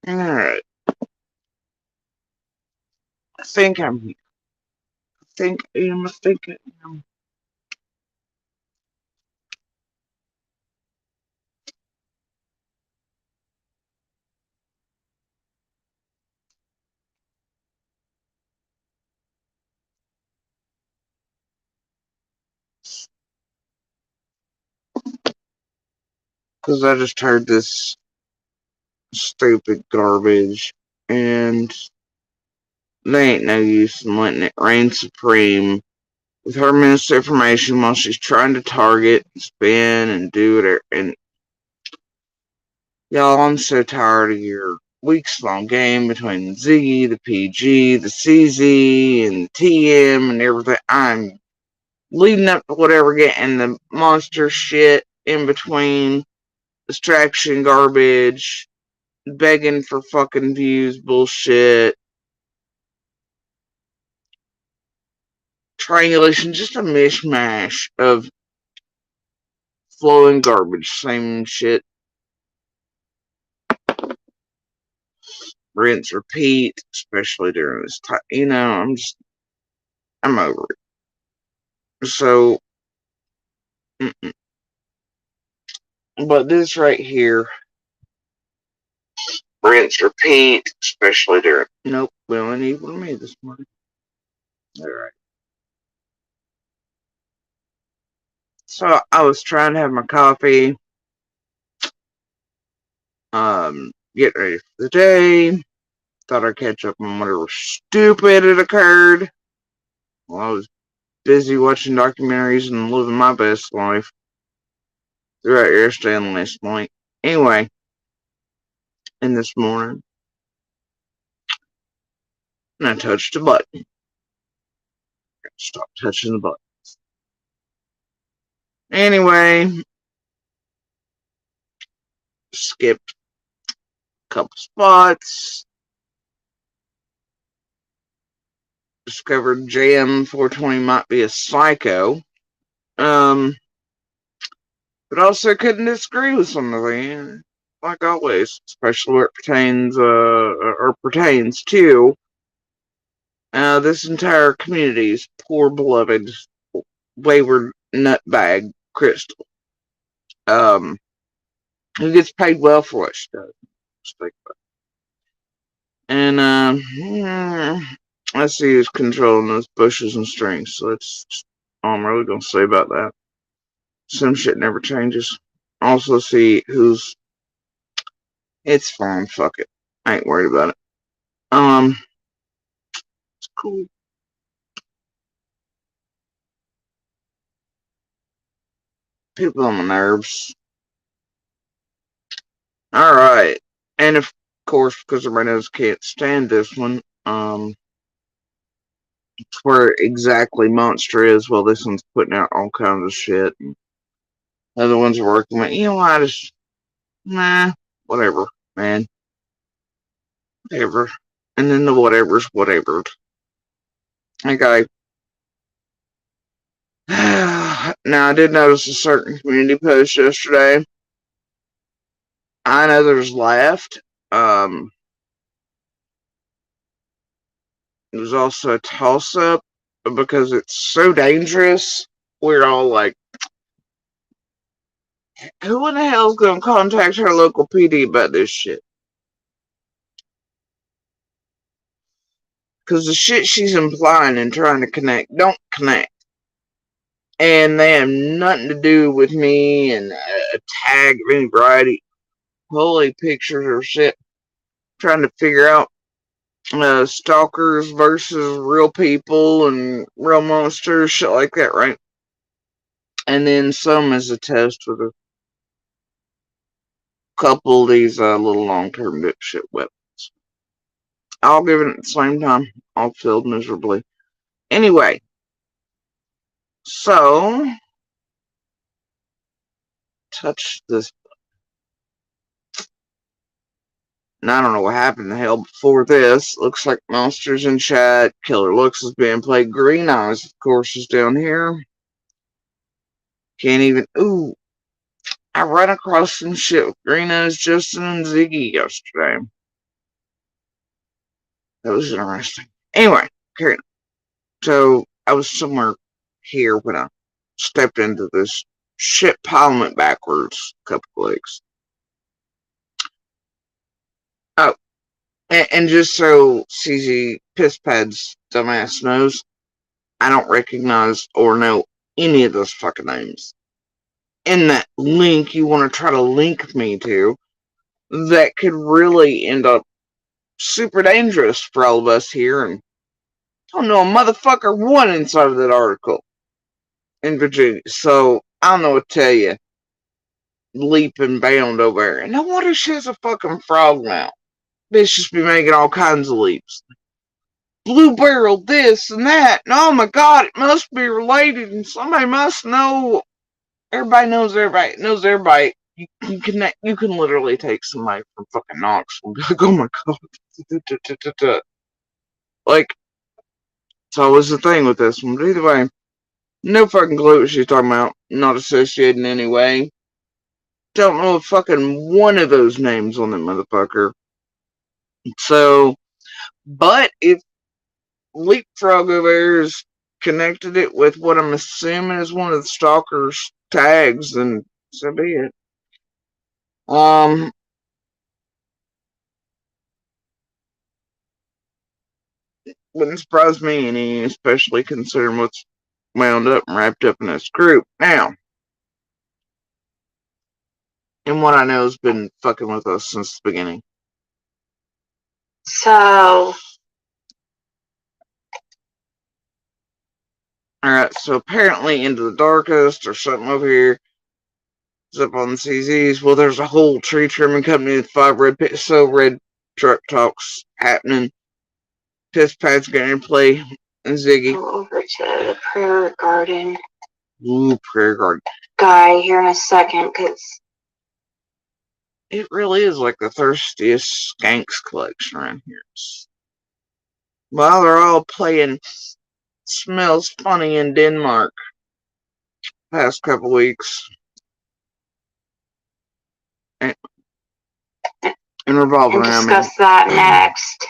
Alright. I think I'm here. I think I am. Because I just heard this stupid garbage, and they ain't no use in letting it reign supreme with her misinformation while she's trying to target, spin, and do it. And y'all, I'm so tired of your weeks long game between the Ziggy, the PG, the CZ, and the TM, and everything. I'm leading up to whatever, getting the monster shit in between, distraction garbage, begging for fucking views bullshit, triangulation, just a mishmash of flowing garbage, same shit, rinse, repeat, especially during this time. I'm over it. So, but this right here, rinse, repeat, especially during. Nope, we only need one of me this morning. Alright. So, I was trying to have my coffee, get ready for the day. Thought I'd catch up on whatever stupid had occurred while I was busy watching documentaries and living my best life throughout yesterday and last night. Anyway, and this morning, and I touched a button. Stop touching the button. Anyway, skipped a couple spots. Discovered JM 420 might be a psycho. But also couldn't disagree with some of it. Like always, especially where it pertains to this entire community's poor beloved wayward nutbag Crystal. Um, who gets paid well for what she does. And I see who's controlling those bushes and strings. So that's all I'm really gonna say about that. Some shit never changes. Also see who's. It's fine. Fuck it. I ain't worried about it. It's cool. People on my nerves. All right, and of course, because everybody knows can't stand this one. It's where exactly Monster is. Well, this one's putting out all kinds of shit. And other ones are working with. I just whatever, man, whatever. And then the whatever's whatever. Okay. Now I did notice a certain community post yesterday. I know there's left. There's also a toss up because it's so dangerous. We're all like, who in the hell is going to contact her local PD about this shit? Because the shit she's implying and trying to connect don't connect. And they have nothing to do with me and a tag of any variety. Holy pictures or shit. Trying to figure out stalkers versus real people and real monsters, shit like that, right? And then some is a test with a couple of these little long-term dipshit weapons. All given at the same time, all failed miserably. Anyway, so touch this. And I don't know what happened the hell before this. Looks like monsters in chat. Killer Looks is being played. Green Eyes, of course, is down here. Can't even. Ooh, I ran across some shit with Green Eyes, Justin, and Ziggy yesterday. That was interesting. Anyway, carrying on. So I was somewhere here when I stepped into this shit pile and went backwards a couple of weeks. Oh, and just so CZ Pisspad's dumbass knows, I don't recognize or know any of those fucking names. In that link you want to try to link me to, that could really end up super dangerous for all of us here, and I don't know a motherfucker one inside of that article in Virginia, so I don't know what to tell you. Leap and bound over there. And no wonder she has a fucking frog mouth. Bitch just be making all kinds of leaps. Blue barrel this and that, and oh my god, it must be related, and somebody must know. Everybody knows everybody knows everybody. You can literally take somebody from fucking Knoxville and be like, oh my god. Like, it's always the thing with this one. But either way, no fucking clue what she's talking about. Not associated in any way. Don't know a fucking one of those names on that motherfucker. So, but if Leapfrog over there has connected it with what I'm assuming is one of the stalker's tags, then so be it. Wouldn't surprise me any, especially considering what's wound up and wrapped up in this group. Now, and what I know has been fucking with us since the beginning. So, alright, so apparently Into the Darkest or something over here is up on the CZs. Well, there's a whole tree trimming company with 5 red truck talks happening. Pisspad's getting to play and Ziggy. go over to the prayer garden. Ooh, prayer garden. Guy here in a second, because it really is like the thirstiest skanks collection around here. Well, they're all playing Smells Funny in Denmark past couple weeks. And revolving around me. Discuss that next.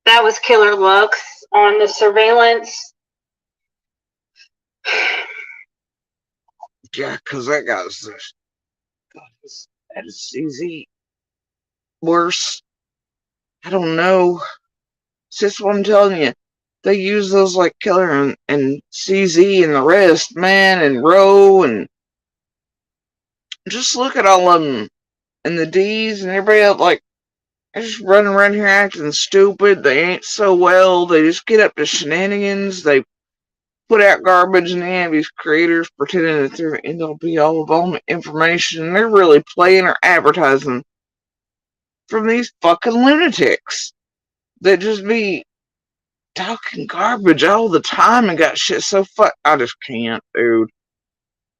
That was killer looks on the surveillance. Yeah, because that guy's that is easy. Worse. I don't know. It's just what I'm telling you. They use those like Killer and CZ and the rest, man, and Roe, and just look at all of them. And the D's and everybody else, like, they're just running around here acting stupid. They ain't so well. They just get up to shenanigans. They put out garbage, and they have these creators pretending that they're end all be all of all information. And they're really playing or advertising from these fucking lunatics that just be talking garbage all the time and got shit so I just can't, dude.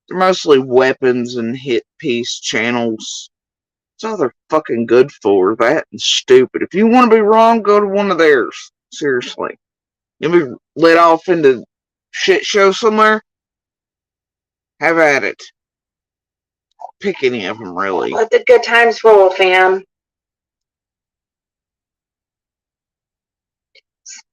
They're mostly weapons and hit piece channels. That's all they're fucking good for. That and stupid. If you want to be wrong, go to one of theirs. Seriously. You'll be let off into shit show somewhere? Have at it. Pick any of them, really. Let the good times roll, fam.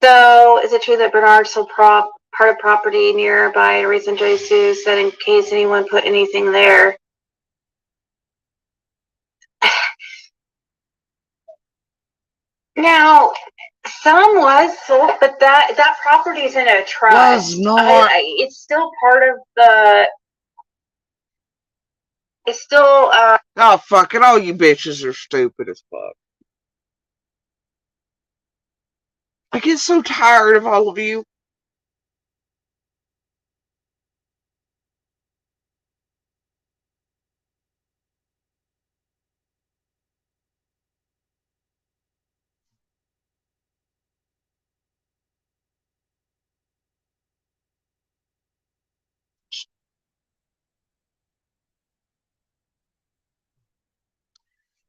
So, is it true that Bernard sold part of property nearby a recent Jesus said in case anyone put anything there? Now, some was sold, but that property is in a trust. Was not. It's still part of the. It's still. Oh, fuck it. All you bitches are stupid as fuck. I get so tired of all of you.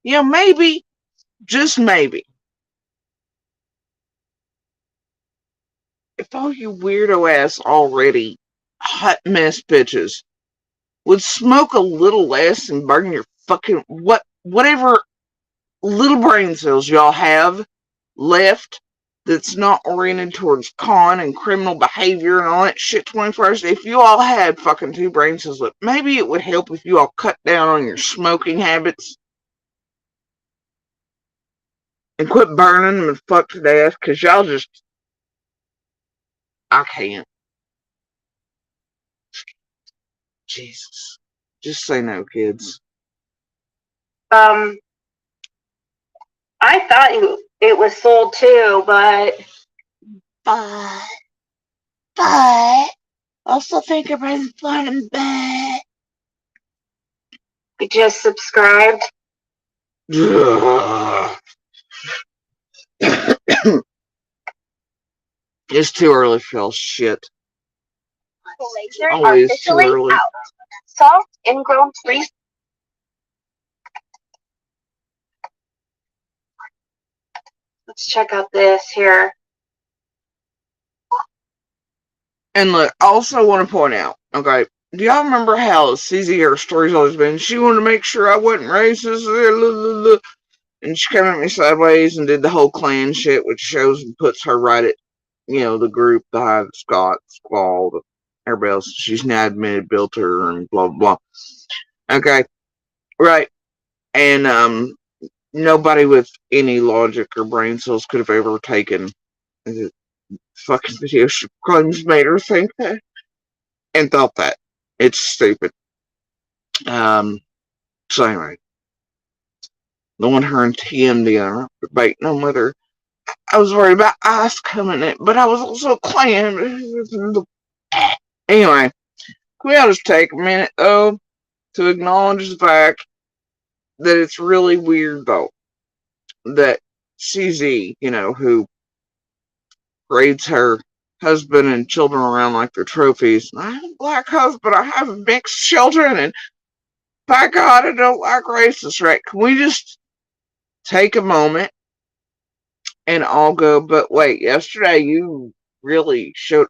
You know, maybe, just maybe, if all you weirdo ass already hot mess bitches would smoke a little less and burn your fucking whatever little brain cells y'all have left that's not oriented towards con and criminal behavior and all that shit 24 hours. If you all had fucking 2 brain cells left, maybe it would help if you all cut down on your smoking habits and quit burning them and fuck to death, because y'all just, I can't. Jesus. Just say no, kids. I thought it was sold too, but I also think everybody's flying back. You just subscribed. It's too early for all shit. Laser artificially out. Soft, ingrown trees. Let's check out this here. And look, I also want to point out, okay, do y'all remember how CZ, her story's always been, she wanted to make sure I wasn't racist, and she came at me sideways and did the whole Klan shit, which shows and puts her right at, the group behind Scott, Squall, everybody else. She's now admitted built her and blah, blah, blah. Okay, right. And, nobody with any logic or brain cells could have ever taken the fucking video she claims made her think that and thought that. It's stupid. So anyway, the one her and TMD are debating on whether I was worried about ICE coming in, but I was also claiming. Anyway, we ought to just take a minute though to acknowledge the fact that it's really weird though that CZ, who parades her husband and children around like they're trophies. I have a black husband, I have mixed children, and by God, I don't like racists, right? Can we just take a moment and all go, but wait, yesterday you really showed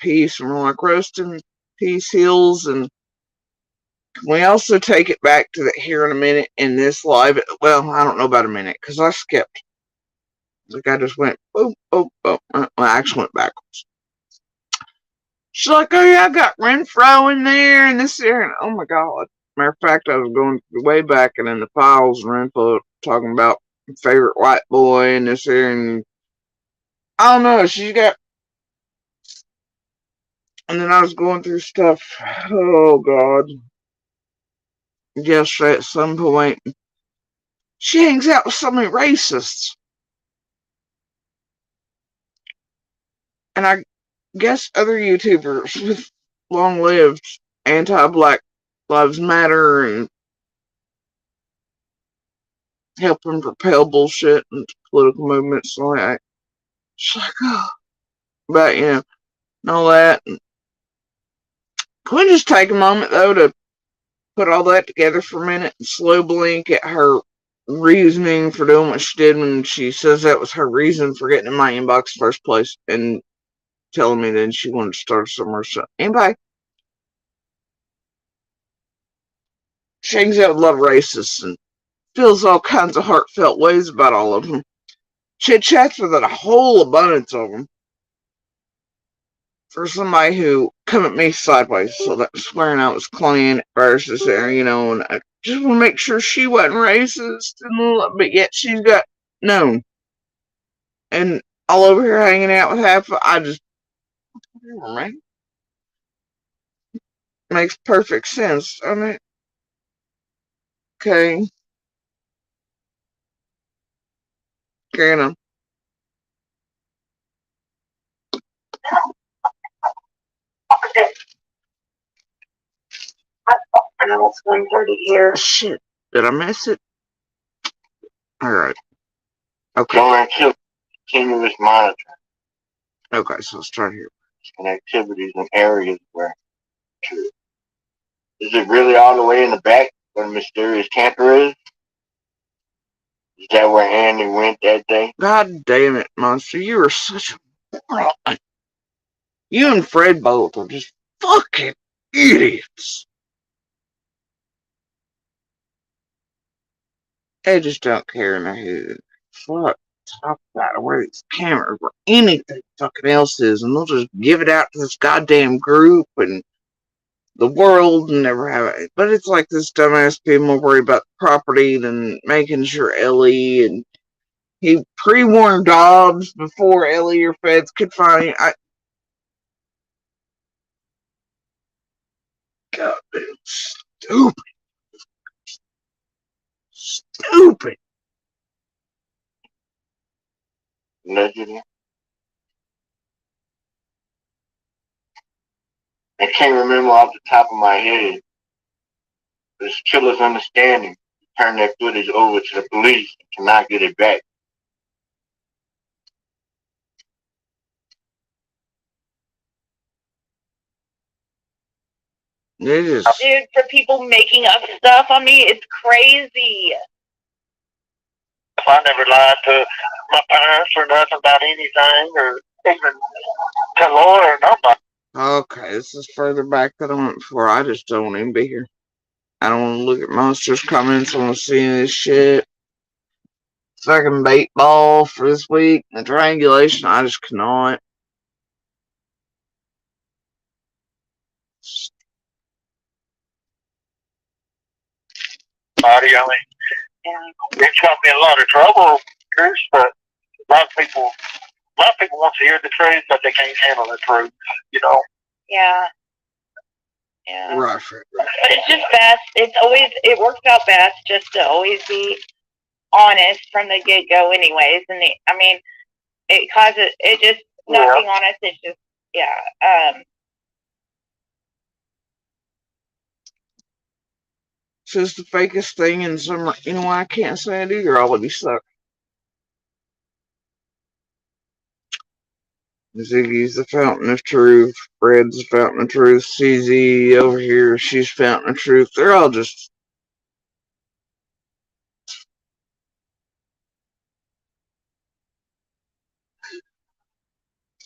peace and we're like roasting peace heels, and can we also take it back to that here in a minute in this live? Well, I don't know about a minute because I skipped. Like I just went, boom, boom, boom. I actually went backwards. She's like, oh yeah, I got Renfro in there and this there, and oh my God. Matter of fact, I was going way back and in the files, and Renfro talking about favorite white boy and this there, and I don't know, she's got, and then I was going through stuff, oh God, yesterday at some point, she hangs out with so many racists, and I guess other YouTubers with long-lived anti-Black Lives Matter and helping propel bullshit and political movements like that. She's like, oh, but and all that. And can we just take a moment though to put all that together for a minute and slow blink at her reasoning for doing what she did when she says that was her reason for getting in my inbox in the first place and telling me that she wanted to start somewhere. So anybody, she hangs out with a lot of racists and feels all kinds of heartfelt ways about all of them. She chats with a whole abundance of them. For somebody who come at me sideways, so that swearing I was Klan versus there, and I just want to make sure she wasn't racist, but yet she's got known. And all over here hanging out with half, I just, right? Makes perfect sense. I mean, okay. Carrying on. I know it's 1:30 here. Shit. Did I miss it? Alright. Okay. Going to continuous monitoring Okay, so let's start here. and activities in areas where. Is it really all the way in the back where the mysterious camper is? Is that where Andy went that day? God damn it, Monster. You are such a moron. You and Fred both are just fucking idiots. They just don't care in their head. Fuck. talk about it, where these cameras, where anything fucking else is, and they'll just give it out to this goddamn group and the world and never have it. But it's like this dumbass people more worried about the property than making sure Ellie, and he pre-warned Dobbs before Ellie or feds could find him. God, it's stupid. Stupid. Allegedly. I can't remember off the top of my head. This killer's understanding. Turn that footage over to the police and cannot get it back. It is. Dude, for people making up stuff on me, it's crazy. I never lied to my parents or nothing about anything, or even to Laura or nobody. Okay, this is further back than I went before. I just don't want to even be here. I don't want to look at monsters' comments. I want to see this shit. Fucking bait ball for this week. The triangulation, I just cannot. I mean, it got me in a lot of trouble, Chris, but a lot of people want to hear the truth, but they can't handle the truth, you know? Yeah. Yeah. Right. But it's just best. It works out best just to always be honest from the get go, anyways. And it just not being honest. It's just It's just the fakest thing in some. You know why I can't say it either? All of you suck. Ziggy's the fountain of truth. Red's the fountain of truth. CZ over here, she's fountain of truth. They're all just.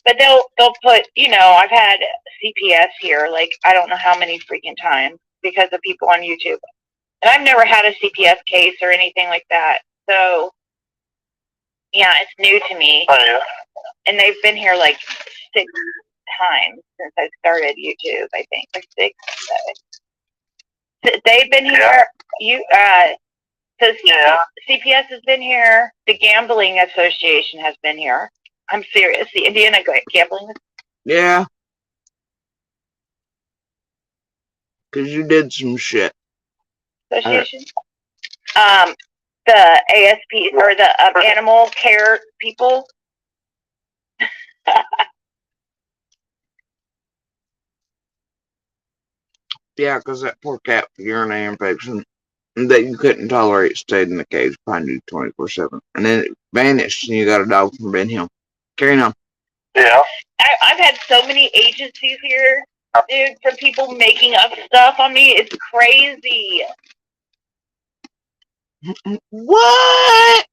but they'll put, I've had CPS here, like, I don't know how many freaking times because of people on YouTube. And I've never had a CPS case or anything like that. So, yeah, it's new to me. Oh, yeah. And they've been here like 6 times since I started YouTube, I think. Like 6. They've been here. CPS has been here. The Gambling Association has been here. I'm serious. The Indiana Gambling. Yeah. Because you did some shit. Association. The ASP or the animal care people. Yeah, because that poor cat with urinary infection that you couldn't tolerate stayed in the cage behind you 24/7. And then it vanished and you got a dog from Ben Hill. Carrying on. Yeah. I've had so many agencies here, dude, from people making up stuff on me. It's crazy. What?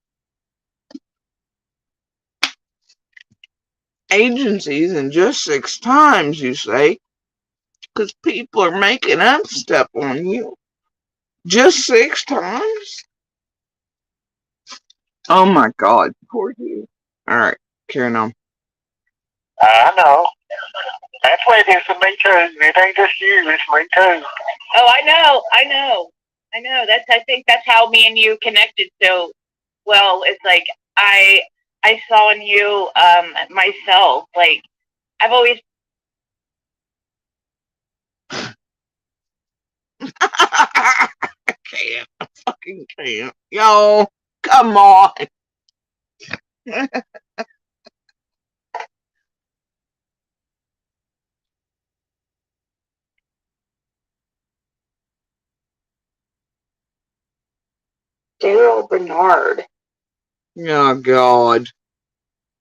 Agencies in just 6 times, you say? Because people are making up stuff on you. Just 6 times? Oh my God. Poor you. Alright, carrying on. I know. That's what it is for me too. It ain't just you, it's me too. Oh, I know. I think that's how me and you connected so well. It's like I saw in you myself. Like I've always. I can't. I fucking can't. Yo, come on. Daryl Bernard. Oh God.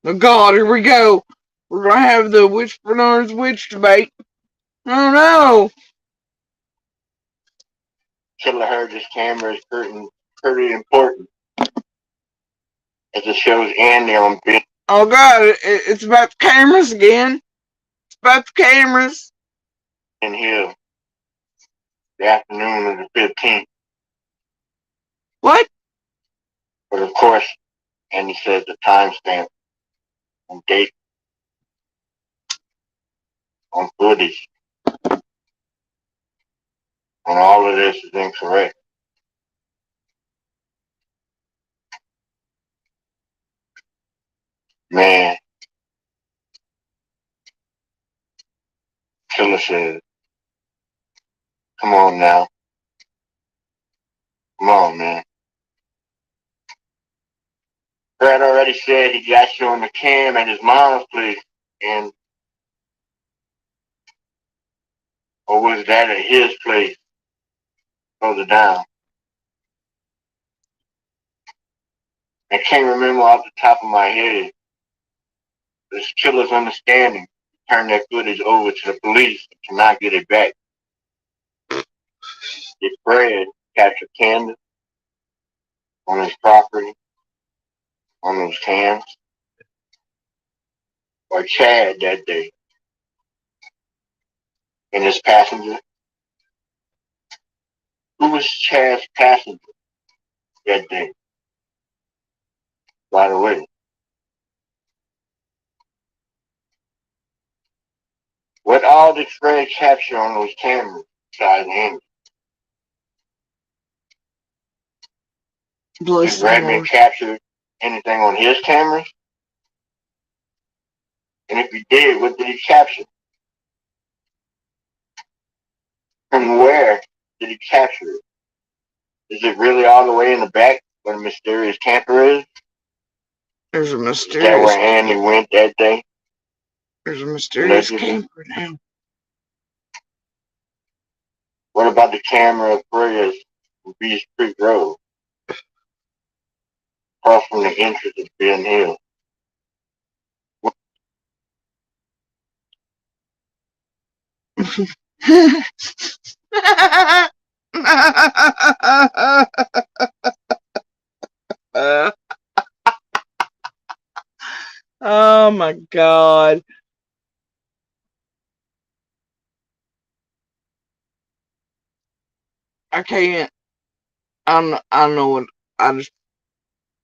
Oh God, here we go. We're gonna have the Witch Bernard's witch debate. Oh no. Killer heard this camera is pretty important. As it shows Andy on video. Oh God, it's about the cameras again. It's about the cameras. In here. The afternoon of the 15th. What? But of course, and it says the timestamp and date on footage, and all of this is incorrect. Man, killer says, come on now. Come on, man. Brad already said he got you on the cam at his mom's place, and or was that at his place further down? I can't remember off the top of my head. This killer's understanding turned that footage over to the police and cannot get it back. Did Fred capture Candace on his property, on those cams, or Chad that day and his passenger? Who was Chad's passenger that day, by the way? What all did Fred capture on those cameras besides Andy? Did Redman capture anything on his cameras? And if he did, what did he capture? From where did he capture it? Is it really all the way in the back where the mysterious camper is? There's a Is that where mysterious. Andy went that day? There's a mysterious Allegedly. camper now. What about the camera of Fred's on Beach Creek Road, across from the entrance of Ben Hill? Oh my God. I can't. I don't know what.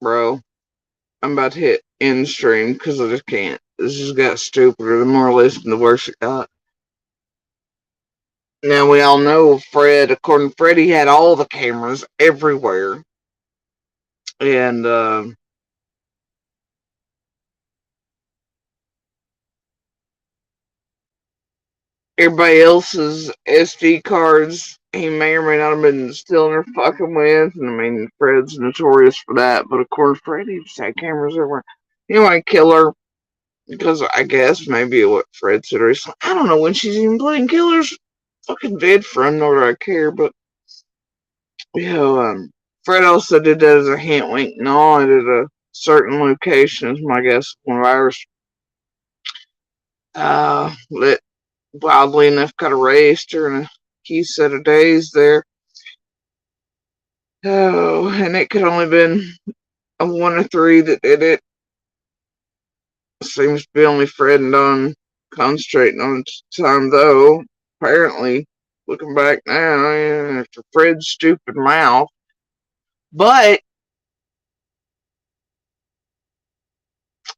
Bro, I'm about to hit end stream because I just can't. This just got stupider. The more I listen, the worse it got. Now we all know Fred, according to Fred, he had all the cameras everywhere. And everybody else's SD cards, he may or may not have been stealing or fucking with. And I mean, Fred's notorious for that. But according to Fred, he just had cameras everywhere. Anyway, killer. Because I guess maybe what Fred said recently. I don't know when she's even playing killers. Fucking vid friend, nor do I care. But, you know, Fred also did that as a hint, wink, nod at a certain location, is my guess. One of ours. That wildly enough got erased during a key set of days there. Oh, and it could only been a 1 of 3 that did it. Seems to be only Fred and Don concentrating on it time, though. Apparently, looking back now, after Fred's stupid mouth. But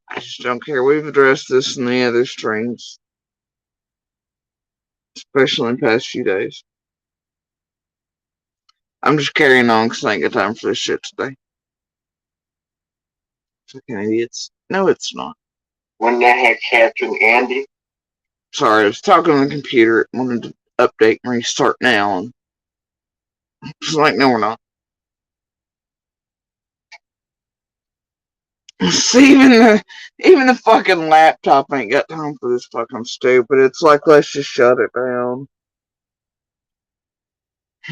I just don't care. We've addressed this in the other streams, especially in the past few days. I'm just carrying on because I ain't got time for this shit today. Fucking idiots. No, it's not. Wouldn't that have captured Andy? Sorry, I was talking on the computer. It wanted to update and restart now. And it's like, no, we're not. See, even the fucking laptop ain't got time for this fucking stupid. It's like, let's just shut it down.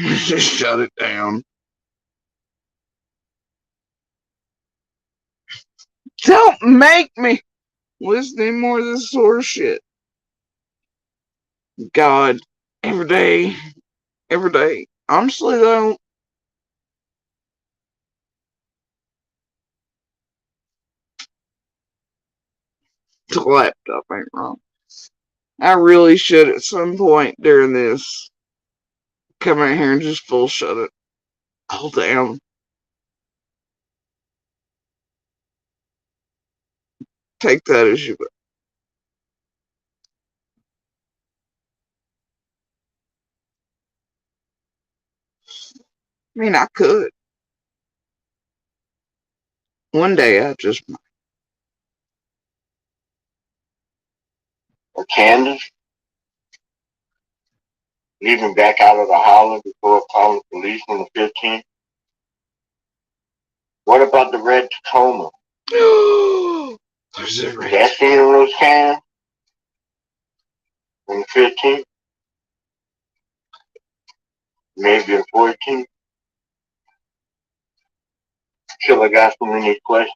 Let's just shut it down. Don't make me listen to more of this sort of shit. God, every day. Honestly, though, the laptop ain't wrong. I really should at some point during this come out here and just full shut it. Oh, damn. Take that as you will. I mean, I could. One day I just might. Or Candace, leaving back out of the holler before calling police on the 15th. What about the red Tacoma? There's a red. That funeral scam on the 15th, maybe the 14th. Killer got so many questions,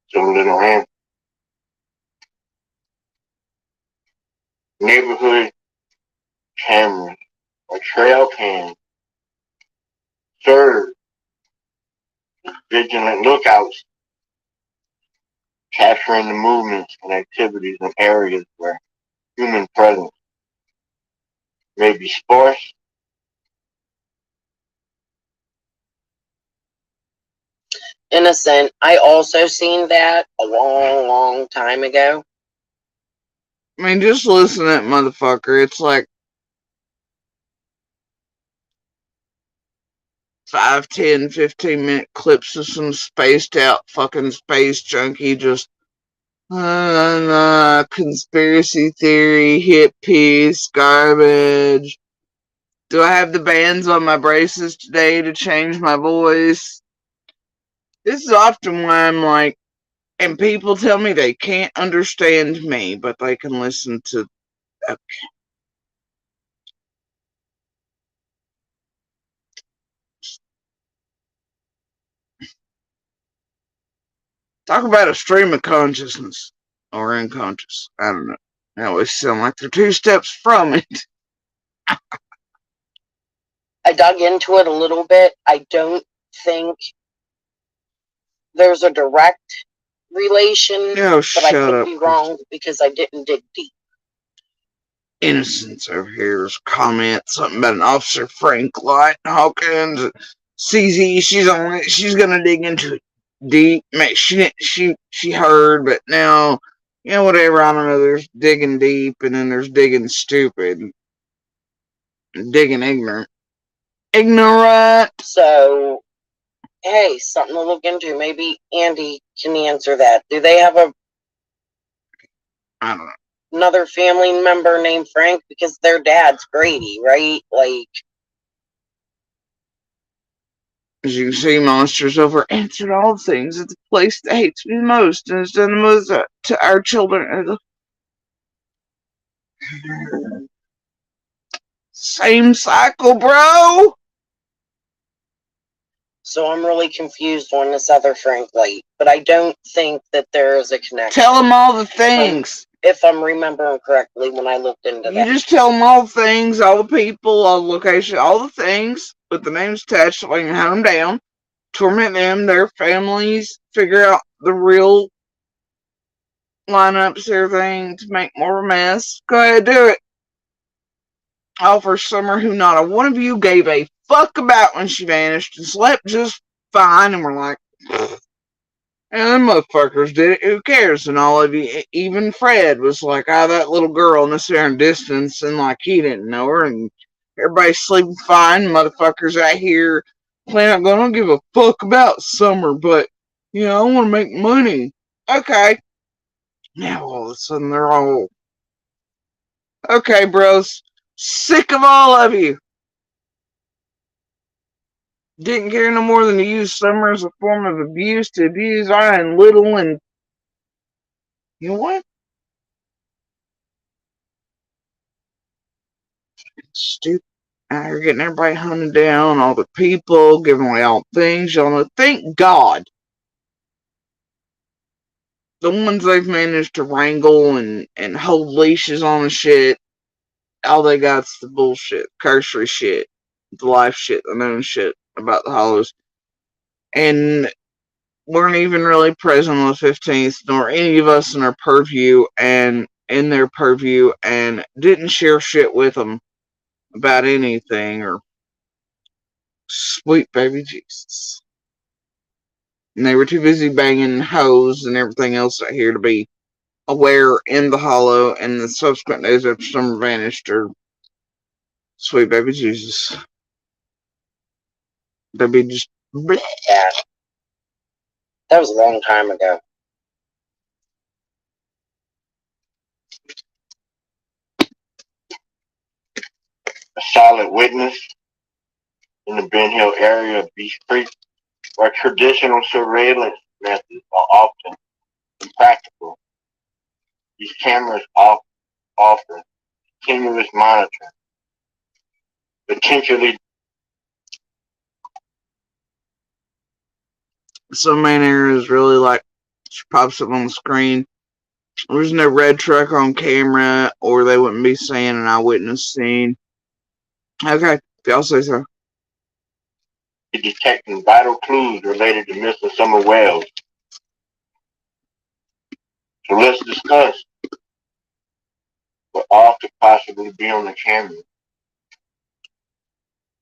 so little answers. Neighborhood cameras or trail cams serve vigilant lookouts, capturing the movements and activities in areas where human presence may be sparse. Innocent. I also seen that a long time ago. I mean, just listen to that motherfucker. It's like 5, 10, 15-minute clips of some spaced out fucking space junkie just conspiracy theory, hit piece, garbage. Do I have the bands on my braces today to change my voice? This is often why I'm like, and people tell me they can't understand me, but they can listen to. Okay. Talk about a stream of consciousness or unconscious. I don't know. They always sound like they're 2 steps from it. I dug into it a little bit. I don't think there's a direct relation, Oh, but I shut could up, be wrong because I didn't dig deep. Innocence over here's comment something about an Officer Frank Light Hawkins. CZ, she's gonna dig into it deep. She heard, but now, whatever. I don't know. There's digging deep, and then there's digging stupid, and digging ignorant. So, hey, something to look into. Maybe Andy can answer that. Do they have I don't know. another family member named Frank? Because their dad's Grady, right? Like, as you can see, Monsters over answered all things at the place that hates me the most and has done the most to our children. Same cycle, bro. so I'm really confused on this other Frank Light, but I don't think that there is a connection. Tell them all the things. If I'm remembering correctly when I looked into that. You just tell them all the things, all the people, all the location, all the things with the names attached so you can hunt them down, torment them, their families, figure out the real lineups, everything to make more of a mess. Go ahead, do it. All for Summer, who not a one of you gave a fuck about when she vanished and slept just fine, and we're like, and them motherfuckers did it. Who cares? And all of you, even Fred was like, that little girl in this there in distance, and like he didn't know her, and everybody's sleeping fine. Motherfuckers out here playing, I don't give a fuck about Summer, but I want to make money. Okay. Now all of a sudden they're all, okay, bros, sick of all of you. Didn't care no more than to use Summer as a form of abuse to abuse I and Little, and you know what? Stupid. Out here getting everybody hunted down, all the people, giving away all things. Y'all know, thank God. The ones they've managed to wrangle and hold leashes on and shit, all they got's the bullshit, cursory shit, the life shit, the known shit about the hollows. And weren't even really present on the 15th, nor any of us in our purview and in their purview, and didn't share shit with them about anything, or sweet baby Jesus. And they were too busy banging hoes and everything else out here to be aware in the hollow, and the subsequent days after summer vanished are sweet baby Jesus. They'd be just bleh. Yeah. That was a long time ago. A solid witness in the Ben Hill area of Beach Creek, where traditional surveillance methods are often impractical. These cameras offer continuous monitoring, potentially Some main areas really like she pops up on the screen. There's no red truck on camera, or they wouldn't be saying an eyewitness scene. Okay, if y'all say so. detecting vital clues related to missing Summer Wells. So let's discuss what all could possibly be on the camera.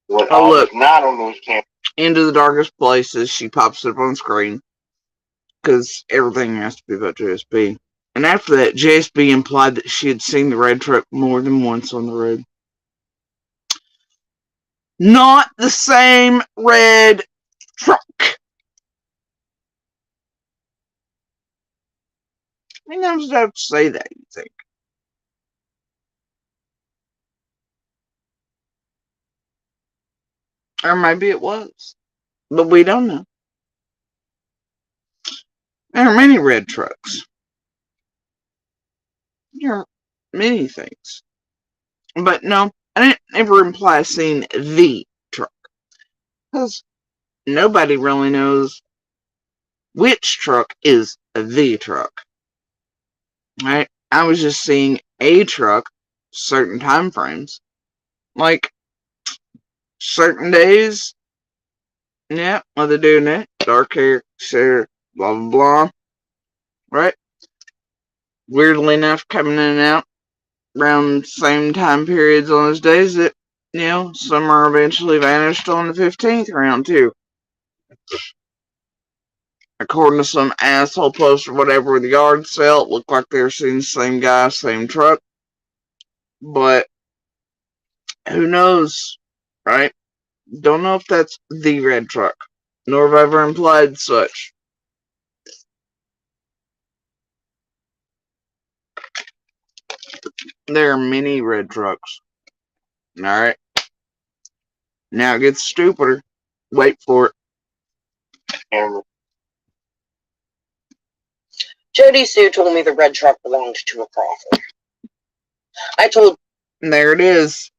What all is not on those cameras. Into the darkest places, she pops up on screen. Because everything has to be about JSB. And after that, JSB implied that she had seen the red truck more than once on the road. Not the same red truck. I think I was about to say that, you think. Or maybe it was. But we don't know. There are many red trucks. There are many things. But no, I didn't ever imply seeing the truck. Because nobody really knows which truck is the truck. Right? I was just seeing a truck, certain time frames. Like, certain days, yeah, well, they're doing it. Dark hair, share, blah, blah, blah. Right? Weirdly enough, coming in and out around the same time periods on those days that, some are eventually vanished on the 15th round, too. According to some asshole post or whatever with the yard sale, it looked like they were seeing the same guy, same truck. But who knows, right? Don't know if that's the red truck, nor have I ever implied such. There are many red trucks. Alright? Now it gets stupider. Wait for it. Camera. Jody Sue told me the red truck belonged to a Crawford. I told... And there it is.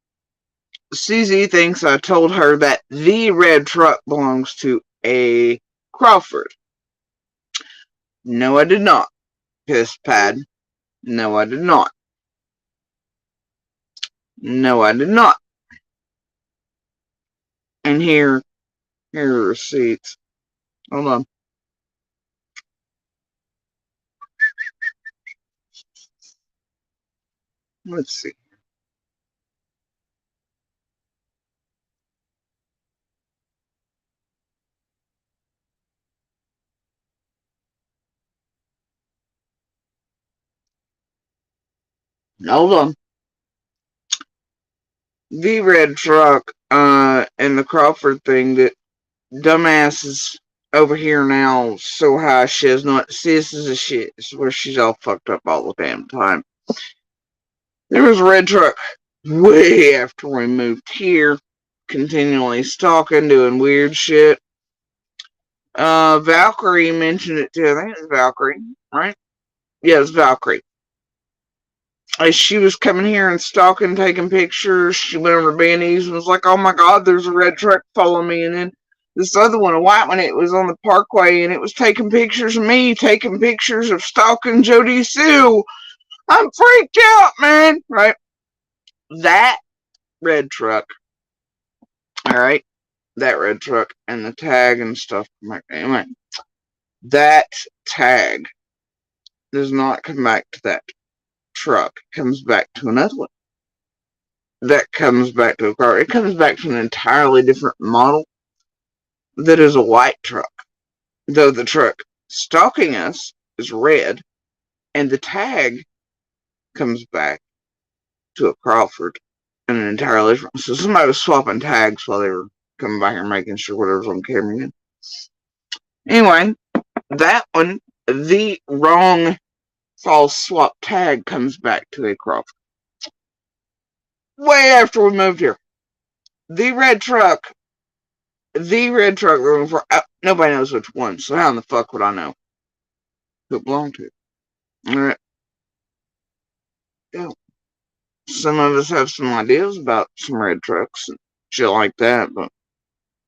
CZ thinks I told her that the red truck belongs to a Crawford. No, I did not. Piss pad. No, I did not. No, I did not. And here are receipts. Hold on. Let's see. Hold on. The red truck, and the Crawford thing that dumbass is over here now so high she has not see this is a shit. This is where she's all fucked up all the damn time. There was a red truck way after we moved here, continually stalking, doing weird shit. Valkyrie mentioned it too. I think it was Valkyrie, right? Yeah, it was Valkyrie. As she was coming here and stalking, taking pictures, she went over to Benny's and was like, oh my god, there's a red truck following me. And then this other one, a white one, it was on the parkway and it was taking pictures of me, taking pictures of stalking Jody Sue. I'm freaked out, man. Right? That red truck. Alright? That red truck and the tag and stuff. Anyway, that tag does not come back to that truck. It comes back to another one. That comes back to a car. It comes back to an entirely different model that is a white truck. though the truck stalking us is red, and the tag comes back to a Crawford and an entirely different. So somebody was swapping tags while they were coming by here making sure whatever's on camera again. Anyway, that one, the wrong false swap tag comes back to a Crawford. Way after we moved here. The red truck looking for, nobody knows which one, so how in the fuck would I know who it belonged to? Alright. Yeah. Some of us have some ideas about some red trucks and shit like that, but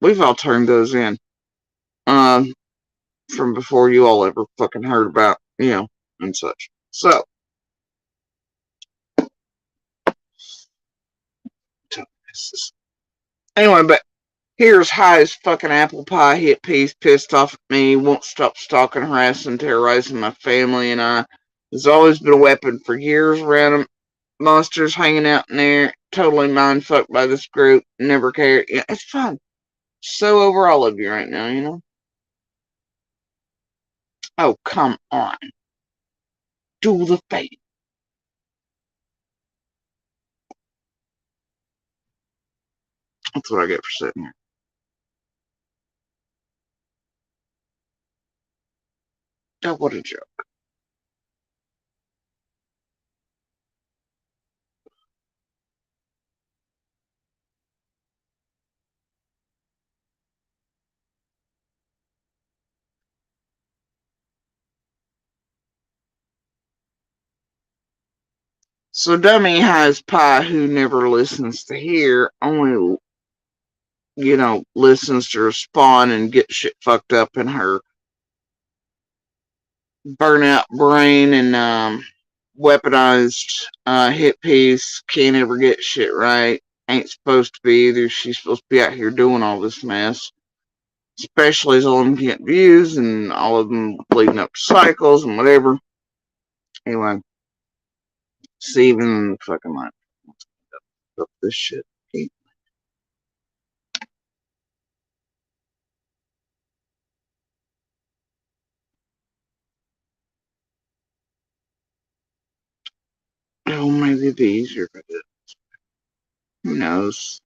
we've all turned those in. From before you all ever fucking heard about, and such. So, anyway, but here's high as fucking apple pie, hit piece, pissed off at me, won't stop stalking, harassing, terrorizing my family and I. There's always been a weapon for years, random monsters hanging out in there, totally mind fucked by this group, never cared. Yeah, it's fun. So over all of you right now, Oh, come on. Do the thing. That's what I get for sitting here. Oh, what a joke. So dummy has pie who never listens to hear, only, listens to respond and get shit fucked up in her burnout brain and weaponized hit piece, can't ever get shit right, ain't supposed to be either. She's supposed to be out here doing all this mess. Especially as all of them get views and all of them leading up to cycles and whatever. Anyway, see even fucking like up this shit. Oh, maybe it'd be easier if I did. Who knows?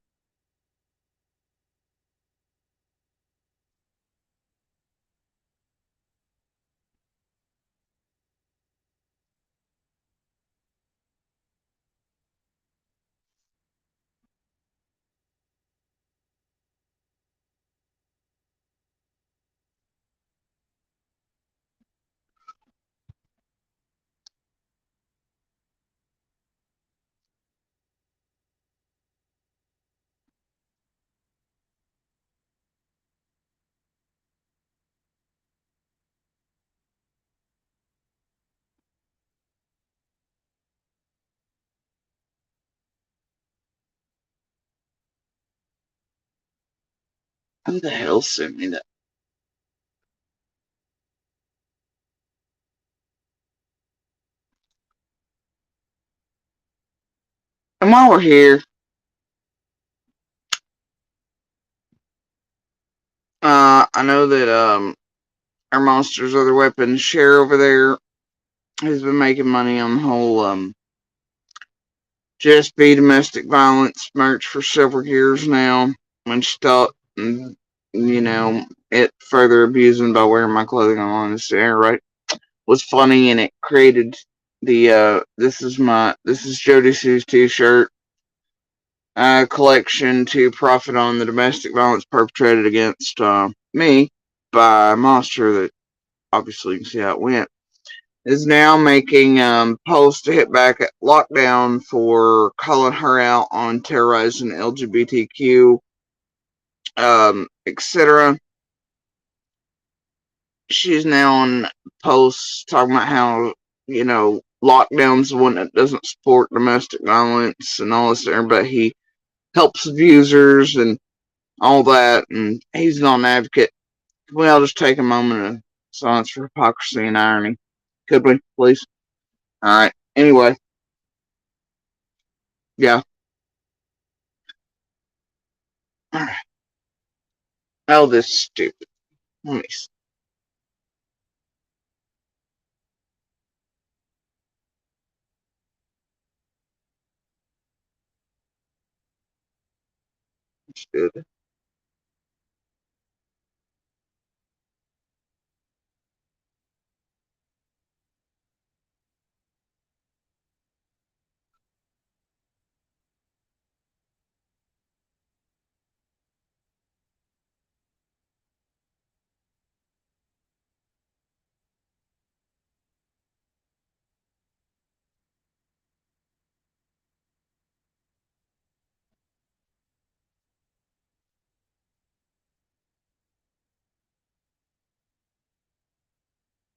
Who the hell sent me that? And while we're here, I know that our Monsters Other Weapons share over there has been making money on the whole Just Be domestic violence merch for several years now. When she thought, it further abusing by wearing my clothing online this air, right? Was funny, and it created the this is Jody Sue's t-shirt collection to profit on the domestic violence perpetrated against me by a monster that obviously you can see how it went. Is now making posts to hit back at Lockdown for calling her out on terrorizing LGBTQ, etc. She's now on posts talking about how, Lockdown's the one that doesn't support domestic violence and all this there, but he helps abusers and all that, and he's not an advocate. Can we all just take a moment of silence for hypocrisy and irony? Could we, please? Alright, anyway. Yeah. Alright. Oh, this is stupid. Let me see. That's good.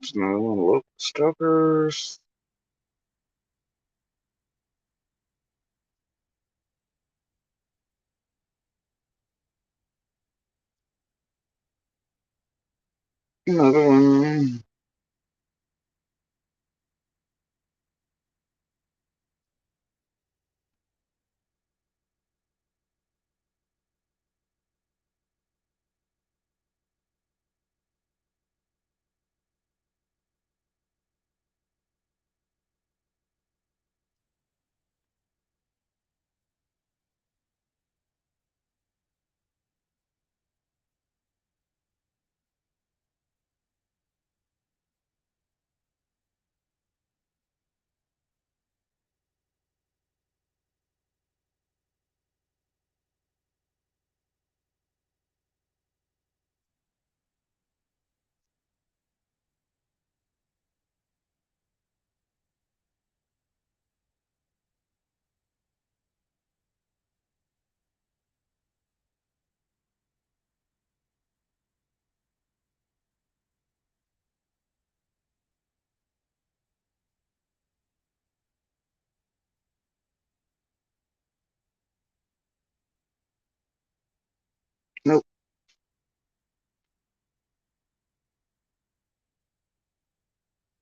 There's another one. Local stalkers. Another one. Nope.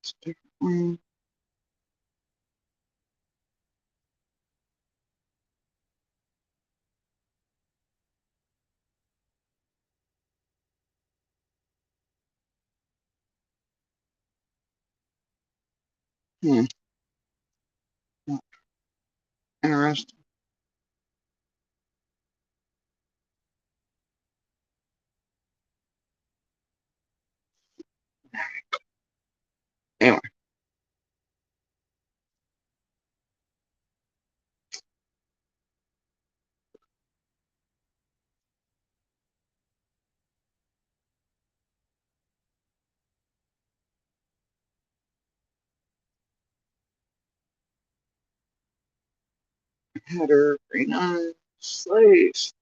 It's a different one. Hmm. Interesting. Anyway. Header. Green eyes. Slaves.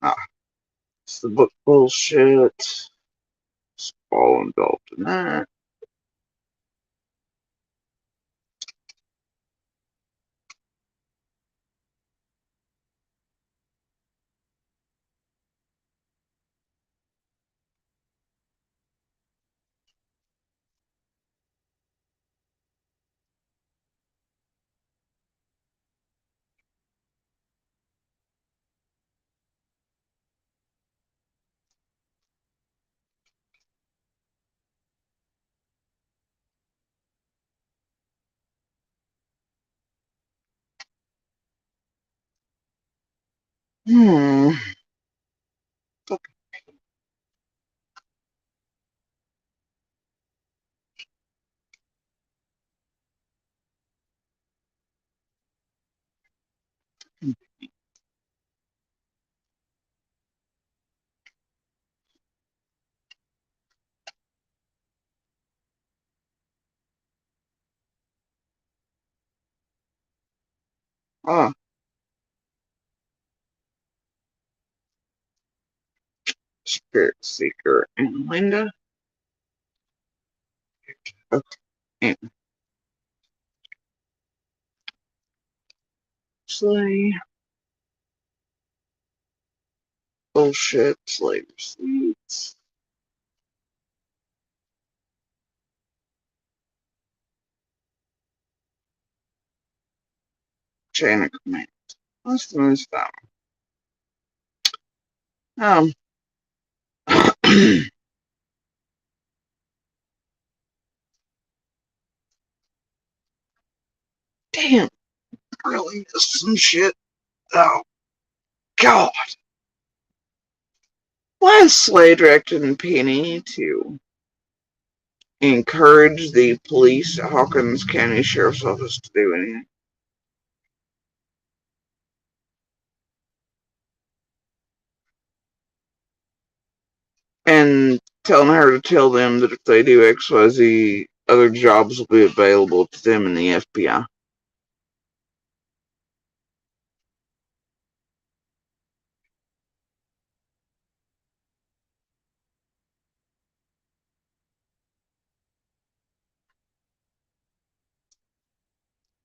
Ah. It's the book bullshit. It's all involved in that. Hmm. Ah. Spirit Seeker and Linda. Okay. Slay. Bullshit. Slave receipts. chain of command. What's the most that one? Damn, really missed some shit. Oh, God. Why is Slade directing Penny to encourage the police at Hawkins County Sheriff's Office to do anything? And telling her to tell them that if they do XYZ, other jobs will be available to them in the FBI.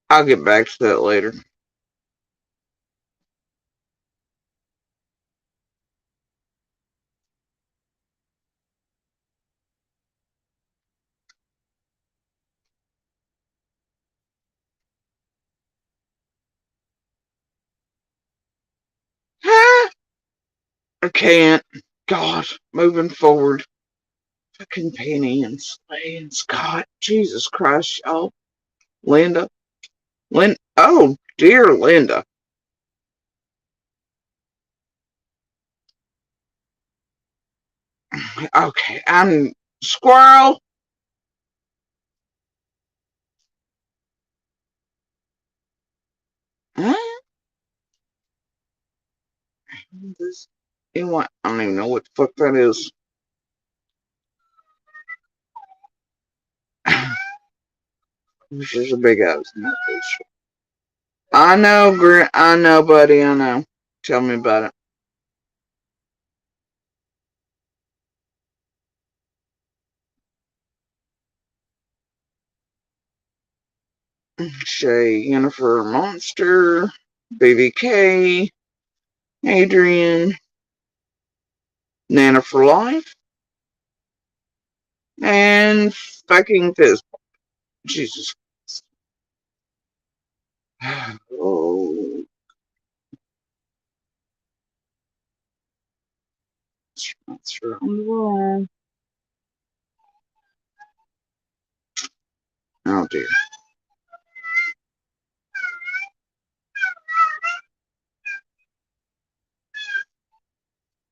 I'll get back to that later. I can't. God, moving forward. Fucking Penny and Slade and Scott. Jesus Christ, y'all. Linda. Oh, dear Linda. Okay, I'm Squirrel. Huh? This, I don't even know what the fuck that is. This is a big ass. I know, I know, buddy. I know. Tell me about it. Shay, Jennifer, Monster, BBK, Adrian, Nana for Life, and fucking Fizz. Jesus. Oh. That's wrong. Oh dear.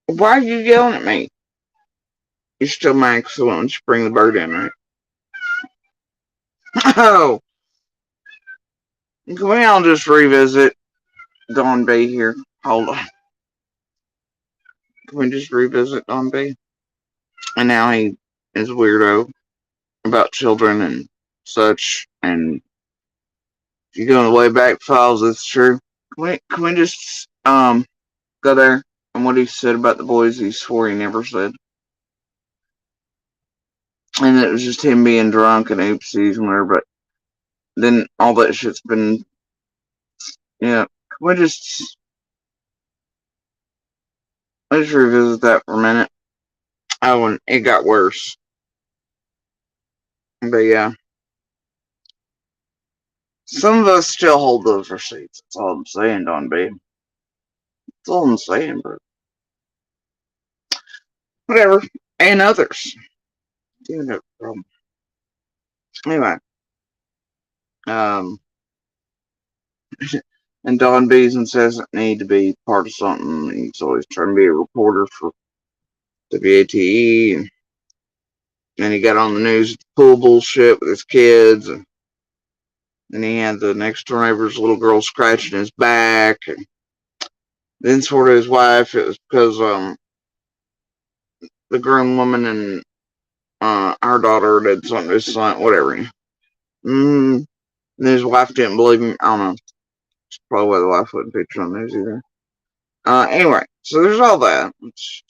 Why are you yelling at me? You're still mad because I won't let you bring the bird in, right? Oh. Can we all just revisit Don B here? Hold on. Can we just revisit Don B? And now he is a weirdo about children and such. And if you go in the way back files, it's true. Can we just go there and what he said about the boys he swore he never said? And it was just him being drunk and oopsies and whatever, but then all that shit's been, yeah. Can we just let's revisit that for a minute. Oh, and it got worse. But yeah. Some of us still hold those receipts. That's all I'm saying, Don B. That's all I'm saying, bro. Whatever. And others. Dude, no problem. Anyway. And Don Beason says need to be part of something. He's always trying to be a reporter for WATE. And he got on the news pool bullshit with his kids. And then he had the next door neighbor's little girl scratching his back. And then sort of his wife. It was because the grown woman and our daughter did something to his son. Whatever. And his wife didn't believe him. I don't know. It's probably why the wife wouldn't picture on the news either. Anyway, so there's all that. Let's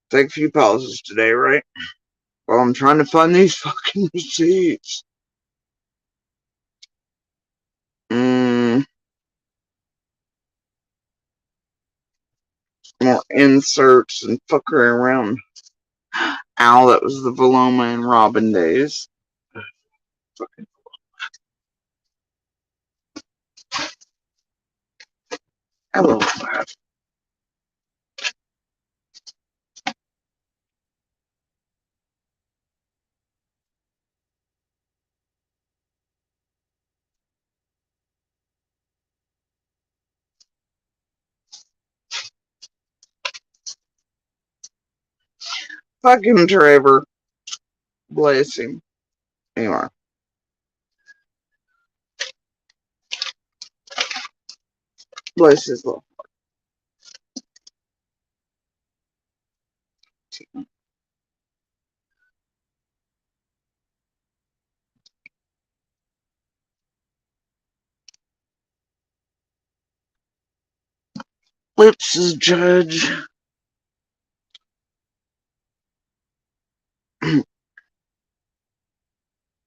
take a few pauses today, right? While I'm trying to find these fucking receipts. More inserts and fuckery around. Ow, that was the Veloma and Robin days. Fucking I love that. Fucking Trevor. Bless him. Anyway. Bless his little heart. Lips's judge.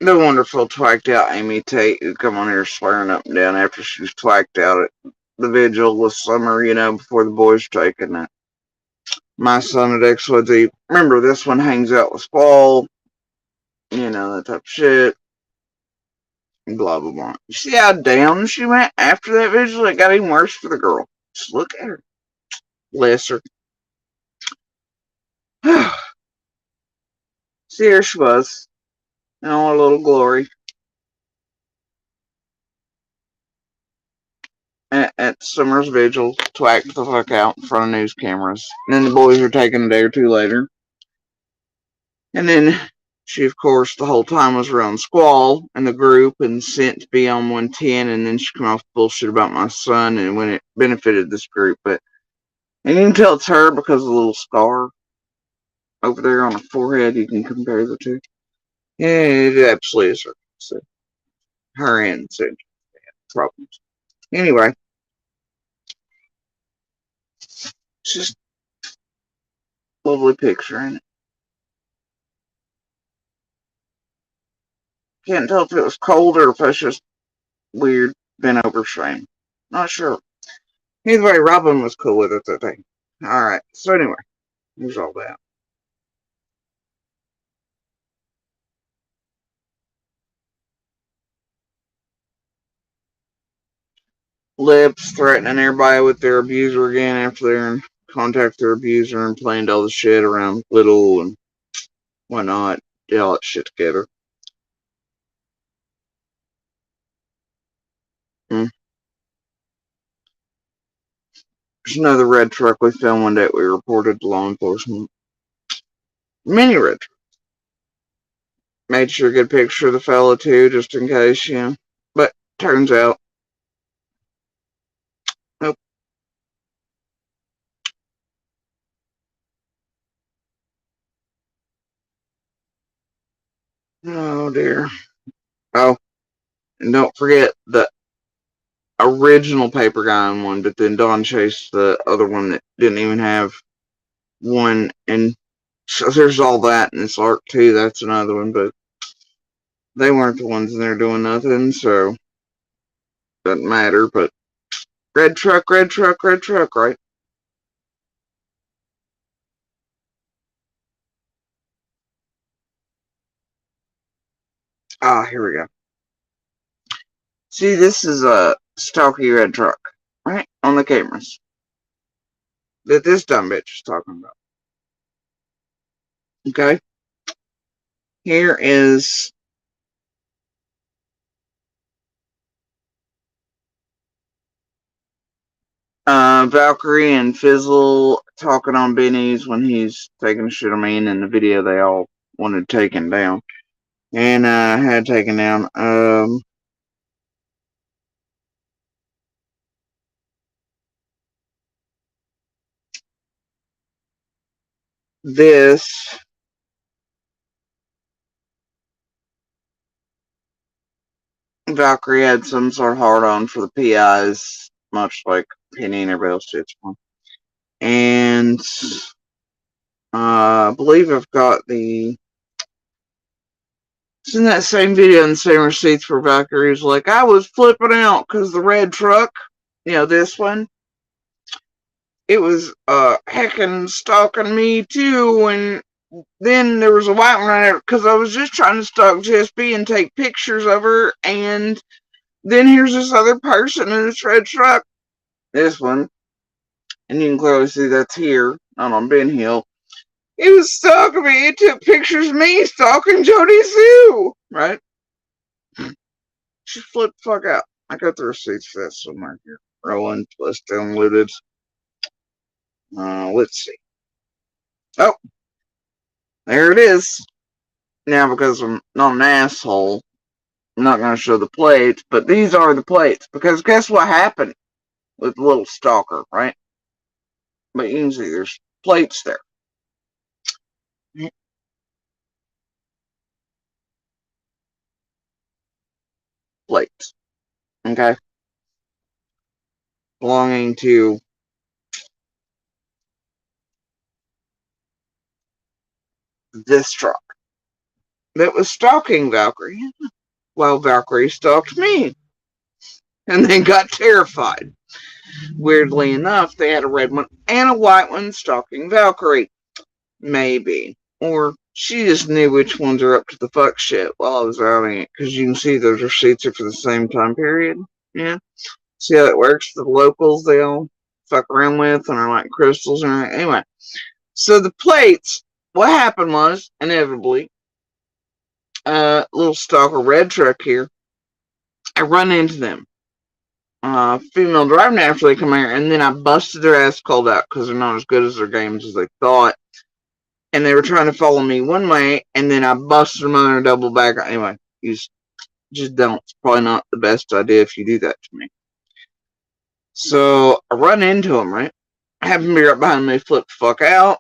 The wonderful twacked out Amy Tate who come on here swearing up and down after she was twacked out at the vigil this summer, before the boys were taking it. My son at XYZ. Remember, this one hangs out with Paul. That type of shit. Blah, blah, blah. You see how down she went after that vigil? It got even worse for the girl. Just look at her. Bless her. See, here she was. In all her little glory. At Summer's vigil, twacked the fuck out in front of news cameras. And then the boys were taken a day or two later. And then she, of course, the whole time was around Squall and the group and sent to be on 110. And then she come off bullshit about my son and when it benefited this group. And you can tell it's her because of the little scar over there on her forehead. You can compare the two. Yeah, it absolutely is her. So, her and Cindy had problems. Anyway. It's just a lovely picture, ain't it? Can't tell if it was cold or if it's just weird bent over shame. Not sure. Either way, Robin was cool with it that day. Alright, so anyway, here's all that. Lips threatening everybody with their abuser again after they're in contact with their abuser and planned all the shit around Little and whatnot. Did all that shit together. There's another red truck we found one day we reported to law enforcement. Many red trucks. Made sure to get a picture of the fella too, just in case, But turns out, nope. Oh dear. Oh, and don't forget the original paper guy on one, but then Don chased the other one that didn't even have one, and so there's all that in this arc too. That's another one, but they weren't the ones in there doing nothing, so doesn't matter. But red truck, right? Ah, here we go. See, this is a stocky red truck, right? On the cameras. That this dumb bitch is talking about. Okay? Here is Valkyrie and Fizzle talking on Benny's when he's taking a shit on me, and in the video they all wanted taken down. And had taken down. This Valkyrie had some sort of hard on for the PIs, much like Penny and everybody else did. And I believe I've got the. It's in that same video and the same receipts where Valkyrie was like, I was flipping out because the red truck, this one, it was heckin' stalking me too. And then there was a white one on it because I was just trying to stalk GSP and take pictures of her. And then here's this other person in this red truck this one, and you can clearly see that's here, not on Ben Hill. It was stalking me. It took pictures of me stalking Jody Sue, right? She flipped the fuck out. I got the receipts for that somewhere here. Rolling plus downloaded. Let's see. Oh, there it is. Now, because I'm not an asshole, I'm not going to show the plates, but these are the plates. Because guess what happened with the little stalker, right? But you can see there's plates there. Plates. Okay? Belonging to this truck that was stalking Valkyrie. Well, Valkyrie stalked me. And then got terrified. Weirdly enough, they had a red one and a white one stalking Valkyrie. Maybe. Or she just knew which ones are up to the fuck shit while I was routing it. Because you can see those receipts are for the same time period. Yeah. See how it works? The locals they all fuck around with and are like crystals and everything. Anyway. So the plates, what happened was, inevitably, little stalker red truck here, I run into them. Female driver naturally come here, and then I busted their ass cold out because they're not as good as their games as they thought. And they were trying to follow me one way, and then I busted them on a double back. Anyway, you just don't. It's probably not the best idea if you do that to me. So I run into them, right? I have them be right behind me, flip the fuck out.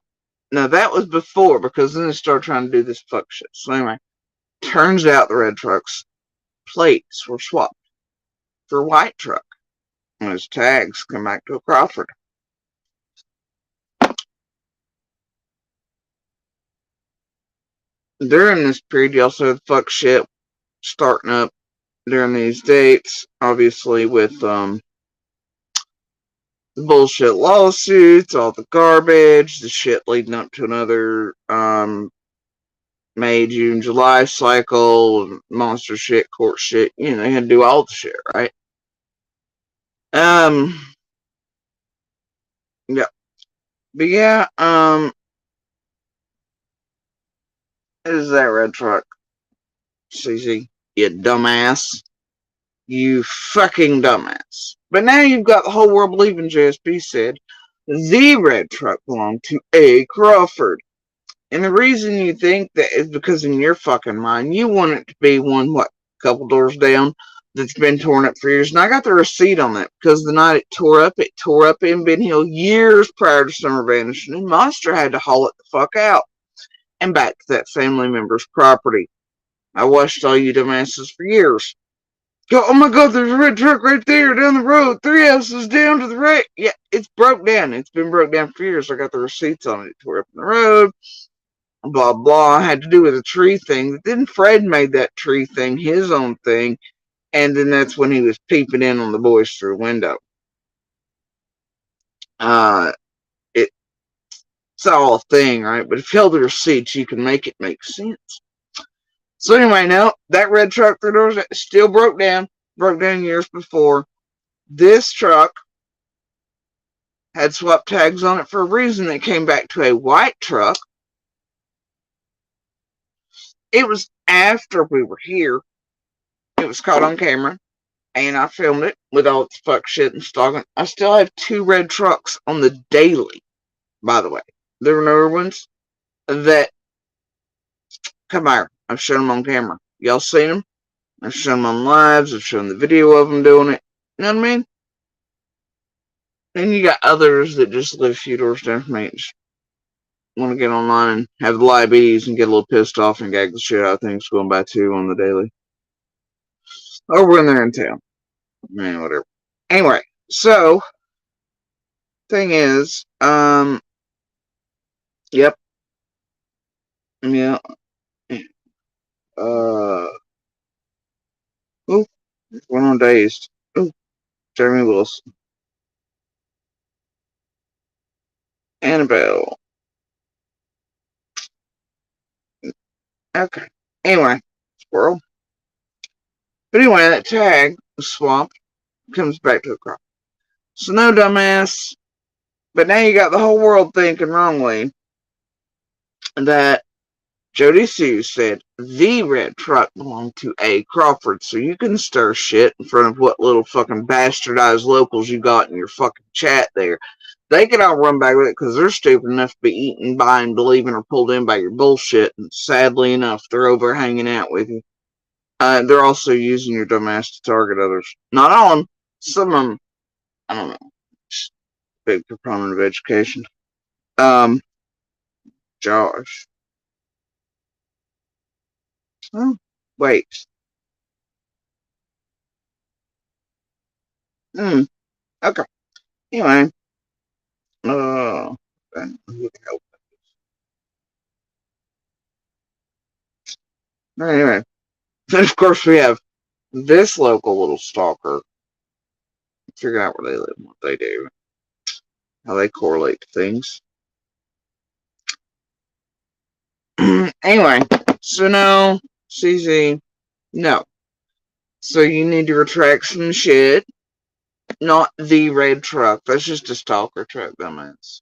Now that was before, because then they started trying to do this fuck shit. So anyway, turns out the red truck's plates were swapped for a white truck. And his tags come back to a Crawford. During this period, you also had fuck shit starting up during these dates, obviously with the bullshit lawsuits, all the garbage, the shit leading up to another May, June, July cycle, monster shit, court shit. You know, they had to do all the shit, right? Yeah. But yeah, is that red truck? CC, you dumbass. You fucking dumbass. But now you've got the whole world believing JSP said the red truck belonged to A. Crawford. And the reason you think that is because in your fucking mind, you want it to be one, what, couple doors down that's been torn up for years. And I got the receipt on that because the night it tore up in Ben Hill years prior to Summer vanishing. And Monster had to haul it the fuck out and back to that family member's property. I watched all you dumbasses for years. Go, oh my god, there's a red truck right there down the road. 3 houses down to the right. Yeah, it's broke down. It's been broke down for years. I got the receipts on it. It tore up in the road. Blah, blah. I had to do with a tree thing. Then Fred made that tree thing his own thing. And then that's when he was peeping in on the boys through a window. It's all a thing, right? But if you held the receipts, you can make it make sense. So anyway, now that red truck, 3 doors, still broke down years before. This truck had swap tags on it for a reason. It came back to a white truck. It was after we were here. It was caught on camera, and I filmed it with all the fuck shit and stalking. I still have 2 red trucks on the daily, by the way. There were newer ones that come here. I've shown them on camera. Y'all seen them? I've shown them on lives. I've shown the video of them doing it. You know what I mean? Then you got others that just live a few doors down from me. Just want to get online and have the liabilities and get a little pissed off and gag the shit out of things going by 2 on the daily. Or when they're in town. Man, whatever. Anyway, so thing is, yep. Yeah. Ooh, went on Dazed. Ooh, Jeremy Wilson. Annabelle. Okay. Anyway, squirrel. But anyway, that tag was swapped. Comes back to a crop. So no, dumbass. But now you got the whole world thinking wrongly that Jody Sue said the red truck belonged to A. Crawford, so you can stir shit in front of what little fucking bastardized locals you got in your fucking chat there. They can all run back with it because they're stupid enough to be eaten by and believing or pulled in by your bullshit, and sadly enough, they're over hanging out with you. They're also using your dumbass to target others. Not all of them. Some of them, I don't know. Just big proponent of education. Josh. Oh, wait. Okay. Anyway. Who the hell? Anyway. Then, of course, we have this local little stalker. Figure out where they live and what they do. How they correlate to things. Anyway. So, no. CZ. No. So, you need to retract some shit. Not the red truck. That's just a stalker truck, dumbass.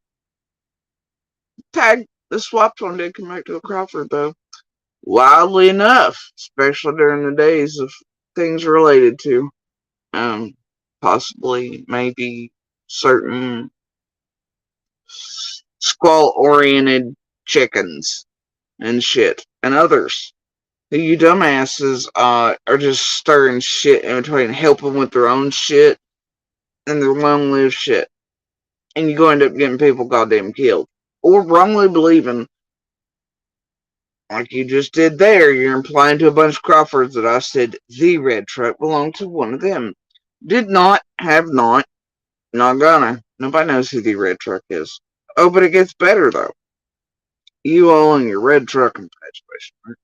Tag. The swapped one did come back to a Crawford, though. Wildly enough. Especially during the days of things related to. Possibly, maybe certain squall-oriented chickens and shit. And others. You dumbasses are just stirring shit in between, helping with their own shit and their long-lived shit. And you go end up getting people goddamn killed. Or wrongly believing, like you just did there, you're implying to a bunch of Crawfords that I said the red truck belonged to one of them. Did not, have not, not gonna. Nobody knows who the red truck is. Oh, but it gets better though. You all and your red truck infatuation. Right?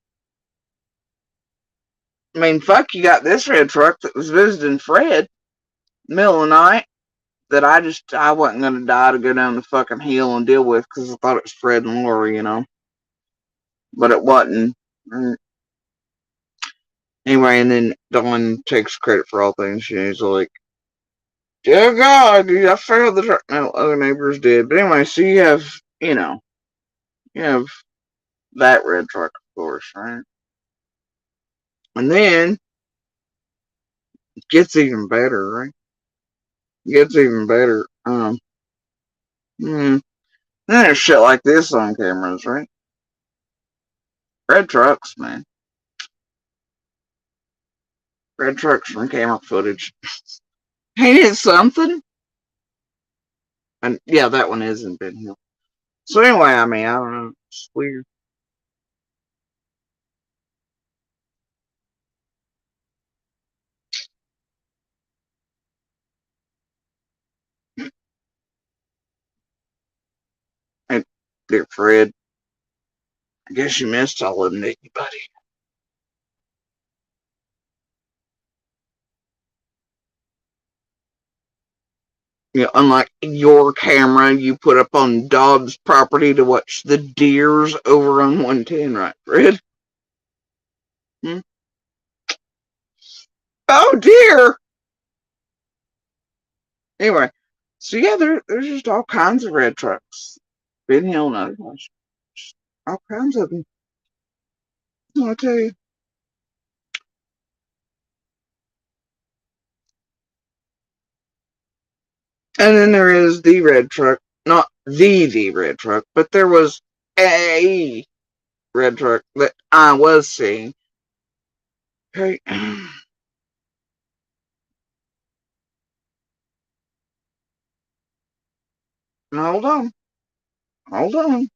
I mean, fuck, you got this red truck that was visiting Fred middle of the night that I wasn't gonna die to go down the fucking hill and deal with because I thought it was Fred and Lori, you know. But it wasn't. Anyway, and then Dawn takes credit for all things. She's like, dear God, I failed the truck. No, other neighbors did. But anyway, so you have, you have that red truck, of course, right? And then it gets even better, right? It gets even better. Then there's shit like this on cameras, right? Red trucks, man. Red trucks from camera footage. Ain't it something? And yeah, that one is in Ben Hill. So anyway, I mean, I don't know. It's weird. And dear Fred, I guess you missed all of them, didn't you, buddy? Unlike your camera you put up on Dobbs' property to watch the deers over on 110, right, Fred? Hmm? Oh, dear! Anyway, so yeah, there's just all kinds of red trucks. Ben Hill and otherwise. All kinds of them. I'll tell you. And then there is the red truck. Not the red truck, but there was a red truck that I was seeing. Hey, hold on. Hold on.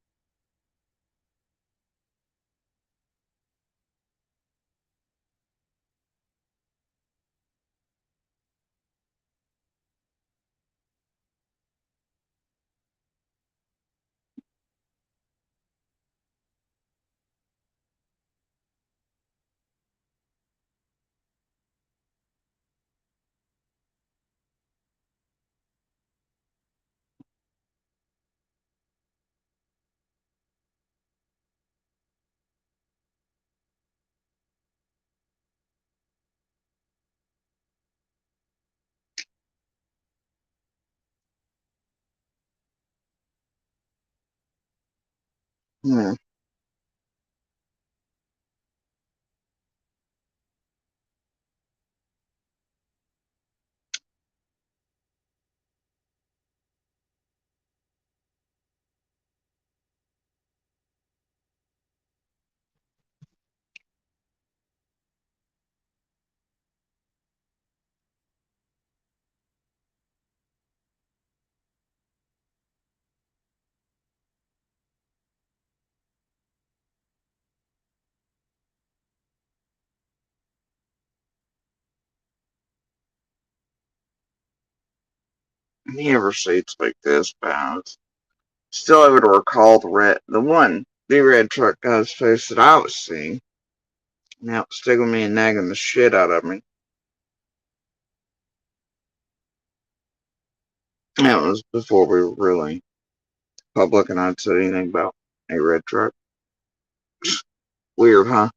Hmm. You ever see it's like this, but I was still able to recall the red truck guy's face that I was seeing. Now it's sticking me and nagging the shit out of me. That was before we were really public and I'd said anything about a red truck. Weird, huh?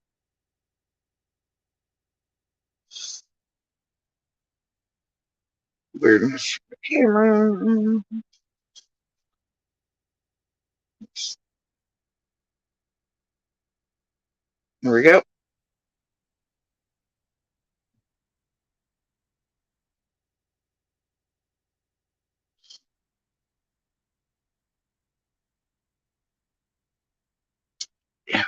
Weirdness. Camera. There we go. Yeah.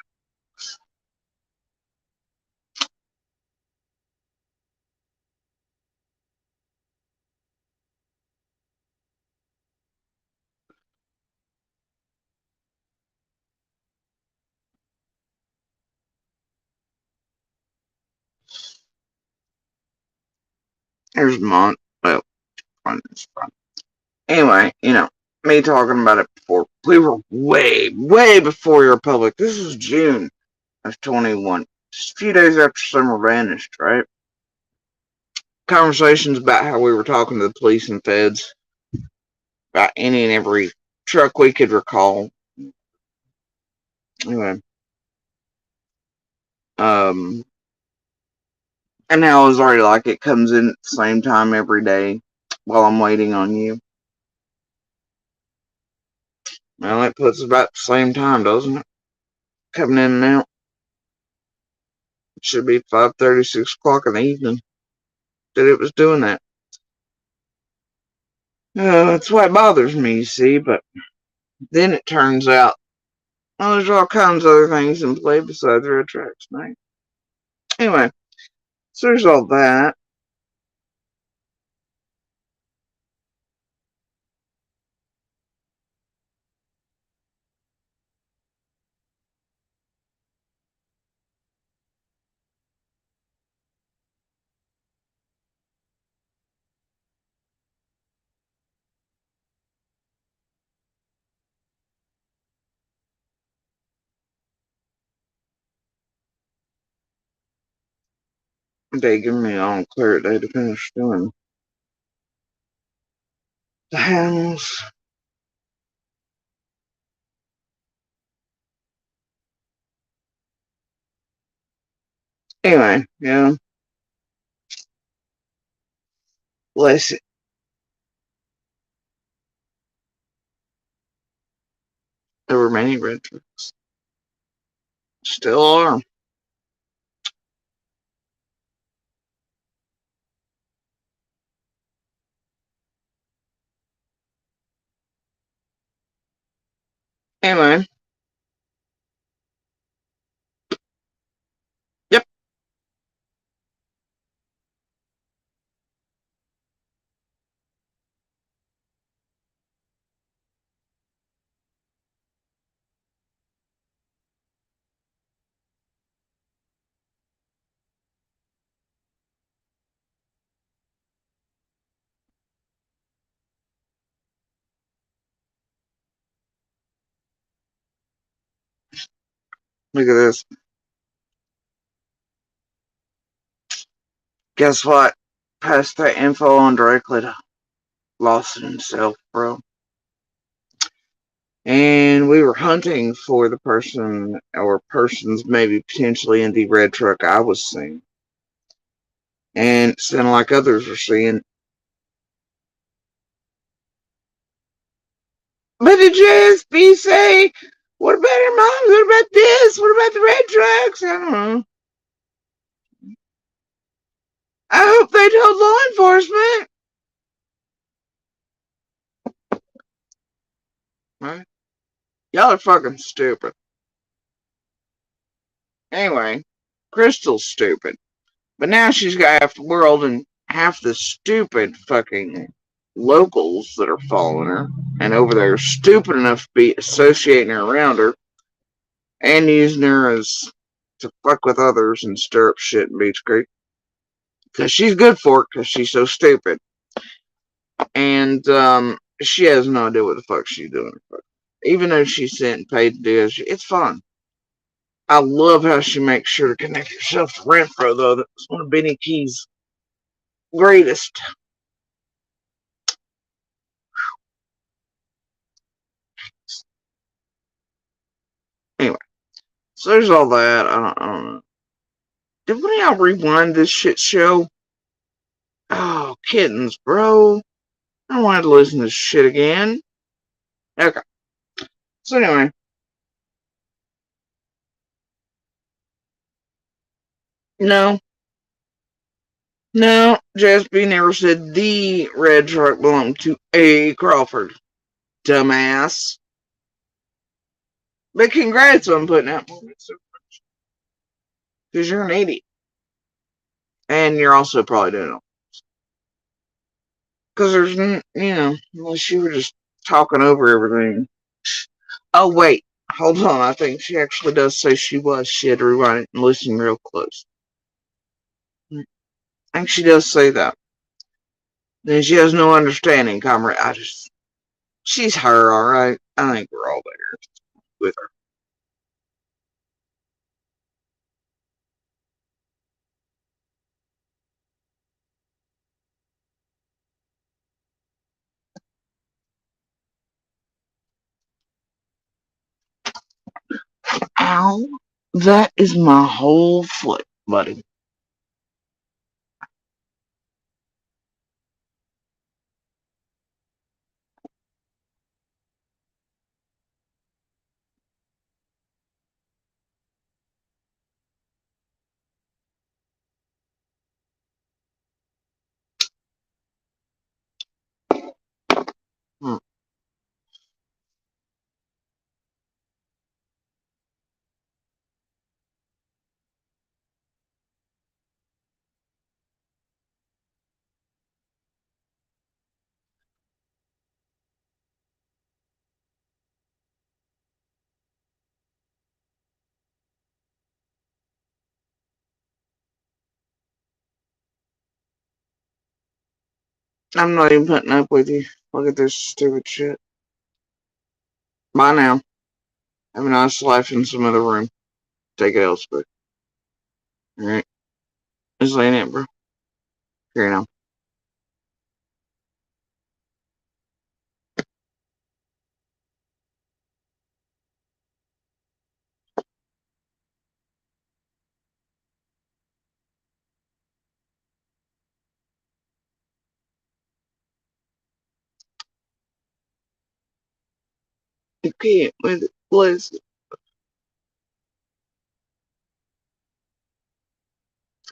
There's Mont. Well, fun. It's fun. Anyway, me talking about it before. We were way, way before we were public. This was June of 21. Just a few days after Summer vanished, right? Conversations about how we were talking to the police and feds about any and every truck we could recall. Anyway, and now it's already like it comes in at the same time every day while I'm waiting on you. Well, it puts about the same time, doesn't it? Coming in and out. It should be 5:30, 6 o'clock in the evening that it was doing that. That's why it bothers me, you see, but then it turns out, well, there's all kinds of other things in play besides red tracks, mate. Anyway, so there's all that. They give me all clear day to finish doing the house. Anyway, bless it. There were many red trucks. Still are. Anyway, yep. Look at this. Guess what? Passed that info on directly to Lawson himself, bro. And we were hunting for the person or persons maybe potentially in the red truck I was seeing. And it sounded like others were seeing. But did JSB say What about her moms? What about this? What about the red trucks? I don't know. I hope they told law enforcement. Right? Y'all are fucking stupid. Anyway, Crystal's stupid. But now she's got half the world and half the stupid fucking locals that are following her and over there stupid enough to be associating her around her and using her as to fuck with others and stir up shit in Beach Creek. Because she's good for it because she's so stupid. And she has no idea what the fuck she's doing. Even though she's sent and paid to do it, it's fun. I love how she makes sure to connect herself to Renfro, though. That's one of Benny Key's greatest. Anyway, so there's all that. I don't know. Did one of y'all rewind this shit show? Oh, kittens, bro. I don't want to listen to this shit again. Okay. So anyway. No. No, JSB never said the red truck belonged to A. Crawford. Dumbass. But congrats on putting out more so much. Because you're an idiot. And you're also probably doing it. Because there's, unless you were just talking over everything. Oh, wait. Hold on. I think she actually does say she was. She had to rewind it and listen real close. I think she does say that. Then she has no understanding, comrade. She's her, alright? I think we're all there with her. Ow. That is my whole foot, buddy. Hmm. I'm not even putting up with you. Look at this stupid shit. Bye now. Have a nice life in some other room. Take it elsewhere. Alright. This ain't it, bro. Here now. You can't with it. Bless it.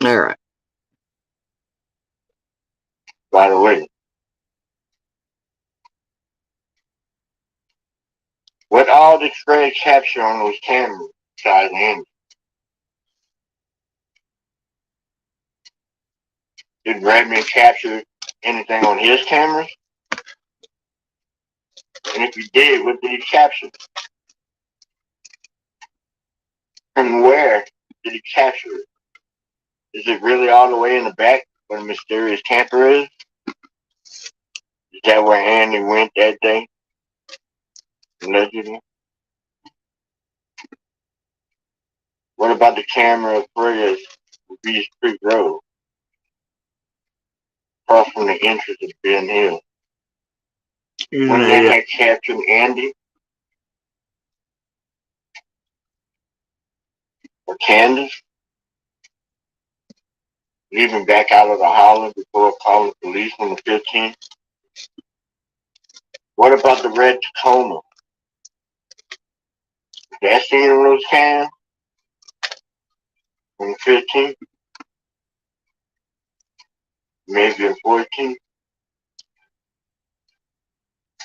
Alright. By the way, what all did Fred capture on those cameras besides Andy? Did Redman capture anything on his cameras? And if he did, what did he capture? And where did he capture it? Is it really all the way in the back where the mysterious camper is? Is that where Andy went that day? Allegedly? What about the camera of Fred's Beach Creek Road? Across from the entrance of Ben Hill. When they had captured Andy? Or Candace? Leaving back out of the holler before calling the police on the 15th? What about the red Tacoma? That scene on those cams on the 15th, maybe the 14th.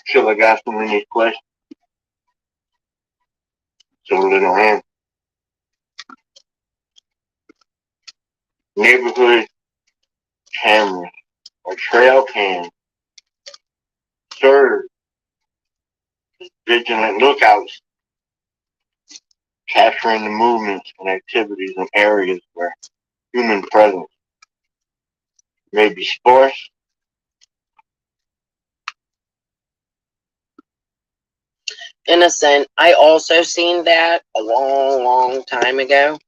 Till I got so many questions, so little answers. Neighborhood cameras or trail cams serve as vigilant lookouts, capturing the movements and activities in areas where human presence may be sparse. Innocent. I also seen that a long time ago.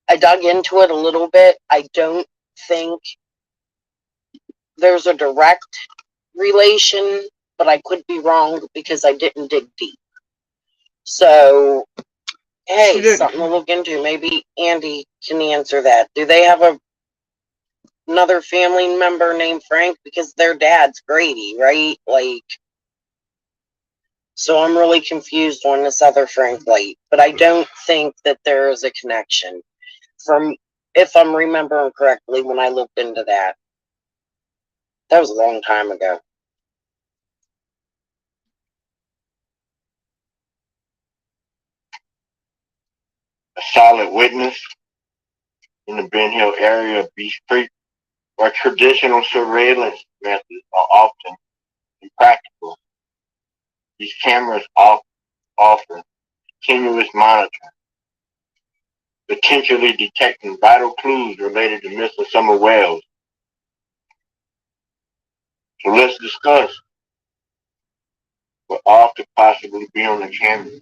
I dug into it a little bit. I don't think there's a direct relation, but I could be wrong because I didn't dig deep. So, hey, something to look into. Maybe Andy can answer that. Do they have another family member named Frank? Because their dad's Grady, right? Like, so I'm really confused on this other Frank Light, but I don't think that there is a connection. From, if I'm remembering correctly, when I looked into that. That was a long time ago. A solid witness in the Ben Hill area of Beach Creek, where traditional surveillance methods are often impractical. These cameras offer continuous monitoring, potentially detecting vital clues related to missing summer whales. So let's discuss what all could possibly be on the camera.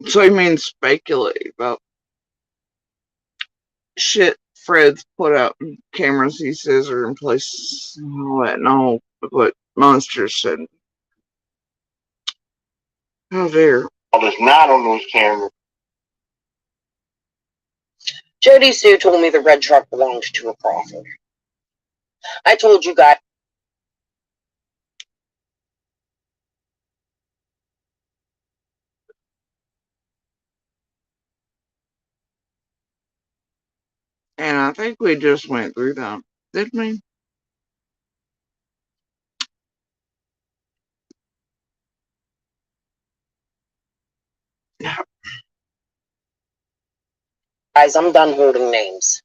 So you mean speculate about shit Fred's put out in cameras he says are in place and all that, and all what Monster said. How dare. All that's not on those cameras. Jody Sue told me the red truck belonged to a Crawford. I told you guys. And I think we just went through that, didn't we? Guys, I'm done holding names.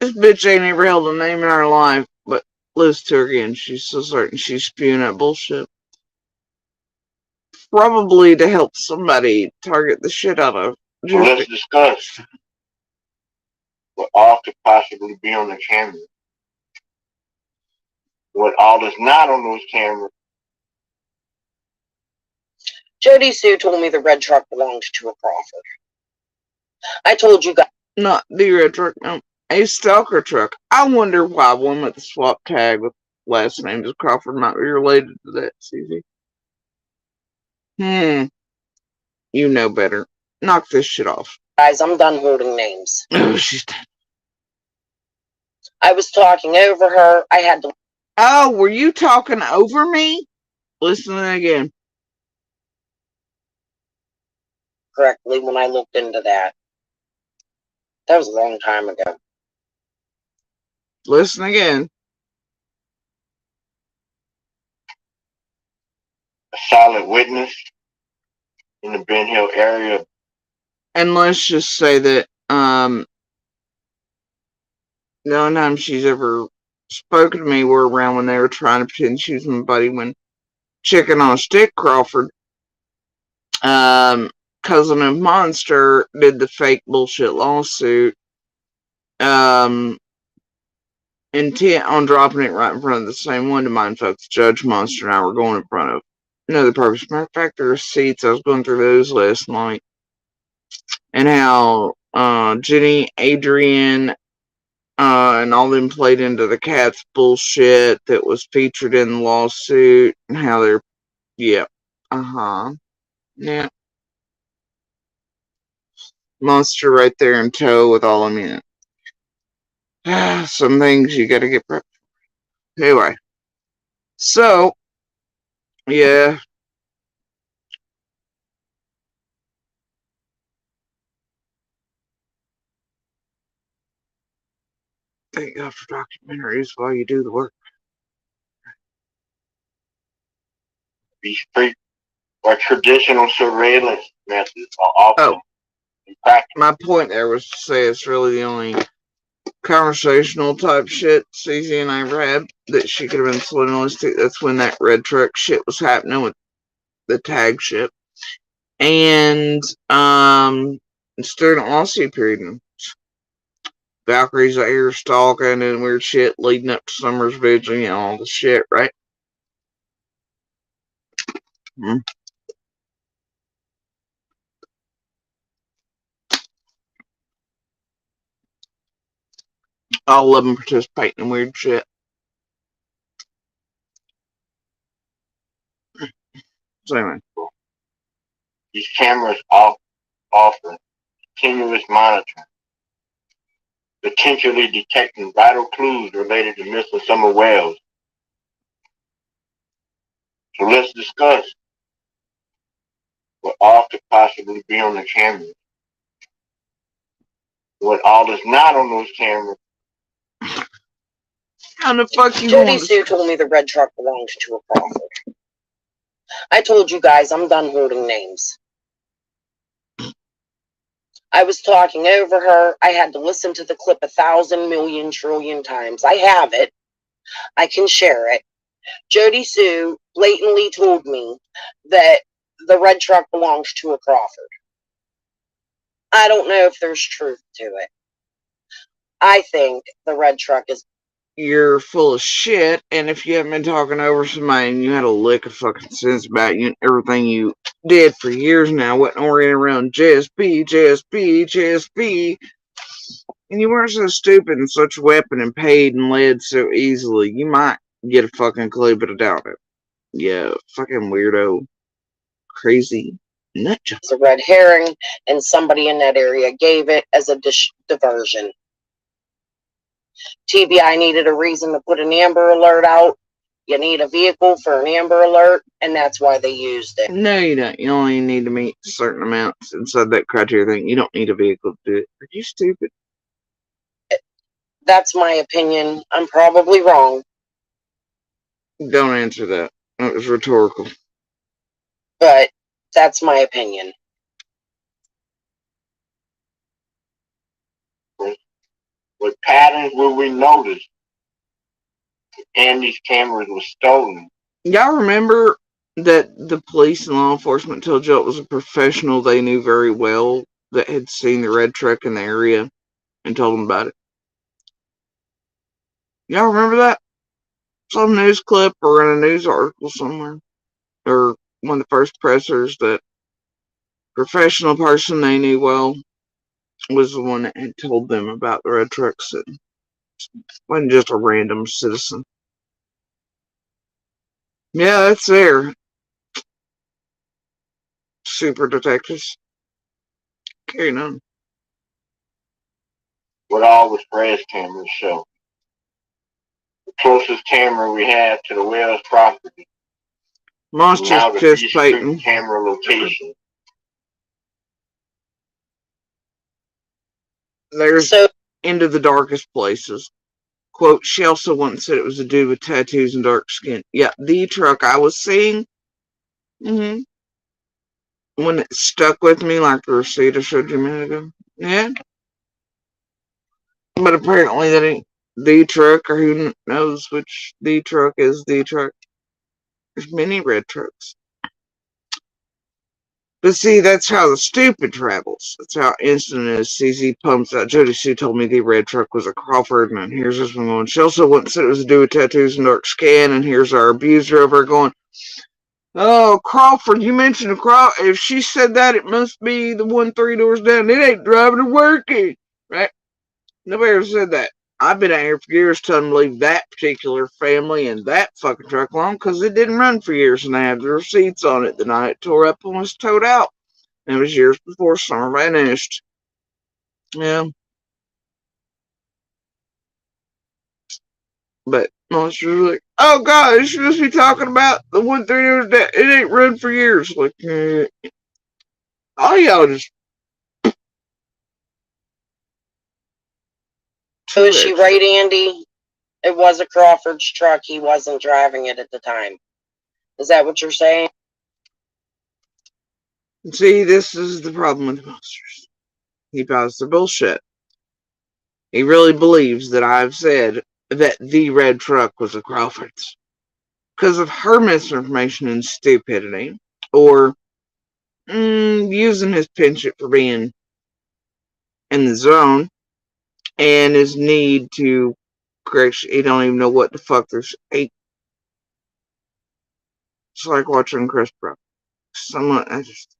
This bitch ain't ever held a name in her life, but listen to her again. She's so certain she's spewing that bullshit. Probably to help somebody target the shit out of. So let's discuss what all could possibly be on the camera. What all is not on those cameras. Jody Sue told me the red truck belonged to a Crawford. I told you guys. Not the red truck, no. A stalker truck. I wonder why one with the swap tag with last name is Crawford might be related to that, Susie. You know better. Knock this shit off. Guys, I'm done holding names. Oh, she's done. I was talking over her. I had to. Oh, were you talking over me? Listen again. Correctly when I looked into that. That was a long time ago. Listen again. A solid witness in the Ben Hill area. And let's just say that the only time she's ever spoken to me were around when they were trying to pretend she was my buddy when Chicken on a Stick Crawford, cousin of Monster, did the fake bullshit lawsuit, intent on dropping it right in front of the same one to mind folks Judge Monster and I were going in front of. Another purpose. Matter of fact, there are receipts. I was going through those last night. And how Jenny, Adrian, and all them played into the cat's bullshit that was featured in the lawsuit, and how they're, yeah, yeah. Monster right there in tow with all of them in it. Some things you gotta get prepped for. Anyway, so, Yeah. Thank God for documentaries while you do the work. These free or traditional surveillance methods are often impractical. My point there was to say it's really the only conversational type shit CZ and I ever had that she could have been subliminalistic. That's when that red truck shit was happening with the tag shit. And student lawsuit period. Valkyrie's out here stalking and weird shit leading up to Summer's vigil, you know, all the shit, right? Hmm. All of them participating in weird shit. So anyway. These cameras offer continuous monitoring, potentially detecting vital clues related to missing Summer Wells. So let's discuss what all could possibly be on the cameras. What all is not on those cameras. How the fuck you Jody going Sue told me the red truck belonged to a Crawford. I told you guys I'm done holding names. I was talking over her. I had to listen to the clip 1,000 million trillion times. I have it. I can share it. Jody Sue blatantly told me that the red truck belonged to a Crawford. I don't know if there's truth to it. I think the red truck is... You're full of shit, and if you haven't been talking over somebody and you had a lick of fucking sense about you and everything you did for years now, wasn't oriented around JSB, and you weren't so stupid and such a weapon and paid and led so easily, you might get a fucking clue, but I doubt it. Yeah, fucking weirdo. Crazy nutjob. It's a red herring, and somebody in that area gave it as a diversion. TBI needed a reason to put an Amber Alert out. You need a vehicle for an Amber Alert, and that's why they used it. No, you don't. You only need to meet certain amounts inside that criteria thing. You don't need a vehicle to do it. Are you stupid? That's my opinion. I'm probably wrong. Don't answer that. That was rhetorical. But that's my opinion. What patterns will we notice if Andy's cameras were stolen? Y'all remember that the police and law enforcement told you it was a professional they knew very well that had seen the red truck in the area and told them about it? Y'all remember that? Some news clip or in a news article somewhere. Or one of the first pressers that professional person they knew well was the one that had told them about the red trucks. It wasn't just a random citizen. Yeah, that's there. Super detectives. Carrying on. What all the Fred's cameras show? The closest camera we have to the Wells property. Monsters Now the participating. camera location. There's into the darkest places. Quote, she also once said it was a dude with tattoos and dark skin. Yeah, the truck I was seeing, when it stuck with me like the receipt I showed you a minute ago. Yeah. But apparently that ain't the truck, or who knows which the truck is the truck. There's many red trucks. But see, that's how the stupid travels. That's how instant it is. CZ pumps out. Jody Sue told me the red truck was a Crawford, and here's this one going. She also once said it was a dude with tattoos and dark skin, and here's our abuser over going, oh, Crawford, you mentioned a Crawford. If she said that, it must be the one 3 doors down. It ain't driving or working, right? Nobody ever said that. I've been out here for years telling them to leave that particular family and that fucking truck alone because it didn't run for years and I had the receipts on it the night it tore up and was towed out. And it was years before summer vanished. Yeah. But Monsters are like, oh god, you should just be talking about the one thing that it ain't run for years. Like, all y'all just. So is she right, Andy? It was a Crawford's truck. He wasn't driving it at the time. Is that what you're saying? See, this is the problem with monsters. He buys the bullshit. He really believes that I've said that the red truck was a Crawford's. Because of her misinformation and stupidity. Or using his penchant for being in the zone. And his need to correct. He don't even know what the fuck there's. It's like watching Chris Brown. Someone, I just.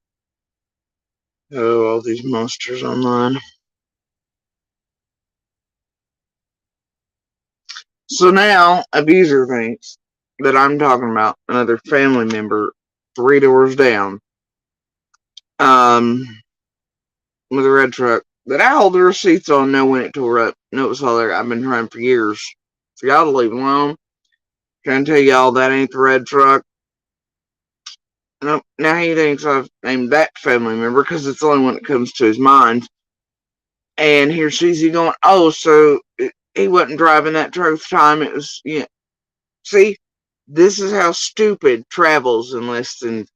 Oh, all these monsters online. So now, Abuser thinks that I'm talking about another family member 3 doors down. With a red truck. That I hold the receipts on, know when it tore up. Know it was all there. I've been trying for years for y'all to leave alone. Trying to tell y'all that ain't the red truck. Nope. Now he thinks I've named that family member because it's the only one that comes to his mind. And here she's going, oh, so he wasn't driving that truck at the time. It was, yeah. See, this is how stupid travels in less than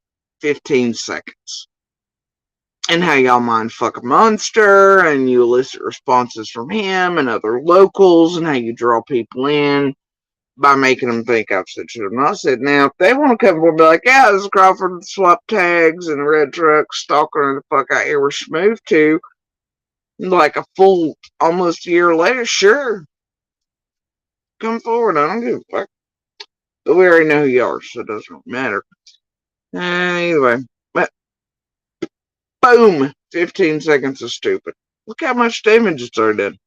15 seconds. And how y'all mind fuck a monster, and you elicit responses from him and other locals, and how you draw people in by making them think I've said shit. And I said, now, if they want to come forward and be like, yeah, this is Crawford, swap tags, and a red truck, stalking her the fuck out here where she moved to, like a full, almost a year later, sure. Come forward, I don't give a fuck. But we already know who you are, so it doesn't matter. Anyway, but boom, 15 seconds of stupid. Look how much damage it's already done.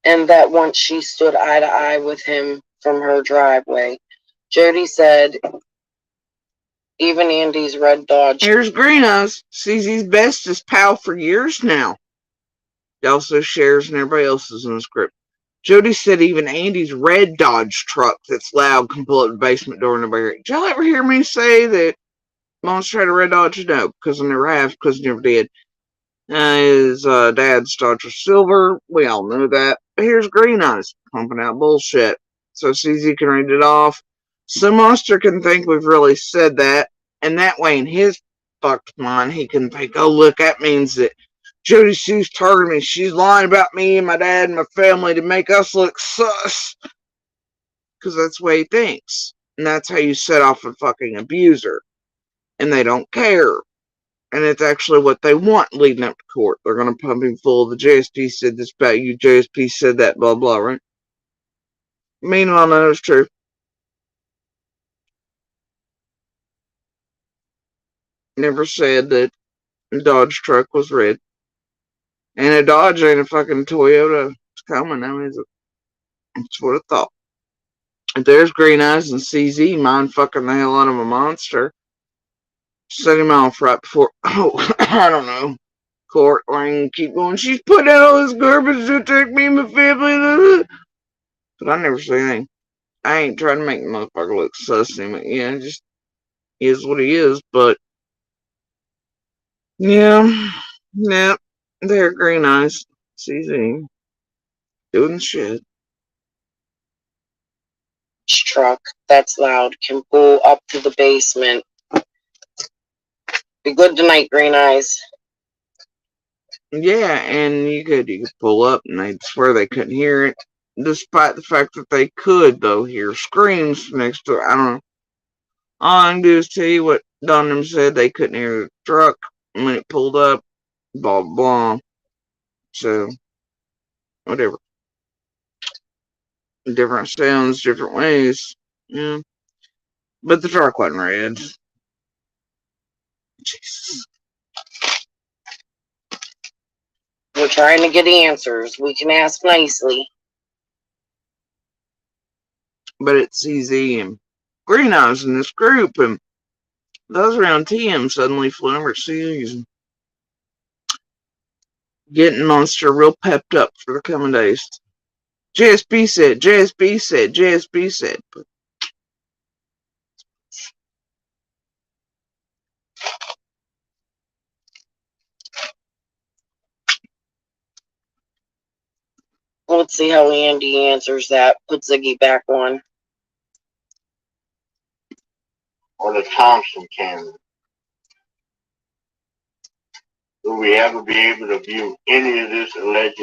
And that once she stood eye to eye with him from her driveway. Jody said, even Andy's red Dodge. Here's Green Eyes, CZ's bestest pal for years now. He also shares and everybody else's in the script. Jody said even Andy's red Dodge truck that's loud can pull up the basement door and nobody. Did y'all ever hear me say that Monster had a red Dodge? No, because I never have, because I never did. His dad's Dodge was silver. We all know that. But here's Green Eyes pumping out bullshit. So CZ can read it off. So Monster can think we've really said that. And that way in his fucked mind, he can think, oh, look, that means that Jody Sue's targeting me. She's lying about me and my dad and my family to make us look sus. Because that's the way he thinks. And that's how you set off a fucking abuser. And they don't care. And it's actually what they want leading up to court. They're going to pump him full of the JSP said this about you, JSP said that, blah, blah, right? Meanwhile, none of it's true. Never said that a Dodge truck was red. And a Dodge ain't a fucking Toyota Tacoma. I mean, it's what I thought. If there's Green Eyes and CZ mind fucking the hell out of a monster. Set him off right before, I don't know, court. I can keep going. She's putting out all this garbage to attack me and my family. But I never say anything. I ain't trying to make the motherfucker look sus anymore. Yeah, just is what he is. But yeah, they're Green Eyes, CZ, doing shit. Truck that's loud can pull up to the basement. Be good tonight, Green Eyes. Yeah, and you could pull up and they'd swear they couldn't hear it. Despite the fact that they could, though, hear screams next to it. I don't know. All I can do is tell you what Dunham said. They couldn't hear the truck when it pulled up. Blah, blah. So, whatever. Different sounds, different ways. Yeah. But the truck wasn't red. Jesus. We're trying to get answers. We can ask nicely. But it's CZ and Green Eyes in this group, and those around TM suddenly flew over to CZ. Getting Monster real pepped up for the coming days. JSB said, JSB said, JSB said. But Let's see how Andy answers that. Put Ziggy back on. Or the Thompson camera. Will we ever be able to view any of this alleged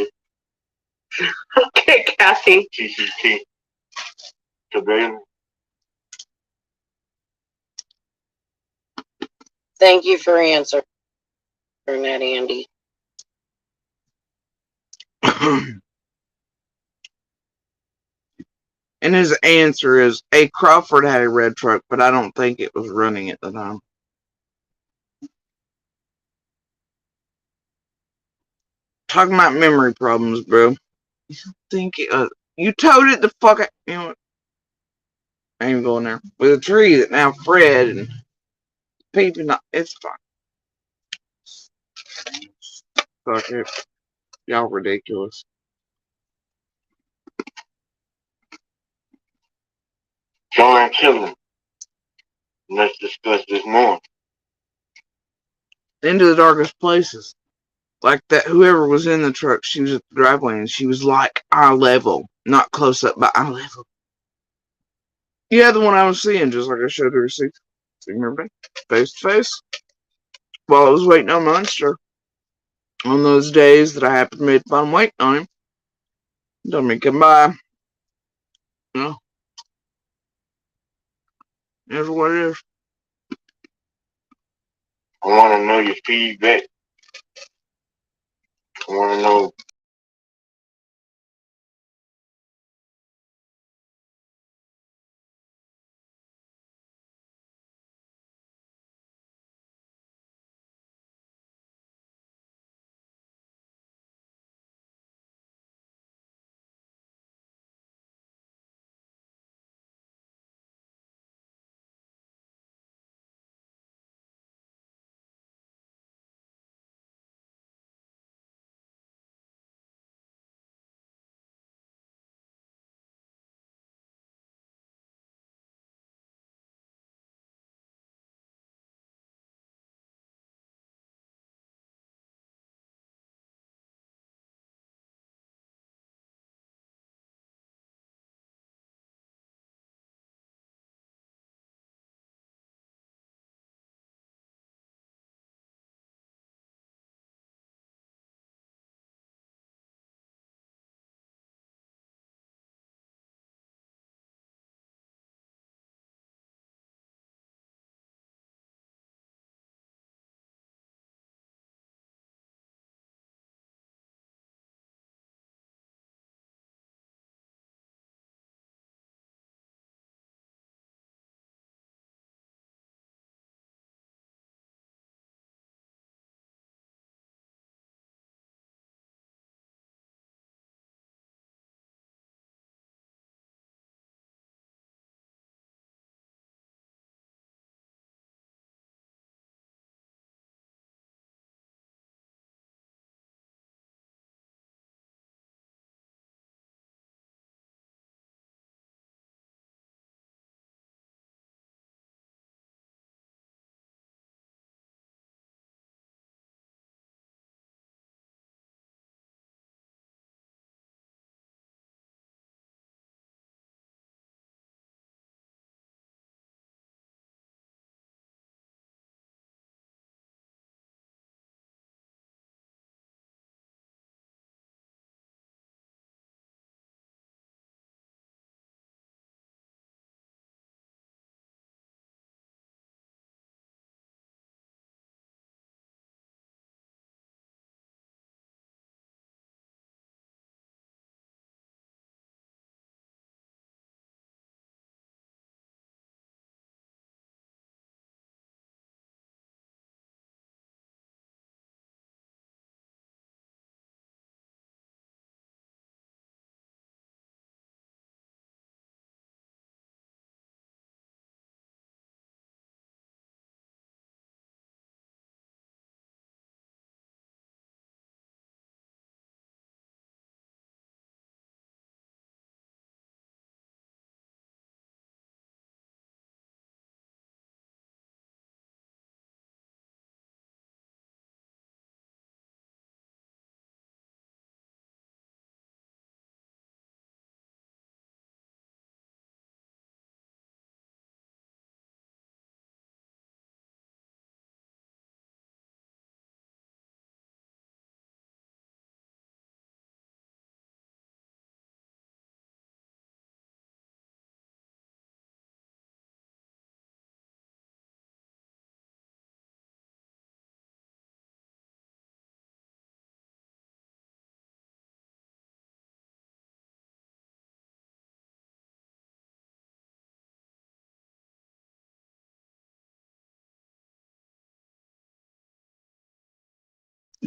Okay, Cassie. TCT surveillance? Thank you for answering that, Andy. and his answer is, Crawford had a red truck, but I don't think it was running at the time. Talking about memory problems, bro. You towed it the fuck out. You know what? I ain't going there. With a tree that now Fred and people, it's fine. Fuck it. Y'all ridiculous. John Killen. Let's discuss this more. Into the darkest places. Like that, whoever was in the truck, she was at the driveway and she was like eye level. Not close up, but eye level. Yeah, the one I was seeing, just like I showed the receipt. So you remember that? Face to face. While I was waiting on Monster. On those days that I happened to make fun waiting on him. Told me come by. You know. That's what it is. I want to know your feedback. I want to know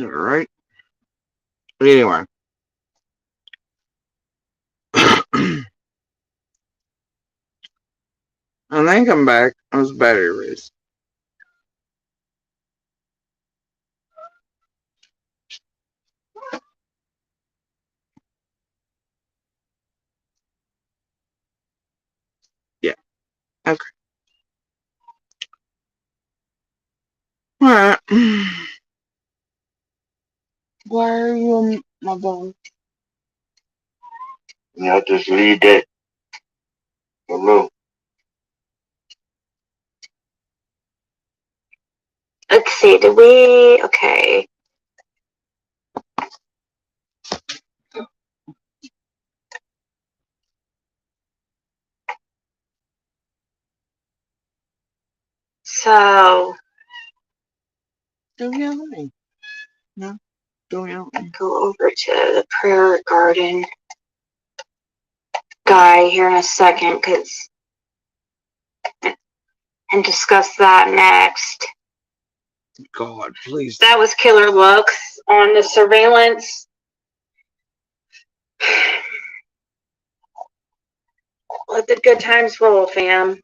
Alright. Anyway. I think I'm back. I was battery raised. Yeah. Okay. Alright. Why are you on my phone? Just leave that alone. Let's see, did we, okay. So, Don't yell at me. No, don't yell at me. go over to the prayer garden guy here in a second, and discuss that next. God, please. That was killer looks on the surveillance. Let the good times roll, fam.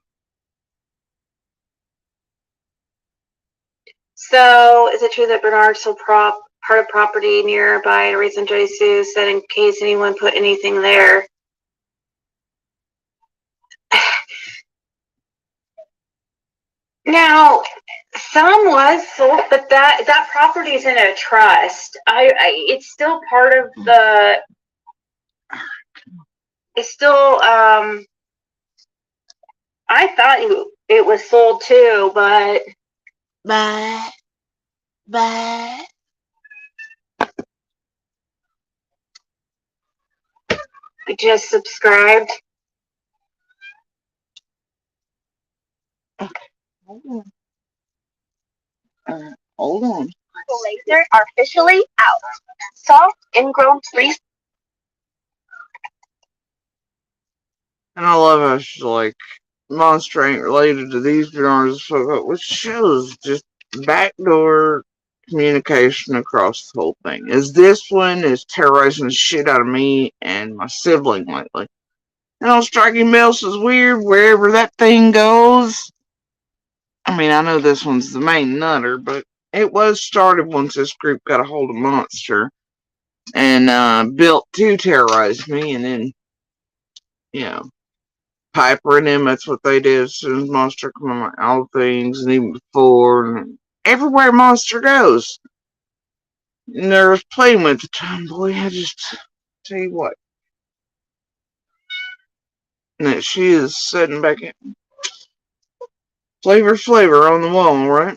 So, is it true that Bernard sold part of property nearby a recent Jesus said in case anyone put anything there? Now, some was sold, but that property is in a trust. It's still part of the. It's still. I thought it was sold too, but. I just subscribed. Hold on. Hold on. Laser are officially out. Soft, ingrown trees. And I love how she's like, Monster ain't related to these Bernards, which shows just backdoor communication across the whole thing. Is this one is terrorizing the shit out of me and my sibling lately. And striking Mills is weird wherever that thing goes. I mean, I know this one's the main nutter, but it was started once this group got a hold of Monster and built to terrorize me, and then, you know, Piper and them, that's what they did as soon as Monster come on all things, and even before, and everywhere Monster goes. And there was playing with the time, boy, I just tell you what. And that she is sitting back in. Flavor on the wall, right?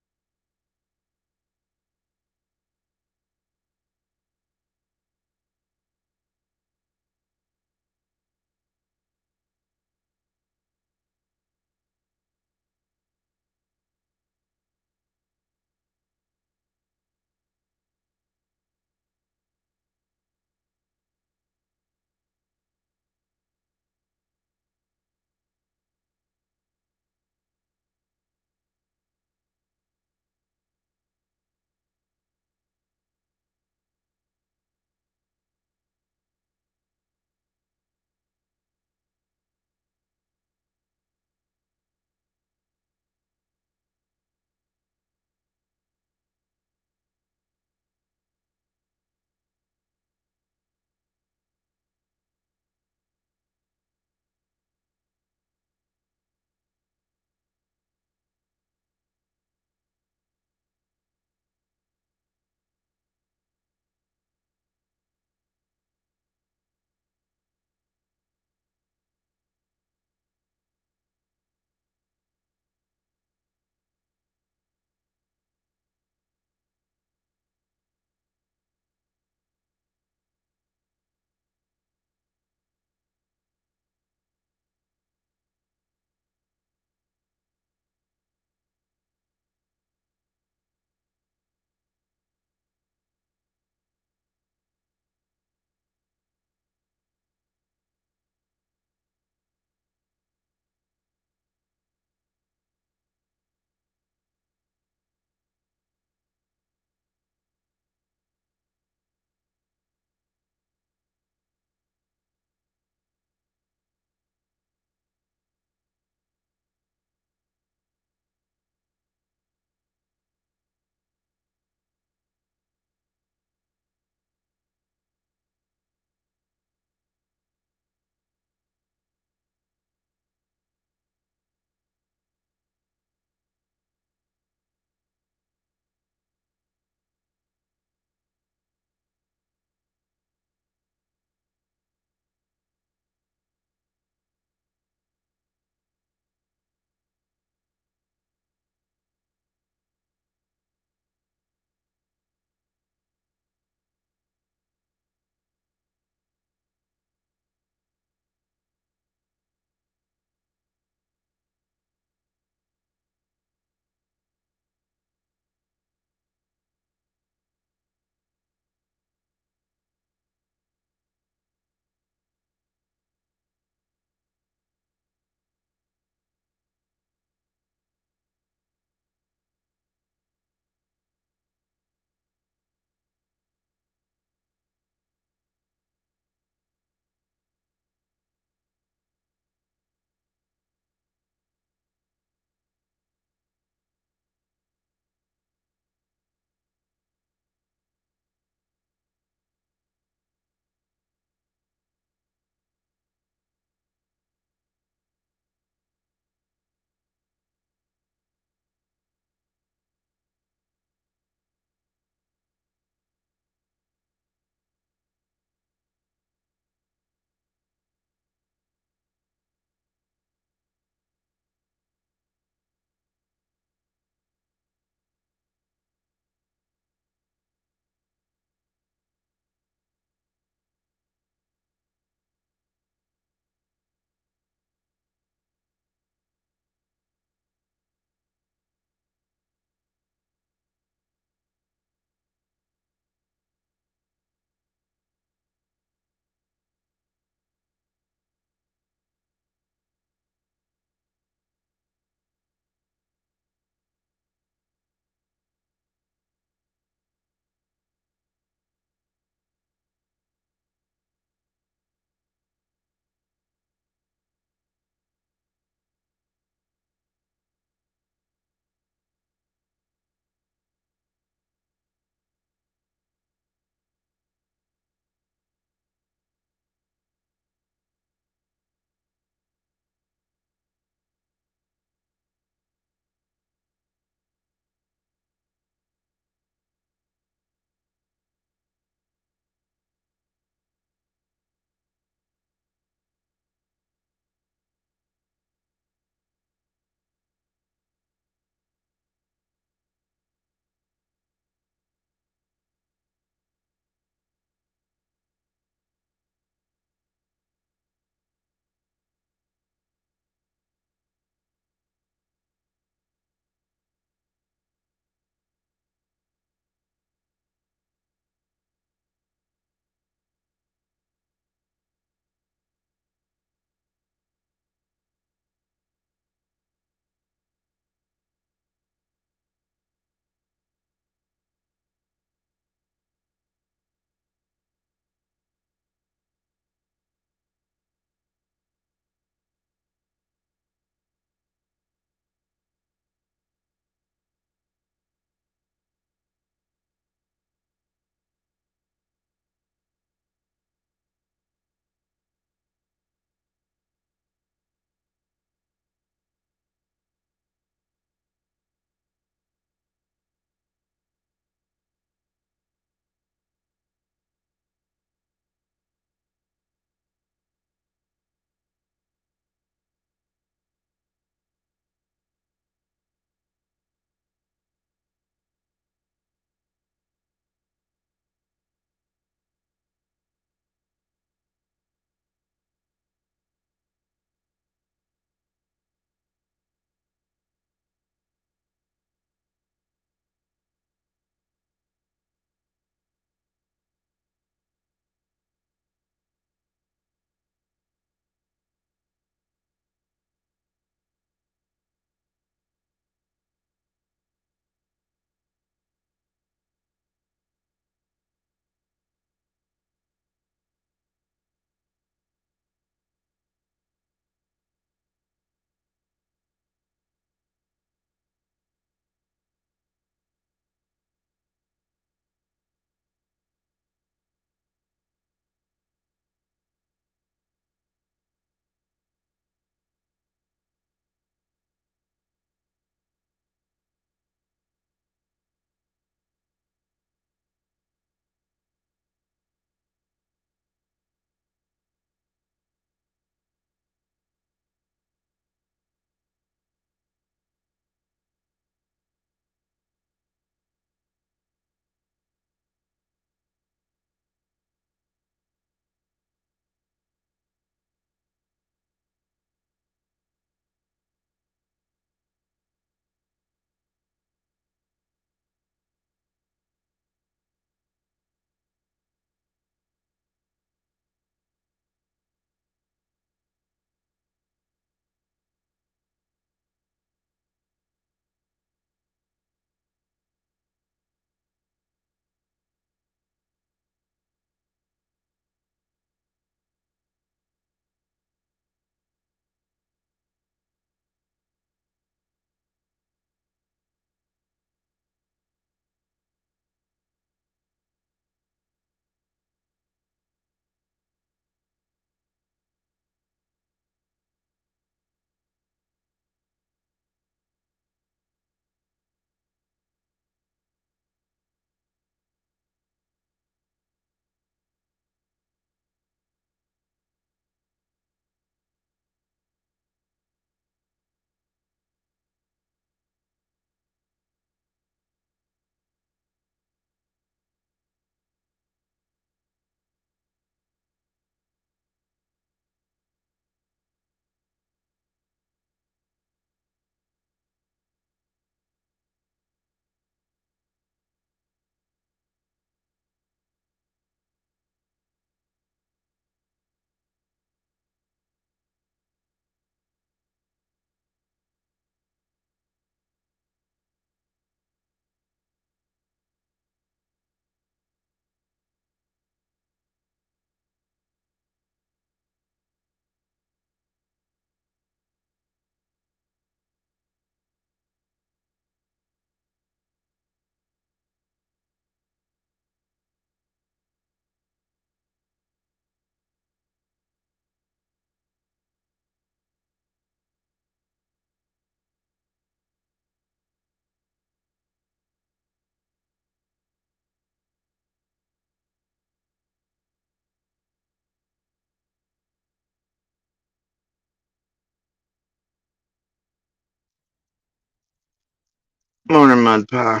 Morning, mud pie.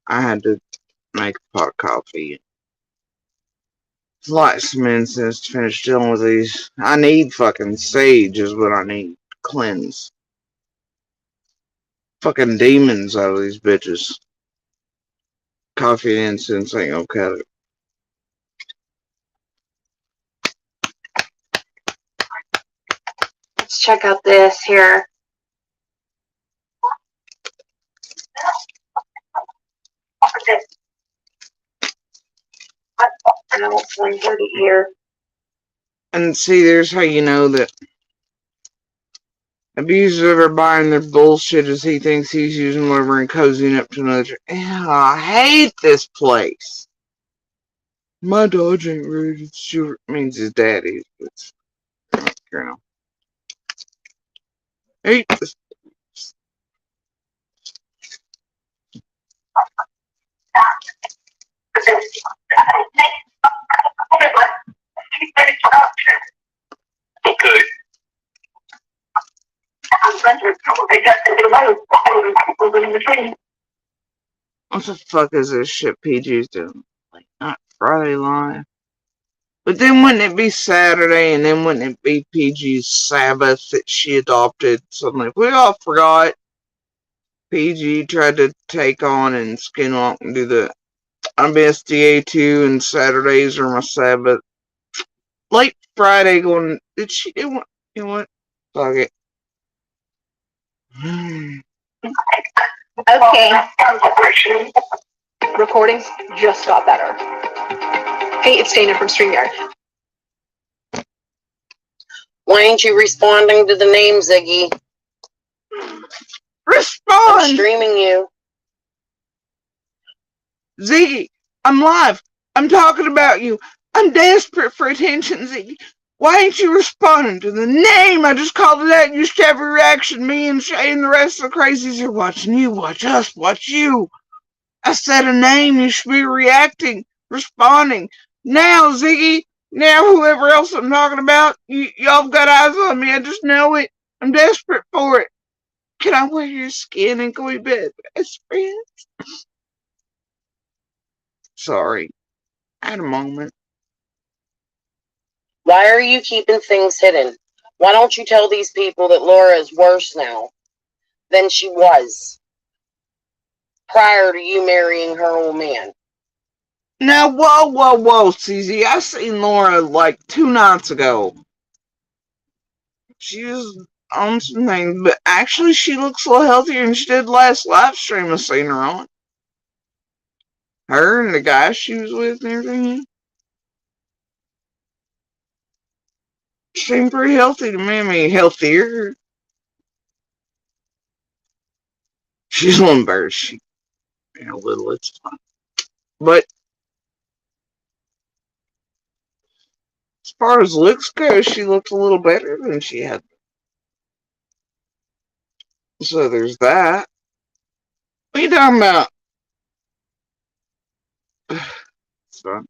I had to make a pot of coffee. Light some incense to finish dealing with these. I need fucking sage is what I need. Cleanse. Fucking demons out of these bitches. Coffee and incense ain't gonna cut it. Let's check out this here. Now it's 1:30 here. And see, there's how you know that abusers are buying their bullshit as he thinks he's using whatever and cozying up to another. Ew, I hate this place. My dodge ain't rude. It sure means his daddy. It's, you know. Hate this. Okay. What the fuck is this shit PG's doing? Like, not Friday Live. But then wouldn't it be Saturday, and then wouldn't it be PG's Sabbath that she adopted? Suddenly, we all forgot. PG tried to take on and skinwalk and do the I'm SDA 2 and Saturdays are my Sabbath. Late Friday going, did she do what? You know what? Fuck it. Okay. Recordings just got better. Hey, it's Dana from StreamYard. Why ain't you responding to the name, Ziggy? I'm Respond! streaming you. Ziggy, I'm live. I'm talking about you. I'm desperate for attention, Ziggy. Why ain't you responding to the name? I just called it out. You should have a reaction. Me and Shay and the rest of the crazies are watching you. Watch us. Watch you. I said a name. You should be reacting, responding. Now, Ziggy. Now, whoever else I'm talking about, y'all got eyes on me. I just know it. I'm desperate for it. Can I wear your skin and go to bed, best friends? Sorry. I had a moment. Why are you keeping things hidden? Why don't you tell these people that Laura is worse now than she was prior to you marrying her old man? Now, whoa, CZ. I seen Laura like 2 nights ago. She was on some things, but actually she looks a little healthier than she did last live stream I seen her on. Her and the guy she was with and everything. She seemed pretty healthy to me. I mean, healthier. She's a little embarrassed. A little, it's fine. But as far as looks go, she looked a little better than she had. So there's that. What are you talking about? It's fun.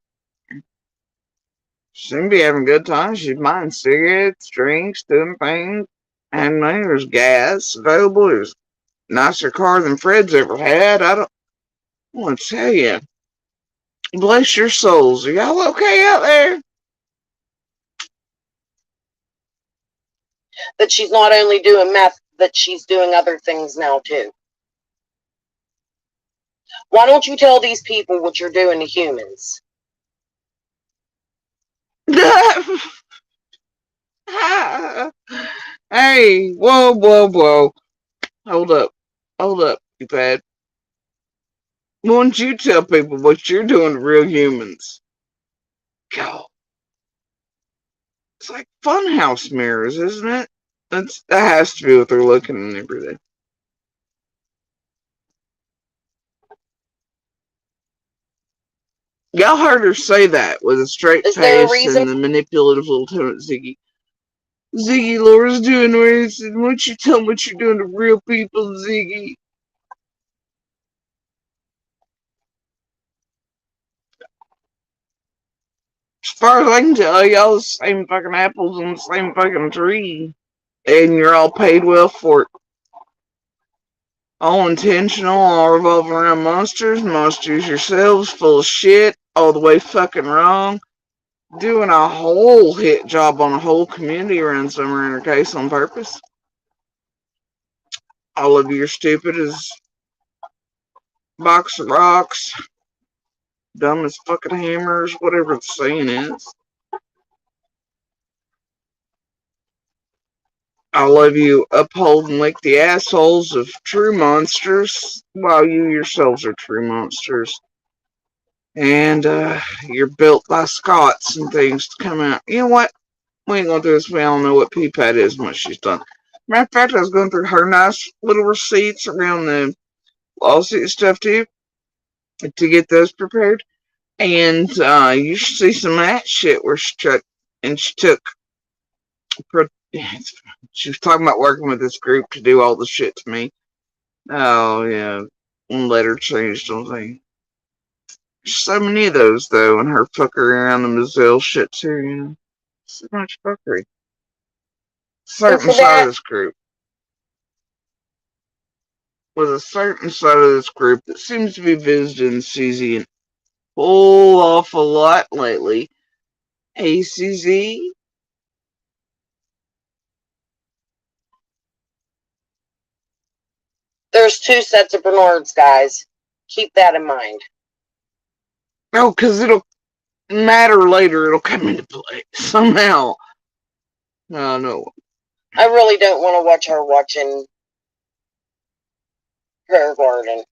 She seemed to be having a good time. She's buying cigarettes, drinks, doing things. And there's gas available. There's a nicer car than Fred's ever had. I want to tell you. Bless your souls. Are y'all okay out there? That she's not only doing meth, that she's doing other things now too. Why don't you tell these people what you're doing to humans? Hey, whoa. Hold up, you bad. Why don't you tell people what you're doing to real humans? God. It's like funhouse mirrors, isn't it? That has to be what they're looking in every day. Y'all heard her say that with a straight face and the manipulative little tone at Ziggy. Ziggy, Laura's doing this, and why don't you tell them what you're doing to real people, Ziggy? As far as I can tell, y'all the same fucking apples on the same fucking tree. And you're all paid well for it. All intentional, all revolving around monsters. Monsters yourselves, full of shit, all the way fucking wrong. Doing a whole hit job on a whole community around Summer in her case on purpose. All of you are stupid as box of rocks, dumb as fucking hammers, whatever the saying is. All of you uphold and lick the assholes of true monsters, while you yourselves are true monsters. And you're built by Scots and things to come out. You know what? We ain't going through this. We all know what P-Pat is and what she's done. Matter of fact, I was going through her nice little receipts around the lawsuit stuff too, to get those prepared. And you should see some of that shit where she took, she was talking about working with this group to do all the shit to me. Oh, yeah. One letter changed on thing. So many of those, though, and her fuckery around the Mozilla shit, too, you know. So much fuckery. Certain side of this group. With a certain side of this group that seems to be visiting CZ an whole awful lot lately. Hey, CZ? There's 2 sets of Bernards, guys. Keep that in mind. Oh, because it'll matter later. It'll come into play somehow. No. I really don't want to watch her watching her garden.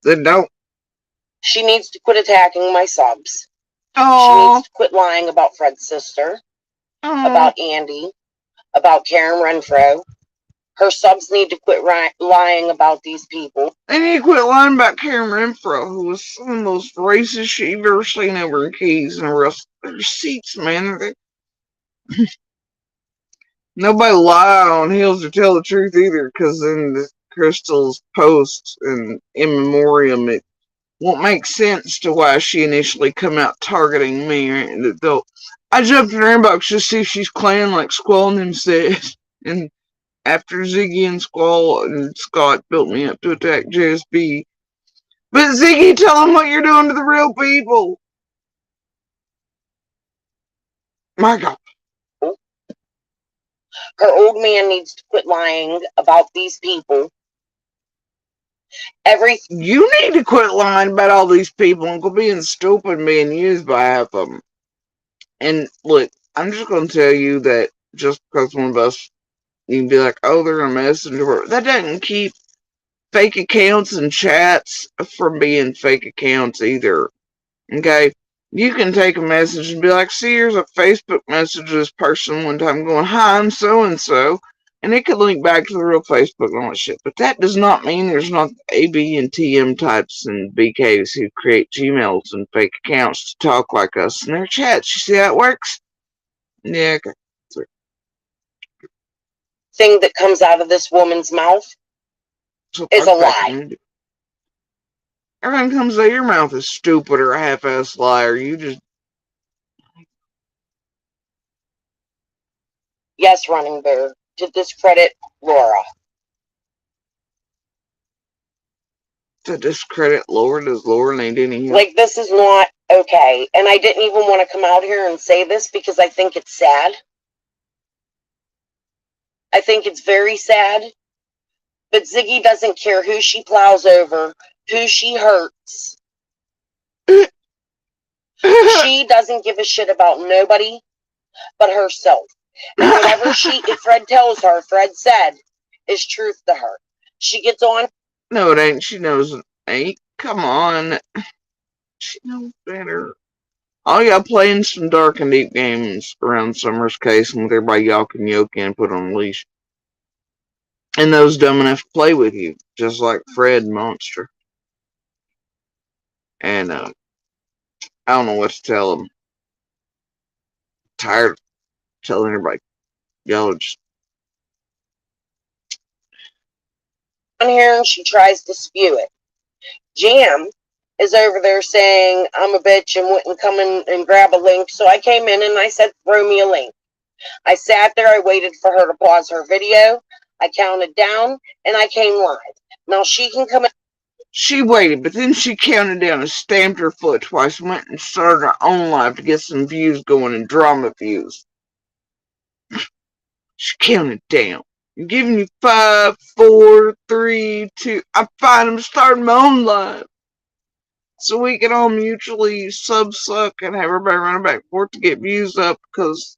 Then don't. She needs to quit attacking my subs. Oh. She needs to quit lying about Fred's sister, about Andy, about Karen Renfro. Her subs need to quit lying about these people. They need to quit lying about Karen Renfro, who was some of the most racist shit you've ever seen over in Keys and receipts, man. Nobody lie on heels to tell the truth either, because in the Crystal's post and in memoriam, it won't make sense to why she initially come out targeting me. Right? I jumped in her inbox just to see if she's clan like Squall and him said. And after Ziggy and Squall and Scott built me up to attack JSB. But Ziggy, tell them what you're doing to the real people. My God. Her old man needs to quit lying about these people. You need to quit lying about all these people and quit being stupid and being used by half of them. And look, I'm just going to tell you that just because one of us, you can be like, oh, they're a messenger. That doesn't keep fake accounts and chats from being fake accounts either. Okay? You can take a message and be like, see, here's a Facebook message to this person one time going, hi, I'm so-and-so. And it could link back to the real Facebook and all that shit. But that does not mean there's not AB and TM types and BKs who create Gmails and fake accounts to talk like us in their chats. You see how it works? Yeah, okay. Sorry. Thing that comes out of this woman's mouth is a lie. Everything comes out of your mouth is stupid or a half-ass liar. You just... Yes, Running Bear, to discredit Laura. To discredit Laura? Does Laura need any help? Like, this is not okay. And I didn't even want to come out here and say this because I think it's sad. I think it's very sad. But Ziggy doesn't care who she plows over, who she hurts. She doesn't give a shit about nobody but herself. And whatever Fred tells her, Fred said, is truth to her. She gets on. No, it ain't. She knows it ain't. Come on. She knows better. All y'all playing some dark and deep games around Summer's case and with everybody y'all can yoke in and put on a leash. And those dumb enough to play with you, just like Fred Monster. And I don't know what to tell them. Tired of telling everybody. Y'all are just... On here and she tries to spew it. Jam is over there saying I'm a bitch and wouldn't come in and grab a link. So I came in and I said, throw me a link. I sat there. I waited for her to pause her video. I counted down, and I came live. Now she can come in. She waited, but then she counted down and stamped her foot twice, went and started her own live to get some views going and drama views. She counted down. I'm giving you 5, 4, 3, 2. I'm fine. I'm starting my own live. So we can all mutually sub-suck and have everybody running back and forth to get views up because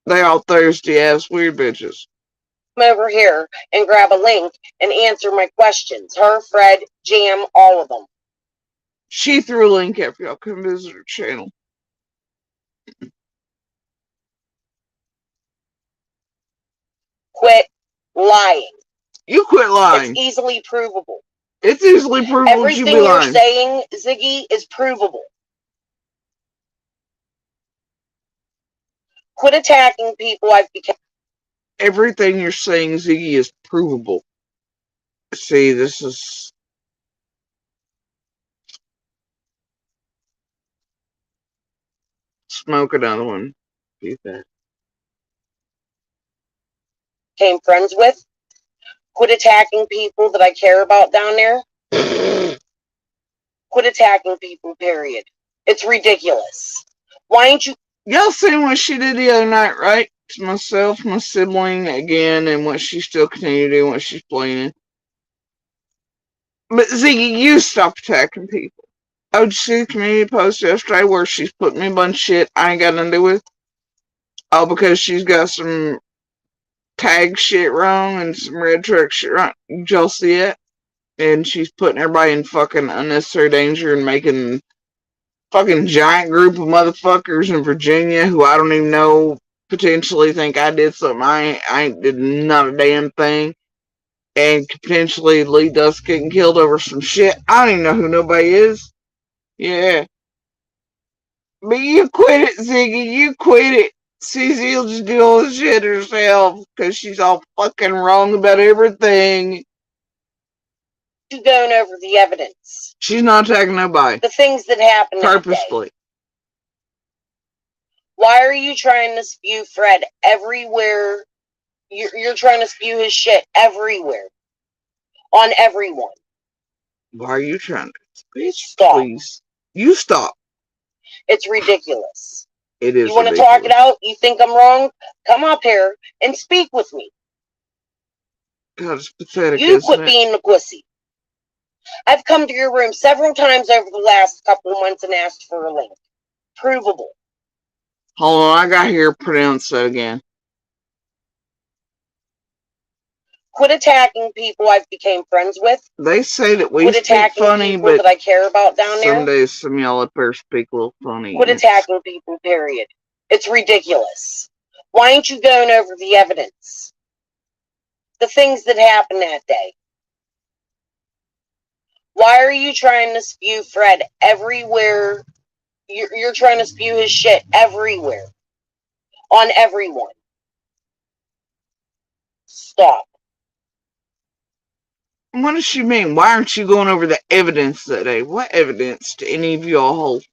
they all thirsty ass weird bitches. Over here and grab a link and answer my questions. Her, Fred, Jam, all of them. She threw a link up. Y'all can visit her channel. Quit lying. You quit lying. It's easily provable. It's easily provable. Everything you be you're lying. saying, Ziggy, is provable. Quit attacking people. I've become. Everything you're saying, Ziggy, is provable. See, this is. Smoke another one. Became friends with. Quit attacking people that I care about down there. Quit attacking people, period. It's ridiculous. Why ain't you? Y'all seen what she did the other night, right? To myself, my sibling, again, and what she still continues to do, what she's playing. But Ziggy, you stop attacking people. Oh, did you see the community post yesterday where she's putting me a bunch of shit I ain't got nothing to do with? Oh, because she's got some tag shit wrong and some red truck shit wrong. Did y'all see it? And she's putting everybody in fucking unnecessary danger and making fucking giant group of motherfuckers in Virginia who I don't even know potentially think I did something. I ain't did not a damn thing. And could potentially lead us getting killed over some shit. I don't even know who nobody is. Yeah. But you quit it, Ziggy. You quit it. Cece will just do all the shit herself because she's all fucking wrong about everything. You going over the evidence. She's not attacking nobody. The things that happened Purposefully. Why are you trying to spew Fred everywhere? You're trying to spew his shit everywhere. On everyone. Why are you trying to? Bitch, stop. Please. You stop. It's ridiculous. It is. You want to talk it out? You think I'm wrong? Come up here and speak with me. God, it's pathetic. You quit being a pussy. I've come to your room several times over the last couple of months and asked for a link. Provable. Hold on, I got here. Pronounce that again. Quit attacking people I've became friends with. They say that we Quit speak attacking funny, people but that I care about down there. some days some y'all up there speak a little funny. Quit attacking people, period. It's ridiculous. Why ain't you going over the evidence? The things that happened that day. Why are you trying to spew Fred everywhere? You're trying to spew his shit everywhere. On everyone. Stop. What does she mean? Why aren't you going over the evidence that day? What evidence do any of y'all hold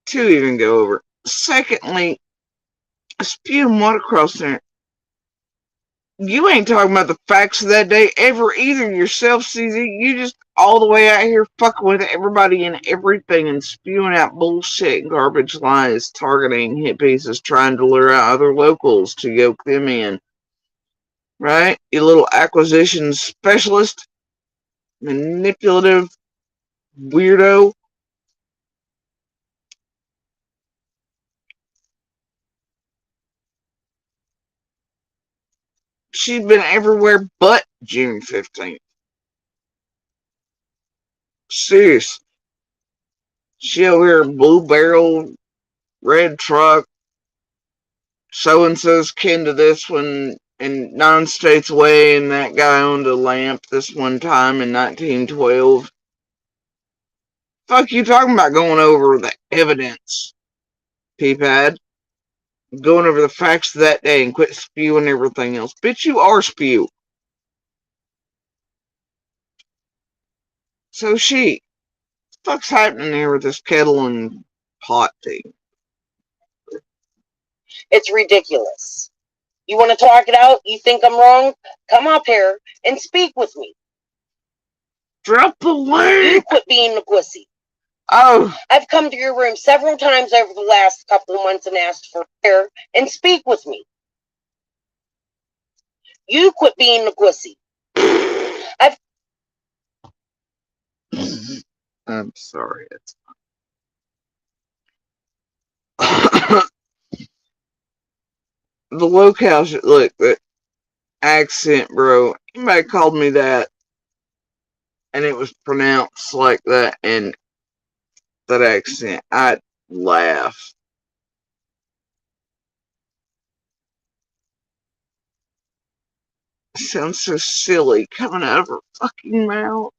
to even go over? Secondly, spewing what across there? You ain't talking about the facts of that day ever either yourself, CZ. You just all the way out here fucking with everybody and everything and spewing out bullshit, garbage lies, targeting hit pieces, trying to lure out other locals to yoke them in. Right? You little acquisition specialist, manipulative weirdo. She's been everywhere but June 15th. Serious. She over here, blue barrel, red truck, so-and-so's kin to this one, and 9 states away, and that guy owned a lamp this one time in 1912. Fuck you talking about going over the evidence, P-pad? Going over the facts of that day and quit spewing everything else. Bitch, you are spew. So she, what the fuck's happening here with this kettle and pot thing? It's ridiculous. You want to talk it out? You think I'm wrong? Come up here and speak with me. Drop the link. You quit being a pussy. Oh. I've come to your room several times over the last couple of months and asked for prayer and speak with me. You quit being a pussy. I'm sorry. The locale, look, the accent, bro. Anybody called me that, and it was pronounced like that, and that accent, I'd laugh. It sounds so silly coming out of her fucking mouth.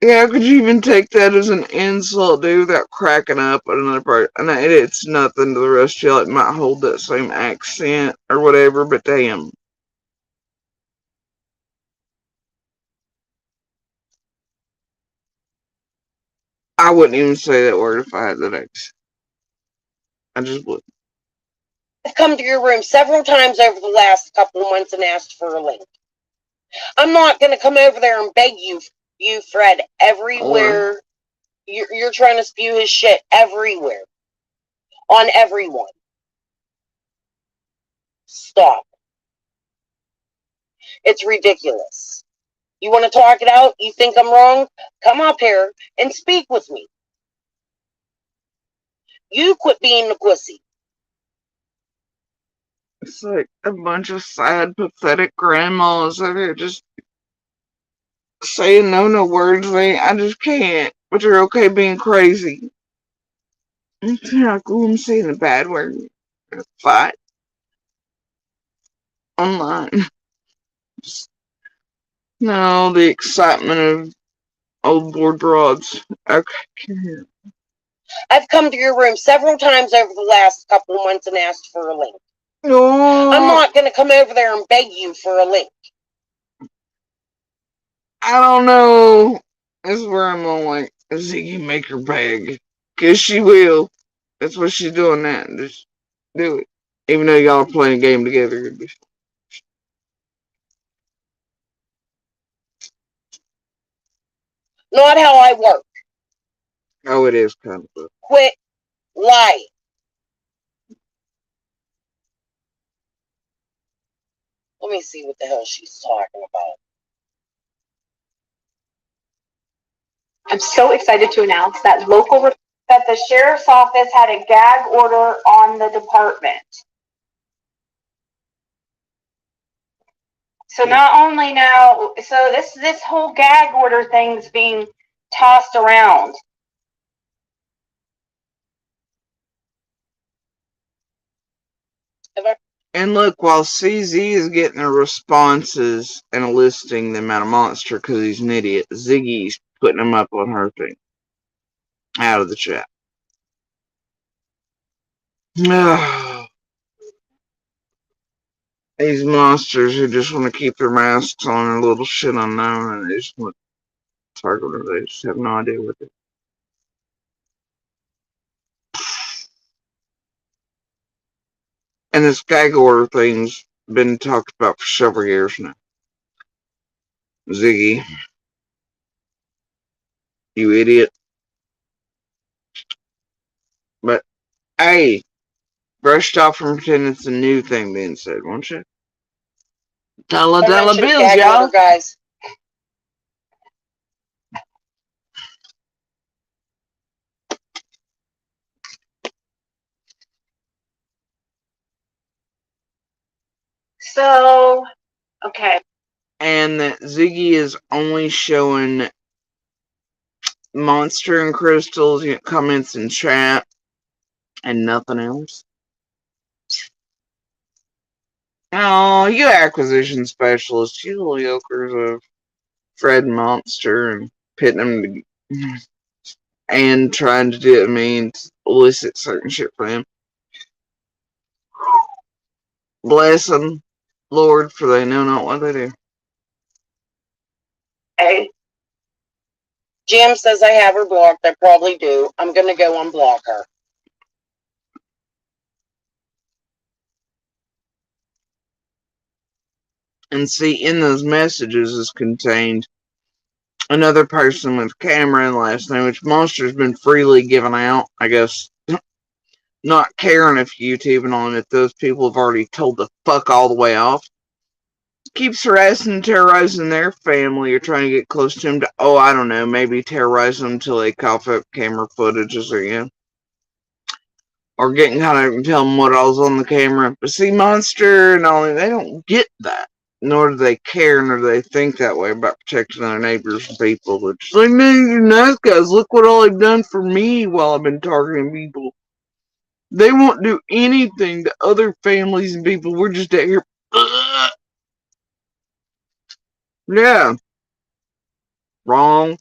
Yeah, how could you even take that as an insult, dude, without cracking up at another part? And it's nothing to the rest of y'all. It might hold that same accent or whatever, but damn. I wouldn't even say that word if I had that accent. I just wouldn't. I've come to your room several times over the last couple of months and asked for a link. I'm not going to come over there and beg you, Fred, everywhere. You're trying to spew his shit everywhere. On everyone. Stop. It's ridiculous. You want to talk it out? You think I'm wrong? Come up here and speak with me. You quit being a pussy. It's like a bunch of sad, pathetic grandmas that are just saying no words. I just can't. But you're okay being crazy. It's not cool. I'm saying a bad word. Fight online. No, the excitement of old board broads. Okay. I've come to your room several times over the last couple of months and asked for a link. No. I'm not going to come over there and beg you for a link. I don't know. That's where I'm on like, Ziggy, make her beg. Because she will. That's what she's doing now. Just do it. Even though y'all are playing a game together. Not how I work. Oh, it is kind of. Quit lying. Let me see what the hell she's talking about. I'm so excited to announce that that the sheriff's office had a gag order on the department. So not only now, so this whole gag order thing's being tossed around. And look, while CZ is getting the responses and listing them out of Monster because he's an idiot, Ziggy's putting them up on her thing. Out of the chat. These monsters who just want to keep their masks on are a little shit unknown and they just want to target her. They just have no idea what it. And this gag order thing's been talked about for several years now. Ziggy, you idiot. But, hey, brushed off from pretending it's a new thing being said, won't you? Dollar bills, y'all. Guys. So, okay. And that Ziggy is only showing Monster and Crystal's comments in chat and nothing else. Oh, you acquisition specialist, you little yokers of Fred and Monster and pitting them to, and trying to do, elicit certain shit from him. Bless them, Lord, for they know not what they do. Hey. Jim says I have her blocked. I probably do. I'm going to go unblock her. And see, in those messages is contained another person with camera and last name, which Monster's been freely given out, I guess. Not caring if YouTubing on it, those people have already told the fuck all the way off. Keeps harassing and terrorizing their family or trying to get close to them to, I don't know, maybe terrorize them until they cough up camera footages again. Or getting kind of tell them what all's on the camera. But see, Monster and all, they don't get that. Nor do they care, nor do they think that way about protecting their neighbors and people. They're just like, man, you nice guys, look what all they've done for me while I've been targeting people. They won't do anything to other families and people. We're just out here. Yeah. Wrong.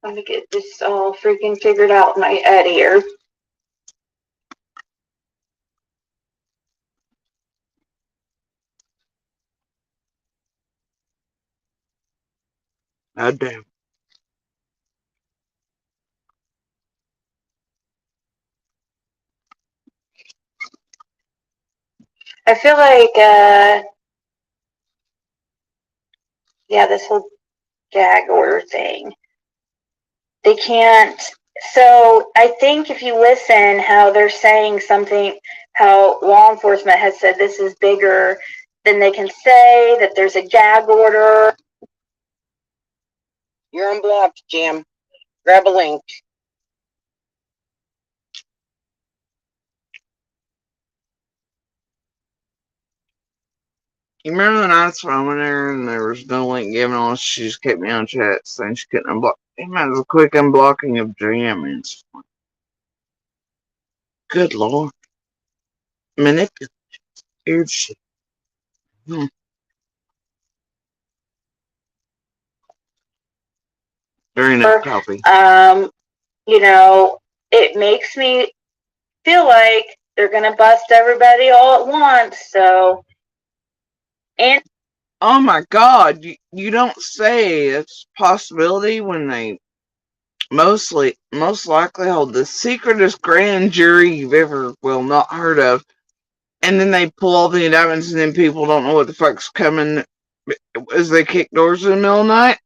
Let me get this all freaking figured out in my head here. God damn. I feel like, yeah, this whole gag order thing. They can't. So I think if you listen, how they're saying something, how law enforcement has said this is bigger than they can say, that there's a gag order. You're unblocked, Jam. Grab a link. You remember the nights when I went there and there was no link given on us? She just kept me on chat saying she couldn't unblock. It might as a quick unblocking of Jam. Good lord. Manipulative. Weird shit. Very nice coffee. You know, it makes me feel like they're gonna bust everybody all at once. So, and oh my god, you don't say it's a possibility when they most likely hold the secretest grand jury you've ever, not heard of, and then they pull all the indictments and then people don't know what the fuck's coming as they kick doors in the middle of the night.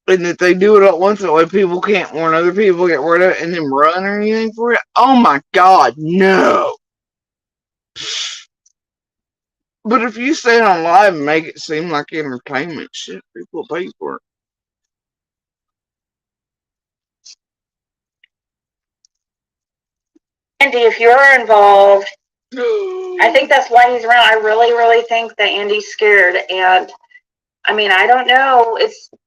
And that they do it at once, that way people can't warn other people, get word of it, and then run or anything for it. Oh my god, no. But if you say it on live and make it seem like entertainment, shit, people pay for it. Andy, if you're involved, I think that's why he's around. I really, really think that Andy's scared. And I mean, I don't know.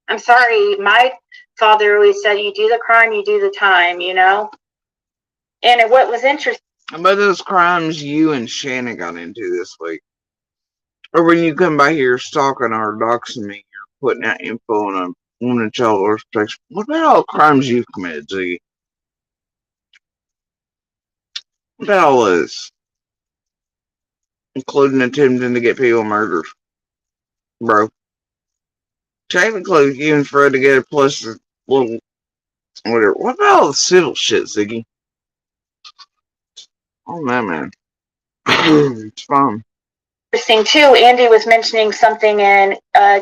I'm sorry. My father always said, you do the crime, you do the time, you know? And what was interesting about those crimes you and Shannon got into this week? Or when you come by here stalking or doxing me, or putting out info on a woman and child protection. What about all the crimes you've committed, Ziggy? What about all those? Including attempting to get people murdered. Bro. Technically, you and Fred together plus the little whatever. What about all the civil shit, Ziggy? Oh, that man. It's fun. too. Andy was mentioning something in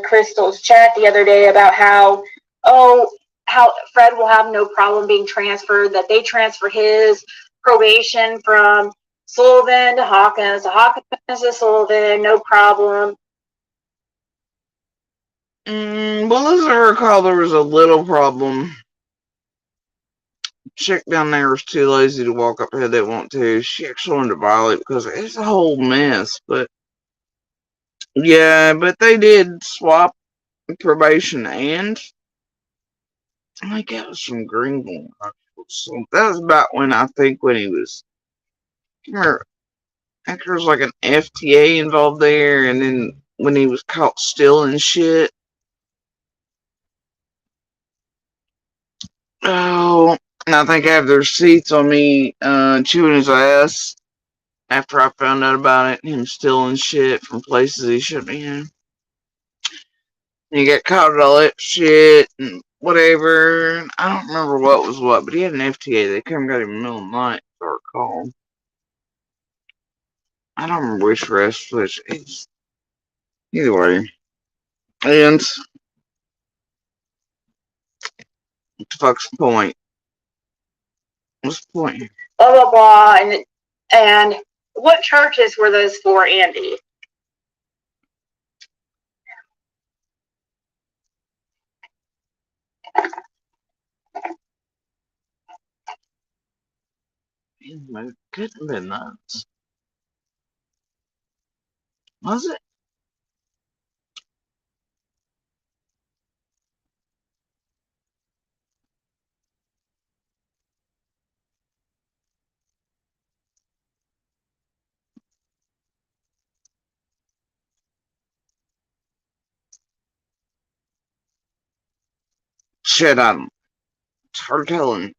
Crystal's chat the other day about how Fred will have no problem being transferred, that they transfer his probation from Sullivan to Hawkins to Sullivan, no problem. Well, as I recall, there was a little problem. Chick down there was too lazy to walk up here. They want to. She actually wanted to violate because it's a whole mess. But yeah, but they did swap probation, and I think that was from Greenville. So that was about when he was. I think there was like an FTA involved there, and then when he was caught stealing shit. Oh, and I think I have the receipts on me chewing his ass after I found out about it, him stealing shit from places he shouldn't be in. And he got caught with all that shit and whatever. I don't remember what was what, but he had an FTA. They come got him in the middle of the night, if I recall. I don't remember which rest, which is either way. And what the fuck's the point? What's the point? Blah blah blah, and what charges were those for, Andy? It couldn't have been nuts. Was it? Shit, I don't. It's hard telling.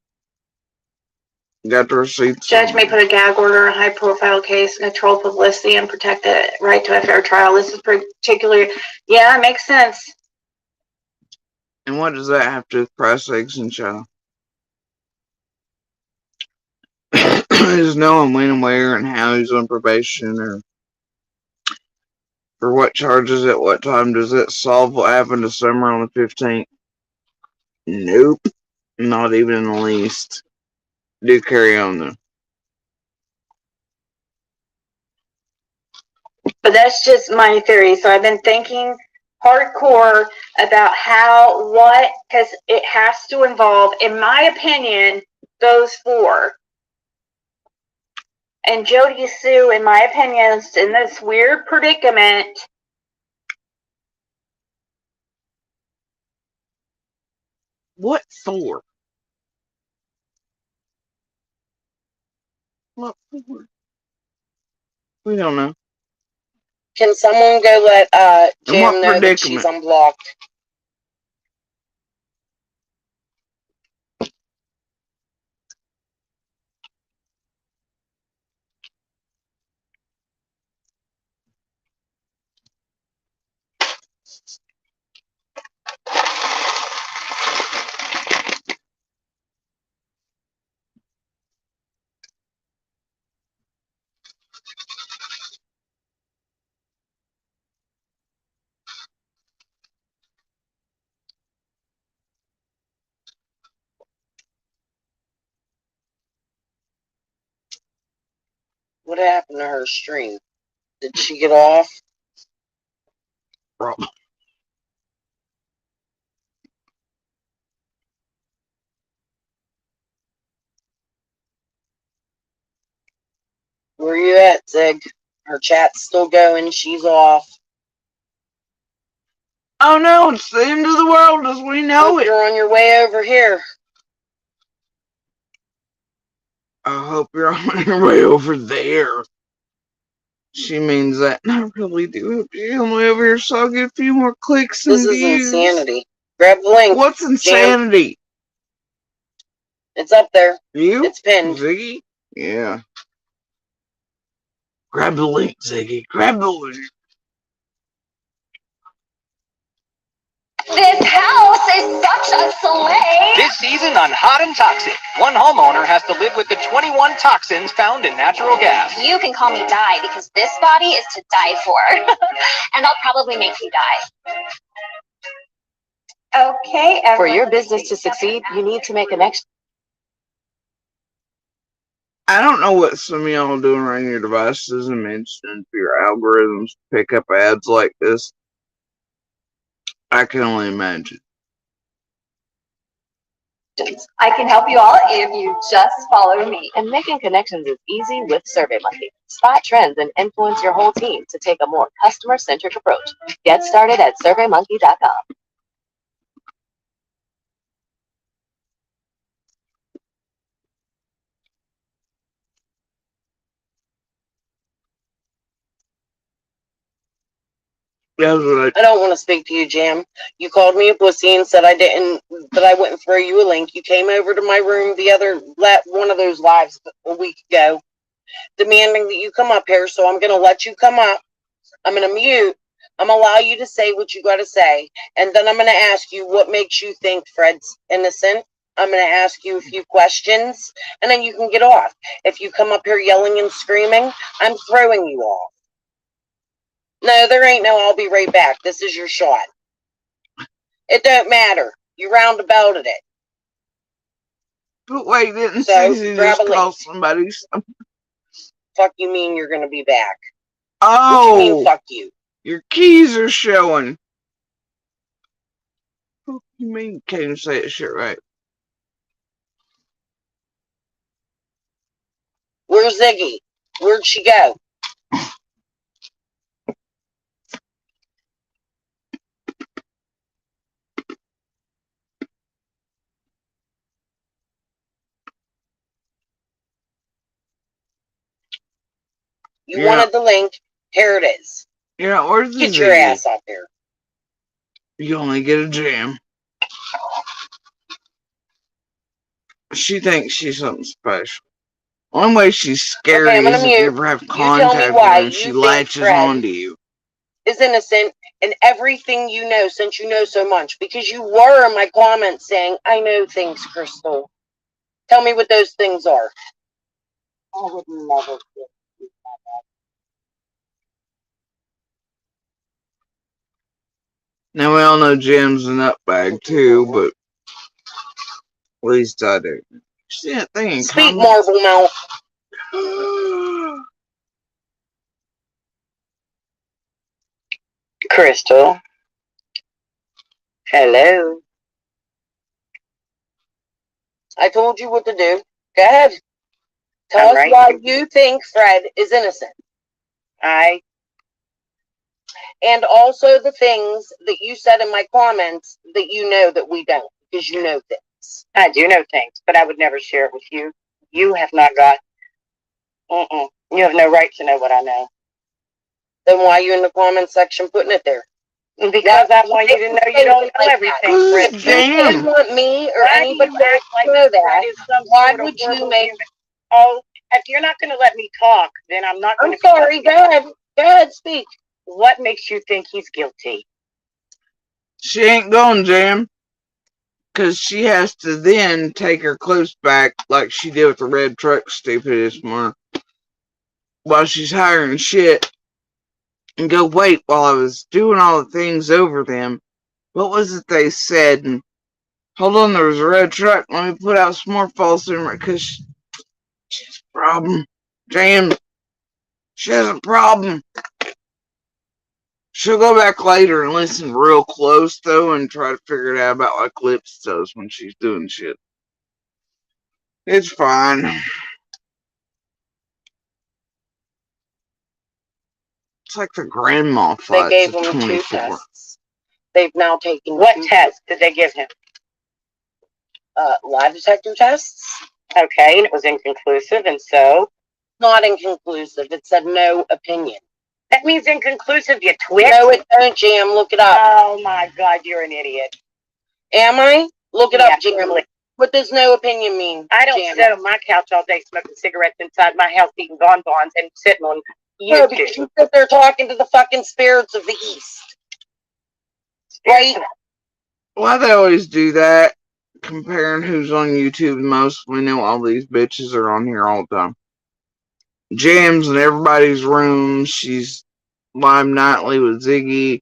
Got the receipts. Judge may put a gag order on a high-profile case and control publicity and protect the right to a fair trial. This is particularly, yeah, it makes sense. And what does that have to do with price eggs and chow? Is knowing when and where and how he's on probation or for what charges at what time. Does it solve what happened to Summer on the 15th? Nope. Not even in the least. Do carry on though. But that's just my theory. So I've been thinking hardcore about because it has to involve, in my opinion, those four. And Jody Sue, in my opinion, is in this weird predicament. What for? What for? We don't know. Can someone go let Jam know that she's predicament? unblocked? What happened to her stream? Did she get off? Bro. Where you at, Zig? Her chat's still going. She's off. Oh no, it's the end of the world as we know it. You're on your way over here. I hope you're on your way over there. She means that. And I really do hope you're on the way over here so I'll get a few more clicks and This is views. insanity. Grab the link. What's insanity? Jam. It's up there. You? It's pinned. Ziggy? Yeah. Grab the link, Ziggy. Grab the link. This house is such a slay. This season on Hot and Toxic, one homeowner has to live with the 21 toxins found in natural gas. You can call me Die because this body is to die for. And I'll probably make you die. Okay. For your business to succeed, you need to make an extra. I don't know what some of y'all are doing on your devices and mentioning for your algorithms to pick up ads like this. I can only imagine. I can help you all if you just follow me. And making connections is easy with SurveyMonkey. Spot trends and influence your whole team to take a more customer-centric approach. Get started at SurveyMonkey.com. I don't want to speak to you, Jam. You called me a pussy and said that I wouldn't throw you a link. You came over to my room one of those lives a week ago, demanding that you come up here. So I'm going to let you come up. I'm going to mute. I'm going to allow you to say what you got to say. And then I'm going to ask you what makes you think Fred's innocent I'm going to ask you a few questions, and then you can get off. If you come up here yelling and screaming, I'm throwing you off. No, there ain't no I'll be right back. This is your shot. It don't matter. You roundabouted it. But wait, didn't So, Susie grab just a call link. somebody something? Fuck you mean you're going to be back? Oh! What you mean, fuck you? Your keys are showing. What do you mean you can't say it shit right? Where's Ziggy? Where'd she go? You wanted the link. Here it is. Yeah, where's the Get your Ziggy? ass up here. You only get a jam. She thinks she's something special. One way she's scary Okay, I'm gonna is if mute. you ever have You tell me contact with why her and she you think latches Fred onto you. is innocent in everything you know, since you know so much. Because you were in my comments saying, I know things, Crystal. Tell me what those things are. I would never do that. Now we all know Jim's a nutbag too, but at least I do. See that thing in Speak, comments? Marble Mouth. Crystal. Hello. I told you what to do. Go ahead. Tell I'm us right. why you think Fred is innocent. And also the things that you said in my comments that you know that we don't, because you know things. I do know things, but I would never share it with you. You have not got. You have no right to know what I know. Then why are you in the comment section putting it there? Because I want you to know you don't know everything. If you didn't want me or anybody else to know that, why would you make... Oh, if you're not going to let me talk, then I'm not going to... I'm sorry, go ahead. Go ahead, speak. What makes you think he's guilty? She ain't going, Jam. Because she has to then take her clothes back like she did with the red truck stupid this morning. While she's hiring shit. And go, wait, while I was doing all the things over them, what was it they said? And hold on, there was a red truck. Let me put out some more false information. Because she has a problem. Jam. She has a problem. She'll go back later and listen real close, though, and try to figure it out about like Lips does when she's doing shit. It's fine. It's like the grandma fights. They gave him 2 tests. They've now taken... What test did they give him? Lie detector tests. Okay, and it was inconclusive, and so? Not inconclusive. It said no opinion. That means inconclusive, you twit. No, it don't, Jam. Look it up. Oh my God, you're an idiot. Am I? Look it up, Jam. Really. What does no opinion mean? I don't sit on my couch all day smoking cigarettes inside my house, eating bonbons, and sitting on YouTube. No, because you sit there talking to the fucking spirits of the East. Right? Why they always do that? Comparing who's on YouTube the most. We know all these bitches are on here all the time. Jam's in everybody's room. She's live nightly with Ziggy.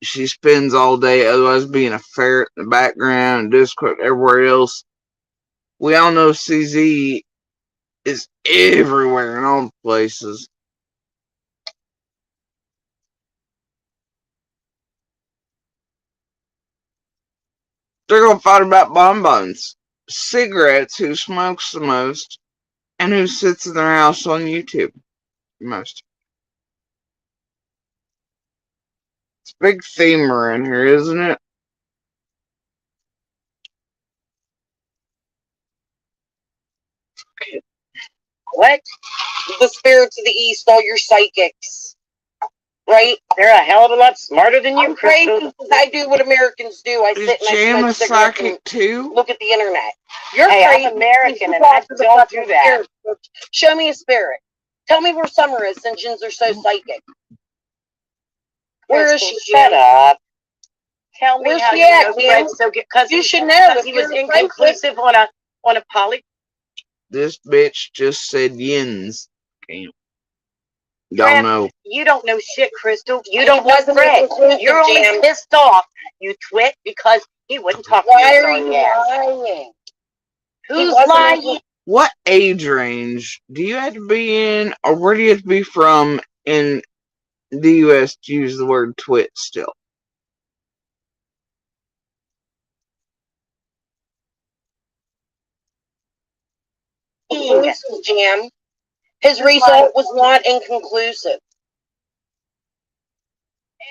She spends all day otherwise being a ferret in the background, Discord, everywhere else. We all know CZ is everywhere in all the places. They're gonna fight about bonbons, cigarettes, who smokes the most, and who sits in their house on YouTube the most. It's a big theme around here, isn't it? What? The spirits of the East, all your psychics. Right? They're a hell of a lot smarter than you, I'm crazy Crystal. because I do what Americans do. I sit and Jam I a smoke cigarettes and psychic too? look at the internet. You're Hey, crazy. I'm American and I don't do that. Show me a spirit. Tell me where Summer is, since yins are so psychic. Where is she? Shut up. tell me Where's how she you at, know Kim? Fred so good? Because You should know if he was you're friends with- inconclusive on a poly. This bitch just said yins. Damn. Y'all Fred, know. you don't know shit, Crystal. You He don't know wasn't Fred. inconclusive, You're only Jan. pissed off, you twit, because he wouldn't talk to Why you. are you lying? Who's wasn't lying? What age range do you have to be in, or where do you have to be from in the U.S. to use the word twit still? Jam. His result was not inconclusive.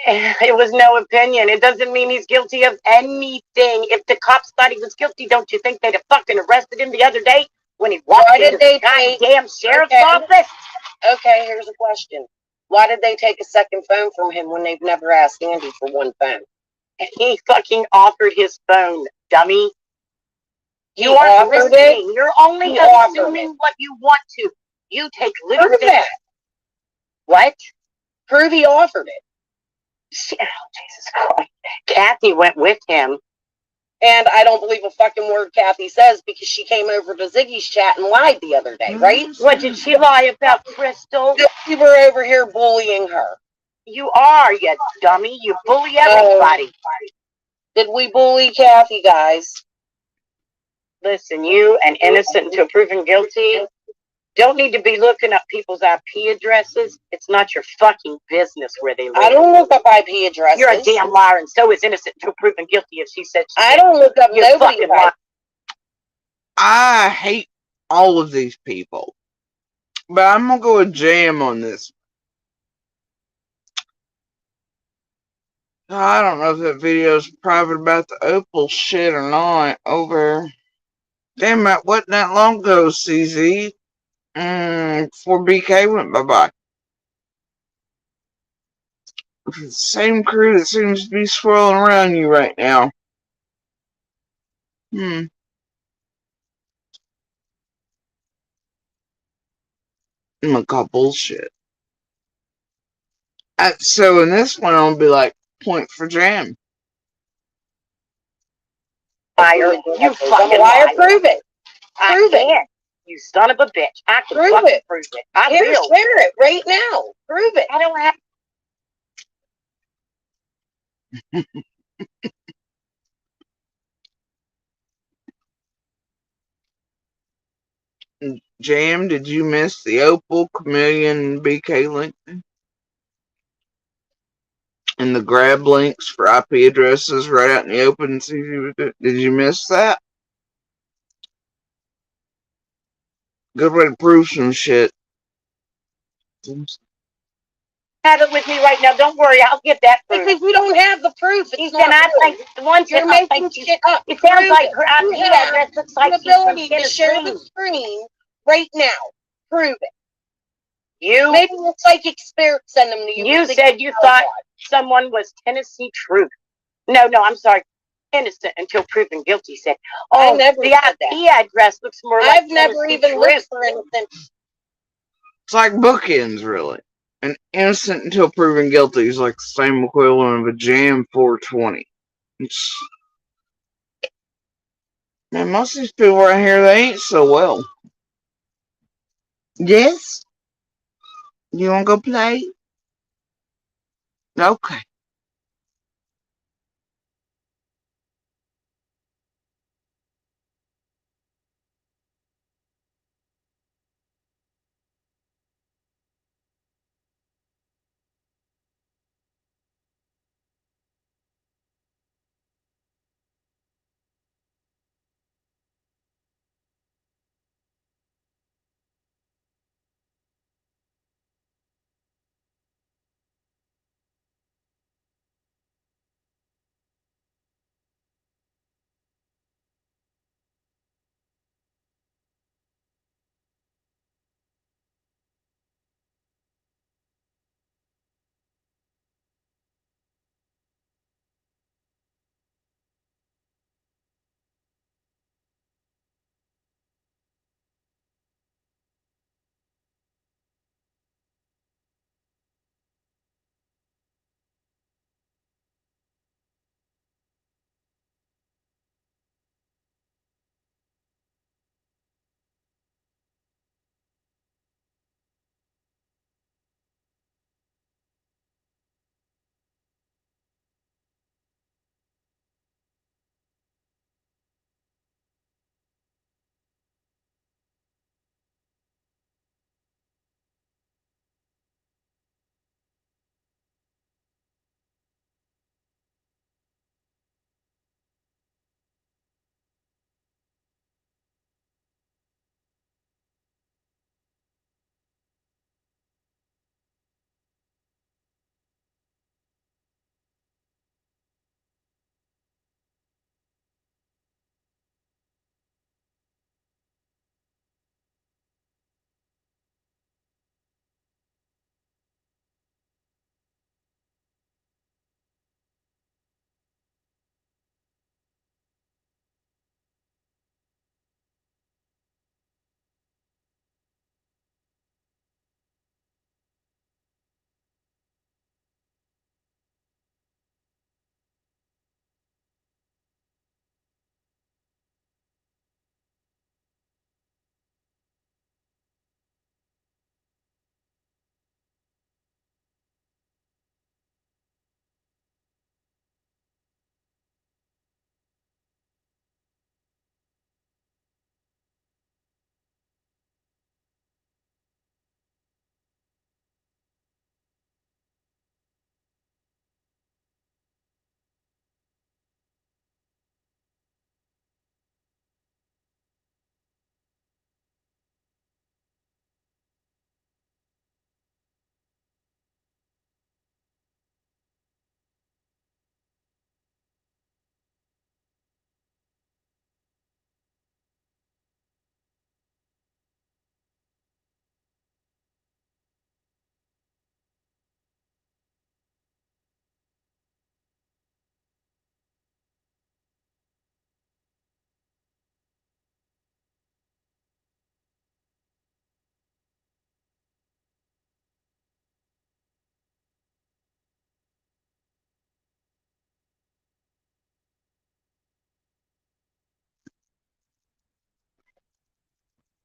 It was no opinion. It doesn't mean he's guilty of anything. If the cops thought he was guilty, don't you think they'd have fucking arrested him the other day when he walked into the goddamn sheriff's office? Okay, here's a question. Why did they take a second phone from him when they've never asked Andy for one phone? He fucking offered his phone, dummy. You He aren't offered listening. it? You're only He offered assuming it. what you want to. You take Prove literal. it. What? Prove he offered it. Oh, Jesus Christ. Kathy went with him. And I don't believe a fucking word Kathy says because she came over to Ziggy's chat and lied the other day, right? What did she lie about, Crystal? We were over here bullying her. You are, you dummy. You bully everybody. Did we bully Kathy, guys? Listen, you, and innocent until proven guilty, don't need to be looking up people's IP addresses. It's not your fucking business where they live. I don't look up IP addresses. You're a damn liar, and so is innocent until proven guilty if she said she I don't look up You're nobody's fucking lying. I hate all of these people, but I'm gonna go with Jam on this. I don't know if that video is private about the Opal shit or not. Over. Damn, it wasn't that long ago, CZ. Before BK went bye-bye. The same crew that seems to be swirling around you right now. I'm gonna call bullshit. So in this one, I'll be like, point for Jam. Liar. You fucking liar. liar. Prove it. Prove it. You son of a bitch. I can Prove fucking it. prove it. I Here, will. share it right now. Prove it. I don't have. Jam, did you miss the Opal, Chameleon, BK link? And the grab links for IP addresses right out in the open. Did you miss that? Good way to prove some shit. Have it with me right now. Don't worry. I'll get that proof. Because we don't have the proof. It's not real. The one You're making shit up. It sounds Prove like it. her You IP have address looks like the she's from ability to share the Tennessee. screen right now. Prove it. You Maybe the psychic spirit send them to you. You said you thought someone was Tennessee Truth. No, I'm sorry. Innocent until proven guilty said, I never the said IP address looks more like I've never Tennessee even Truth. looked for anything. It's like bookends, really. An innocent until proven guilty is like the same equivalent of a Jam 420. Man, most of these people right here, they ain't so well. Yes? You wanna go play? Okay.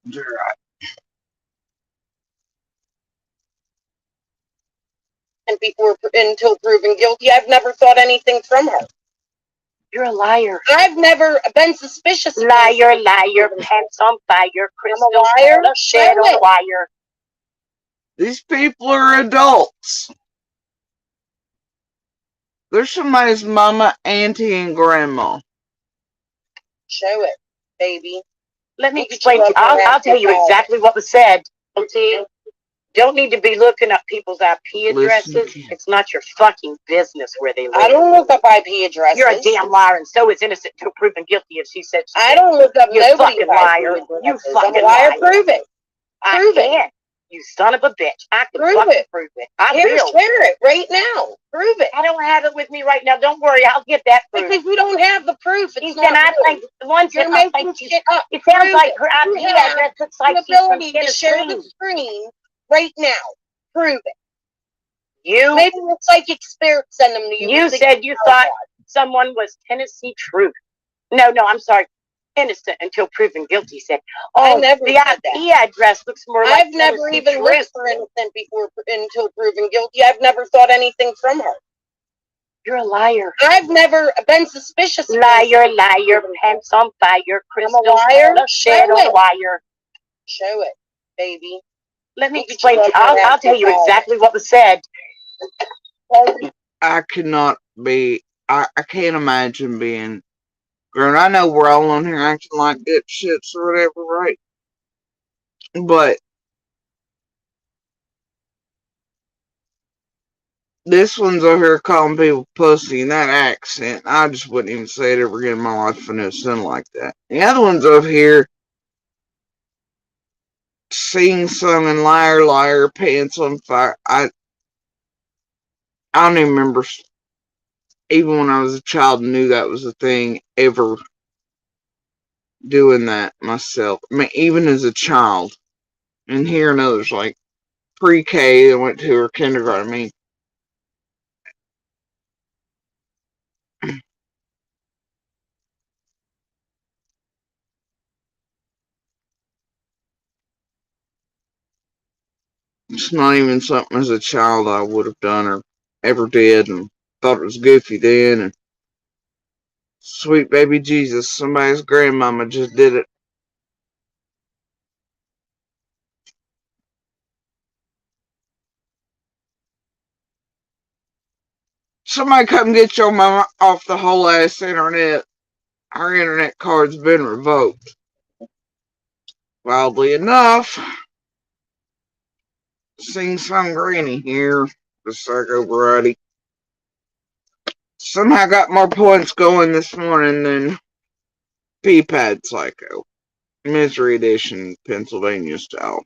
You're right. And until proven guilty, I've never thought anything from her. You're a liar. I've never been suspicious. Liar, liar, pants on fire, crystal, liar. shadow, liar. These people are adults. They're somebody's mama, auntie, and grandma. Show it, baby. Let me explain to you. I'll tell you exactly what was said. Okay? Don't need to be looking up people's IP addresses. It's not your fucking business where they live. I don't look up IP addresses. You're a damn liar, and so is innocent until proven guilty. If she said I don't look up you fucking liar. You fucking liar. Prove it. Prove it. You son of a bitch. I can fucking prove it. I will. Share it right now. Prove it. I don't have it with me right now. Don't worry. I'll get that proof. Because we don't have the proof. It's not I think the one you're making shit up. It sounds like her IP address looks like she's from Tennessee. To share the screen right now. Prove it. Maybe it's psychic spirits send them to you. You said you thought someone was Tennessee Truth. No, I'm sorry. Innocent until proven guilty. Said, I never the IP address looks more like I've never even looked for innocent until proven guilty. I've never thought anything from her. You're a liar. I've never been suspicious. Liar, liar, pants on fire, crystal, liar. shadow, liar. Show it, baby. Let me explain. I'll tell you exactly what was said. I cannot be. I can't imagine being. Girl, I know we're all on here acting like dipshits or whatever, right? But this one's over here calling people pussy in that accent. I just wouldn't even say it ever again in my life if I knew it sounded like that. The other one's over here sing song and liar, liar, pants on fire. I don't even remember, even when I was a child, knew that was a thing, ever doing that myself. I mean, even as a child. And hearing others like pre-K that went to her kindergarten. I mean, it's not even something as a child I would have done or ever did, and thought it was goofy then. And sweet baby Jesus, somebody's grandmama just did it. Somebody come get your mama off the whole ass internet. Our internet card's been revoked. Wildly enough, Sing Song Granny here, the Psycho Variety, somehow got more points going this morning than P-Pad Psycho. Misery Edition, Pennsylvania style.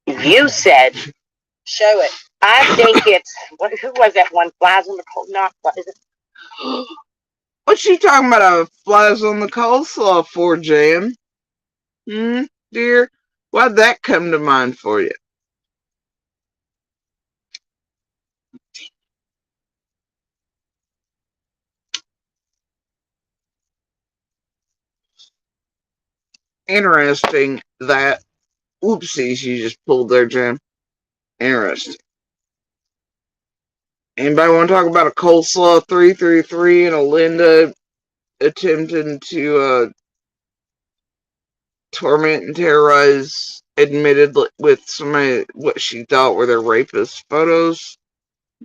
You said, show it. I think it's, who was that one? Flies on the cold knock? What is it? What you talking about? Flies on the coleslaw for, Jan? Dear? Why'd that come to mind for you? Interesting that. Oopsies, you just pulled there, Jan. Interesting. Anybody want to talk about a coleslaw 333 and a Linda attempting to torment and terrorize, admitted with somebody what she thought were their rapist photos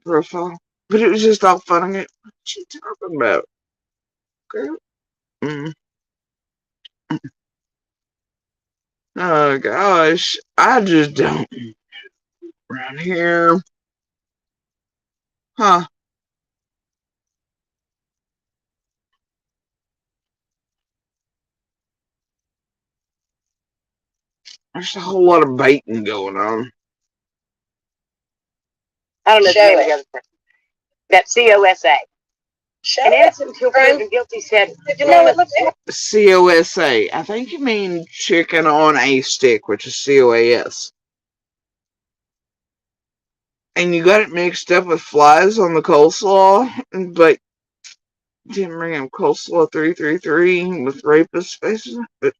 profile? But it was just all fun. What you talking about, girl? Oh gosh, I just don't. Around here, huh? There's a whole lot of baiting going on. I don't know the name of the other person. That COSA. And innocent until proven guilty said, no, it looks like COSA. I think you mean chicken on a stick, which is COAS. And you got it mixed up with flies on the coleslaw, but didn't bring up coleslaw 333 with rapist faces. But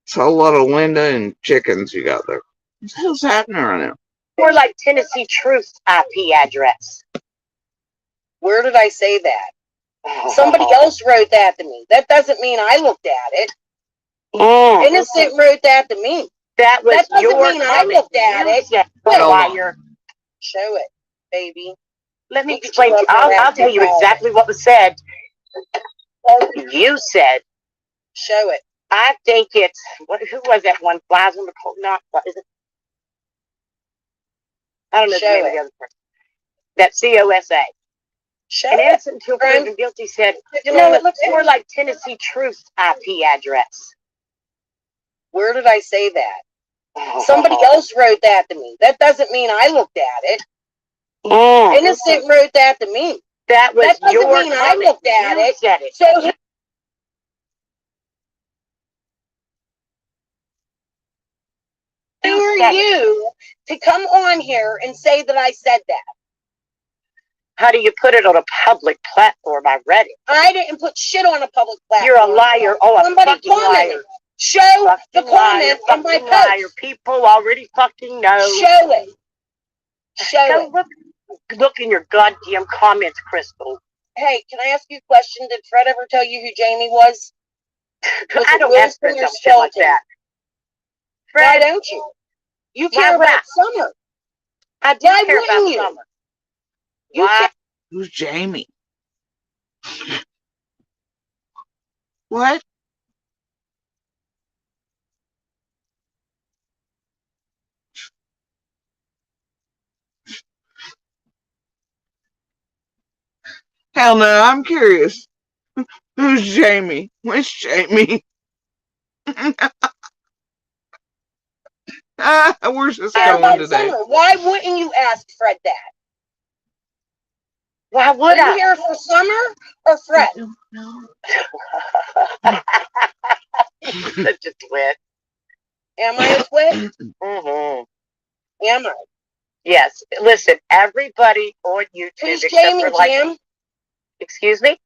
It's a whole lot of Linda and chickens you got there. What the hell's happening right now? More like Tennessee Truth's IP address. Where did I say that? Somebody else wrote that to me. That doesn't mean I looked at it. Innocent wrote that to me. That was That doesn't your mean I looked at it. liar. Show it, baby. Let me explain. I'll tell you exactly what was said. You said. Show it. I think it's who was that one? Flies on the cold. Not what is it? I don't know the name of the other person. That COSA. Show and it. innocent until proven guilty said, no, it looks more like Tennessee Truth's IP address. Where did I say that? Somebody else wrote that to me. That doesn't mean I looked at it. Innocent wrote that to me. That was that doesn't your mean I looked at it. Said it. So who are you to come on here and say that I said that? How do you put it on a public platform? I read it. I didn't put shit on a public platform. You're a liar. Oh, somebody a fucking liar. Show the comment on my post. Liar. People already fucking know. Show it. Show it. Look in your goddamn comments, Crystal. Hey, can I ask you a question? Did Fred ever tell you who Jamie was? I don't ask for some shit like that. Fred, why don't you? You care about Summer. I do care about Summer. Why? Who's Jamie? What? Hell no, I'm curious. Who's Jamie? Where's Jamie? Where's this going today? Summer. Why wouldn't you ask Fred that? Why would I? Are you here for Summer or Fred? No. Such a twit. Am I a twit? Mm-hmm. Am I? Yes. Listen, everybody on YouTube. Who's Jamie, Jim? Excuse me?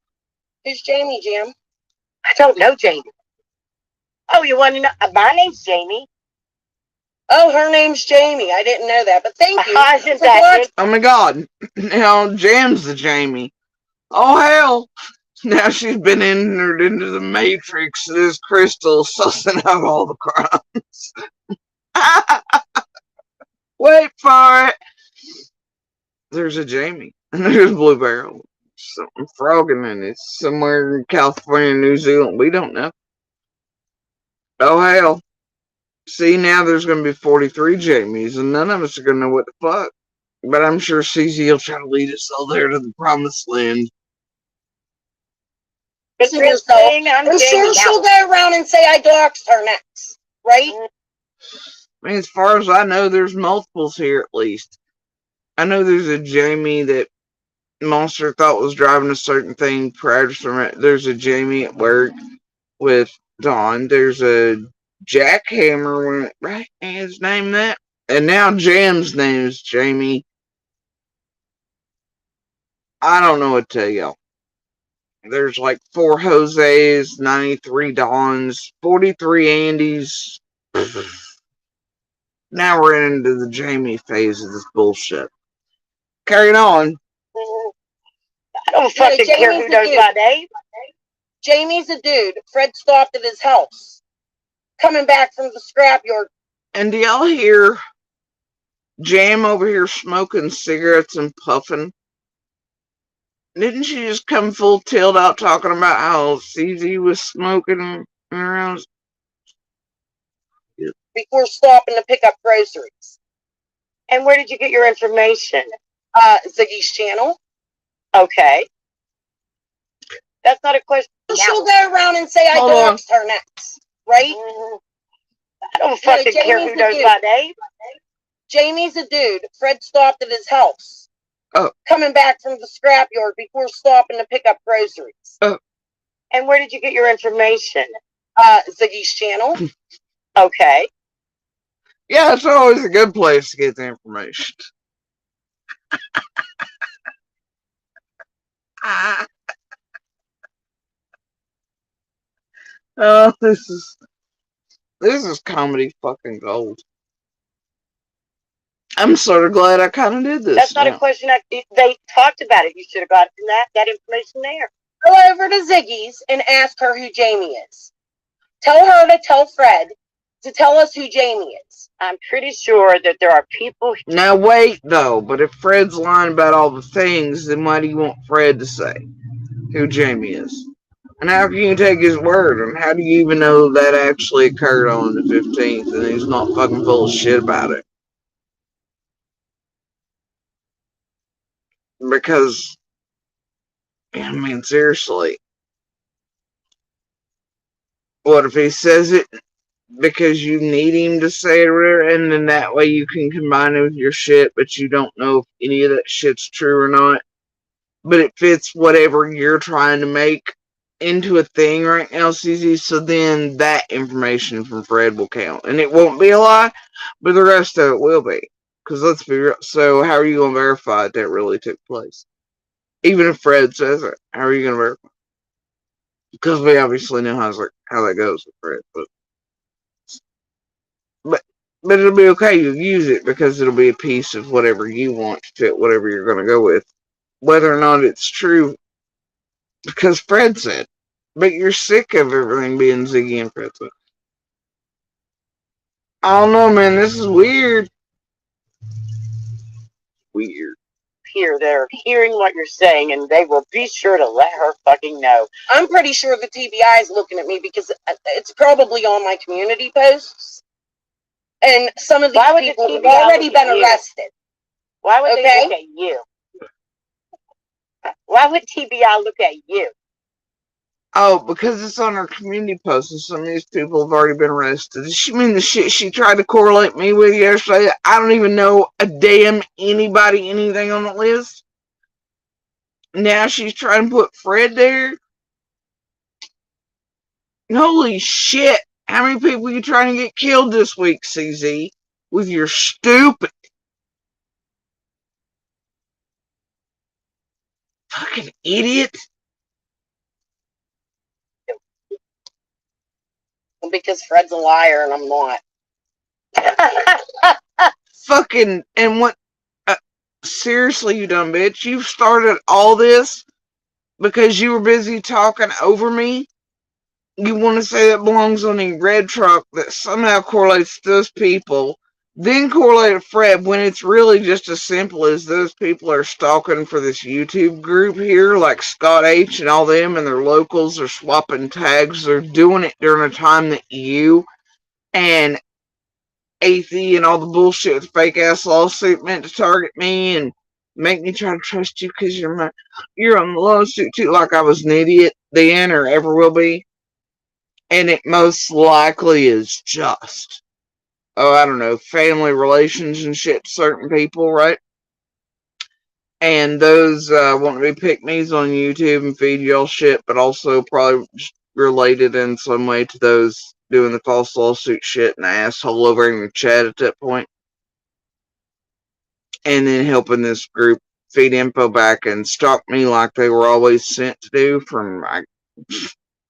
Who's Jamie, Jim? I don't know Jamie. Oh, you want to know? My name's Jamie. Oh, her name's Jamie. I didn't know that, but thank you. Oh my God. Now Jam's the Jamie. Oh hell. Now she's been entered into the Matrix. This Crystal sussing out all the crimes. Wait for it. There's a Jamie. And there's Blue Barrel. Something frogging in it. Somewhere in California, New Zealand. We don't know. Oh hell. See, now there's going to be 43 Jamies, and none of us are going to know what the fuck. But I'm sure CZ will try to lead us all there to the promised land. I'm sure she'll go around and say I doxed her next, right? I mean, as far as I know, there's multiples here at least. I know there's a Jamie that Monster thought was driving a certain thing prior to some. There's a Jamie at work with Dawn. There's a Jackhammer, right? His name that. And now Jam's name is Jamie. I don't know what to tell y'all. There's like 4 Jose's, 93 Dons, 43 Andys. Now we're into the Jamie phase of this bullshit. Carrying on. I don't fucking care who knows my name. Jamie's a dude. Fred stopped at his house. Coming back from the scrapyard. And do y'all hear Jam over here smoking cigarettes and puffing? Didn't she just come full tilt out talking about how CZ was smoking around? Before stopping to pick up groceries. And where did you get your information? Ziggy's channel. Okay. That's not a question. She'll go around and say I doxed her next, right? I don't fucking care who knows my name. Jamie's a dude. Fred stopped at his house. Oh. Coming back from the scrapyard before stopping to pick up groceries. Oh. And where did you get your information? Ziggy's channel. Okay. Yeah, it's always a good place to get the information. Oh, this is This is comedy fucking gold. I'm sort of glad I kind of did this. That's not a question. They talked about it. You should have gotten that information there. Go over to Ziggy's and ask her who Jamie is. Tell her to tell Fred to tell us who Jamie is. I'm pretty sure that there are people. Now wait though, but if Fred's lying about all the things, then why do you want Fred to say who Jamie is? And how can you take his word? And how do you even know that actually occurred on the 15th and he's not fucking full of shit about it? Because, I mean, seriously, what if he says it because you need him to say it, and then that way you can combine it with your shit, but you don't know if any of that shit's true or not, but it fits whatever you're trying to make into a thing right now, CZ, so then that information from Fred will count. And it won't be a lie, but the rest of it will be. Because let's be real, so how are you going to verify that really took place? Even if Fred says it, how are you going to verify? Because we obviously know how that goes with Fred, but it'll be okay. You use it because it'll be a piece of whatever you want to fit whatever you're going to go with, whether or not it's true. Because Fred said, but you're sick of everything being Ziggy and Fred said. I don't know, man. This is weird. Weird. Here, they're hearing what you're saying, and they will be sure to let her fucking know. I'm pretty sure the TBI is looking at me because it's probably on my community posts. And some of these people have already been arrested. Why would they look at you? Why would TBI look at you? Oh, because it's on her community post and some of these people have already been arrested. Does she mean the shit she tried to correlate me with yesterday? I don't even know a damn anybody, anything on the list. Now she's trying to put Fred there? Holy shit. How many people are you trying to get killed this week, CZ? With your stupid fucking idiot. Because Fred's a liar and I'm not. Fucking, and what? Seriously, you dumb bitch. You started all this because you were busy talking over me? You want to say that belongs on a red truck that somehow correlates to those people, then correlate to Fred when it's really just as simple as those people are stalking for this YouTube group here, like Scott H and all them, and their locals are swapping tags. They're doing it during a time that you and Athie and all the bullshit with fake ass lawsuit meant to target me and make me try to trust you because you're on the lawsuit too, like I was an idiot then or ever will be. And it most likely is just, I don't know, family relations and shit to certain people, right? And those want to be pick-me's on YouTube and feed y'all shit, but also probably related in some way to those doing the false lawsuit shit and the asshole over in the chat at that point. And then helping this group feed info back and stalk me like they were always sent to do from,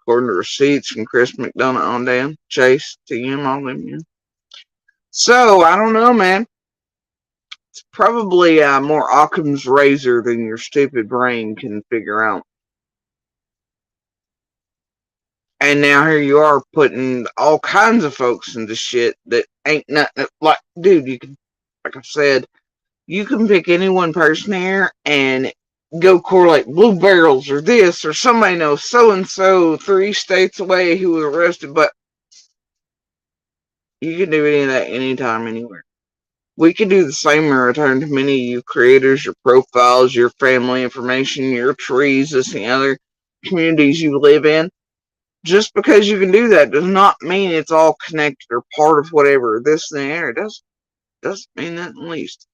according to receipts from Chris McDonough on down, Chase, TM, all them, yeah. So, I don't know, man. It's probably more Occam's razor than your stupid brain can figure out. And now here you are putting all kinds of folks into shit that ain't nothing. Like, dude, you can, like I said, you can pick any one person here and go correlate Blue Barrels or this, or somebody knows so-and-so 3 states away who was arrested, but you can do any of that anytime, anywhere. We can do the same in return to many of you creators, your profiles, your family information, your trees, this and the other communities you live in. Just because you can do that does not mean it's all connected or part of whatever this and that. It doesn't mean that in the least.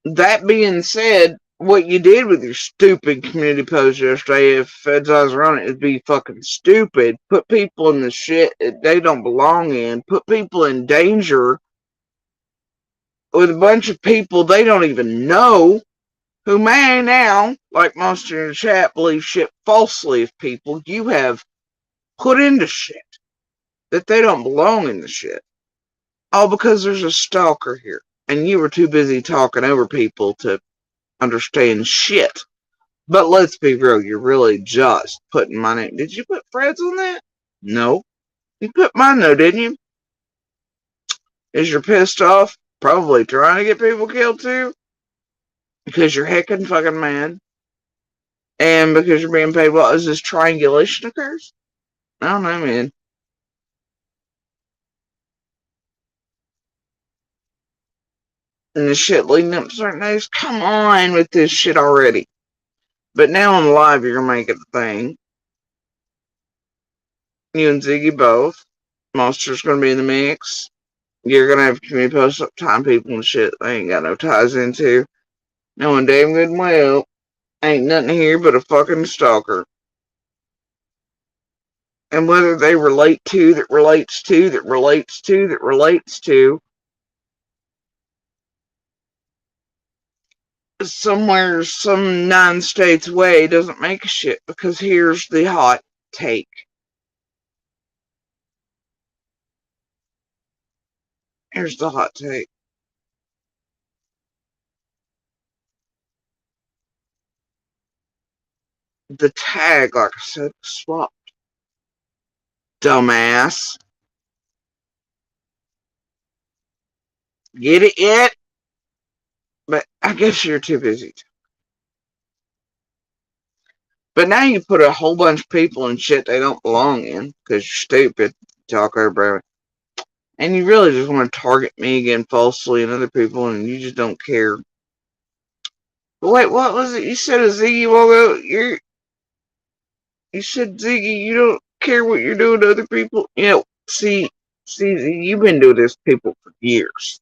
That being said, what you did with your stupid community post yesterday, if Fed's eyes are on it, it'd be fucking stupid. Put people in the shit that they don't belong in. Put people in danger with a bunch of people they don't even know, who may now, like most in the chat, believe shit falsely of people you have put into shit that they don't belong in the shit. All because there's a stalker here. And you were too busy talking over people to understand shit. But let's be real, you're really just putting my name. Did you put Fred's on that? No. You put mine though, didn't you? Is you're pissed off? Probably trying to get people killed too? Because you're heckin' fucking mad? And because you're being paid well, is this triangulation occurs? I don't know, man. And the shit leading up to certain days? Come on with this shit already. But now on live, you're gonna make it a thing. You and Ziggy both. Monster's gonna be in the mix. You're gonna have community post up time people and shit they ain't got no ties into. Knowing damn good and well, ain't nothing here but a fucking stalker. And whether they relate to, that relates to, that relates to, that relates to, somewhere, some 9 states away doesn't make a shit, because here's the hot take. Here's the hot take. The tag, like I said, swapped. Dumbass. Get it yet? But I guess you're too busy. But now you put a whole bunch of people in shit they don't belong in, because you're stupid. Talk over it. And you really just want to target me again falsely and other people, and you just don't care. But wait, what was it? You said a Ziggy while ago? You said, Ziggy, you don't care what you're doing to other people? You know, see, you've been doing this to people for years.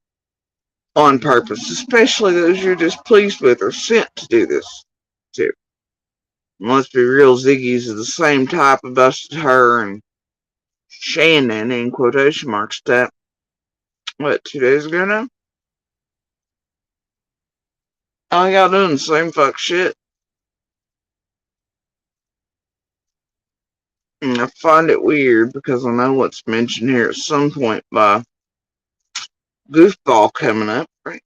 On purpose. Especially those you're displeased with or sent to do this to. Must be real, Ziggy's are the same type of busted her and Shannon, in quotation marks, that, what, 2 days ago now? All y'all doing the same fuck shit. And I find it weird because I know what's mentioned here at some point by Goofball coming up, right?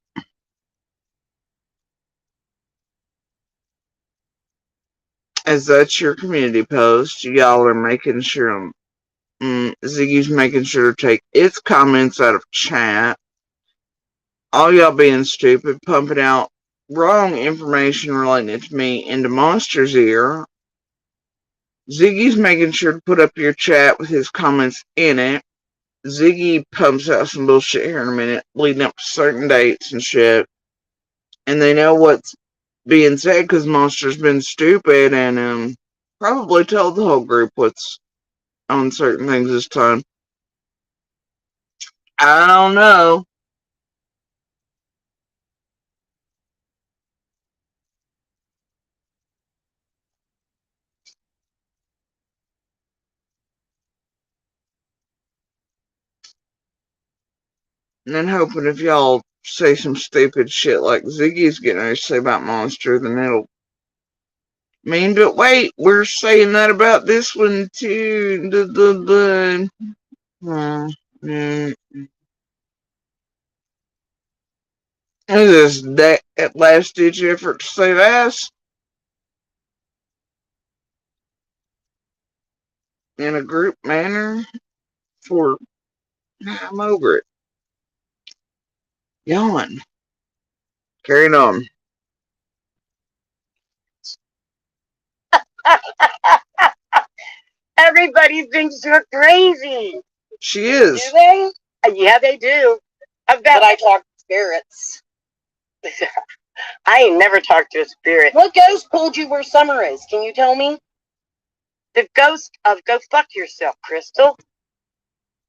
As that's your community post, y'all are making sure Ziggy's making sure to take its comments out of chat. All y'all being stupid, pumping out wrong information relating to me into Monster's ear. Ziggy's making sure to put up your chat with his comments in it. Ziggy pumps out some bullshit here in a minute, leading up to certain dates and shit. And they know what's being said because Monster's been stupid and probably told the whole group what's on certain things this time. I don't know. And then hoping if y'all say some stupid shit like Ziggy's getting ready to say about Monster, then it'll mean, but wait, we're saying that about this one too. Is this that last ditch effort to save ass? In a group manner? For I'm over it. Yawn. Carrying on. Everybody thinks you're crazy. She is. Do they? Yeah, they do. I bet. But I talk to spirits. I ain't never talked to a spirit. What ghost pulled you where Summer is? Can you tell me? The ghost of go fuck yourself, Crystal.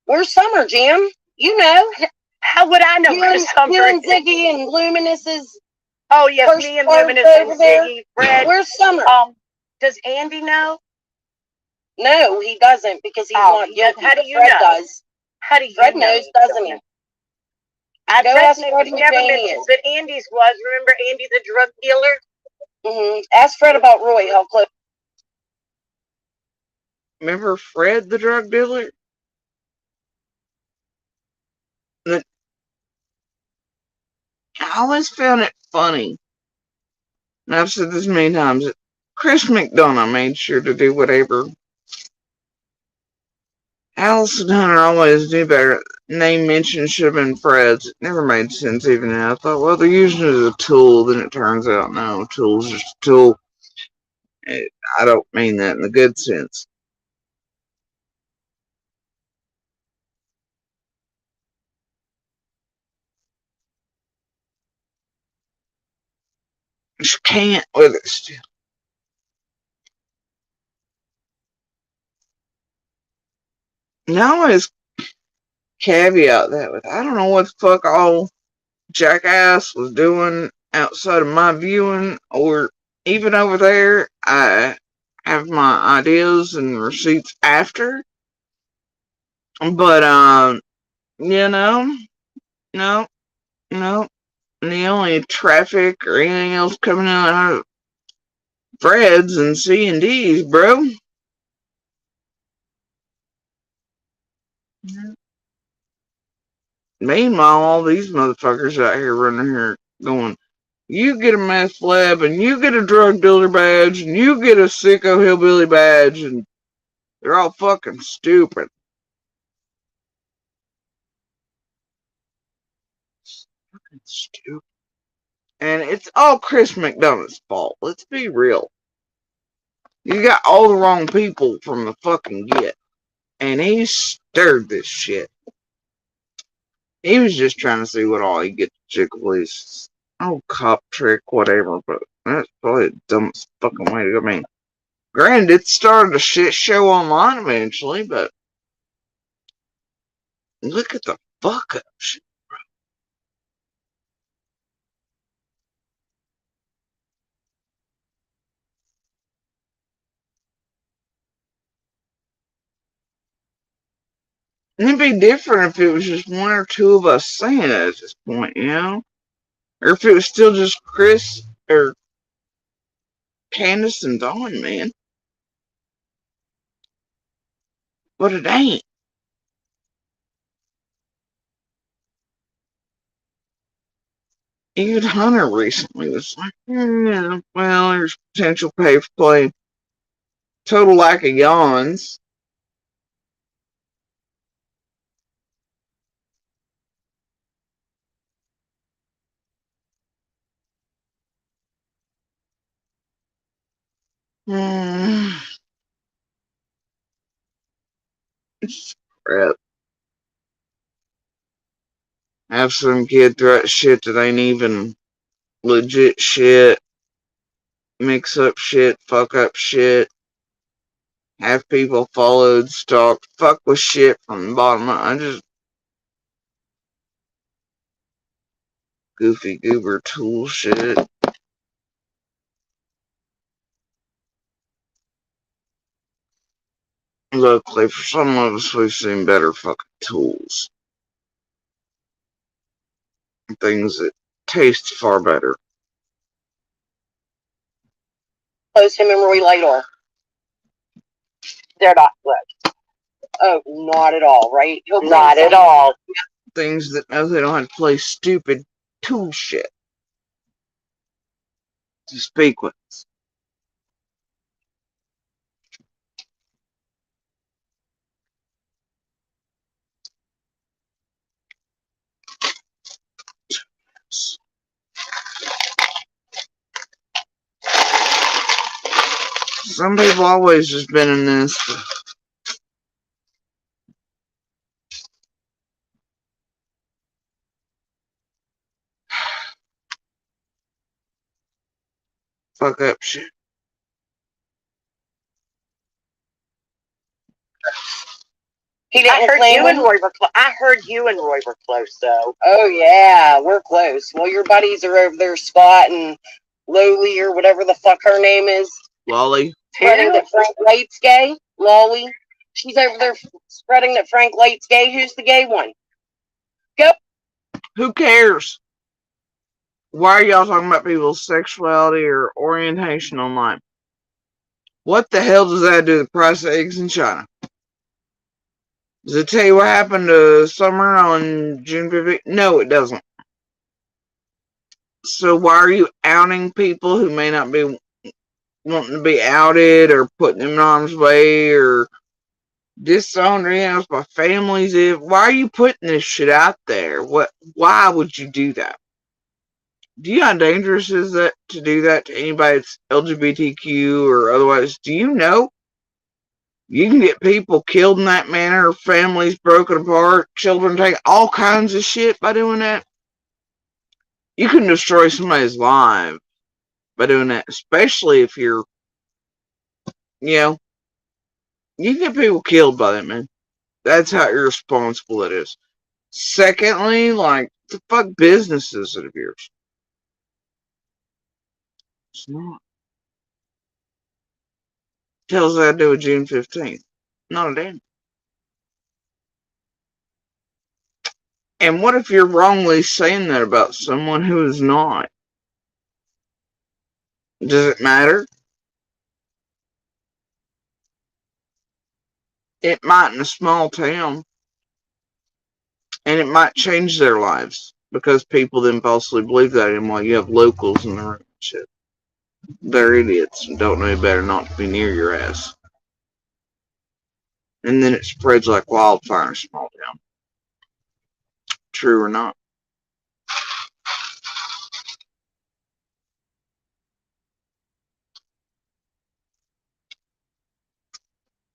Where's Summer, Jim? You know. How would I know where Summer you and is? Ziggy and Luminous's. Oh, yes, me and Luminous and Ziggy. Fred. Where's Summer? Does Andy know? No, he doesn't because he's not guilty. How do you Fred know? does. How do you Fred know? knows, doesn't he? Go ask Fred who never Jamie mentioned is. that Andy's was. Remember Andy the drug dealer? Mm-hmm. Ask Fred about Roy, how close. Remember Fred the drug dealer? I always found it funny, and I've said this many times, that Chris McDonough made sure to do whatever Allison Hunter always knew better. Name mentioned should have been Fred's. It never made sense even now. I thought, well, they're using it as a tool. Then it turns out, no, tool's just a tool. I don't mean that in the good sense. She can't with it still. And I always caveat that with, I don't know what the fuck all Jackass was doing outside of my viewing, or even over there. I have my ideas and receipts after, but no, no, and the only traffic or anything else coming out of Fred's and C&D's, bro. Meanwhile, all these motherfuckers out here running here going, you get a meth lab, and you get a drug dealer badge, and you get a sicko hillbilly badge, and they're all fucking stupid. Fucking stupid. And it's all Chris McDonough's fault. Let's be real. You got all the wrong people from the fucking get. And he stirred this shit. He was just trying to see what all he get to Chick Fil-A's. Oh, cop trick, whatever. But that's probably the dumbest fucking way to go. I mean, granted, it started a shit show online eventually, but look at the fuck up shit. It'd be different if it was just one or two of us saying it at this point, you know? Or if it was still just Chris or Candace and Dawn, man. But it ain't. Even Hunter recently was like, yeah, well, there's potential pay for play. Total lack of yawns. It's crap. Have some kid throw out shit that ain't even legit shit. Mix up shit, fuck up shit. Have people followed, stalked, fuck with shit from the bottom up. I just goofy goober tool shit. Luckily for some of us, we've seen better fucking tools. Things that taste far better. Close him and Roy later. They're not good. Oh, not at all, right? Not at all. Things that know they don't have to play stupid tool shit to speak with us. Some people always just been in this. Fuck up shit. I heard you and Roy were close, though. Oh yeah, we're close. Well, your buddies are over there squatting Lowly or whatever the fuck her name is. Lolly. Spreading that Frank Light's gay. Lolly. She's over there spreading that Frank Light's gay. Who's the gay one? Go. Who cares? Why are y'all talking about people's sexuality or orientation online? What the hell does that do to the price of eggs in China? Does it tell you what happened to Summer on June 15th? No, it doesn't. So why are you outing people who may not be wanting to be outed, or putting them in harm's way, or dishonoring us by families? Why are you putting this shit out there? Why would you do that? Do you know how dangerous is that to do that to anybody that's LGBTQ or otherwise? Do you know you can get people killed in that manner, families broken apart, children taking all kinds of shit by doing that? You can destroy somebody's life by doing that, especially if you're, you can get people killed by that, man. That's how irresponsible it is. Secondly, like, the fuck business is it of yours? It's not. Tells that to do with June 15th. Not a damn. And what if you're wrongly saying that about someone who is not? Does it matter? It might in a small town. And it might change their lives. Because people then falsely believe that in while you have locals in the room and shit. They're idiots and don't know any better not to be near your ass. And then it spreads like wildfire in a small town. True or not?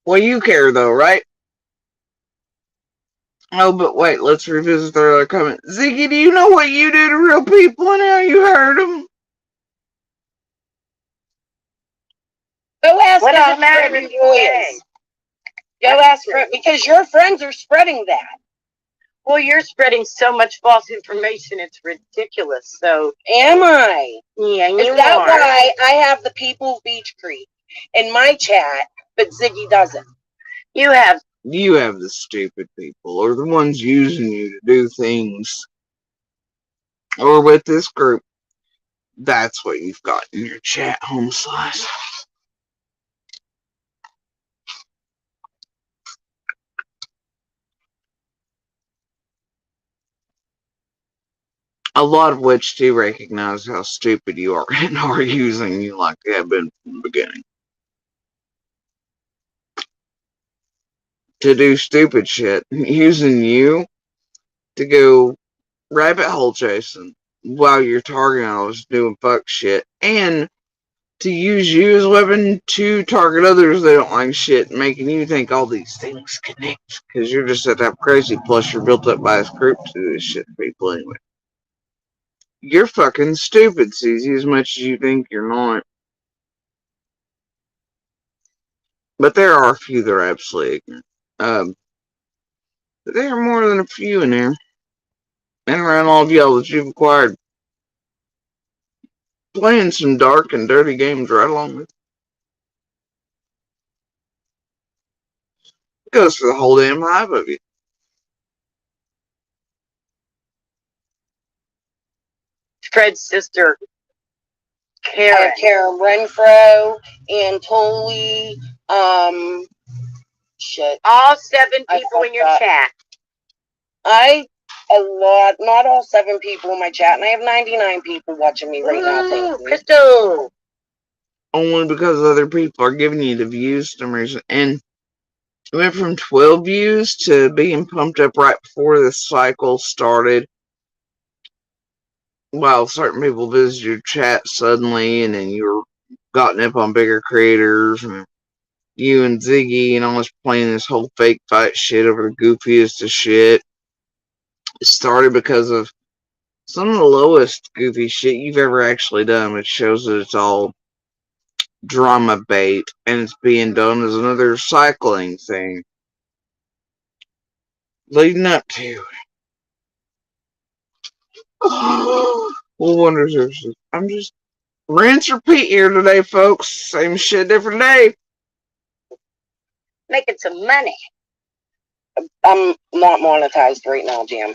Well, you care though, right? Oh, but wait, let's revisit their other comment. Ziggy, do you know what you do to real people and how you hurt them? Go ask What does how it matter Fred if you Roy say? is. Go ask Fred, because your friends are spreading that. Well, you're spreading so much false information, it's ridiculous. So, am I? Yeah, you Is that are. why I have the people of Beach Creek in my chat, but Ziggy doesn't? You have. You have the stupid people, or the ones using you to do things. Or with this group. That's what you've got in your chat, home slice. A lot of which do recognize how stupid you are and are using you like they have been from the beginning. To do stupid shit. Using you to go rabbit hole chasing while you're targeting others doing fuck shit. And to use you as a weapon to target others that don't like shit, making you think all these things connect. Because you're just that type crazy, plus you're built up by this group to do this shit to people anyway. You're fucking stupid, CZ, as much as you think you're not. But there are a few that are absolutely ignorant. But there are more than a few in there. And around all of y'all that you've acquired. Playing some dark and dirty games right along with. It goes for the whole damn hive of you. Fred's sister, Karen. Karen Renfro, and Tolly, shit. All 7 people in your chat. Not all 7 people in my chat, and I have 99 people watching me right now. Thank you. Crystal. Only because other people are giving you the views for some reason. And it went from 12 views to being pumped up right before this cycle started. While certain people visited your chat suddenly, and then you were gotten up on bigger creators, and you and Ziggy and almost playing this whole fake fight shit over the goofiest of shit. It started because of some of the lowest goofy shit you've ever actually done, which shows that it's all drama bait, and it's being done as another cycling thing. Leading up to. Well, wonders. I'm just rinse repeat here today, folks. Same shit, different day. Making some money. I'm not monetized right now, Jam.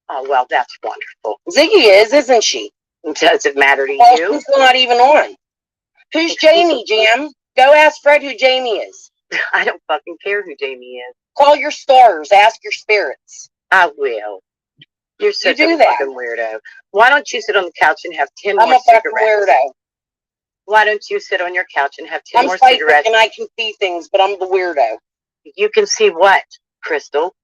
Oh, well, that's wonderful. Ziggy isn't she? Does it matter to Well, you? she's not even on. Who's Jamie, Jam? Go ask Fred who Jamie is. I don't fucking care who Jamie is. Call your stars. Ask your spirits. I will. You're such do a that. fucking weirdo. Why don't you sit on the couch and have 10 I'm more a fucking cigarettes? weirdo. Why don't you sit on your couch and have 10 I'm more psychic cigarettes? and I can see things, but I'm the weirdo. You can see what, Crystal?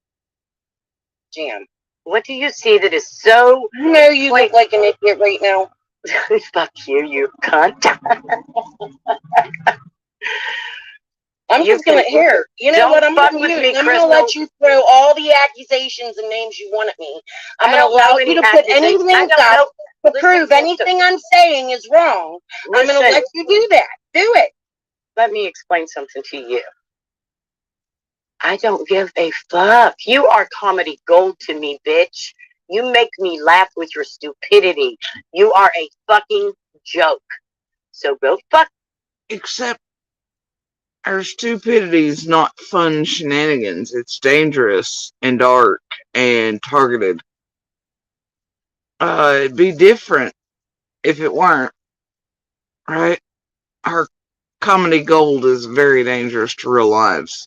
Jam. What do you see that is so... You know you look like an idiot right now. Fuck you, you cunt. I'm You just gonna here. You know don't what? I'm fuck gonna with use. me, I'm Crystal. gonna let you throw all the accusations and names you want at me. I'm I gonna don't know allow any you to put any accusations. link I don't up know. to Listen, prove Crystal. anything I'm saying is wrong. I'm gonna Listen. let you do that. Do it. Let me explain something to you. I don't give a fuck. You are comedy gold to me, bitch. You make me laugh with your stupidity. You are a fucking joke. So go fuck. Except our stupidity is not fun shenanigans. It's dangerous and dark and targeted. It'd be different if it weren't, right? Our comedy gold is very dangerous to real lives.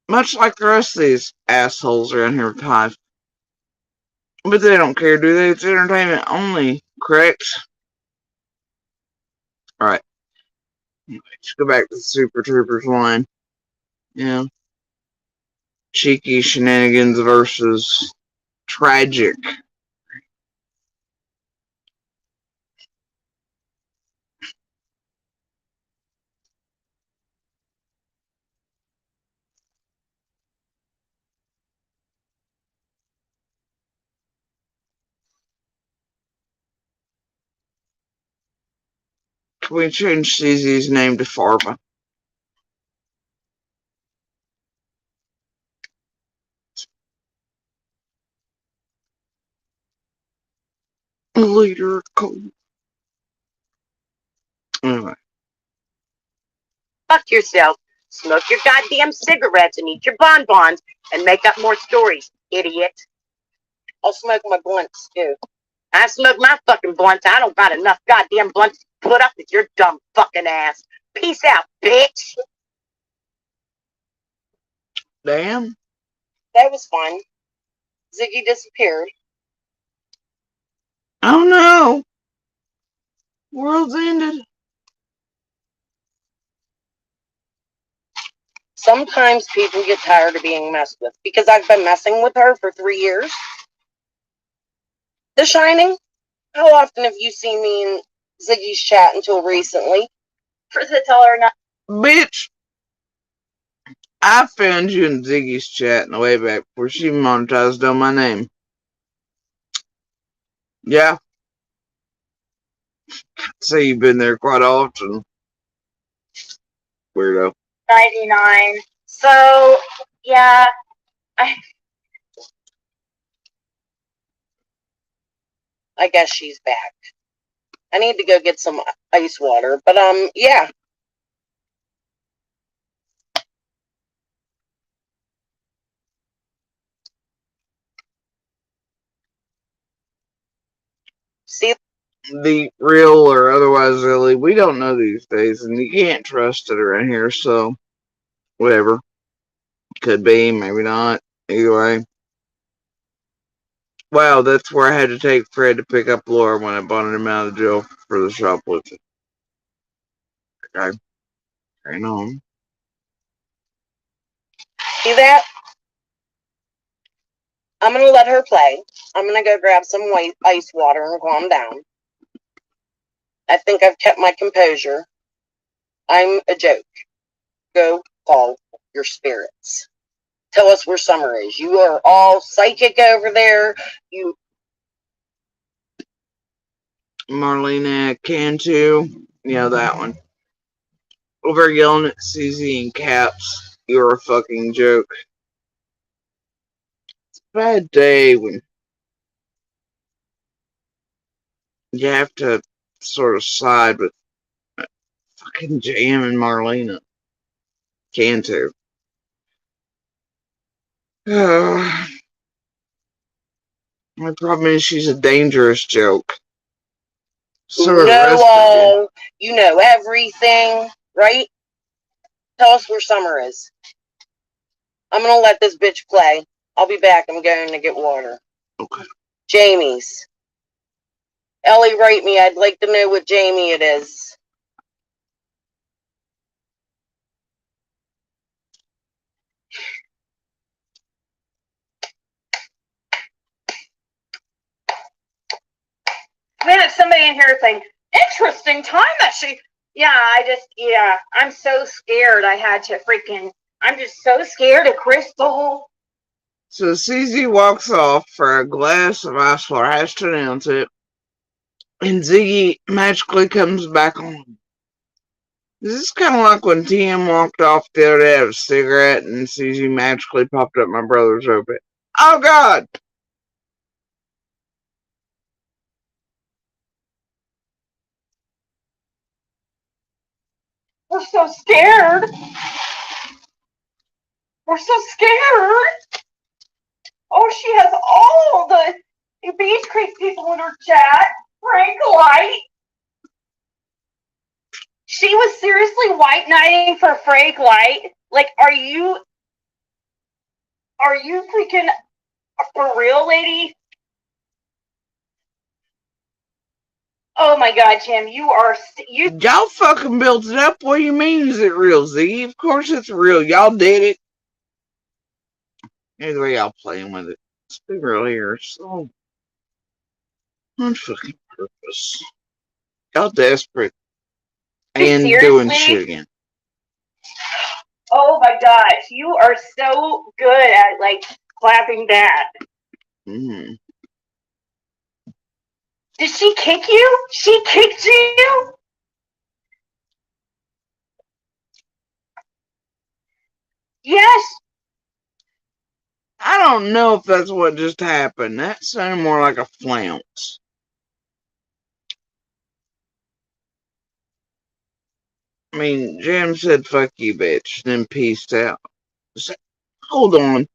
Much like the rest of these assholes around here with hives. But they don't care, do they? It's entertainment only, correct? Alright. Let's go back to the Super Troopers line. Yeah. Cheeky shenanigans versus tragic. Can we change CZ's name to Farva? Leader Cole. Anyway. Fuck yourself. Smoke your goddamn cigarettes and eat your bonbons and make up more stories, idiot. I'll smoke my blunts too. I smoke my fucking blunts. I don't got enough goddamn blunts to put up with your dumb fucking ass. Peace out, bitch. Damn. That was fun. Ziggy disappeared. Oh no. World's ended. Sometimes people get tired of being messed with because I've been messing with her for 3 years. The Shining. How often have you seen me in Ziggy's chat until recently? Tell her not. Bitch. I found you in Ziggy's chat in the way back before she monetized on my name. Yeah. Say you've been there quite often. Weirdo. 99. So, yeah. I guess she's back. I need to go get some ice water, but yeah. See, the real or otherwise Lily, we don't know these days, and you can't trust it around here, so whatever. Could be, maybe not. Either way. Wow, that's where I had to take Fred to pick up Laura when I bought him out of jail for the shoplifting. Okay. Carrying on. see that? I'm gonna let her play. I'm gonna go grab some ice water and calm down. I think I've kept my composure. I'm a joke. Go call your spirits. Tell us where Summer is. You are all psychic over there. You Marlena Cantu. Yeah, that one. Over yelling at CZ in caps. You're a fucking joke. It's a bad day when you have to sort of side with fucking Jam and Marlena Cantu. My problem is she's a dangerous joke. So know all. You know everything, right? Tell us where Summer is. I'm gonna let this bitch play. I'll be back. I'm going to get water. Okay. Jamie's. Ellie, write me. I'd like to know what Jamie it is. Man, if somebody in here is saying, interesting time that she, I'm so scared I'm just so scared of Crystal. So CZ walks off for a glass of ice water, has to announce it, and Ziggy magically comes back on. This is kind of like when TM walked off the other day to have a cigarette and CZ magically popped up my brother's open. Oh God! We're so scared. We're so scared. Oh, she has all the Beach Creek people in her chat. Frank Light. She was seriously white knighting for Frank Light. Like, are you freaking for real, lady? Oh my God, Jim, Y'all fucking built it up. What do you mean is it real, Z? Of course it's real. Y'all did it. Anyway, y'all playing with it. Let's be real here. So, on fucking purpose. Y'all desperate. And doing shit again. Oh my gosh, you are so good at, like, clapping back. Mm-hmm. Did she kick you? She kicked you? Yes. I don't know if that's what just happened. That sounded more like a flounce. I mean, Jim said, fuck you, bitch, then peaced out. So, hold on.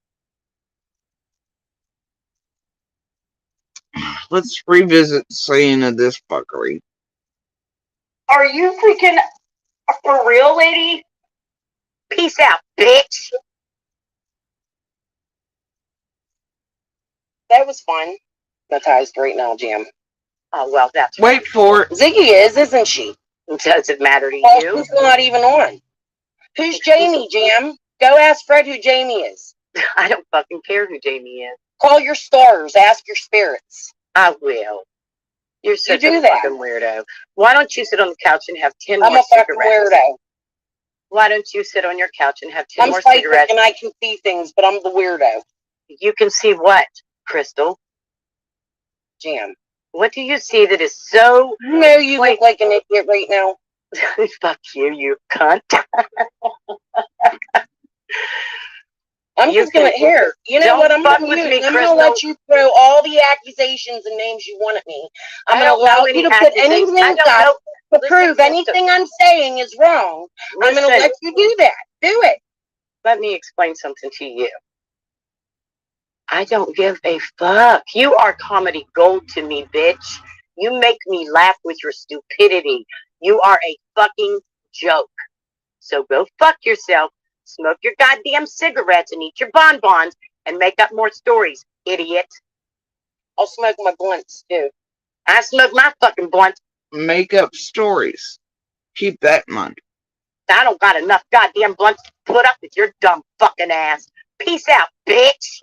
Let's revisit the scene of this fuckery. Are you freaking for real, lady? Peace out, bitch. That was fun. Hypnotized right now, Jam. Oh, well, that's Wait right. for it. Ziggy is, isn't she? Does it matter to Well, you? she's not even on. Who's Jamie, Jam? Go ask Fred who Jamie is. I don't fucking care who Jamie is. Call your stars. Ask your spirits. I will. You're such do a that. fucking weirdo. Why don't you sit on the couch and have 10 I'm more a fucking cigarettes? weirdo. Why don't you sit on your couch and have 10 I'm more psychic cigarettes? and I can see things, but I'm the weirdo. You can see what, Crystal? Jam. What do you see that is so... You know you look like an idiot right now. Fuck you, you cunt. I'm just gonna here. You know what? I'm gonna let you throw all the accusations and names you want at me. I'm gonna allow you to put anything up to prove anything I'm saying is wrong. I'm gonna let you do that. Do it. Let me explain something to you. I don't give a fuck. You are comedy gold to me, bitch. You make me laugh with your stupidity. You are a fucking joke. So go fuck yourself, smoke your goddamn cigarettes and eat your bonbons and make up more stories, idiot. I'll smoke my blunts too. I smoke my fucking blunts. Make up stories. Keep that in mind. I don't got enough goddamn blunts to put up with your dumb fucking ass. Peace out, bitch.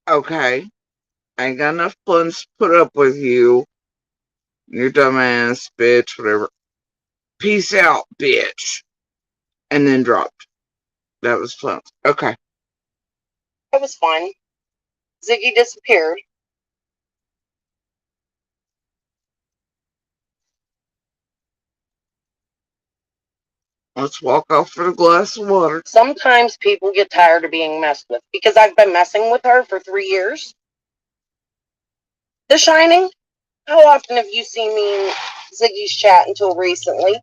Okay. I ain't got enough blunts to put up with you. Your dumbass, bitch, whatever. Peace out, bitch. And then dropped. That was fun. Okay. It was fun. Ziggy disappeared. Let's walk off for a glass of water. Sometimes people get tired of being messed with because I've been messing with her for 3 years. The Shining. How often have you seen me in Ziggy's chat until recently?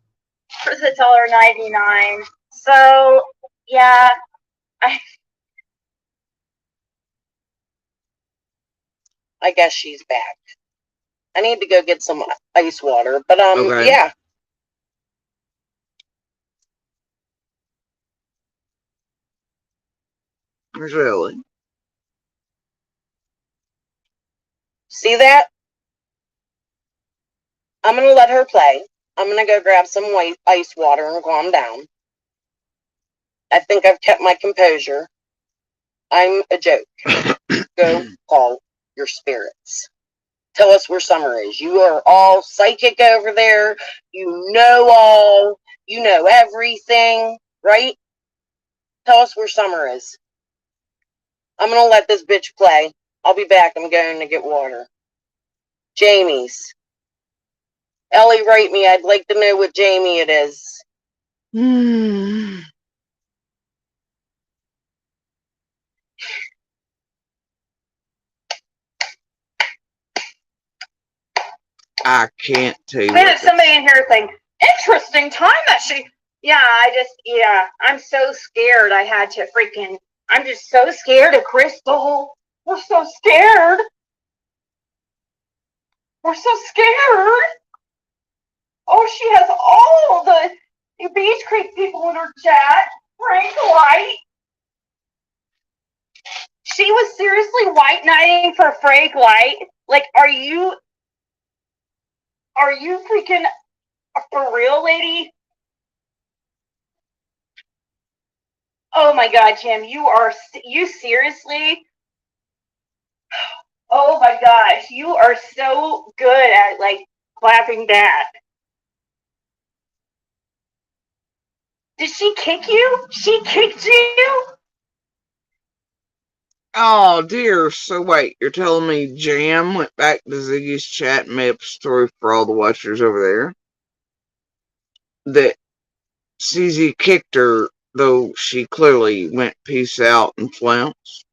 For the $1.99. So yeah, I guess she's back. I need to go get some ice water, but Okay. yeah. Where's Ellie? See that? I'm going to let her play. I'm going to go grab some ice water and calm down. I think I've kept my composure. I'm a joke. Go call your spirits. Tell us where Summer is. You are all psychic over there. You know everything, right? Tell us where Summer is. I'm going to let this bitch play. I'll be back. I'm going to get water. Jamie's. Ellie, write me. I'd like to know what Jamie it is. I can't tell you. Then somebody in here saying, interesting time that she. I'm so scared. I'm just so scared of Crystal. We're so scared. We're so scared. Oh, she has all the Beach Creek people in her chat. Frank White. She was seriously white knighting for Frank White. Like, are you freaking for real, lady? Oh my God, Jim, you seriously? Oh my gosh, you are so good at like clapping back. Did she kick you? She kicked you? Oh dear. So wait, you're telling me Jam went back to Ziggy's chat and made up a story for all the watchers over there that CZ kicked her, though she clearly went peace out and flounced.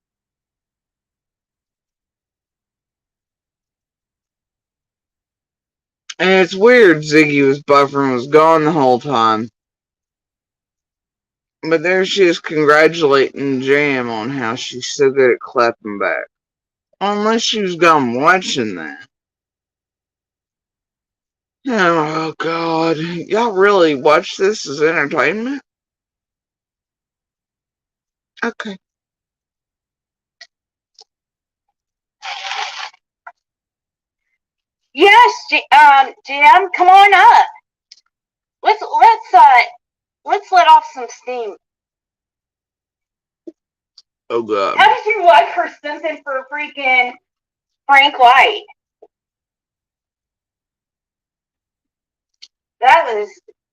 And it's weird Ziggy was buffering, was gone the whole time. But there she is congratulating Jam on how she's so good at clapping back. Unless she was gone watching that. Oh God. Y'all really watch this as entertainment? Okay. Yes, Jim, come on up. Let's let off some steam. Oh God. How did you like her simping for freaking Frank White? That was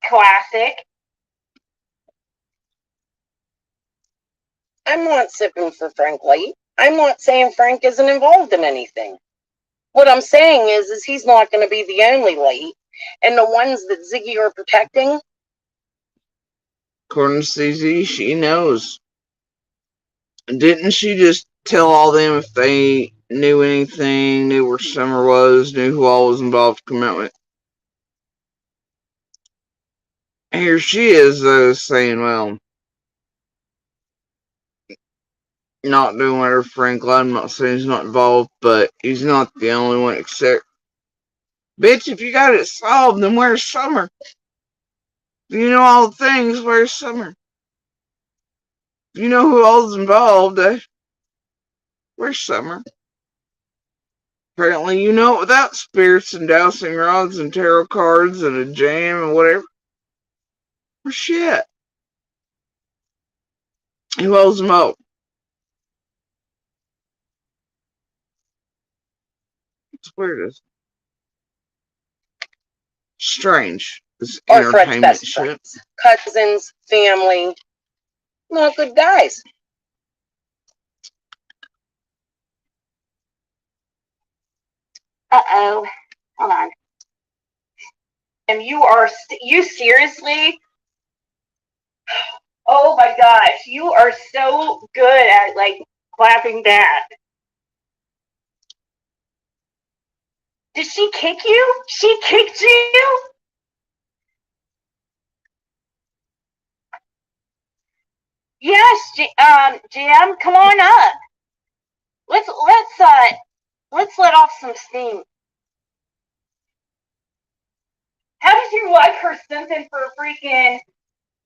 classic. I'm not sipping for Frank White. I'm not saying Frank isn't involved in anything. What I'm saying is he's not going to be the only light. And the ones that Ziggy are protecting. According to CZ, she knows. Didn't she just tell all them if they knew anything, knew where Summer was, knew who all was involved to come out with? Here she is, though, saying, well, not doing whatever Frank Lied. I'm not saying he's not involved, but he's not the only one except. Bitch, if you got it solved, then where's Summer? If you know all the things, where's Summer? If you know who all's involved, where's Summer? Apparently you know it without spirits and dowsing rods and tarot cards and a jam and whatever. Where's she at? Who all's involved? It's weird. Strange. This Or Fred's entertainment best shit. friends. Cousins, family. Not good guys. Uh-oh. Hold on. And you seriously? Oh my gosh, you are so good at like clapping back. Did she kick you? She kicked you? Yes, Jim, come on up. Let's let off some steam. How did you like her simping for freaking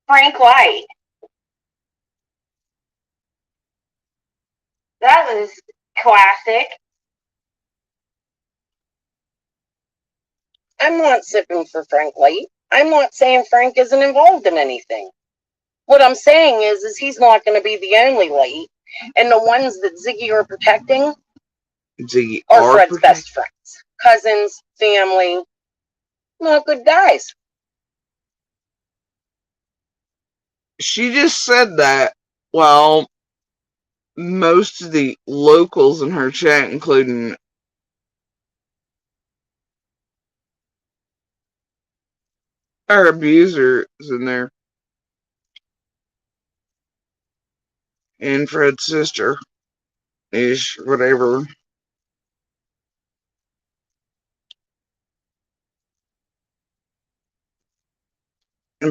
Frank White? That was classic. I'm not sipping for Frank Light. I'm not saying Frank isn't involved in anything. What I'm saying is he's not going to be the only Light, and the ones that Ziggy are protecting Ziggy are Fred's best friends, cousins, family, not good guys. She just said that while most of the locals in her chat, including our abuser, is in there, and Fred's sister is whatever.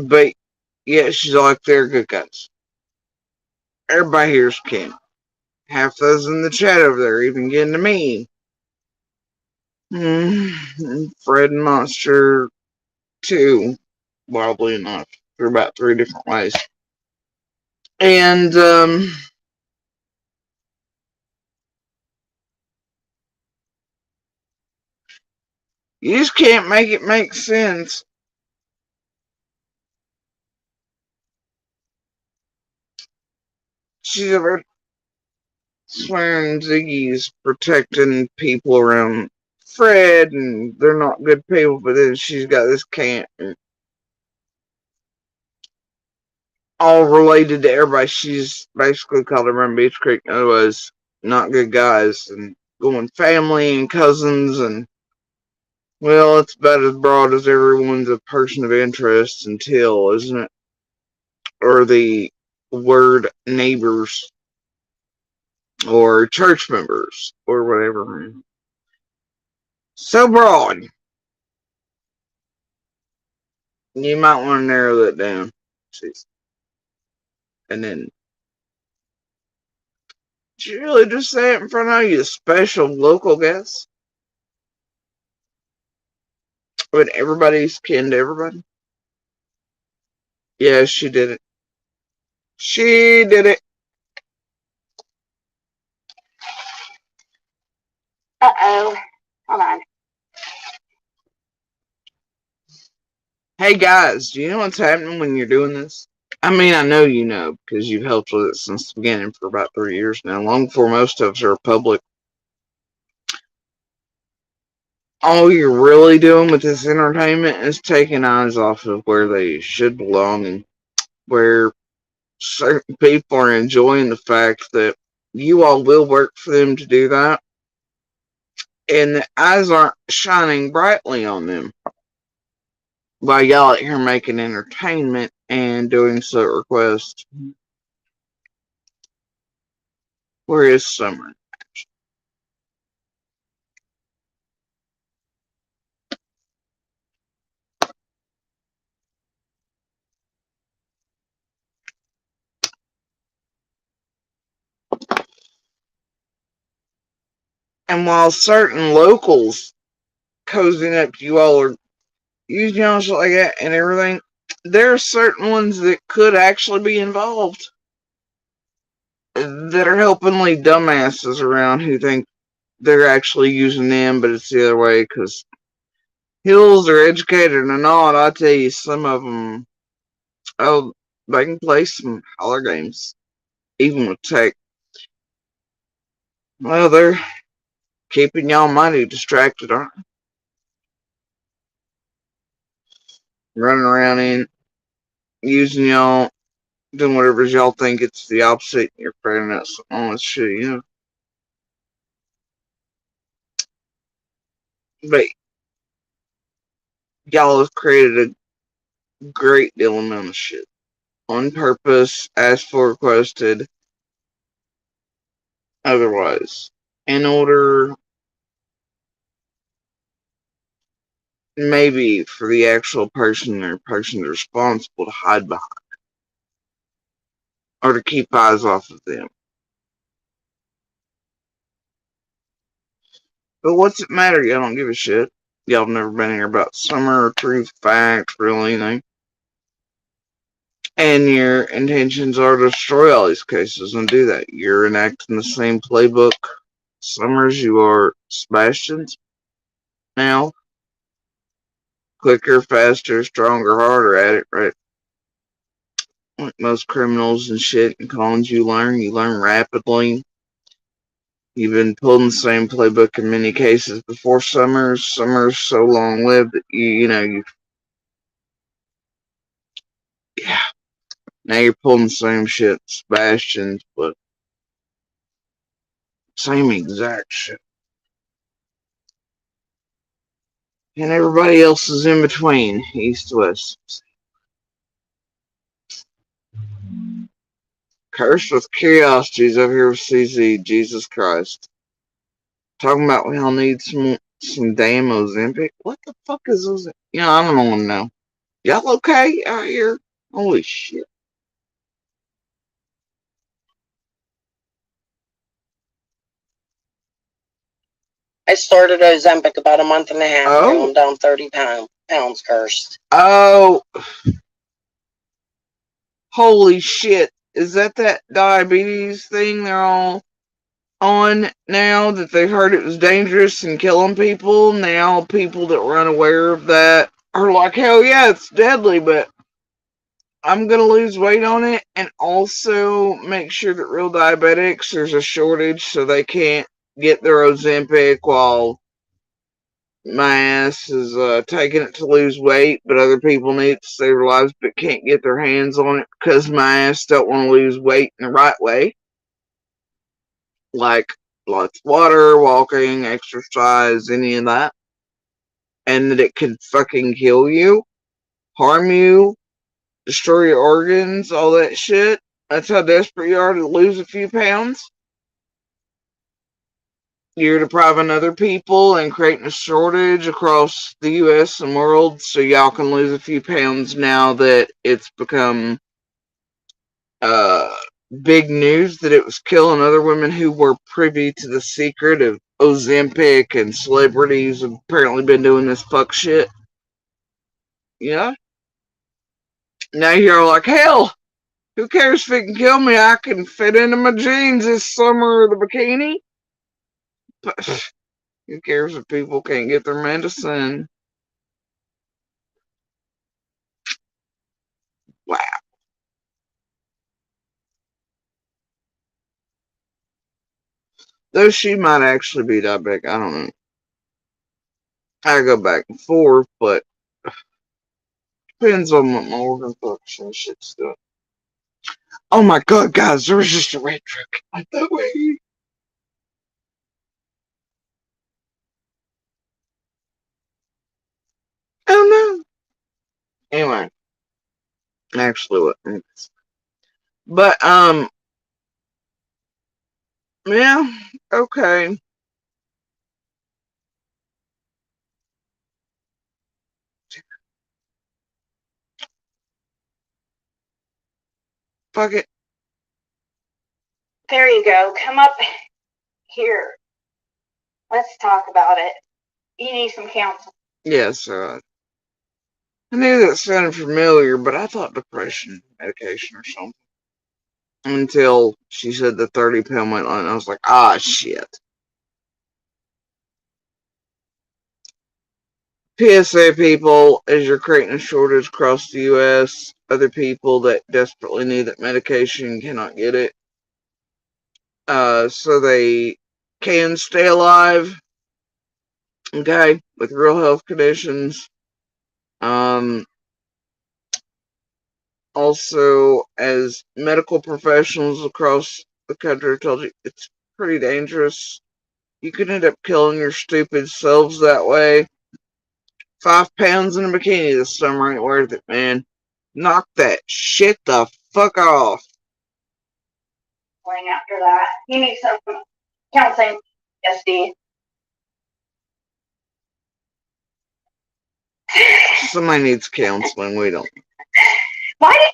But yeah, she's like, they're good guys. Everybody here's king. Half those in the chat over there even getting to me. Fred and Monster too, wildly enough, for about 3 different ways. And you just can't make it make sense. She's ever swearing Ziggy's protecting people around Fred, and they're not good people, but then she's got this camp, all related to everybody. She's basically called around Beach Creek, otherwise not good guys, and going family and cousins, and well, it's about as broad as everyone's a person of interest until, isn't it? Or the word neighbors or church members or whatever. So broad. You might want to narrow that down. And then, did you really just say it in front of you, special local guest? When everybody's kin to everybody? Yeah, she did it. She did it. Uh-oh. Hold on. Hey guys, do you know what's happening when you're doing this? I mean, I know you know, because you've helped with it since the beginning for about 3 years now, long before most of us are public. All you're really doing with this entertainment is taking eyes off of where they should belong, and where certain people are enjoying the fact that you all will work for them to do that, and the eyes aren't shining brightly on them while y'all out here making entertainment and doing so at request. Where is Summer? And while certain locals cozying up to you all are using y'all shit like that and everything, there are certain ones that could actually be involved that are helpingly dumbasses around who think they're actually using them, but it's the other way, because hills are educated or not. I tell you, some of them, oh, they can play some holler games, even with tech. Well, they're keeping y'all mighty distracted, aren't they? Running around and using y'all, doing whatever y'all think it's the opposite. You're finding out some honest shit, you know. But y'all have created a great deal amount of shit on purpose, as for requested, otherwise, in order maybe for the actual person or persons responsible to hide behind or to keep eyes off of them. But what's it matter? Y'all don't give a shit. Y'all have never been here about Summer or Truth, Facts, or anything. And your intentions are to destroy all these cases and do that. You're enacting the same playbook, Summers, you are Sebastian's now. Quicker, faster, stronger, harder at it, right? Like most criminals and shit in college, you learn rapidly. You've been pulling the same playbook in many cases before Summers. Summers so long lived that yeah. Now you're pulling the same shit, Sebastian's, but same exact shit. And everybody else is in between, east to west. Cursed with curiosities over here with CZ, Jesus Christ. Talking about we all need some damn Ozempic. What the fuck is Ozempic? I don't want to know. Y'all okay out here? Holy shit. I started Ozempic about a month and a half ago. Oh. I'm down 30 pounds, Cursed. Oh. Holy shit. Is that diabetes thing they're all on now, that they heard it was dangerous and killing people? Now people that were unaware of that are like, hell yeah, it's deadly, but I'm going to lose weight on it and also make sure that real diabetics, there's a shortage so they can't get their Ozempic while my ass is taking it to lose weight, but other people need it to save their lives but can't get their hands on it because my ass don't want to lose weight in the right way. Like lots of water, walking, exercise, any of that. And that it can fucking kill you, harm you, destroy your organs, all that shit. That's how desperate you are to lose a few pounds. You're depriving other people and creating a shortage across the US and world so y'all can lose a few pounds now that it's become big news that it was killing other women who were privy to the secret of Ozempic, and celebrities have apparently been doing this fuck shit. Yeah. Now you're like, hell, who cares if it can kill me? I can fit into my jeans this summer or the bikini. But who cares if people can't get their medicine? Wow. Though she might actually be diabetic, I don't know. I go back and forth, but depends on what my organ function shit's doing. Oh my god, guys, there was just a red truck out that way. Oh no. Anyway, actually, what? But yeah, okay. Fuck it. There you go. Come up here. Let's talk about it. You need some counsel. Yes, I knew that sounded familiar, but I thought depression medication or something. Until she said the 30-pound went on, and I was like, ah, shit. PSA people, as you're creating a shortage across the U.S., other people that desperately need that medication cannot get it. So they can stay alive, okay, with real health conditions. Also, as medical professionals across the country have told you, it's pretty dangerous. You could end up killing your stupid selves that way. 5 pounds in a bikini this summer ain't worth it, man. Knock that shit the fuck off. Going after that. You need some counseling, SD. Somebody needs counseling. We don't. Why did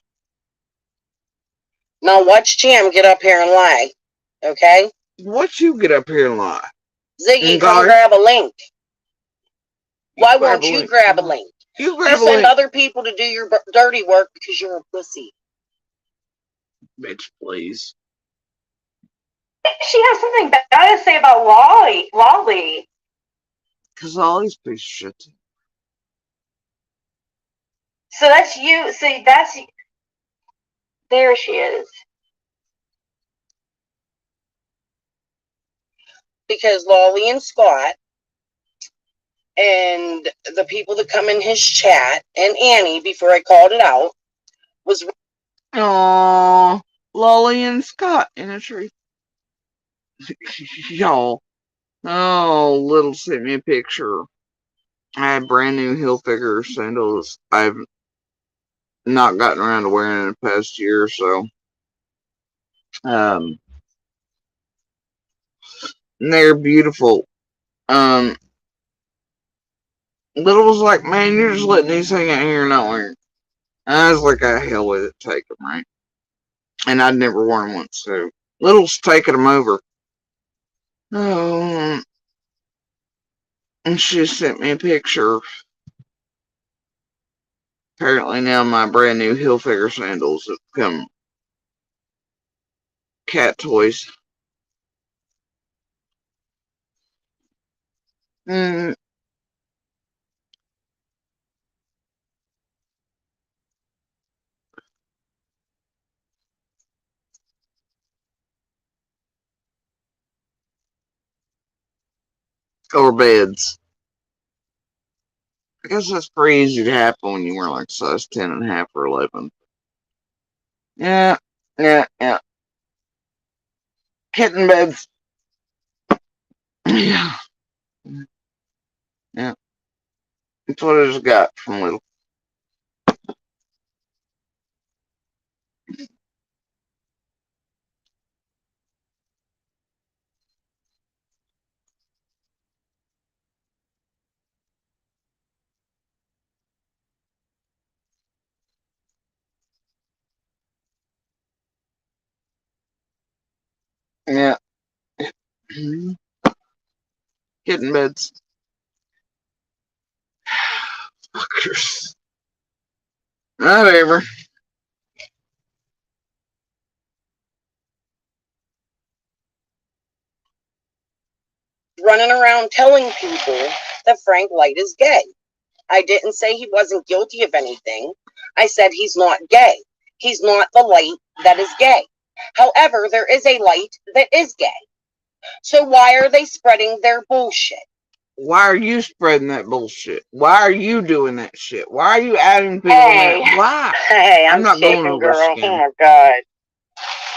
Now watch Jim get up here and lie. Okay? What you get up here and lie? Ziggy, come grab a link. Why won't you grab a link? You grab a send link. other people to do your dirty work because you're a pussy. Bitch, please. She has something bad to say about Lolly. Because Ollie's a piece of shit. So that's you. See, that's. There she is. Because Lolly and Scott and the people that come in his chat and Annie, before I called it out, was. Aww, Lolly and Scott in a tree. Y'all. Oh, Little sent me a picture. I had brand new Hilfiger sandals. I've not gotten around to wearing in the past year or so. And they're beautiful. Little was like, man, you're just letting these hang out here and not wearing. I was like, ah, hell with it, take them, right? And I'd never worn them once, so Little's taking them over. Oh, and she sent me a picture. Apparently now my brand new Hilfiger sandals have become cat toys. Or beds. I guess that's pretty easy to happen when you wear like size 10.5 or 11. Yeah. Kitten beds. Yeah. That's what I just got from Little. Yeah. Kitten beds. Fuckers. Whatever. Running around telling people that Frank Light is gay. I didn't say he wasn't guilty of anything. I said he's not gay. He's not the light that is gay. However, there is a light that is gay. So why are they spreading their bullshit? Why are you spreading that bullshit? Why are you doing that shit? Why are you adding people Hey. in? Why? Hey, I'm not going over girl. this again. Oh my god.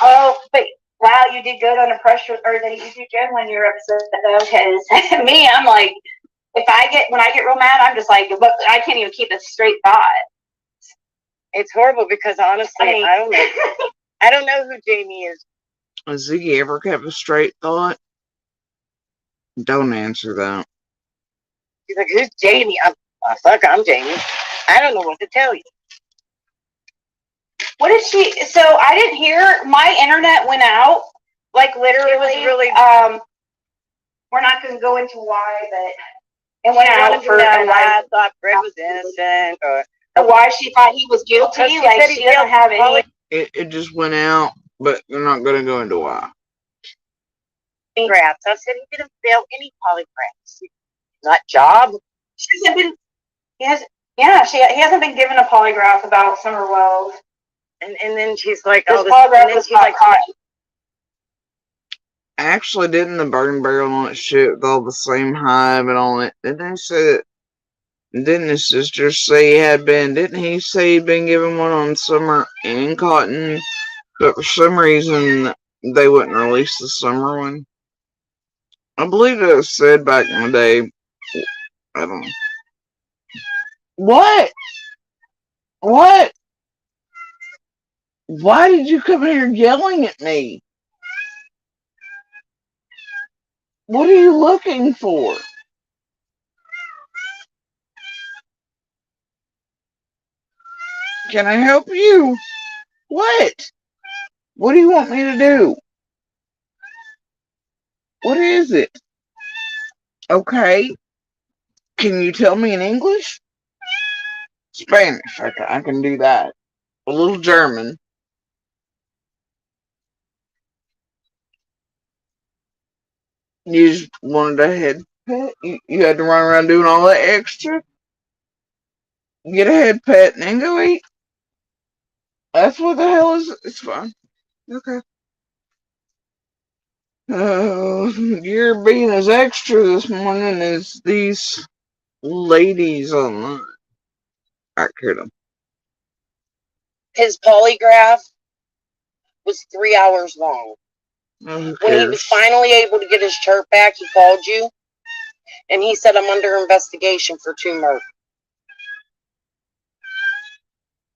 Oh, but wow, you did good on the pressure, or that you did good when you're upset though. Because me, I'm like, when I get real mad, I'm just like, but I can't even keep a straight thought. It's horrible because honestly, I don't know. I don't know who Jamie is. Has he ever kept a straight thought? Don't answer that. He's like, who's Jamie? I'm Jamie. I don't know what to tell you. What did she? So I didn't hear. My internet went out. Like literally. It was really. We're not going to go into why, but it went out for. And I thought Fred was innocent, or why she thought he was guilty. Like she doesn't have any. It just went out, but they're not going to go into why. Polygraphs. I said he didn't fail any polygraphs. Not job. She hasn't been. He hasn't been given a polygraph about Summer Wells. And then she's like, this polygraph was not caught. Actually, didn't the burn barrel on that shit with all the same hive and all that? Didn't they say that? Didn't his sister say he had been? Didn't he say he'd been given one on Summer and Cotton? But for some reason, they wouldn't release the Summer one. I believe it was said back in the day. I don't know. What? What? Why did you come here yelling at me? What are you looking for? Can I help you? What? What do you want me to do? What is it? Okay. Can you tell me in English? Spanish. I can do that. A little German. You just wanted a head pet? You had to run around doing all that extra? Get a head pet and then go eat? That's what the hell is. It's fine. Okay. Oh, you're being as extra this morning as these ladies online. I could them. His polygraph was 3 hours long. Who When he was cares? finally able to get his chirp back, he called you, and he said, I'm under investigation for 2 murders.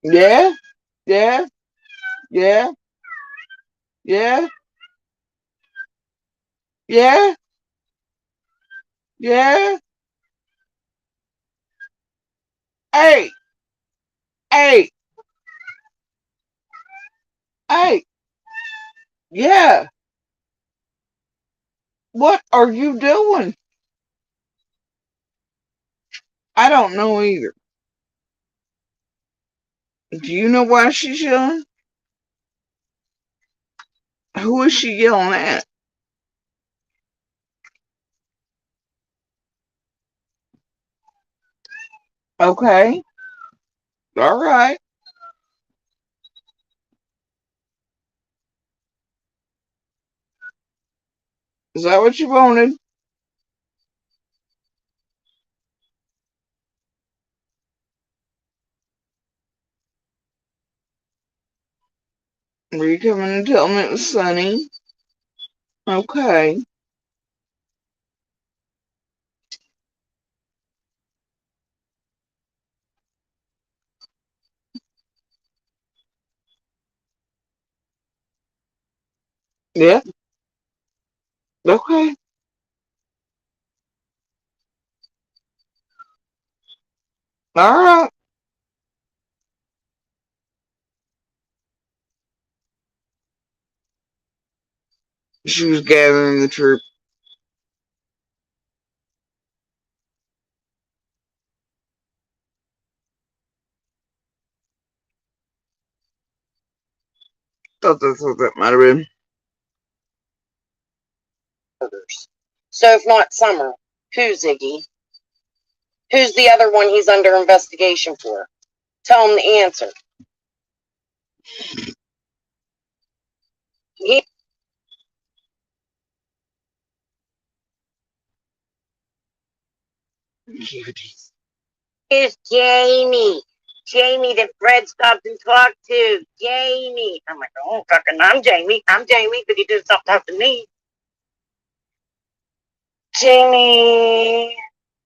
Yeah? Yeah? Yeah? Yeah? Yeah? Yeah? Hey! Hey! Hey! Yeah! What are you doing? I don't know either. Do you know why she's yelling? Who is she yelling at? Okay. All right. Is that what you wanted? Were you coming to tell me it was sunny? Okay. Yeah. Okay. All right. She was gathering the troop. Thought that's what that might have been. So if not Summer, who's Iggy? Who's the other one he's under investigation for? Tell him the answer. He is Jamie. Jamie that Fred stopped and talked to. Jamie. I'm like, oh, fucking, I'm Jamie, but he didn't stop talking to me. Jamie.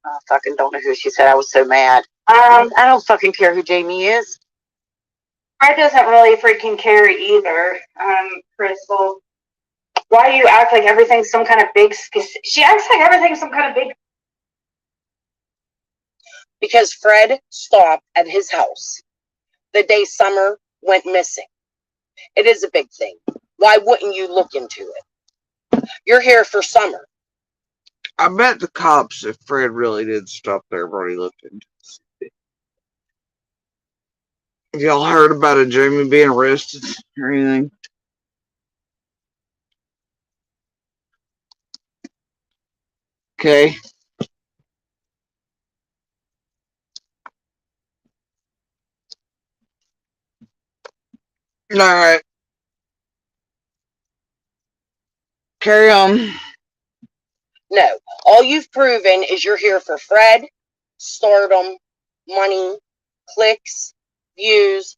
I fucking don't know who she said. I was so mad. I don't fucking care who Jamie is. Fred doesn't really freaking care either, Crystal. Why do you act like everything's some kind of big... She acts like everything's some kind of big... Because Fred stopped at his house the day Summer went missing. It is a big thing. Why wouldn't you look into it? You're here for Summer. I bet the cops, if Fred really did stop there, have already looked into it. Have y'all heard about a Jamie being arrested or anything? Okay. All right. Carry on. No. All you've proven is you're here for Fred, stardom, money, clicks, views,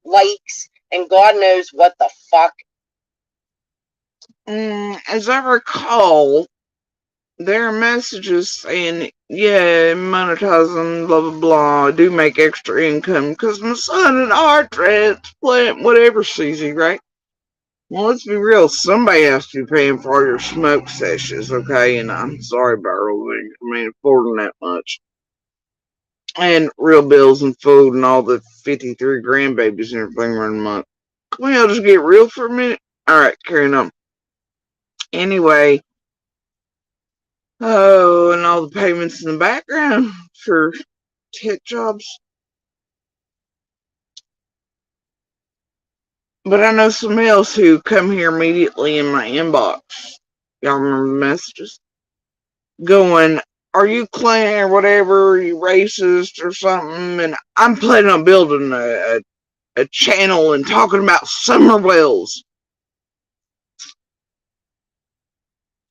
likes, and God knows what the fuck. As I recall, there are messages saying, yeah, monetizing, blah, blah, blah, do make extra income because my son and art transplant, whatever, Susie, right? Well, let's be real. Somebody has to be paying for all your smoke sessions, okay? And I'm sorry, Barrel, I mean, affording that much. And real bills and food and all the 53 grandbabies and everything running amok. Can we all just get real for a minute? Alright, carrying on. Anyway, oh, and all the payments in the background for tech jobs. But I know somebody else who come here immediately in my inbox. Y'all remember the messages? going, are you Klan or whatever, are you racist or something? And I'm planning on building a channel and talking about summer wells.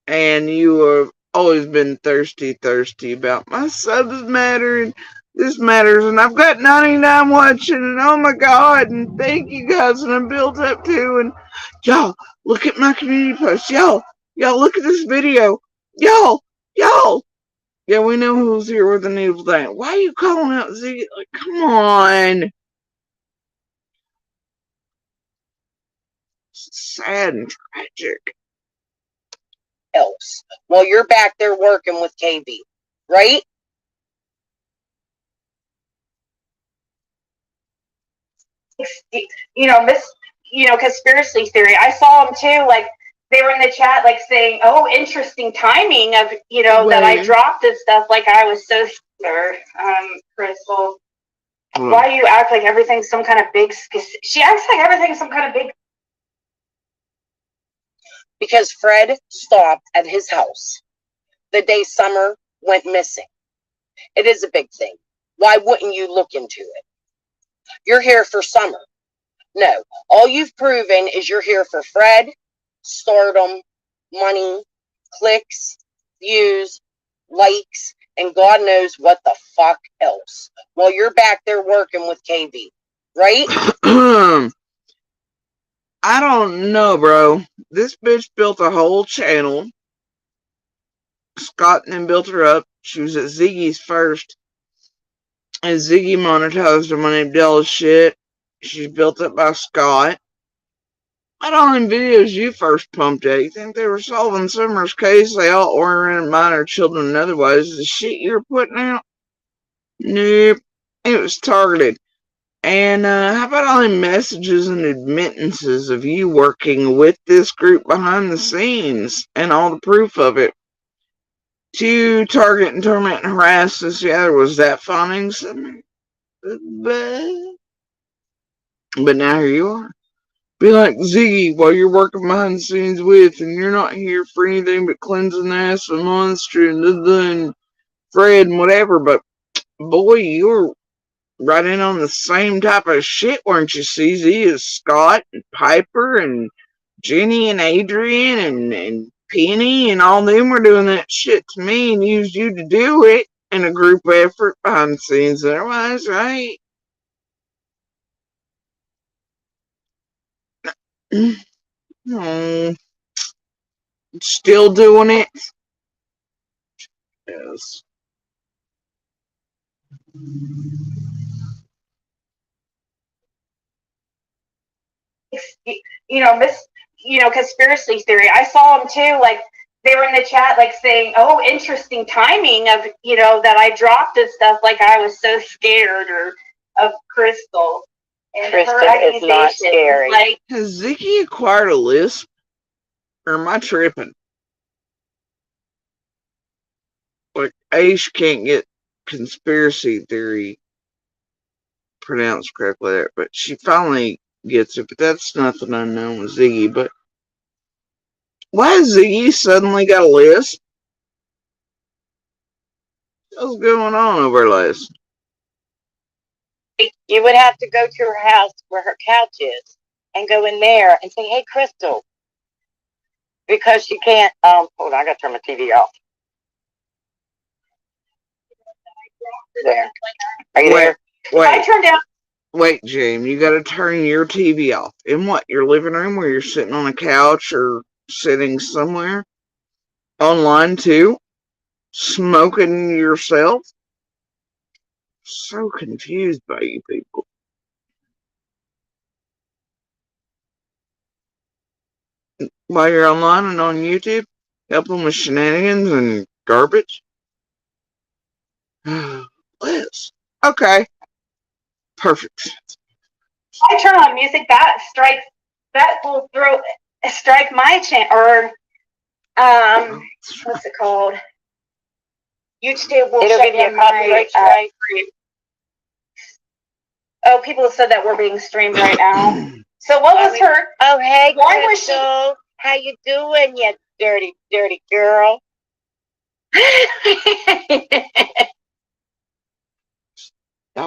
And you have always been thirsty about my subs matter and this matters, and I've got 99 watching, and oh my god, and thank you guys, and I'm built up to, and y'all, look at my community post, y'all, look at this video, y'all, yeah, we know who's here with the needle thing. Why are you calling out Z? Like, come on. Sad and tragic. Else. Well, you're back there working with KB, right? Conspiracy theory. I saw them too, like, they were in the chat, like, saying, oh, interesting timing of, that I dropped this stuff, like I was so scared, Crystal. Why do you act like everything's some kind of big, she acts like everything's some kind of big. Because Fred stopped at his house the day Summer went missing. It is a big thing. Why wouldn't you look into it? You're here for Summer. No, all you've proven is you're here for Fred, stardom, money, clicks, views, likes, and God knows what the fuck else. While you're back there working with KB, right? I don't know, bro. This bitch built a whole channel. Scott then built her up. She was at Ziggy's first. And Ziggy monetized her money Dell shit. She's built up by Scott. I don't know videos you first pumped at. You think they were solving Summer's case? They all oriented minor children and otherwise. The shit you're putting out? Nope. It was targeted. And how about all the messages and admittances of you working with this group behind the scenes and all the proof of it? To target and torment and harass this, yeah, there was that findings. But now here you are. Be like Ziggy while you're working behind the scenes with, and you're not here for anything but cleansing ass and monster and Fred and whatever. But boy, you were right in on the same type of shit, weren't you, CZ? As Scott and Piper and Jenny and Adrian and Penny and all them were doing that shit to me and used you to do it in a group effort behind the scenes otherwise, right? No. Still doing it? Yes. Conspiracy theory. I saw them too, like, they were in the chat, like, saying, oh, interesting timing of, that I dropped this stuff, like I was so scared, or of Crystal. And Crystal is not scary. Like, has Ziggy acquired a lisp? Or am I tripping? Like, Aish can't get conspiracy theory pronounced correctly there, but she finally gets it. But that's nothing unknown with Ziggy. But why has Ziggy suddenly got a lisp? What's going on over last? You would have to go to her house where her couch is and go in there and say, hey, Crystal. Because she can't, hold on, I gotta turn my TV off. There. Are you there? I turned down. Wait, James, you gotta turn your TV off. In what? Your living room where you're sitting on a couch or sitting somewhere? Online too? Smoking yourself? So confused by you people. While you're online and on YouTube, helping with shenanigans and garbage? Liz. Okay. Perfect. I turn on music, that will strike my channel, or what's it called? YouTube will It'll shut give you a down my copyright strike. Oh, people have said that we're being streamed right now. So what was her? Oh, hey, why was she? Crystal. How you doing, you dirty, dirty girl?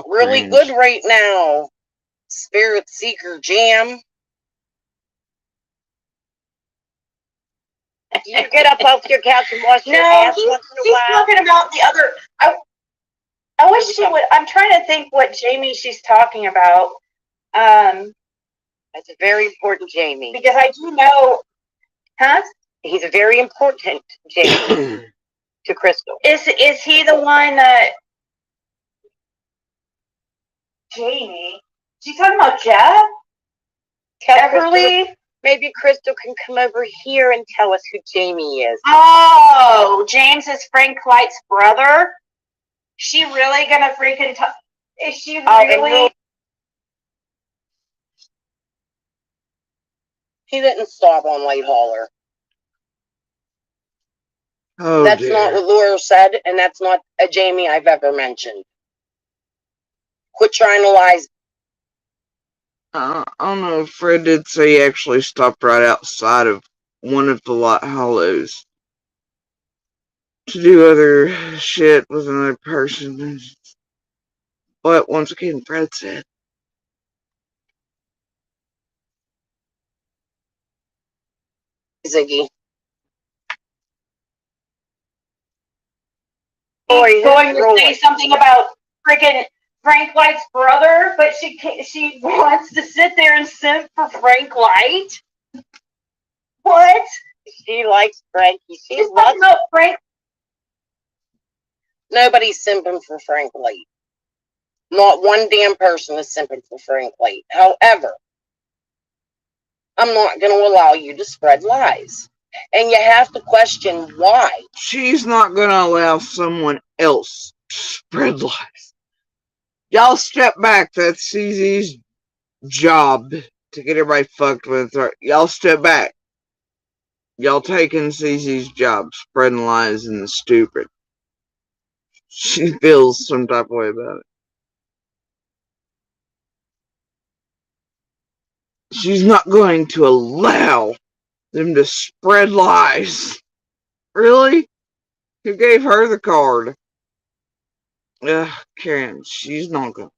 Really cringe. good right now. Spirit Seeker Jam. You get up off your couch and wash your No, ass he's once in a while. talking about the other. I wish she would. I'm trying to think what Jamie she's talking about. That's a very important Jamie. Because I do know, huh? He's a very important Jamie to Crystal. Is he the one that Jamie? She's talking about Jeff? Everly? Maybe Crystal can come over here and tell us who Jamie is. Oh, James is Frank White's brother? She really gonna freaking is she really? He didn't stop on Light Hauler. Oh, that's dear. not what Laura said, and that's not a Jamie I've ever mentioned. Quit trying to lie. I don't know if Fred did say he actually stopped right outside of one of the Light Hollows to do other shit with another person. But once again, Fred said. Ziggy. He's going to say something about freaking Frank White's brother, but she wants to sit there and simp for Frank White? What? She likes Frankie. She's talking about Frank. Nobody's simping for Frank White. Not one damn person is simping for Frank White. However, I'm not going to allow you to spread lies. And you have to question why. She's not going to allow someone else to spread lies. Y'all step back. That's CZ's job to get everybody fucked with her. Y'all step back. Y'all taking CZ's job, spreading lies and the stupid. She feels some type of way about it. She's not going to allow them to spread lies. Really? Who gave her the card? Karen, she's not going to.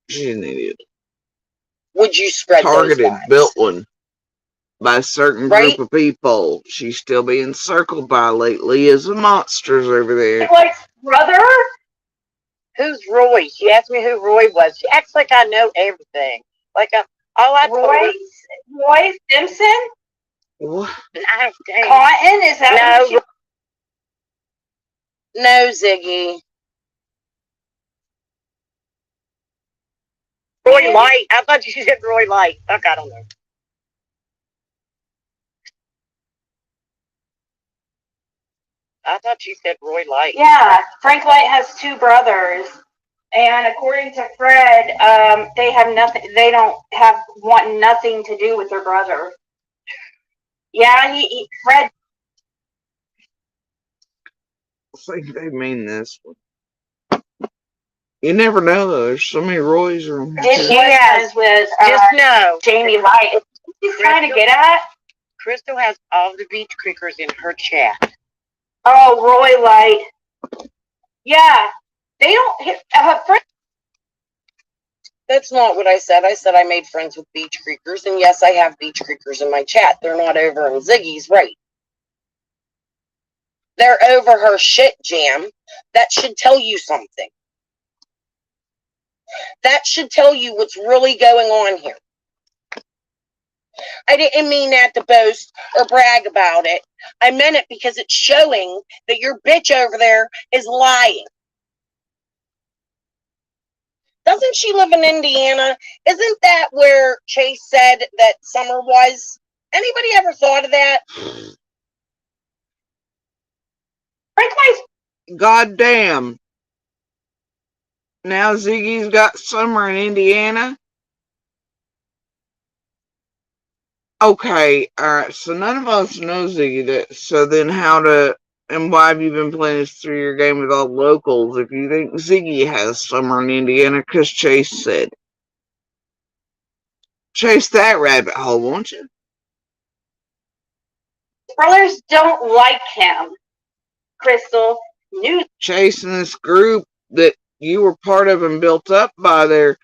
She's an idiot. Would you spread targeted, those lies? Built one by a certain group of people. She's still being circled by lately as the monsters over there. Like brother? Who's Roy? She asked me who Roy was. She acts like I know everything. Like all I told her. Roy Simpson? What? Cotton? Is that no? No, Ziggy. Roy Light. I thought you said Roy Light. Fuck, I don't know. I thought you said Roy Light. Yeah, Frank Light has two brothers, and according to Fred, they have nothing. They don't want nothing to do with their brother. Yeah, Fred. I think they mean this one. You never know, though. There's so many Roys around here. She has with Jamie Light. She's trying to get at. Crystal has all the beach creekers in her chat. Oh, Roy Light. Yeah, they don't. That's not what I said. I said I made friends with beach creekers, and yes, I have beach creekers in my chat. They're not over in Ziggy's, right? They're over her shit jam. That should tell you something. That should tell you what's really going on here. I didn't mean that to boast or brag about it. I meant it because it's showing that your bitch over there is lying. Doesn't she live in Indiana? Isn't that where Chase said that Summer was? Anybody ever thought of that? God damn. Now Ziggy's got Summer in Indiana? Okay, alright, so none of us know Ziggy that, so then and why have you been playing this through your game with all locals if you think Ziggy has Summer in Indiana? Because Chase said. Chase that rabbit hole, won't you? brothers don't like him. Crystal, new Chase and this group that you were part of and built up by their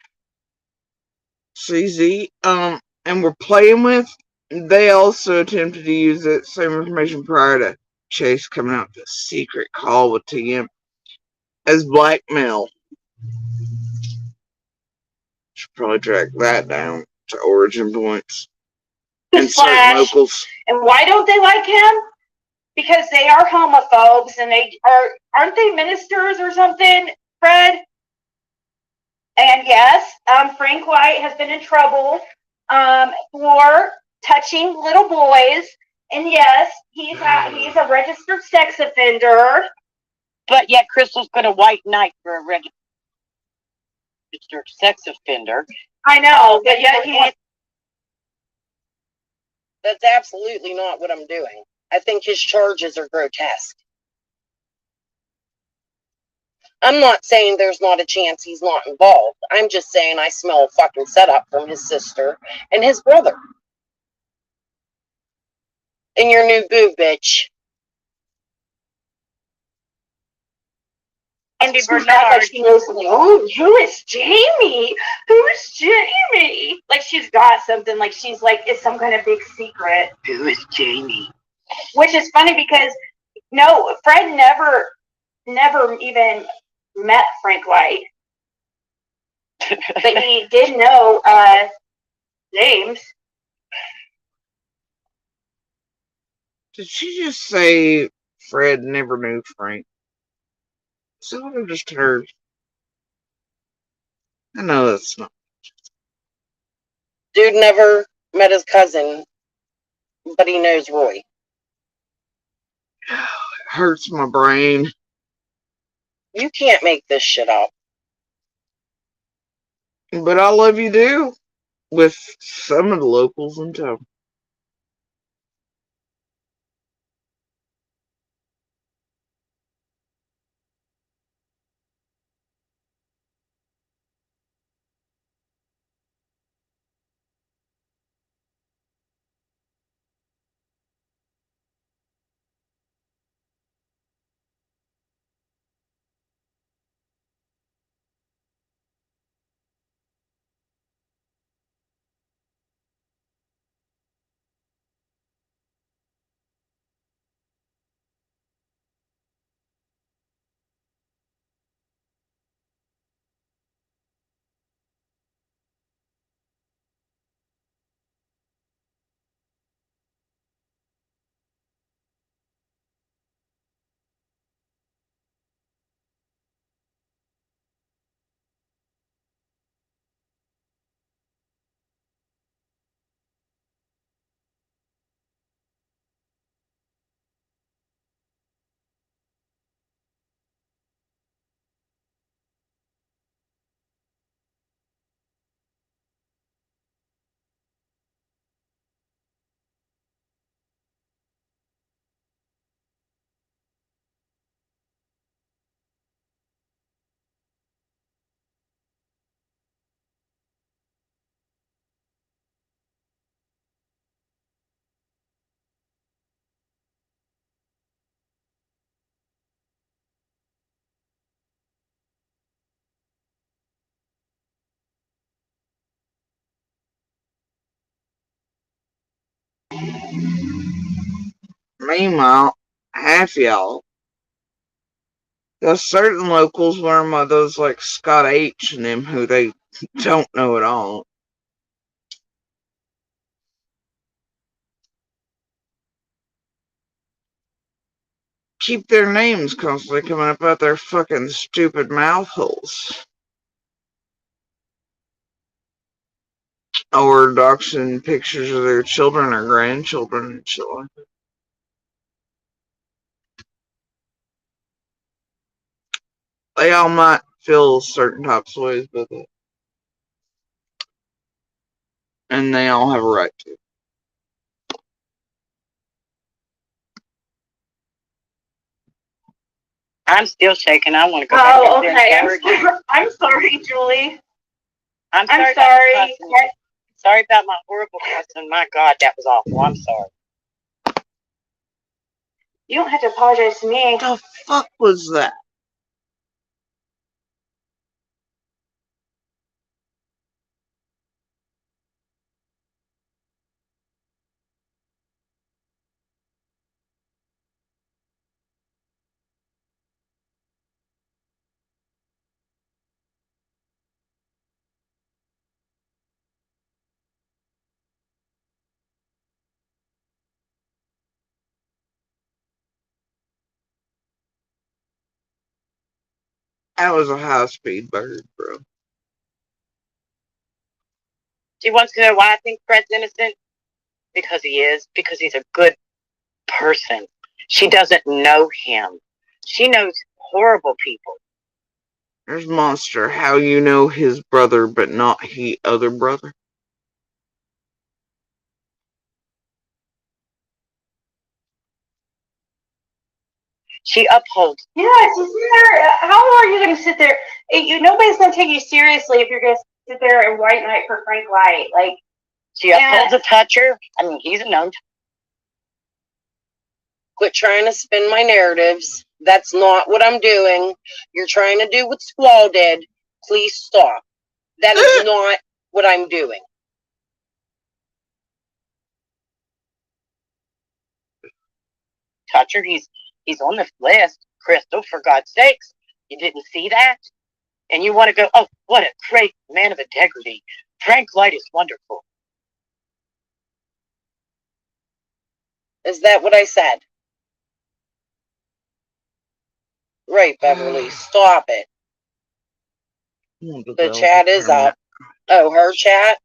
CZ, and were playing with, they also attempted to use that same information prior to Chase coming out with a secret call with TM as blackmail. Should probably track that down to origin points and certain locals. And why don't they like him? Because they are homophobes and aren't they ministers or something, Fred? And yes, Frank White has been in trouble for touching little boys. And yes, he's a registered sex offender. But yet Crystal's put a white knight for a registered sex offender. I know, but yet he... That's absolutely not what I'm doing. I think his charges are grotesque. I'm not saying there's not a chance he's not involved. I'm just saying I smell a fucking setup from his sister and his brother. And your new boo, bitch. Andy Bernard. She knows something. Oh, who is Jamie? Who's Jamie? Like she's got something. Like she's like it's some kind of big secret. Who is Jamie? Which is funny because no, Fred never even met Frank White, but he did know James. Did she just say Fred never knew Frank? Is that what I just heard? I know that's not. Dude never met his cousin, but he knows Roy. It hurts my brain. You can't make this shit up. But I love you do. With some of the locals in town. Meanwhile, half y'all, there's certain locals learn by those like Scott H and them who they don't know at all. Keep their names constantly coming up out their fucking stupid mouth holes. Or doxing pictures of their children or grandchildren and shit like that. They all might feel certain types of ways about it. And they all have a right to. I'm still shaking. I want to go back. Oh, okay. I'm sorry, Julie. I'm sorry. Sorry about my horrible cussing. My God, that was awful. I'm sorry. You don't have to apologize to me. What the fuck was that? That was a high-speed bird, bro. She wants to know why I think Fred's innocent. Because he is. Because he's a good person. She doesn't know him. She knows horrible people. There's Monster. How you know his brother, but not he other brother? She upholds. Yeah, she's there. How long are you going to sit there? Nobody's going to take you seriously if you're going to sit there and white knight for Frank White. Like, she upholds a toucher. I mean, he's a known. Quit trying to spin my narratives. That's not what I'm doing. You're trying to do what Squall did. Please stop. That is not what I'm doing. Toucher, he's on this list. Crystal, for God's sakes, you didn't see that? And you want to go, oh, what a great man of integrity. Frank Light is wonderful. Is that what I said? Right, Beverly. Stop it. The chat is up. Oh, her chat?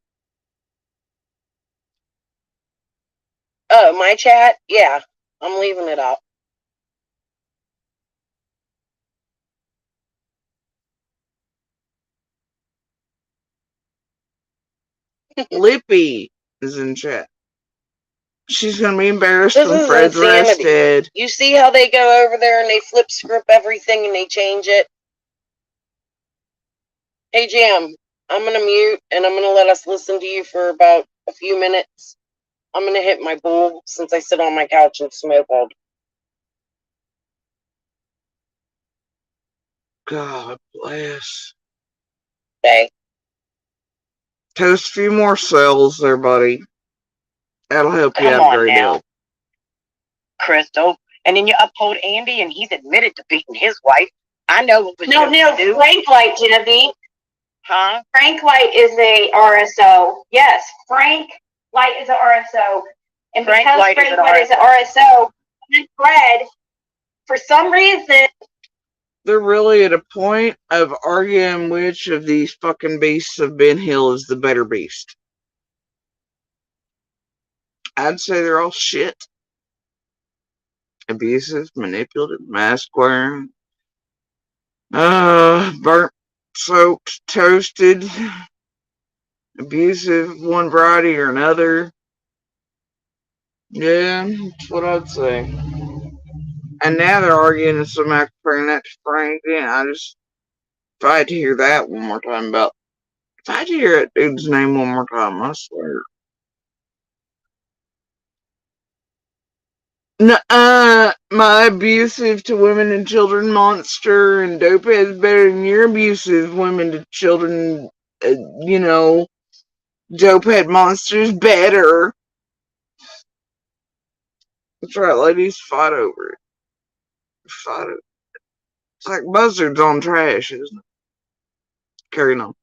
Oh, my chat? Yeah, I'm leaving it up. Lippy is in chat. She's gonna be embarrassed when Fred's arrested. You see how they go over there and they flip script everything and they change it? Hey, Jam, I'm gonna mute and I'm gonna let us listen to you for about a few minutes. I'm gonna hit my bowl since I sit on my couch and smoke all day. God bless. Okay. Toast a few more cells there, buddy. That'll help you out a great deal. Crystal. And then you uphold Andy and he's admitted to beating his wife. I know what was no, Frank Light, Genevieve. Huh? Frank Light is a RSO. Yes, Frank Light is a RSO. And Frank because Light Frank Light is an RSO, and Fred, for some reason, they're really at a point of arguing which of these fucking beasts of Ben Hill is the better beast. I'd say they're all shit. Abusive, manipulative, mask wearing, burnt, soaked, toasted, abusive, one variety or another. Yeah, that's what I'd say. And now they're arguing if I'm not comparing that to Frank. Yeah, if I had to hear that one more time if I had to hear that dude's name one more time, I swear. My abusive to women and children monster and dope is better than your abusive women to children, dope head monster's better. That's right, ladies, fight over it. Fight it. It's like buzzards on trash, isn't it? Carrying on.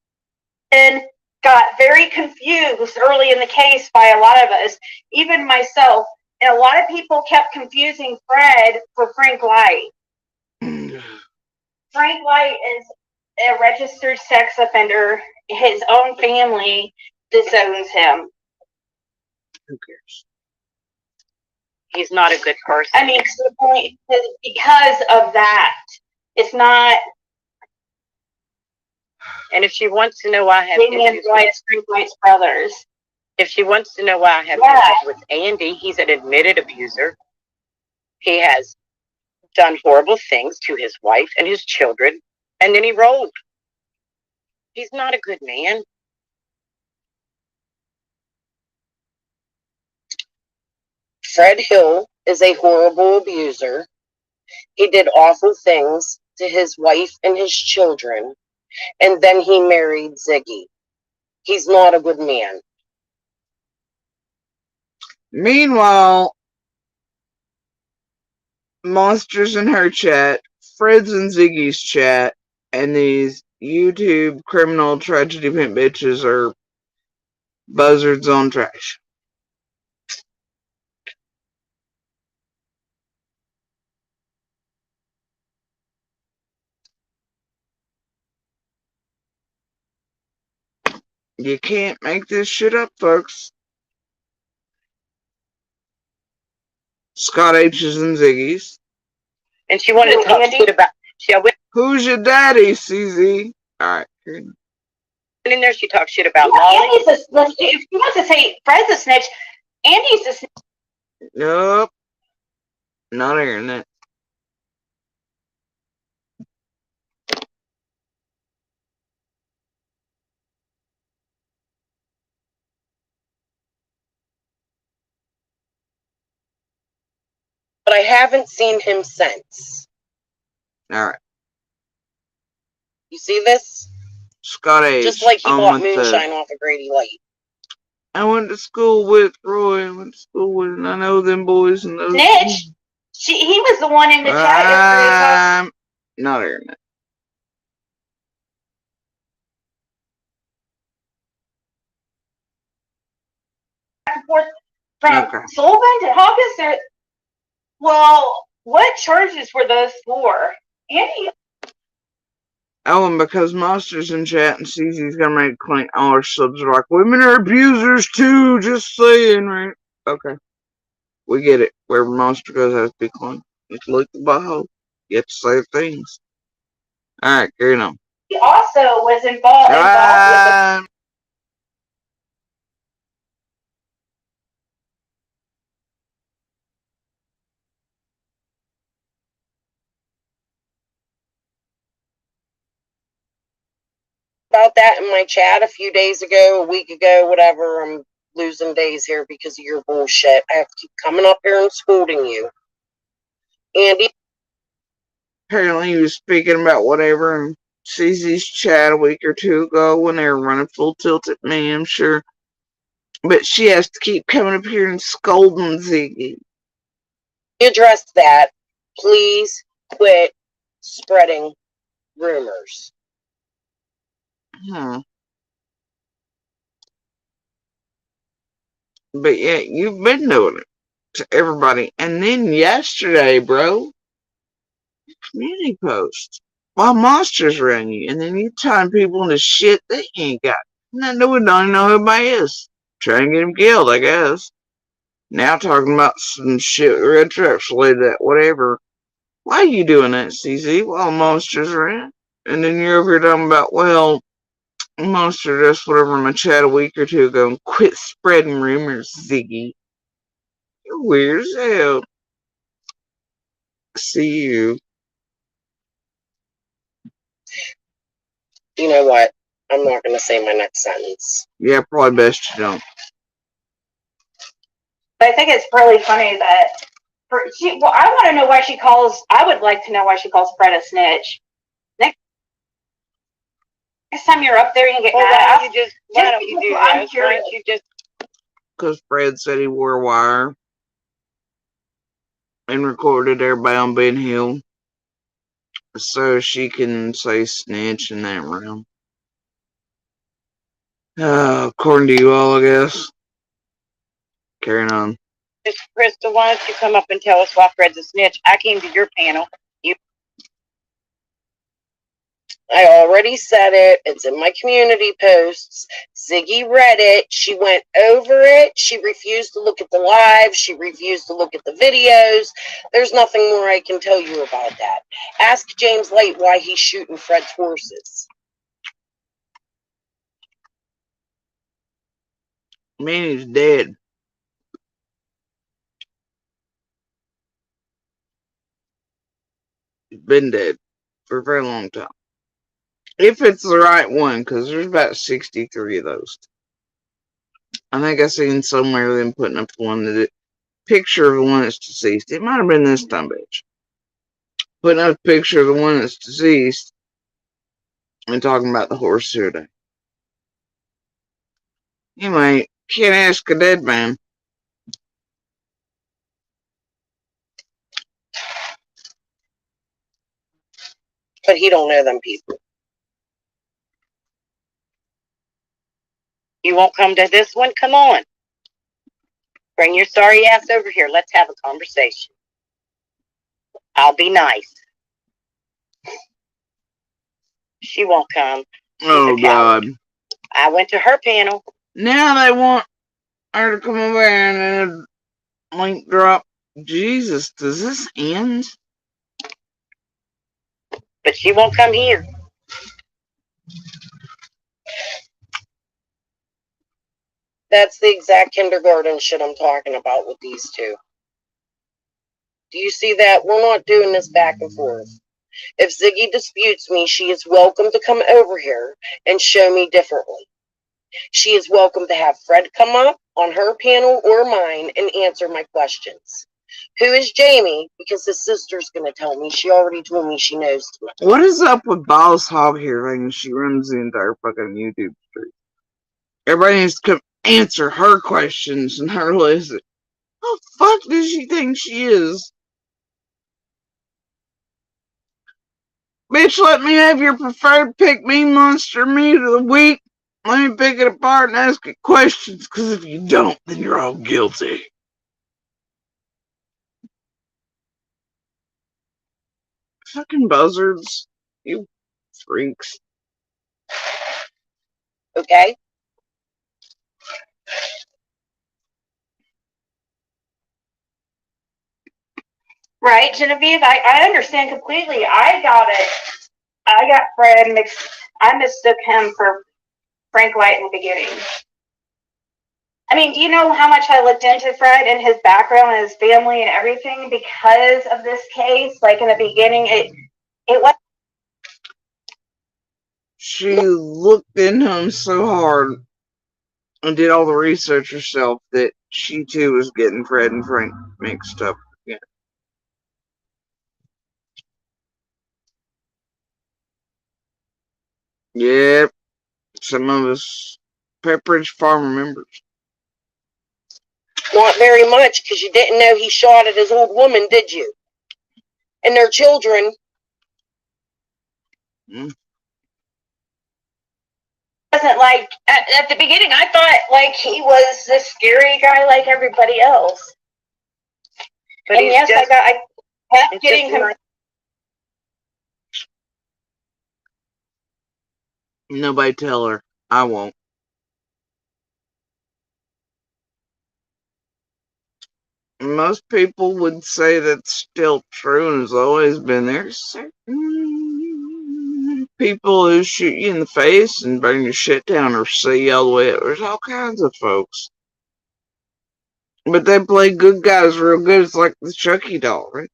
and got very confused early in the case by a lot of us, even myself. And a lot of people kept confusing Fred for Frank Light. Frank Light is a registered sex offender. His own family disowns him. Who cares? He's not a good person. I mean, to the point, because of that. It's not. And if she wants to know why I have issues with Frank Light's brothers. If she wants to know why I have issues with Andy, he's an admitted abuser. He has done horrible things to his wife and his children, and then he rolled. He's not a good man. Fred Hill is a horrible abuser. He did awful things to his wife and his children, and then he married Ziggy. He's not a good man. Meanwhile, Monsters in her chat, Fred's and Ziggy's chat, and these YouTube criminal tragedy pimp bitches are buzzards on trash. You can't make this shit up, folks. Scott H's and Ziggy's. And she wanted to talk shit about. Who's your daddy, CZ? Alright. In there, she talked shit about Yeah, Molly. if you want to say Fred's a snitch, Andy's a snitch. Nope. Not hearing that. But I haven't seen him since. Alright. You see this? Scott H. Just like he bought moonshine off of Grady Light. I went to school with Roy. I went to school with, and I know them boys and those. Snitch. He was the one in the chat yesterday. Not hearing that. Back and forth from Sullivan to Hawkins. Well, what charges were those for? Andy. Oh, and because Monsters in chat and CZ's gonna make claim, all our subs are like, women are abusers too, just saying, right? Okay. We get it. Wherever Monster goes has to be clean. It's like the butthole. You have to say things. Alright, carry on. He also was involved with the about that in my chat a few days ago, a week ago, whatever. I'm losing days here because of your bullshit. I have to keep coming up here and scolding you. Andy? Apparently he was speaking about whatever in CZ's chat a week or two ago when they were running full tilt at me, I'm sure. But she has to keep coming up here and scolding Ziggy. Address that. Please quit spreading rumors. But yeah, you've been doing it to everybody. And then yesterday, bro, community post while Monsters ran you, and then you telling people the shit they ain't got. No, we don't even know who everybody is. Trying to get him killed, I guess. Now talking about some shit red traps related that whatever. Why are you doing that, CZ? While Monsters ran, and then you're over here talking about, well, Monster just whatever in my chat a week or two ago. Quit spreading rumors, Ziggy. You're weird as hell. See you. You know what? I'm not going to say my next sentence. Yeah, probably best you don't. I think it's really funny that I want to know why she calls. I would like to know why she calls Fred a snitch. Next time you're up there, you get mad. Why don't you do that? I'm curious. Because Fred said he wore a wire and recorded everybody on Ben Hill, so she can say snitch in that round. According to you all, I guess. Carrying on. Crystal, why don't you come up and tell us why Fred's a snitch? I came to your panel. I already said it. It's in my community posts. Ziggy read it. She went over it. She refused to look at the live. She refused to look at the videos. There's nothing more I can tell you about that. Ask James Light why he's shooting Fred's horses. I mean, he's dead. He's been dead for a very long time. If it's the right one, because there's about 63 of those. I think I seen somewhere them putting up the one that picture of the one that's deceased. It might have been this dumb bitch. Putting up a picture of the one that's deceased and talking about the horse today. Anyway, can't ask a dead man. But he don't know them people. You won't come to this one? Come on. Bring your sorry ass over here. Let's have a conversation. I'll be nice. She won't come. She's Oh, a coward. God. I went to her panel. Now they want her to come over and link drop. Jesus, does this end? But she won't come here. That's the exact kindergarten shit I'm talking about with these two. Do you see that? We're not doing this back and forth. If Ziggy disputes me, she is welcome to come over here and show me differently. She is welcome to have Fred come up on her panel or mine and answer my questions. Who is Jamie? Because his sister's going to tell me. She already told me she knows tonight. What is up with Boss Hog here thinking she runs the entire fucking YouTube stream? Everybody needs to come answer her questions and her list. Who the fuck does she think she is? Bitch, let me have your preferred pick me monster meat of the week. Let me pick it apart and ask it questions, because if you don't, then you're all guilty. Fucking buzzards. You freaks. Okay? Right, Genevieve? I understand completely. I got Fred mixed. I mistook him for Frank White in the beginning. I mean, do you know how much I looked into Fred and his background and his family and everything because of this case? Like in the beginning, it was. She looked into him so hard and did all the research herself that she too was getting Fred and Frank mixed up again. Yep, some of us Pepperidge Farm members. Not very much, because you didn't know he shot at his old woman, did you? And their children. Wasn't like at the beginning. I thought like he was this scary guy like everybody else. But and yes, I kept getting him. Nobody tell her. I won't. Most people would say that's still true and has always been there. Certain people who shoot you in the face and burn your shit down or see you all the way up. There's all kinds of folks. But they play good guys real good. It's like the Chucky doll, right?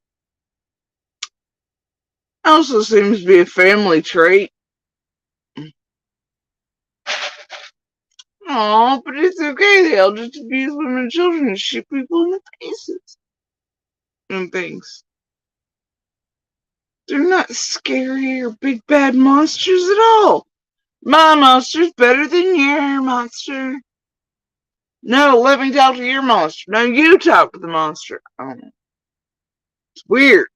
Also seems to be a family trait. Aw, but it's okay. They all just abuse women and children and shoot people in the faces and things. They're not scary or big bad monsters at all. My monster's better than your monster. No, let me talk to your monster. No, you talk to the monster. Oh, it's weird.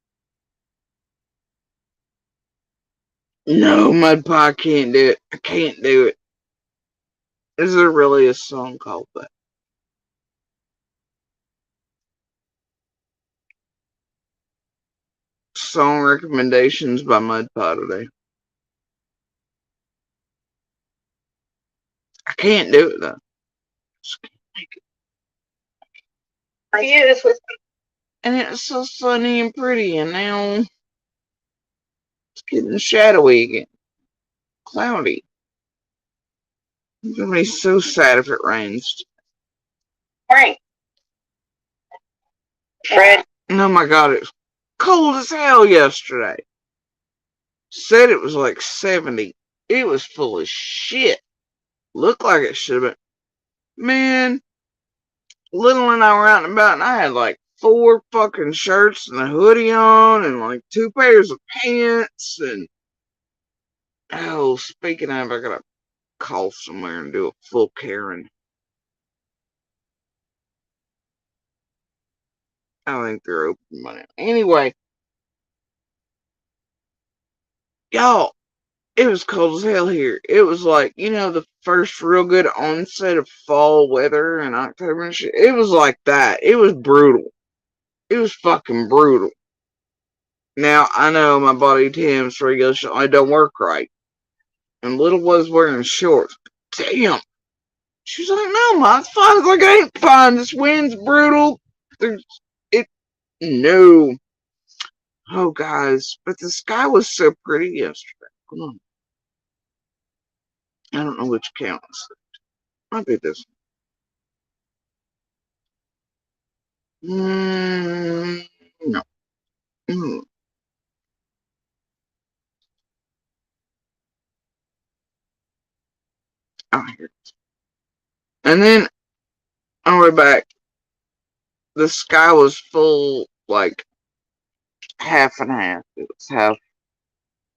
No, Mud Pie, I can't do it. I can't do it. Is there really a song called that? Song recommendations by Mud Pie today. I can't do it though. Just can't make it. And it's so sunny and pretty, and now it's getting shadowy again. Cloudy. It's gonna be so sad if it rains. Frank. Fred. Oh my god, it was cold as hell yesterday. Said it was like 70. It was full of shit. Looked like it should have been. Man, Little and I were out and about, and I had like 4 fucking shirts and a hoodie on, and like 2 pairs of pants, and oh, speaking of, I gotta call somewhere and do a full Karen. I think they're open by now. Anyway, y'all, it was cold as hell here. It was like, the first real good onset of fall weather in October and shit. It was like that. It was brutal. It was fucking brutal. Now, I know my body temps regulation don't work right. And Little was wearing shorts. Damn. She's like, no, Ma, it's fine. It's like, I ain't fine. This wind's brutal. No. Oh, guys. But the sky was so pretty yesterday. Come on. I don't know which account it's. Might be this one. No. Oh, here it is. And then, on the way back, the sky was full, like, half and half. It was half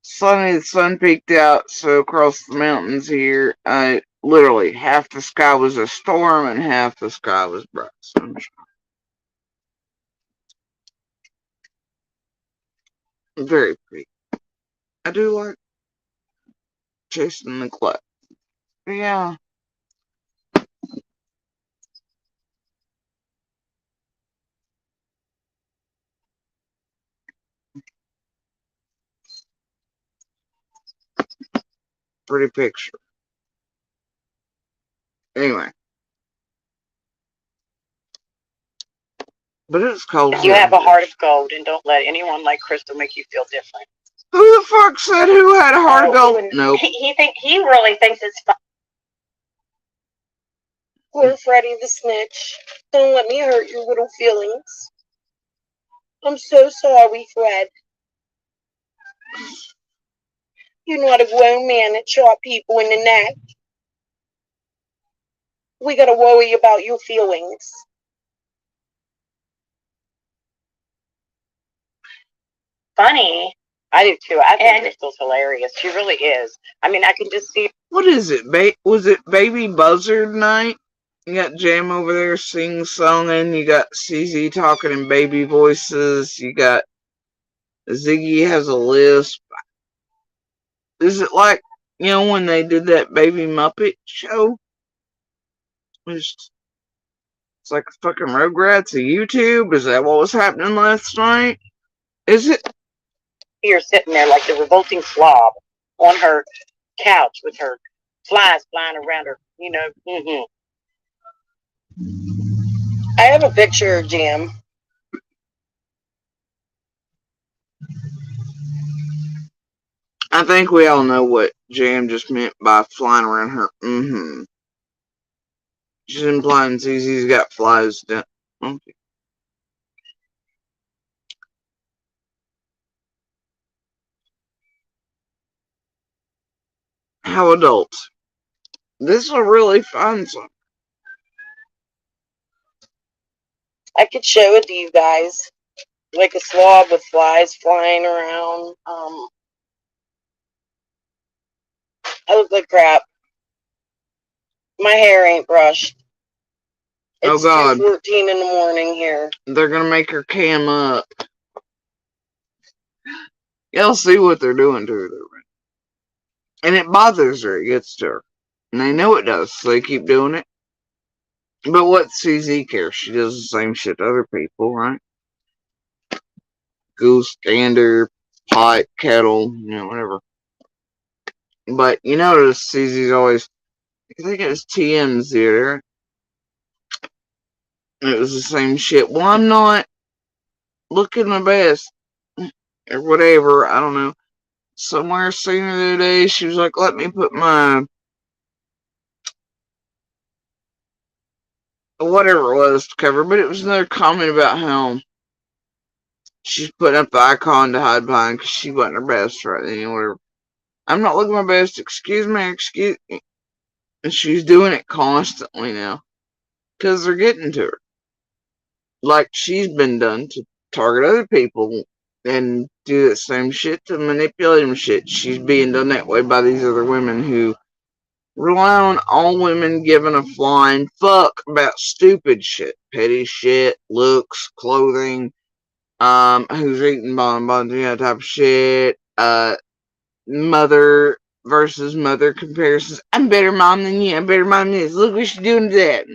sunny, the sun peeked out, so across the mountains here, literally, half the sky was a storm and half the sky was bright sunshine. Very pretty. I do like chasing the clouds. Yeah. Pretty picture. Anyway. But it's cold. You have a heart of gold, and don't let anyone like Crystal make you feel different. Who the fuck said who had a heart of gold? Nope. He really thinks it's fun. Poor Freddie the snitch. Don't let me hurt your little feelings. I'm so sorry, Fred. You're not a grown man that shot people in the neck. We gotta worry about your feelings. Funny. I do too. I think Crystal's hilarious. She really is. I mean, I can just see. What is it? Was it Baby Buzzard night? You got Jam over there sing-songing. You got CZ talking in baby voices. You got Ziggy has a lisp. Is it like, when they did that Baby Muppet show? It's like fucking Rugrats of YouTube. Is that what was happening last night? Is it? You're sitting there like the revolting slob on her couch with her flies flying around her. I have a picture of Jam. I think we all know what Jam just meant by flying around her. She's implying ZZ's got flies down. Okay. How adults. This is a really fun song. I could show it to you guys. Like a slob with flies flying around. I look like crap. My hair ain't brushed. It's 2:14 in the morning here. They're gonna make her cam up. Y'all see what they're doing to her. And it bothers her. It gets to her. And they know it does, so they keep doing it. But what CZ cares? She does the same shit to other people, right? Goose, gander, pot, kettle, whatever. But you notice CZ's always, I think it was TM's theater. It was the same shit. Well, I'm not looking my best. Or whatever, I don't know. Somewhere seen her the other day, she was like, let me put my whatever it was to cover, but it was another comment about how she's putting up the icon to hide behind because she wasn't her best right then, whatever. I'm not looking my best, excuse me. And she's doing it constantly now because they're getting to her. like she's been done to target other people and do the same shit to manipulate them shit. She's being done that way by these other women who rely on all women giving a flying fuck about stupid shit, petty shit, looks, clothing, who's eating bonbons, type of shit, mother versus mother comparisons. I'm better mom than you. I'm better mom than this. Look what she's doing to that.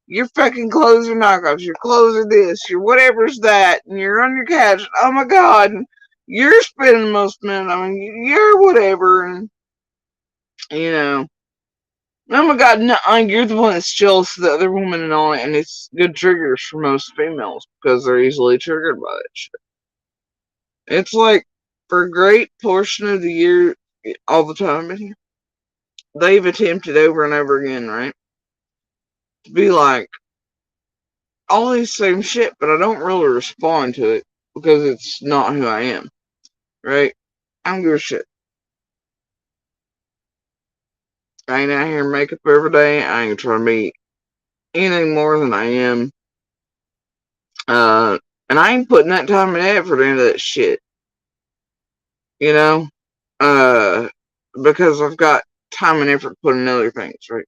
Your fucking clothes are knockoffs. Your clothes are this. Your whatever's that. And you're on your couch. Oh my god. And you're spending the most money. I mean, you're whatever. And, you know. Oh my god, no, you're the one that's jealous of the other woman and all that. And it's good triggers for most females because they're easily triggered by that shit. It's like, for a great portion of the year, all the time in here, they've attempted over and over again, right? To be like, all the same shit, but I don't really respond to it because it's not who I am, right? I don't give a shit. I ain't out here in makeup every day. I ain't trying to be anything more than I am. And I ain't putting that time and effort into that shit, you know? Because I've got time and effort putting in other things, right?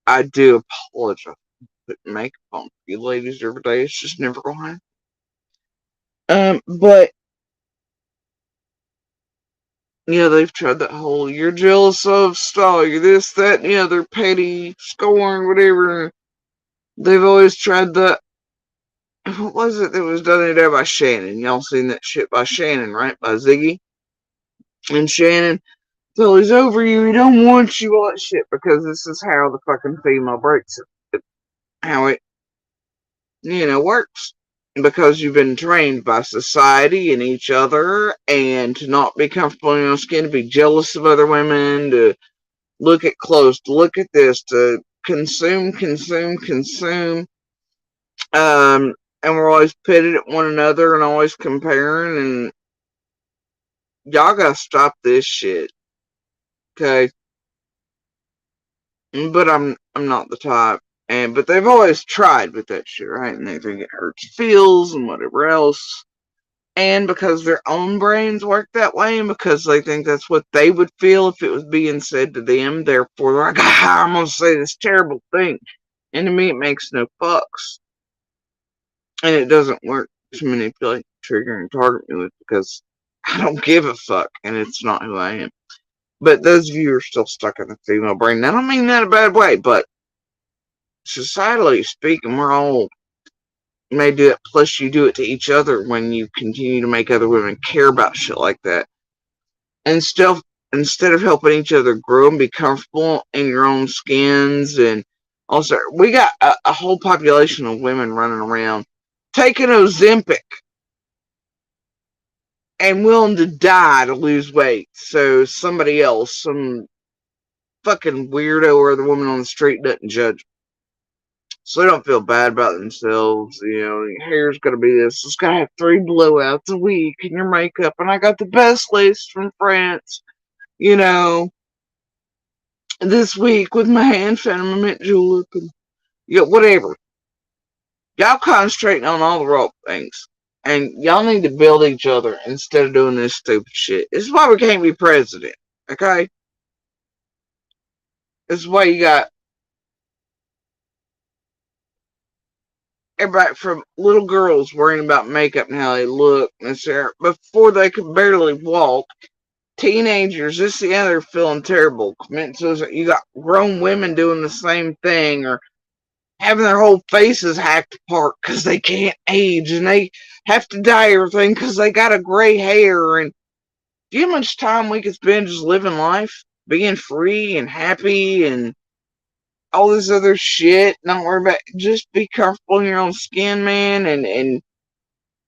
I do apologize for putting makeup on for you ladies every day. It's just never going to happen. But yeah, they've tried that whole you're jealous of style, you're this, that, and the other petty scorn, whatever. They've always tried that. What was it that was done today by Shannon? Y'all seen that shit by Shannon, right? By Ziggy. And Shannon, till he's over you, he don't want you, all that shit, because this is how the fucking female breaks it. How it, works. Because you've been trained by society and each other, and to not be comfortable in your own skin, to be jealous of other women, to look at clothes, to look at this, to consume. And we're always pitted at one another and always comparing, and y'all gotta stop this shit. Okay? But I'm not the type. But they've always tried with that shit, right? And they think it hurts feels and whatever else. And because their own brains work that way, and because they think that's what they would feel if it was being said to them, therefore they're like, I'm gonna say this terrible thing. And to me, it makes no fucks. And it doesn't work to manipulate, trigger, and target me with, because I don't give a fuck, and it's not who I am. But those of you are still stuck in the female brain. I don't mean that in a bad way, but societally speaking, we're all may do it. Plus, you do it to each other when you continue to make other women care about shit like that. And still, instead of helping each other grow and be comfortable in your own skins, and also, we got a whole population of women running around taking Ozempic and willing to die to lose weight, so somebody else, some fucking weirdo or the woman on the street, doesn't judge. So they don't feel bad about themselves. Your hair's gonna be this. It's gotta have 3 blowouts a week in your makeup, and I got the best lace from France. This week with my hand found my mint julep, and whatever. Y'all concentrating on all the wrong things. And y'all need to build each other instead of doing this stupid shit. This is why we can't be president, okay? This is why you got everybody from little girls worrying about makeup and how they look and stuff before they could barely walk. Teenagers, this and the other, feeling terrible. You got grown women doing the same thing, or having their whole faces hacked apart because they can't age, and they have to dye everything because they got a gray hair. And do you know how much time we could spend just living life, being free and happy, and all this other shit? Not worry about, just be comfortable in your own skin, man. And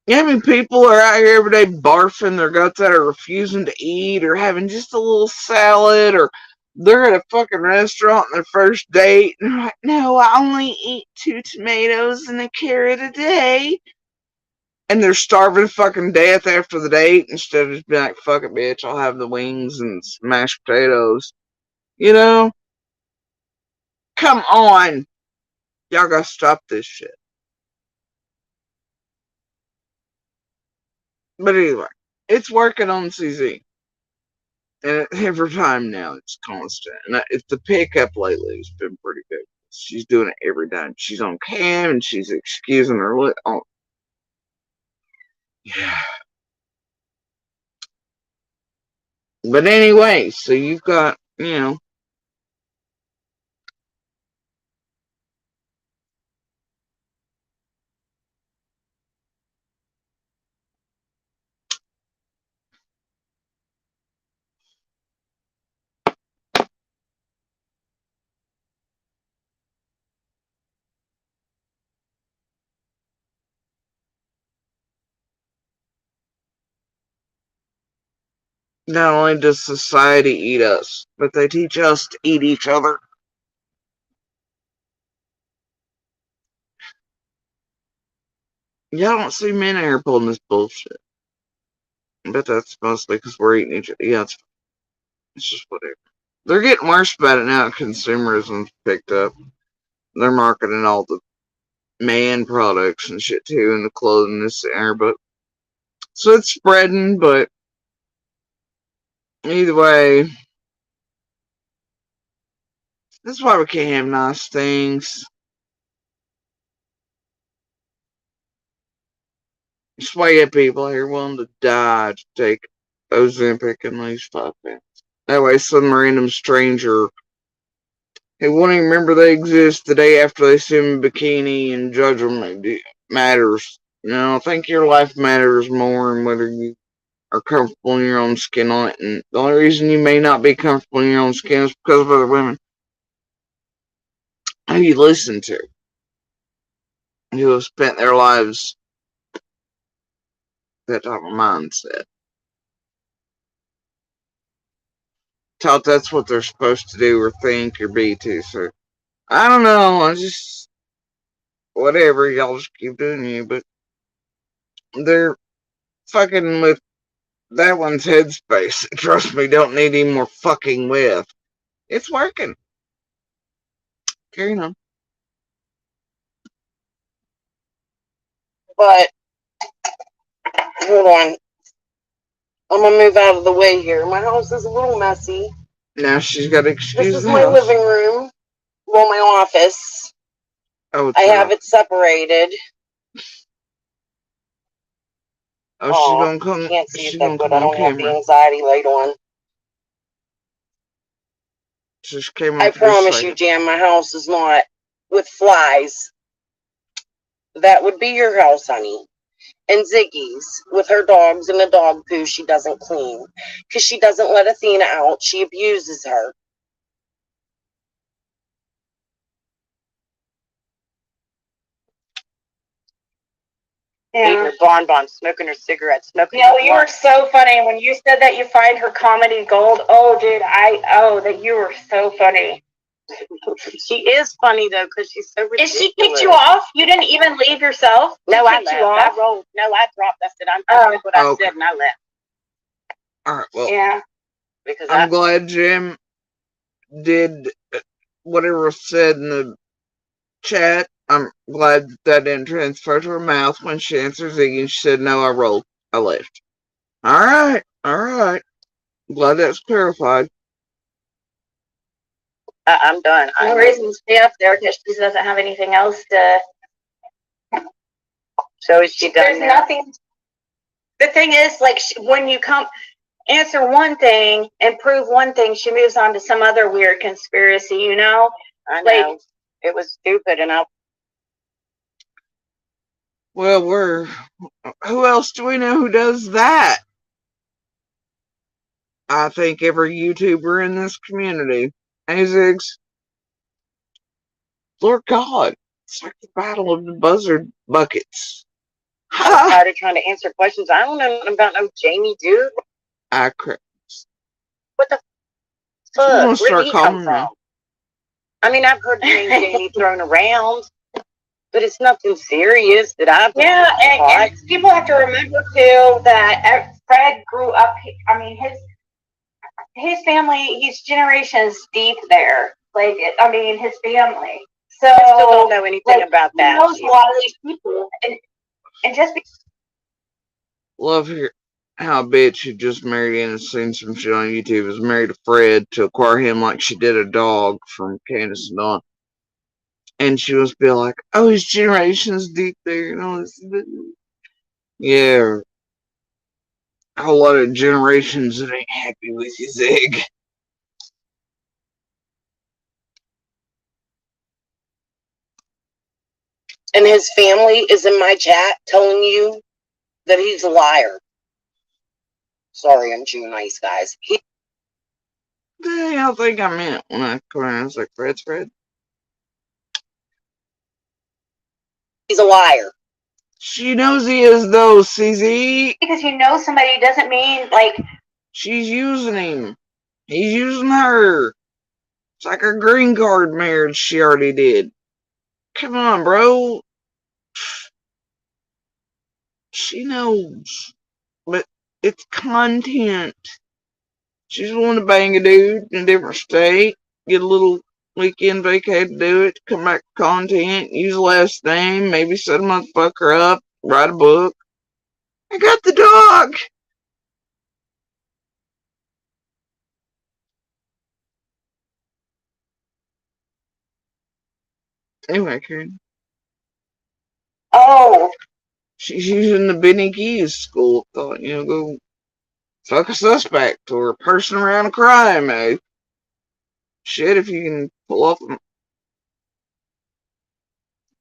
I mean, people are out here every day barfing their guts out, or refusing to eat, or having just a little salad, or they're at a fucking restaurant on their first date, and they're like, no, I only eat 2 tomatoes and a carrot a day. And they're starving to fucking death after the date, instead of just being like, fuck it, bitch, I'll have the wings and mashed potatoes. Come on. Y'all gotta stop this shit. But anyway, it's working on CZ. And every time now, it's constant. And it's the pickup lately has been pretty good. She's doing it every time. She's on cam and she's excusing her. Oh, yeah. But anyway, so you've got, not only does society eat us, but they teach us to eat each other. Y'all don't see men out here pulling this bullshit. But that's mostly because we're eating each other. Yeah, it's just whatever. They're getting worse about it now. Consumerism's picked up. They're marketing all the man products and shit too, and the clothing this there. But so it's spreading. But either way, that's why we can't have nice things. Just why you have people here willing to die to take Ozempic and these 5 pounds. That way, some random stranger who won't even remember they exist the day after they see them in bikini and judge them matters. I think your life matters more and whether you are comfortable in your own skin on it. And the only reason you may not be comfortable in your own skin is because of other women who you listen to, who have spent their lives that type of mindset. Taught that's what they're supposed to do or think or be too. So, I don't know. I just, whatever. Y'all just keep doing you. But they're fucking with that one's headspace. Trust me, don't need any more fucking with. It's working. Carry on. But hold on. I'm gonna move out of the way here. My house is a little messy. Now she's got to excuse This is the my house. living room. Well, my office. Oh, I have it separated. Oh, she's gonna come. Can't see She's it gonna that good. come I on don't have the camera. anxiety light on. Just came on. I promise you, Jan, my house is not with flies. That would be your house, honey. And Ziggy's with her dogs and the dog poo she doesn't clean. Because she doesn't let Athena out. She abuses her. Eating her bonbon, smoking her cigarette, smoking. You were so funny when you said that you find her comedy gold. Oh, dude, that you were so funny. She is funny though, because she's so ridiculous. If she kicked you off, you didn't even leave yourself. No, I kicked left. you off. I rolled. No, I dropped. I said, I'm what I said, and I left. All right. Well, yeah. Because I'm glad Jim did whatever was said in the chat. I'm glad that didn't transfer to her mouth when she answered Ziggy and she said, no, I rolled. I left. All right. I'm glad that's clarified. I'm done. No reason to stay up there because she doesn't have anything else to. So is she done? There's nothing. The thing is, like, when you answer one thing and prove one thing, she moves on to some other weird conspiracy, I know. Like, it was stupid, and Well, who else do we know who does that? I think every YouTuber in this community. Hey, Ziggs. Lord God. It's like the battle of the buzzard buckets. I'm tired of trying to answer questions. I don't know nothing about no Jamie, dude. Crap. What the fuck? Where did he come from? I mean, I've heard the name Jamie thrown around, but it's nothing serious that I've. Yeah, and people have to remember too that Fred grew up. I mean, his family, he's generations deep there. Like, his family. So I still don't know anything about that. He knows a lot of these people, and just love how a bitch who just married and has seen some shit on YouTube is married to Fred to acquire him like she did a dog from Candace and Dawn. And she was be like, oh, his generation's deep there and all this. Yeah. A whole lot of generations that ain't happy with his egg. And his family is in my chat telling you that he's a liar. Sorry, I'm too nice, guys. The hell think I meant when I come around? I was like, Fred's Fred. He's a liar. She knows he is, though, CZ. Because you know somebody doesn't mean, like... She's using him. He's using her. It's like a green card marriage she already did. Come on, bro. She knows. But it's content. She's willing to bang a dude in a different state, get a little weekend vacay to do it, come back to content, use the last name, maybe set a motherfucker up, write a book. I got the dog! Anyway, Karen. Oh. She's using the Benny Keys school of thought, go fuck a suspect or a person around a crime, eh? Shit, if you can pull off a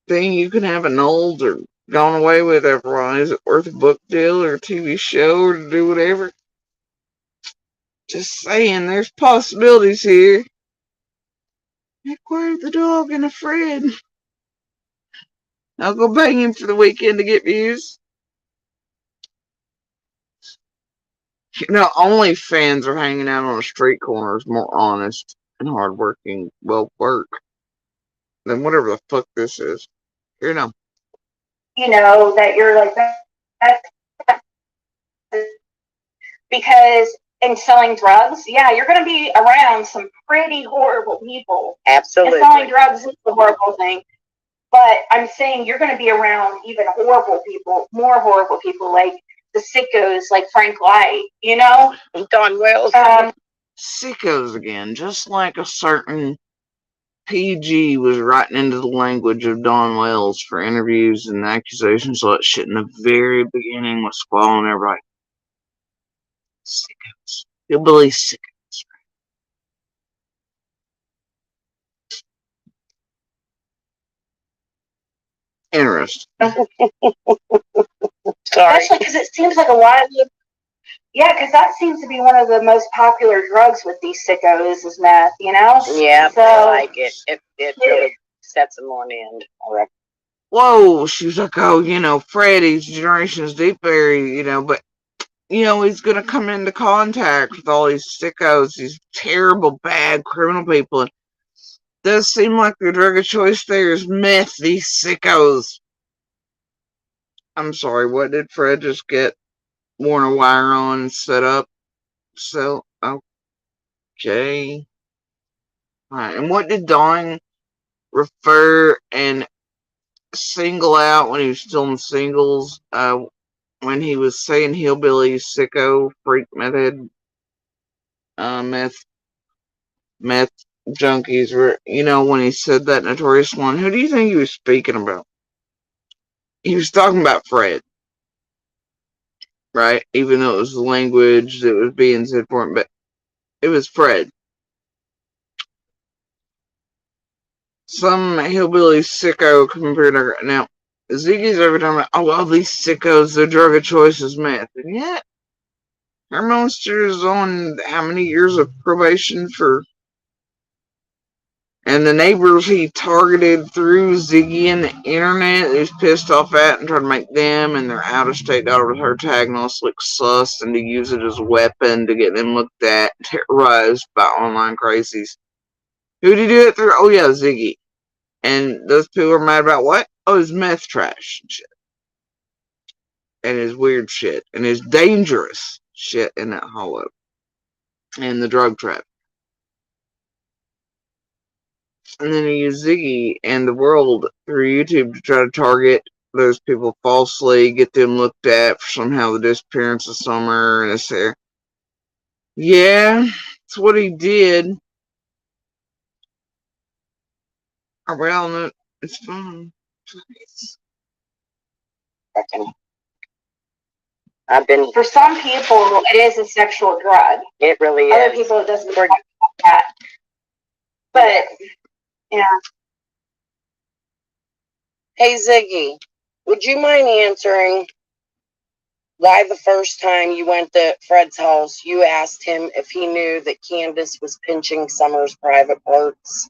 thing you can have annulled or gone away with everyone. Is it worth a book deal or a TV show or to do whatever? Just saying, there's possibilities here. Acquire the dog and a friend. I'll go bang him for the weekend to get views. OnlyFans are hanging out on the street corners, more honest and hardworking, work than whatever the fuck this is. You know, that you're like that. Because in selling drugs, yeah, you're going to be around some pretty horrible people. Absolutely. And selling drugs is a horrible thing. But I'm saying you're going to be around even horrible people, more horrible people, like the sickos, like Frank Light, Don Wells. Sickos again, just like a certain PG was writing into the language of Don Wells for interviews and accusations of that shit in the very beginning was squalling everybody. Sickos. Hillbilly sickos. Interesting. Sorry. Especially because it seems like because that seems to be one of the most popular drugs with these sickos is meth, Yeah, so, I like it. It really sets them on end, I reckon. Whoa, she was like, oh, Freddy's generation's deep there, but, he's going to come into contact with all these sickos, these terrible, bad criminal people. And it does seem like the drug of choice there is meth, these sickos. I'm sorry, what did Fred just get worn a wire on and set up? So, okay. Alright, and what did Dawn refer and single out when he was still in singles? When he was saying hillbilly, sicko, freak, meth junkies were, when he said that notorious one, who do you think he was speaking about? He was talking about Fred. Right? Even though it was the language that was being said for him, but it was Fred. Some hillbilly sicko compared to now. Ziggy's every time, these sickos, their drug of choice is meth. And yet, her monster is on how many years of probation for. And the neighbors he targeted through Ziggy and the internet, he's pissed off at and tried to make them and their out-of-state daughter with her tagness look sus and to use it as a weapon to get them looked at, terrorized by online crazies. Who did he do it through? Oh yeah, Ziggy. And those people are mad about what? Oh, his meth trash and shit. And his weird shit. And his dangerous shit in that hollow. And the drug trap. And then he used Ziggy and the world through YouTube to try to target those people falsely, get them looked at for somehow the disappearance of Summer, and it's there. Yeah, that's what he did. Well, it's fun. I've been. For some people, it is a sexual drug. It really is. Other people, it doesn't work like that. But yeah. Hey Ziggy, would you mind answering why the first time you went to Fred's house, you asked him if he knew that Candace was pinching Summer's private parts?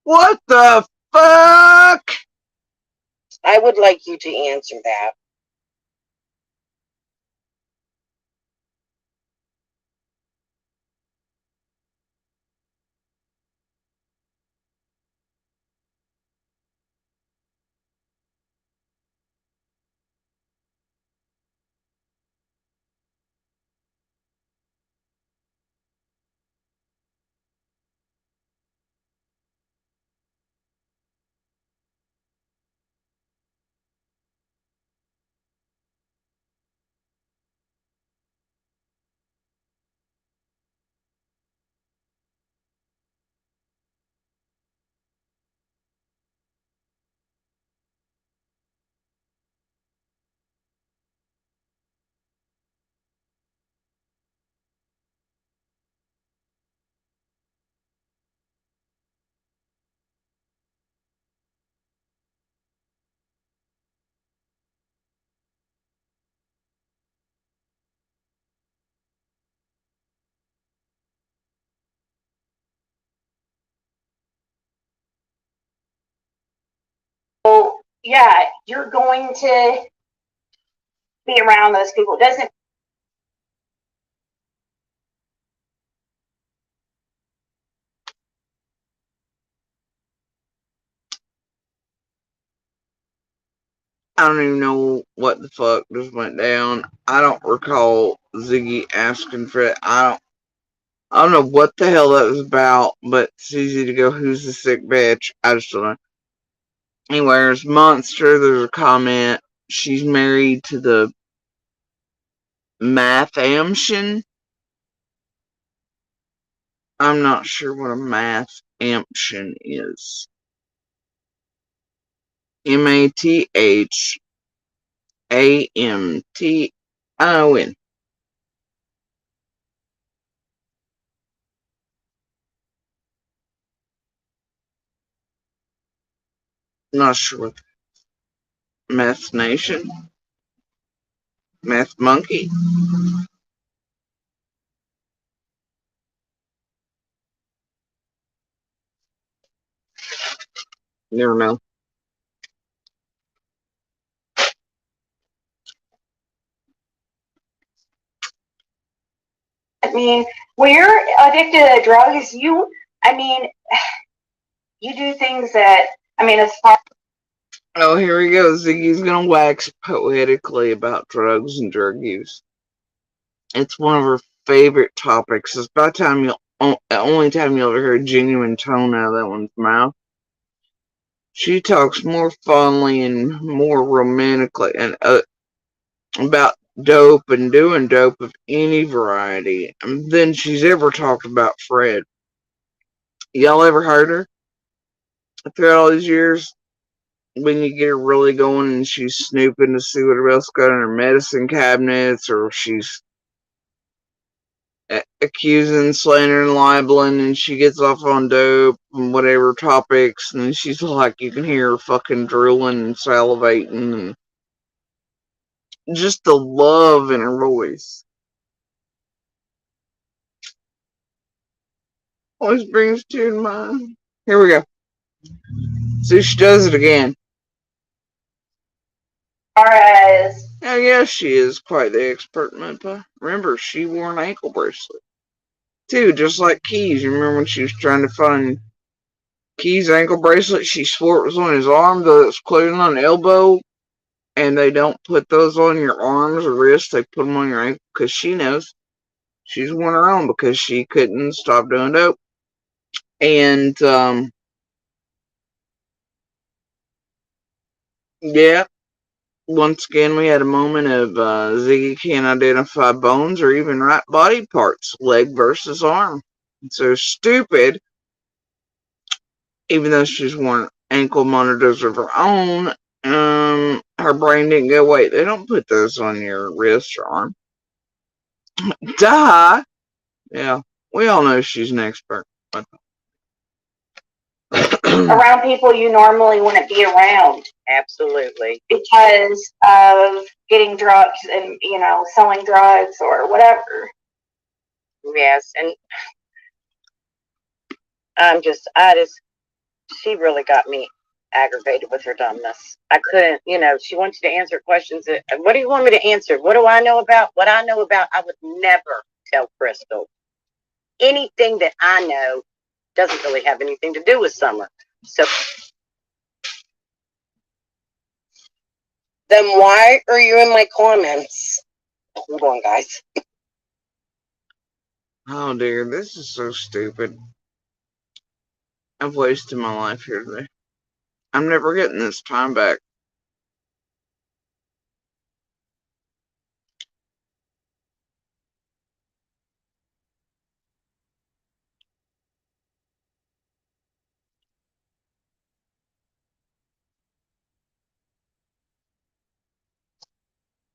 What the fuck? I would like you to answer that. So, yeah, you're going to be around those people. It doesn't. I don't even know what the fuck just went down. I don't recall Ziggy asking for it. I don't know what the hell that was about, but it's easy to go, who's the sick bitch? I just don't know. Anyway, there's Monster, there's a comment. She's married to the Mathamshin. I'm not sure what a Mathamshin is. Mathamtin. Not sure what. Meth Nation? Meth Monkey? Never know. I mean, when you're addicted to drugs, you do things that, as far. Oh, here he goes. Ziggy's gonna wax poetically about drugs and drug use. It's one of her favorite topics. It's about time the only time you'll ever hear a genuine tone out of that one's mouth. She talks more fondly and more romantically and about dope and doing dope of any variety than she's ever talked about Fred. Y'all ever heard her? Throughout all these years, when you get her really going and she's snooping to see what else got in her medicine cabinets, or she's accusing, slandering, libeling, and she gets off on dope and whatever topics, and she's like, you can hear her fucking drooling and salivating, and just the love in her voice always brings tears to mind. Here we go. See, she does it again. As Oh, yes, she is quite the expert, Mudpa. Remember, she wore an ankle bracelet. Too, just like Keys. You remember when she was trying to find Keys' ankle bracelet? She swore it was on his arm, though it's clearly on the elbow. And they don't put those on your arms or wrists. They put them on your ankle because she knows. She's worn her own because she couldn't stop doing dope. And, Yeah. Once again, we had a moment of Ziggy can't identify bones or even right body parts, leg versus arm. So stupid, even though she's worn ankle monitors of her own, her brain didn't go, wait, they don't put those on your wrist or arm. Duh! Yeah, we all know she's an expert. Around people you normally wouldn't be around. Absolutely. Because of getting drugs and, selling drugs or whatever. Yes, and she really got me aggravated with her dumbness. I couldn't, she wants you to answer questions. What do you want me to answer? What do I know about? What I know about, I would never tell Crystal. Anything that I know doesn't really have anything to do with Summer. So then why are you in my comments? Hold on, guys. Oh dear, this is so stupid. I've wasted my life here today. I'm never getting this time back.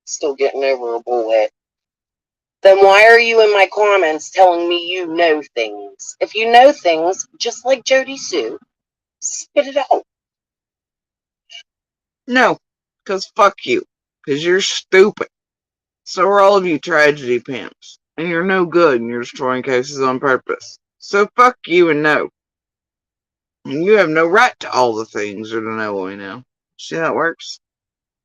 Still getting over a bullet. Then why are you in my comments telling me you know things? If you know things, just like Jody Sue, spit it out. No, because fuck you. Because you're stupid. So are all of you tragedy pimps. And you're no good and you're destroying cases on purpose. So fuck you and no. And you have no right to all the things or to know what we know. See how it works?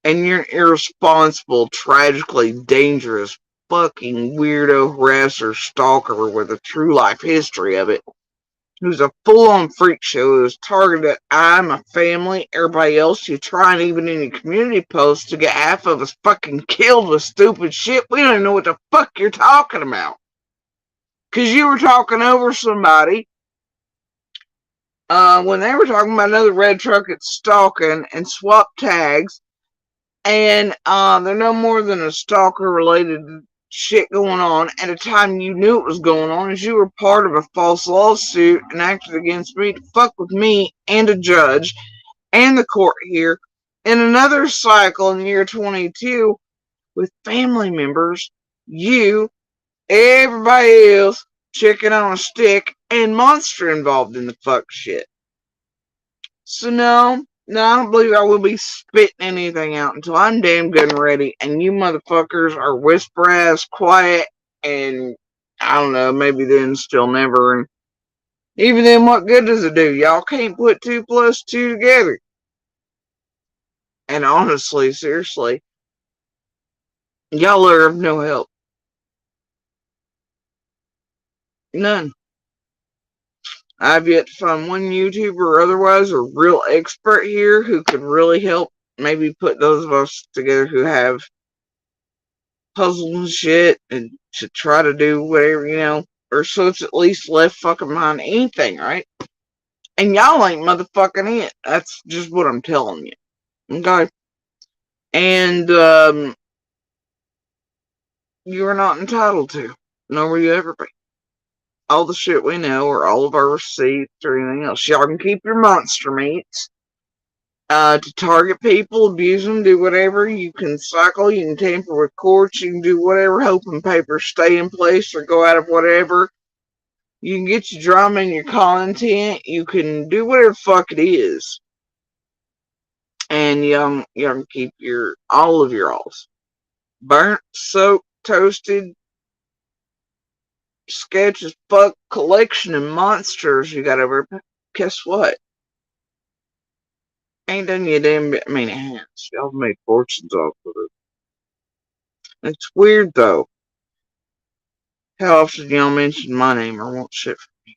And you're an irresponsible, tragically dangerous, fucking weirdo harasser stalker with a true life history of it, who's a full-on freak show who's targeted I, my family, everybody else. You try and even any community posts to get half of us fucking killed with stupid shit. We don't even know what the fuck you're talking about. Because you were talking over somebody when they were talking about another red truck at stalking and swap tags. And they're no more than a stalker-related shit going on at a time you knew it was going on, as you were part of a false lawsuit and acted against me to fuck with me and a judge and the court here in another cycle in the year 22 with family members, you, everybody else, chicken on a stick, and monster involved in the fuck shit. So no, I don't believe I will be spitting anything out until I'm damn good and ready, and you motherfuckers are whisper ass quiet, and I don't know, maybe then still never, and even then what good does it do? Y'all can't put 2 plus 2 together. And honestly, seriously, y'all are of no help. None. I've yet to find one YouTuber or otherwise a real expert here who could really help maybe put those of us together who have puzzles and shit and to try to do whatever, or so it's at least left fucking behind anything, right? And y'all ain't motherfucking it. That's just what I'm telling you. Okay? And, you are not entitled to. Nor will you ever be. All the shit we know or all of our receipts or anything else. Y'all can keep your monster meats. To target people, abuse them, do whatever. You can cycle, you can tamper with courts, you can do whatever, hoping papers stay in place or go out of whatever. You can get your drama and your content. You can do whatever the fuck it is. And you can keep all of your alls. Burnt, soaked, toasted, sketch as fuck collection of monsters you got over. Guess what? Ain't done you a damn bit. I mean, it has. Y'all made fortunes off of it. It's weird though. How often y'all mention my name or want shit from me?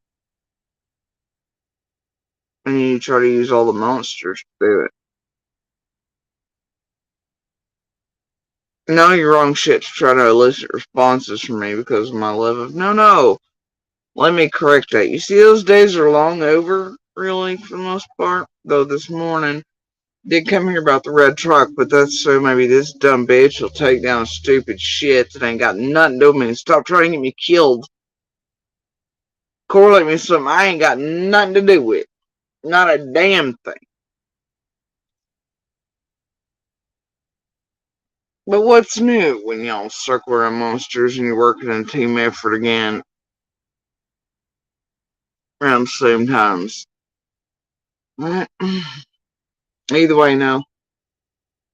And you try to use all the monsters to do it. No, you're wrong shit to try to elicit responses from me because of my love of. No. Let me correct that. You see, those days are long over, really, for the most part. Though this morning, did come here about the red truck, but that's so maybe this dumb bitch will take down stupid shit that ain't got nothing to do with me. Stop trying to get me killed. Correlate me with something I ain't got nothing to do with. Not a damn thing. But what's new when y'all circle around monsters and you're working in a team effort again around the same times? Either way, no.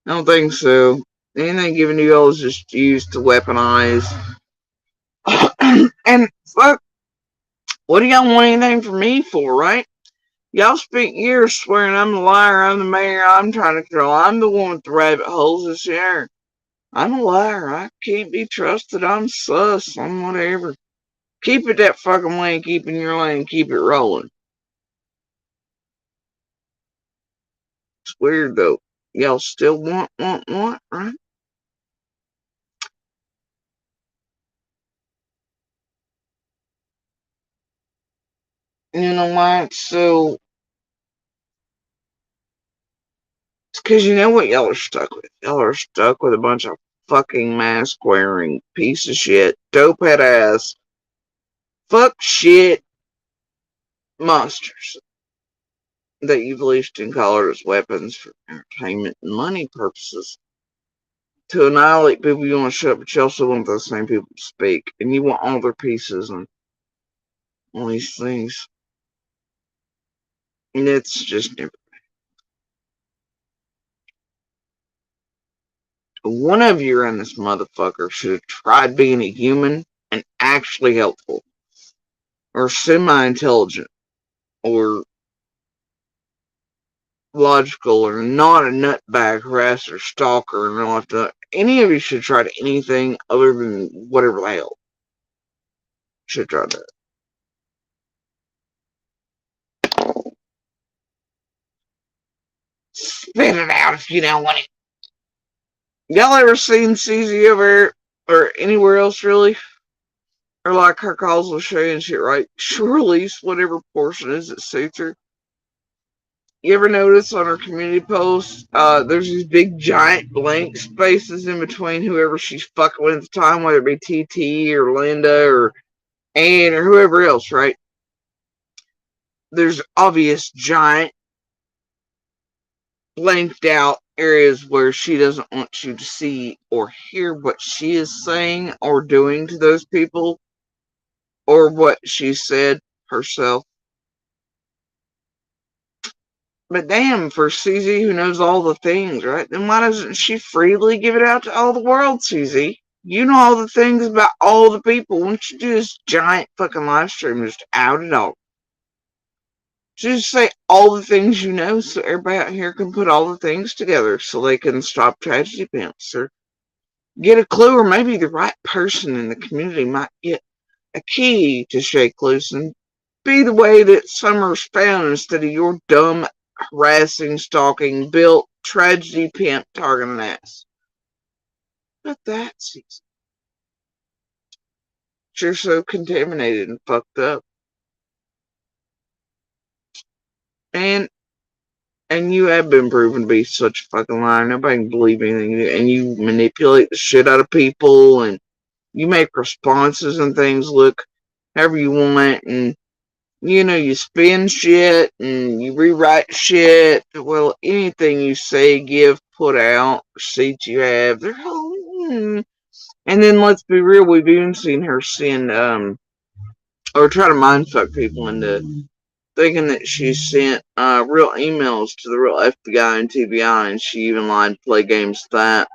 I don't think so. Anything given to y'all is just used to weaponize. And fuck, what do y'all want anything from me for, right? Y'all spent years swearing I'm the liar, I'm the mayor, I'm trying to control, I'm the one with the rabbit holes this year. I'm a liar, I can't be trusted, I'm sus, I'm whatever. Keep it that fucking way, keep in your lane, keep it rolling. It's weird though. Y'all still want, right? You know why it's so... It's because you know what y'all are stuck with. Y'all are stuck with a bunch of fucking mask-wearing piece of shit, dope-head ass, fuck shit monsters that you've leased and collared as weapons for entertainment and money purposes. To annihilate people you want to shut up, but you also want those same people to speak. And you want all their pieces and all these things. And it's just never. One of you in this motherfucker should have tried being a human and actually helpful. Or semi-intelligent. Or logical. Or not a nutbag, harasser, stalker, and all that. Any of you should try to anything other than whatever the hell. Should try that. Spit it out if you don't want it. Y'all ever seen CZ over or anywhere else really? Or like her calls will show you and shit, right? She'll release whatever portion is that suits her. You ever notice on her community posts, there's these big giant blank spaces in between whoever she's fucking with at the time, whether it be TT or Linda or Ann or whoever else, right? There's obvious giant blanked out areas where she doesn't want you to see or hear what she is saying or doing to those people or what she said herself. But damn, for CZ who knows all the things, right? Then why doesn't she freely give it out to all the world, CZ? You know all the things about all the people. Why don't you do this giant fucking live stream and just out it all? Just say all the things you know so everybody out here can put all the things together so they can stop tragedy pimps or get a clue, or maybe the right person in the community might get a key to shake loose and be the way that Summer's found instead of your dumb, harassing, stalking, built, tragedy pimp targeting ass. But that's easy. You're so contaminated and fucked up. And you have been proven to be such a fucking liar. Nobody can believe anything you do. And you manipulate the shit out of people and you make responses and things look however you want, and you spin shit and you rewrite shit. Well, anything you say, give, put out, receipts you have, they're all. And then let's be real, we've even seen her send or try to mindfuck people into thinking that she sent real emails to the real FBI and TBI, and she even lied to play games with that.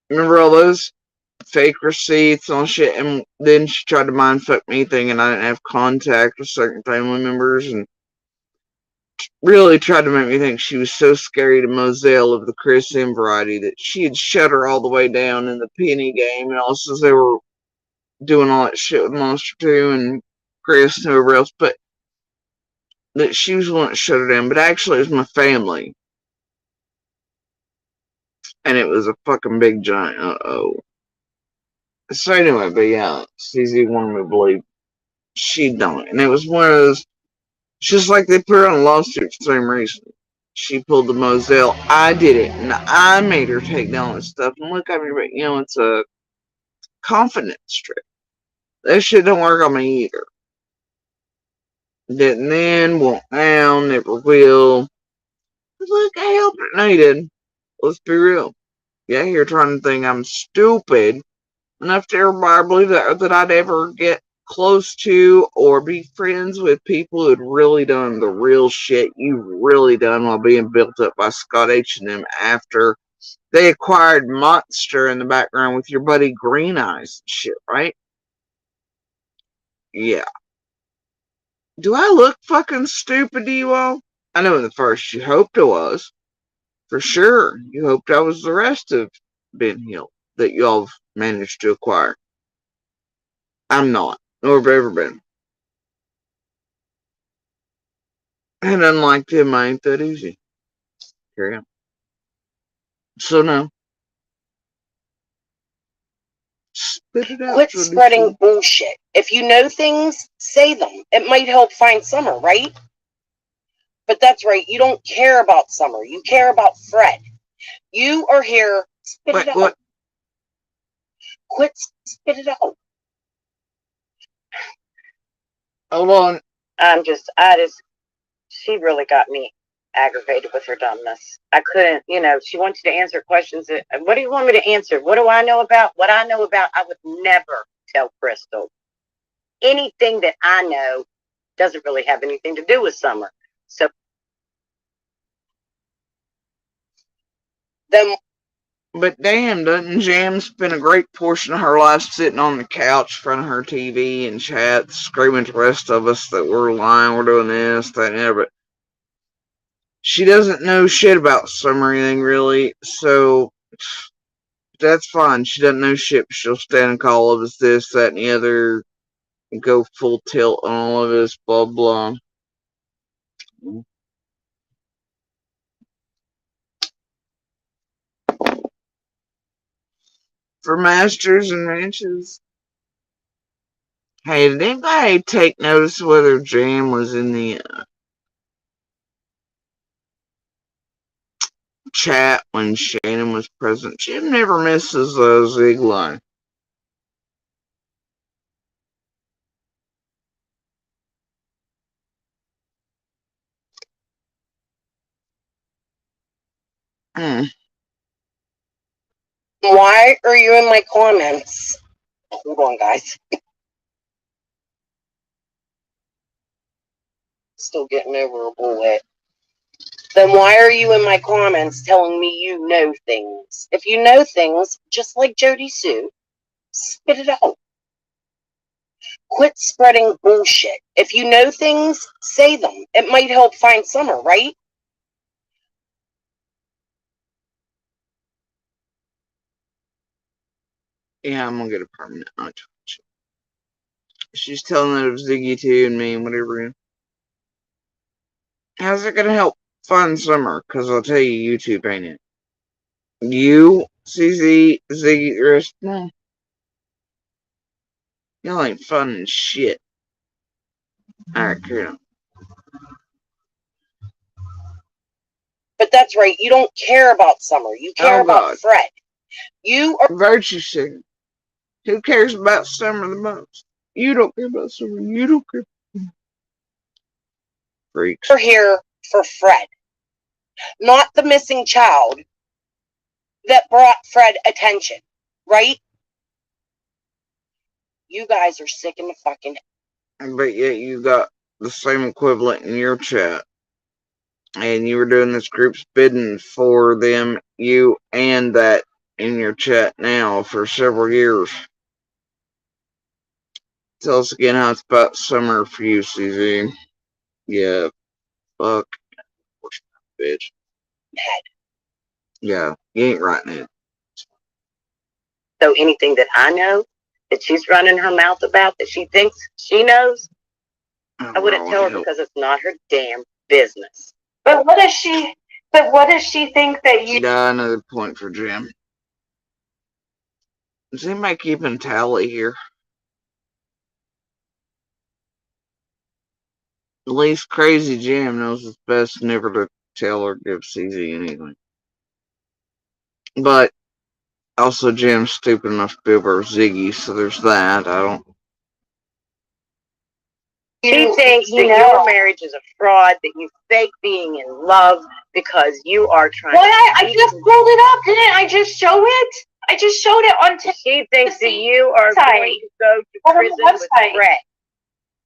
Remember all those fake receipts on shit? And then she tried to mindfuck me thinking I didn't have contact with certain family members, and really tried to make me think she was so scary to Moselle of the Chris M variety that she had shut her all the way down in the penny game, and also they were doing all that shit with Monster 2 and Chris and whoever else, but that she was the one that shut her down. But actually it was my family. And it was a fucking big giant uh-oh. So anyway, but yeah, CZ wanted me to believe she'd done it. And it was one of those It's just like they put her on a lawsuit for the same reason. She pulled the Moselle. I did it, and I made her take down this stuff. And look, it's a confidence trick. That shit don't work on me either. Didn't then, won't now, never will. But look, I helped her. No, you didn't. Let's be real. Yeah, you're trying to think I'm stupid enough to everybody believe that I'd ever get close to or be friends with people who'd really done the real shit you've really done while being built up by Scott H and them after they acquired Monster in the background with your buddy Green Eyes and shit, right? Yeah. Do I look fucking stupid to you all? I know in the first you hoped I was. For sure. You hoped I was the rest of Ben Hill that y'all managed to acquire. I'm not, nor have ever been. And unlike them, I ain't that easy. Carry on. So no. Spit it out. Quit spreading bullshit. If you know things, say them. It might help find Summer, right? But that's right. You don't care about Summer. You care about Fred. You are here. Spit it out. What? Quit. Spit it out. Hold on. She really got me aggravated with her dumbness. I couldn't, she wants you to answer questions. What do you want me to answer? What do I know about? What I know about, I would never tell Crystal. Anything that I know doesn't really have anything to do with Summer. So then, but damn, doesn't Jam spend a great portion of her life sitting on the couch in front of her TV and chat, screaming to the rest of us that we're lying, we're doing this, that, and that, but she doesn't know shit about Summer or anything really, so that's fine. She doesn't know shit, but she'll stand and call all of us this, that, and the other, and go full tilt on all of us, blah, blah. For Masters and Ranches. Hey, did anybody take notice whether Jam was in the chat when Shannon was present? Jim never misses a Zig line. Why are you in my comments? Hold on, guys. Still getting over a bullet. Then why are you in my comments telling me you know things? If you know things, just like Jody Sue, spit it out. Quit spreading bullshit. If you know things, say them. It might help find Summer, right? Yeah, I'm gonna get a permanent. She's telling it of Ziggy too and me and whatever. How's it gonna help find Summer? Cause I'll tell you, YouTube ain't it. You, CZ, Ziggy, the rest, no. Y'all ain't fun shit. Alright, carry on. But that's right. You don't care about Summer. You care about Fred. You are virtue singer. Who cares about Summer the most? You don't care about Summer. You don't care. Freaks. We're here for Fred, not the missing child that brought Fred attention, right? You guys are sick in the fucking head. But yet you got the same equivalent in your chat. And you were doing this group's bidding for them, you and that in your chat now for several years. Tell us again how it's about Summer for you, CZ. Yeah, fuck. Bitch. Head. Yeah, you ain't right now. So anything that I know that she's running her mouth about that she thinks she knows, I wouldn't tell her because it's not her damn business. But what does she think that you... Yeah, another point for Jim. Is anybody keeping tally here? At least Crazy Jam knows it's best never to tell or give CZ anything. But also Jam's stupid enough to be over Ziggy, so there's that. I don't. She thinks that your marriage is a fraud, that you fake being in love because you are trying. What? I just pulled it up, didn't I just show it? I just showed it on TikTok. She thinks that you are going to go to prison with Brett.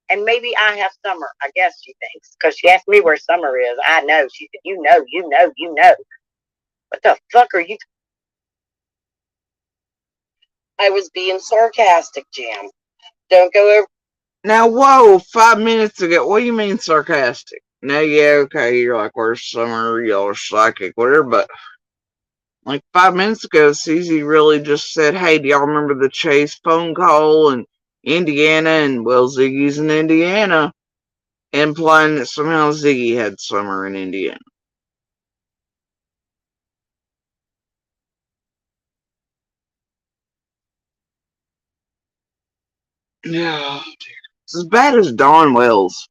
And maybe I have Summer. I guess she thinks. Because she asked me where Summer is. I know. She said, you know. What the fuck are you? I was being sarcastic, Jam. Don't go over. Now, whoa, 5 minutes ago. What do you mean sarcastic? Now, yeah, okay, you're like, where's Summer? Y'all are psychic, whatever, but like 5 minutes ago, CZ really just said, hey, do y'all remember the Chase phone call in Indiana? And, well, Ziggy's in Indiana, implying that somehow Ziggy had Summer in Indiana. Yeah, it's as bad as Dawn Wells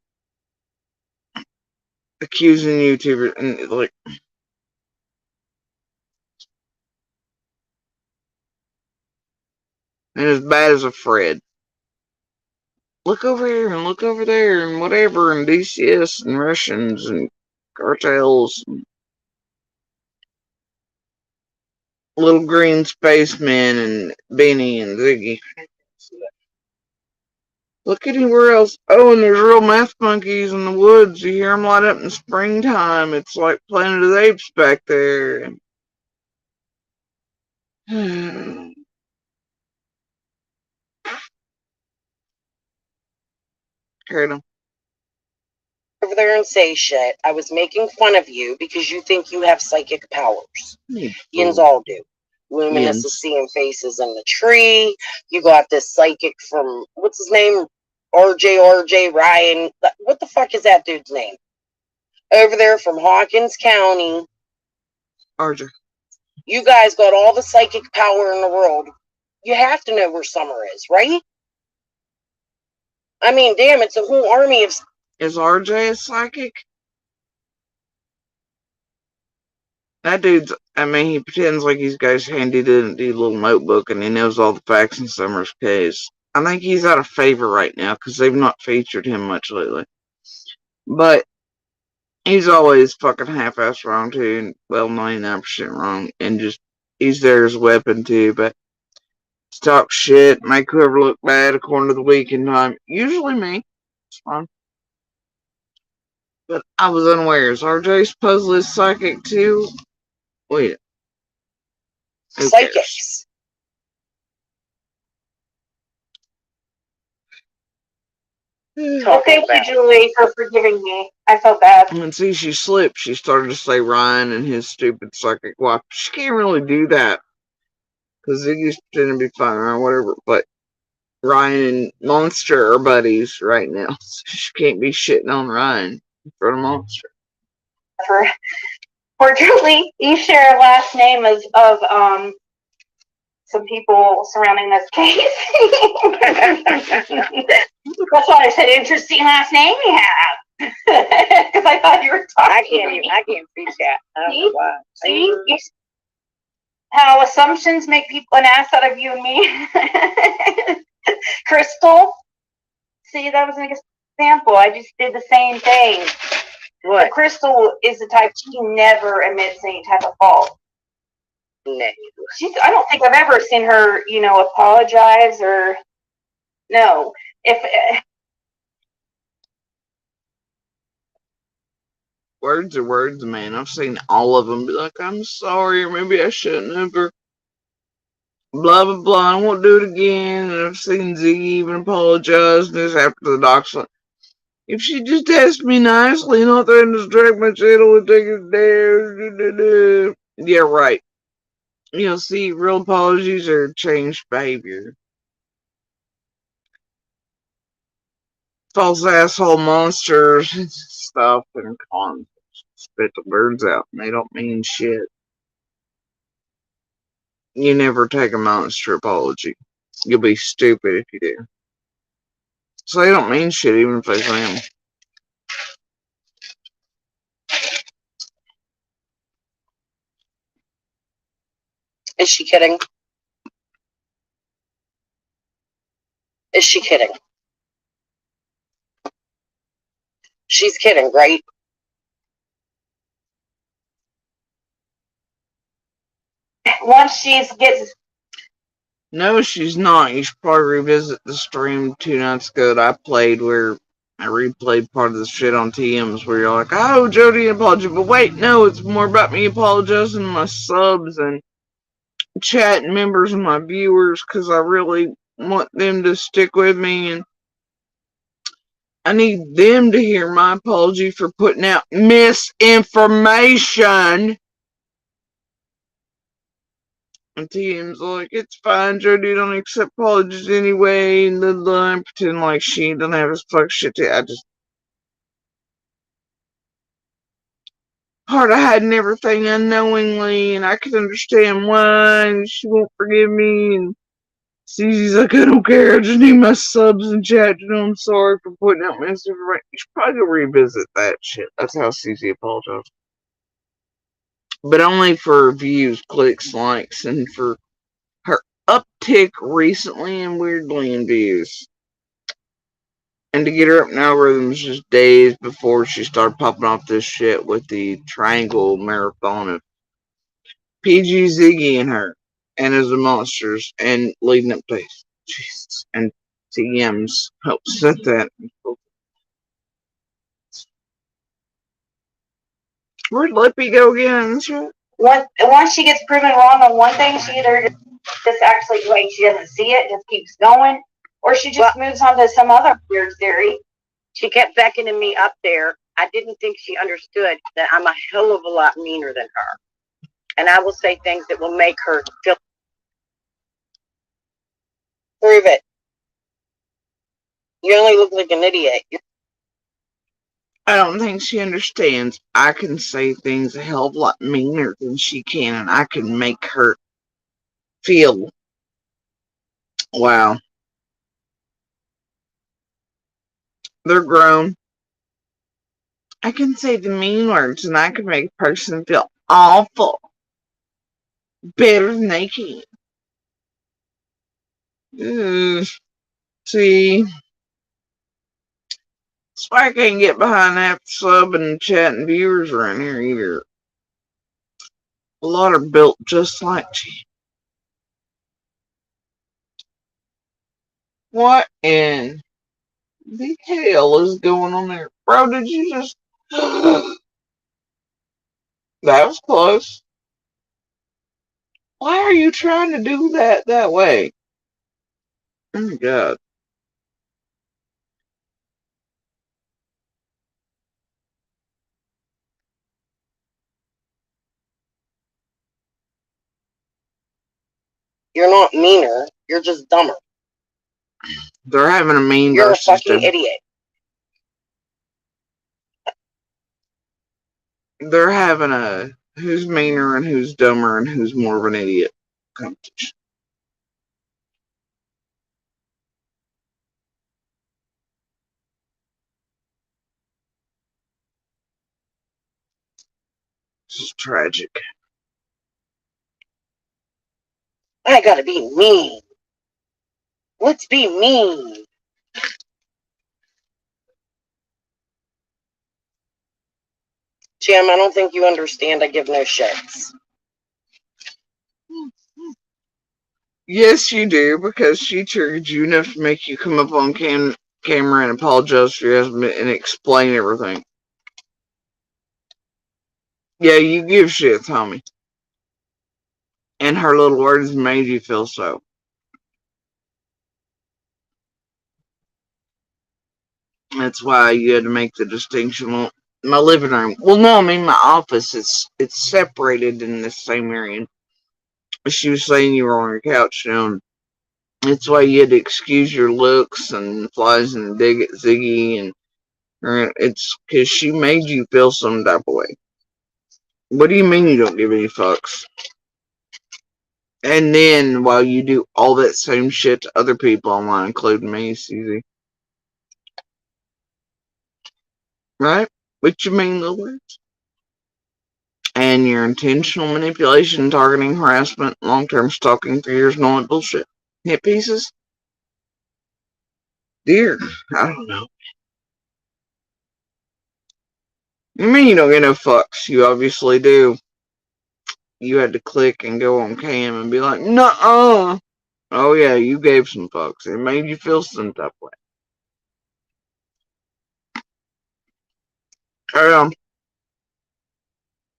accusing YouTubers and like. And as bad as a Fred. Look over here and look over there and whatever and DCS and Russians and cartels and little green spacemen and Beanie and Ziggy. Look anywhere else. Oh, and there's real meth monkeys in the woods. You hear them light up in springtime. It's like Planet of the Apes back there. Heard them. Over there and say shit. I was making fun of you because you think you have psychic powers. Yins all do. Luminous is seeing faces in the tree. You got this psychic from, what's his name? RJ Ryan. What the fuck is that dude's name? Over there from Hawkins County. RJ. You guys got all the psychic power in the world. You have to know where Summer is, right? I mean, damn, it's a whole army of... Is RJ a psychic? That dude's, I mean, he pretends like he's got his handy dandy little notebook and he knows all the facts in Summer's case. I think he's out of favor right now because they've not featured him much lately. But he's always fucking half-assed wrong too, and well, 99% wrong, and just, he's there as a weapon too, but talk shit, make whoever look bad according to the weekend time. Usually me. It's fine. But I was unaware. Is RJ supposedly psychic too? Wait. Psychics. Well, thank you, Julie, for forgiving me. I felt bad. And see, she slipped. She started to say Ryan and his stupid psychic wife. She can't really do that. Because Ziggy's pretending to be fine or whatever. But Ryan and Monster are buddies right now. So she can't be shitting on Ryan in front of Monster. For Julie, you share a last name of some people surrounding this case. That's why I said interesting last name you have. Because I thought you were talking. I can't see that. I don't know why. See? How assumptions make people an ass out of you and me. Crystal. See, that was an example. I just did the same thing. What? But Crystal is the type, she never admits any type of fault. No. I don't think I've ever seen her, apologize or no. Words are words, man. I've seen all of them be like, I'm sorry, or maybe I shouldn't have, or blah, blah, blah, I won't do it again. And I've seen Ziggy even apologize, and this after the doc's like, if she just asked me nicely, not threaten to drag my channel and take it down. Yeah, right. See, real apologies are changed behavior. False asshole monsters and stuff and cons. Spit the birds out and they don't mean shit. You never take a monster apology. You'll be stupid if you do. So they don't mean shit even if they say them. Is she kidding? Is she kidding? She's kidding, right? Once she gets. No, she's not. You should probably revisit the stream 2 nights ago that I played where I replayed part of the shit on TMs where you're like, oh, Jody apologized. But wait, no, it's more about me apologizing to my subs and chat members and my viewers because I really want them to stick with me and I need them to hear my apology for putting out misinformation. And TM's like, it's fine, Jody, don't accept apologies anyway, and and pretend like she doesn't have his fuck shit to. I just part of hiding everything unknowingly, and I can understand why, and she won't forgive me, and Cece's like, I don't care, I just need my subs and chat to know I'm sorry for putting out misinformation. You should probably go revisit that shit. That's how Cece apologized. But only for views, clicks, likes, and for her uptick recently and weirdly in views. And to get her up in algorithms just days before she started popping off this shit with the triangle marathon of PG, Ziggy, and her, and as the monsters, and leading up to Jesus, and TMs helped set that. Where'd Lippy go again? Once she gets proven wrong on one thing, she either just actually, like, she doesn't see it, just keeps going, or she just moves on to some other weird theory. She kept beckoning me up there. I didn't think she understood that I'm a hell of a lot meaner than her. And I will say things that will make her feel. Prove it. You only look like an idiot. I don't think she understands. I can say things a hell of a lot meaner than she can, and I can make her feel. Wow. They're grown. I can say the mean words, and I can make a person feel awful. Better than they can. See? That's why I can't get behind half the sub and chat and viewers around here either. A lot are built just like she. What in the hell is going on there? Bro, did you just... That was close. Why are you trying to do that way? Oh my god. You're not meaner. You're just dumber. They're having a mean You're versus a fucking idiot. They're having a who's meaner and who's dumber and who's more of an idiot competition. This is tragic. I gotta be mean. Let's be mean. Jim, I don't think you understand. I give no shits. Yes, you do, because she triggered you enough to make you come up on camera and apologize for your husband and explain everything. Yeah, you give shit, Tommy. And her little words made you feel so. That's why you had to make the distinction. Well, my living room. Well, no, I mean my office. It's separated in the same area. She was saying you were on your couch, you know. That's why you had to excuse your looks and flies and dig at Ziggy, and it's because she made you feel some type of way. What do you mean you don't give any fucks? And then while you do all that same shit to other people online, including me, Susie. Right? What you mean, little words? And your intentional manipulation, targeting, harassment, long-term stalking for years, and all that bullshit. Hit pieces? Dear, I don't know. You mean you don't get no fucks? You obviously do. You had to click and go on cam and be like, nuh-uh. Oh yeah, you gave some fucks. It made you feel some type of way.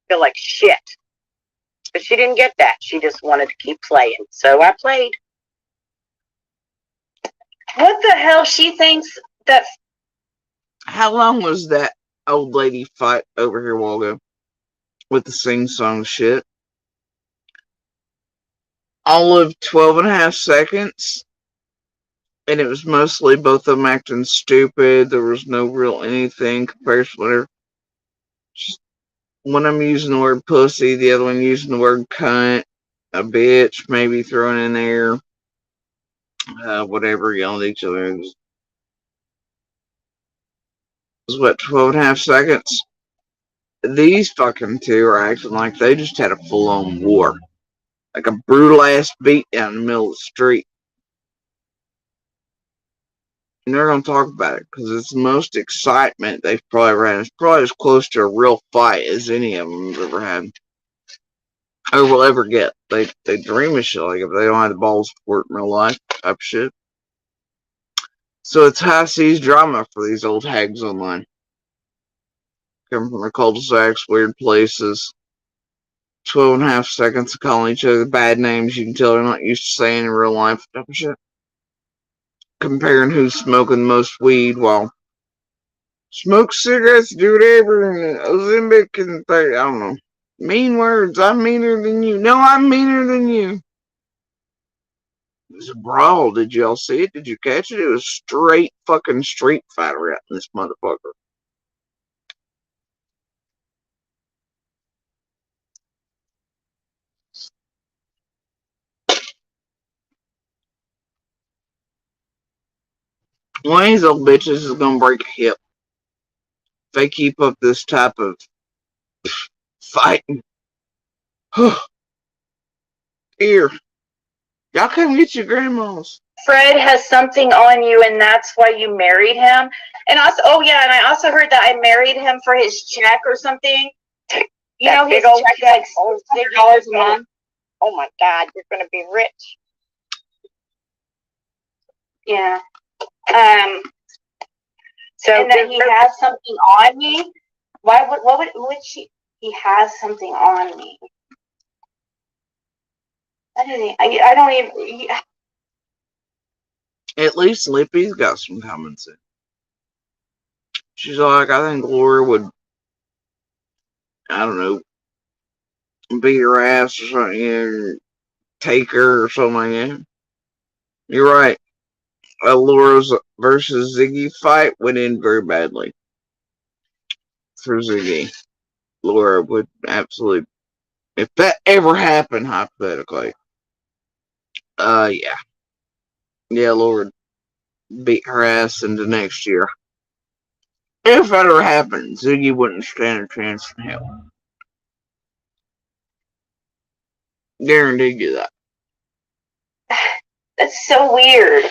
Feel like shit. But she didn't get that. She just wanted to keep playing. So I played. What the hell? She thinks that. How long was that old lady fight over here a while ago? With the sing-song shit? All of 12.5 seconds. And it was mostly both of them acting stupid. There was no real anything compared to whatever. Just one of them using the word pussy, the other one using the word cunt, a bitch, maybe thrown in there. Whatever, yelling at each other. It was what, 12.5 seconds? These fucking two are acting like they just had a full-on war. Like a brutal ass beat down in the middle of the street. And they're going to talk about it because it's the most excitement they've probably ever had. It's probably as close to a real fight as any of them have ever had. Or will ever get. They dream of shit like it, but they don't have the balls for it in real life type shit. So it's high seas drama for these old hags online. Coming from their cul-de-sacs, weird places. 12.5 seconds of calling each other bad names you can tell they're not used to saying in real life type of shit. Comparing who's smoking the most weed while smoke cigarettes, do whatever, and Ozempic and I don't know. Mean words. I'm meaner than you. No, I'm meaner than you. It was a brawl. Did y'all see it? Did you catch it? It was straight fucking street fighter out in this motherfucker. One of these old bitches is gonna break a hip. If they keep up this type of fighting. Here. Y'all come get your grandmas. Fred has something on you, and that's why you married him. And also, oh yeah, and I also heard that I married him for his check or something. You know, his check is like $600 a month. Oh my God, you're gonna be rich. Yeah. So and that he has something on me. What would she? He has something on me. I don't even. At least Lippy's got some common sense. She's like, I think Laura would, I don't know, beat her ass or something, you know, take her or something like that. You're right. Laura's versus Ziggy fight went in very badly for Ziggy. Laura would absolutely, if that ever happened, hypothetically, yeah. Yeah, Laura would beat her ass into next year. If that ever happened, Ziggy wouldn't stand a chance in hell. Guarantee you that. That's so weird.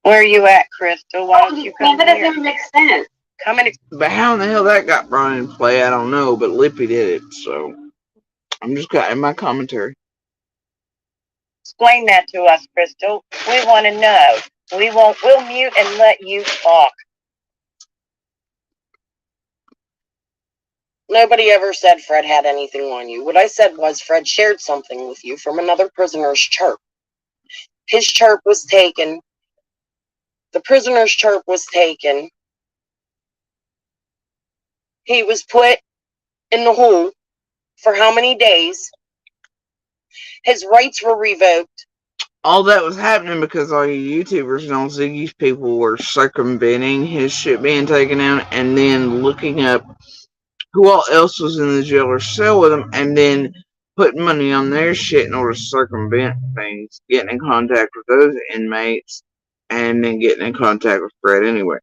Where are you at, Crystal? Why don't you come That doesn't make sense. Come in. But how in the hell that got brought into play, I don't know. But Lippy did it, so I'm just got in my commentary. Explain that to us, Crystal. We want to know. We'll mute and let you talk. Nobody ever said Fred had anything on you. What I said was Fred shared something with you from another prisoner's chirp. His chirp was taken. The prisoner's chirp was taken. He was put in the hole for how many days? His rights were revoked. All that was happening because all you YouTubers and all Ziggy's people were circumventing his shit being taken out and then looking up who all else was in the jail or cell with him and then putting money on their shit in order to circumvent things, getting in contact with those inmates, and then getting in contact with Fred anyway.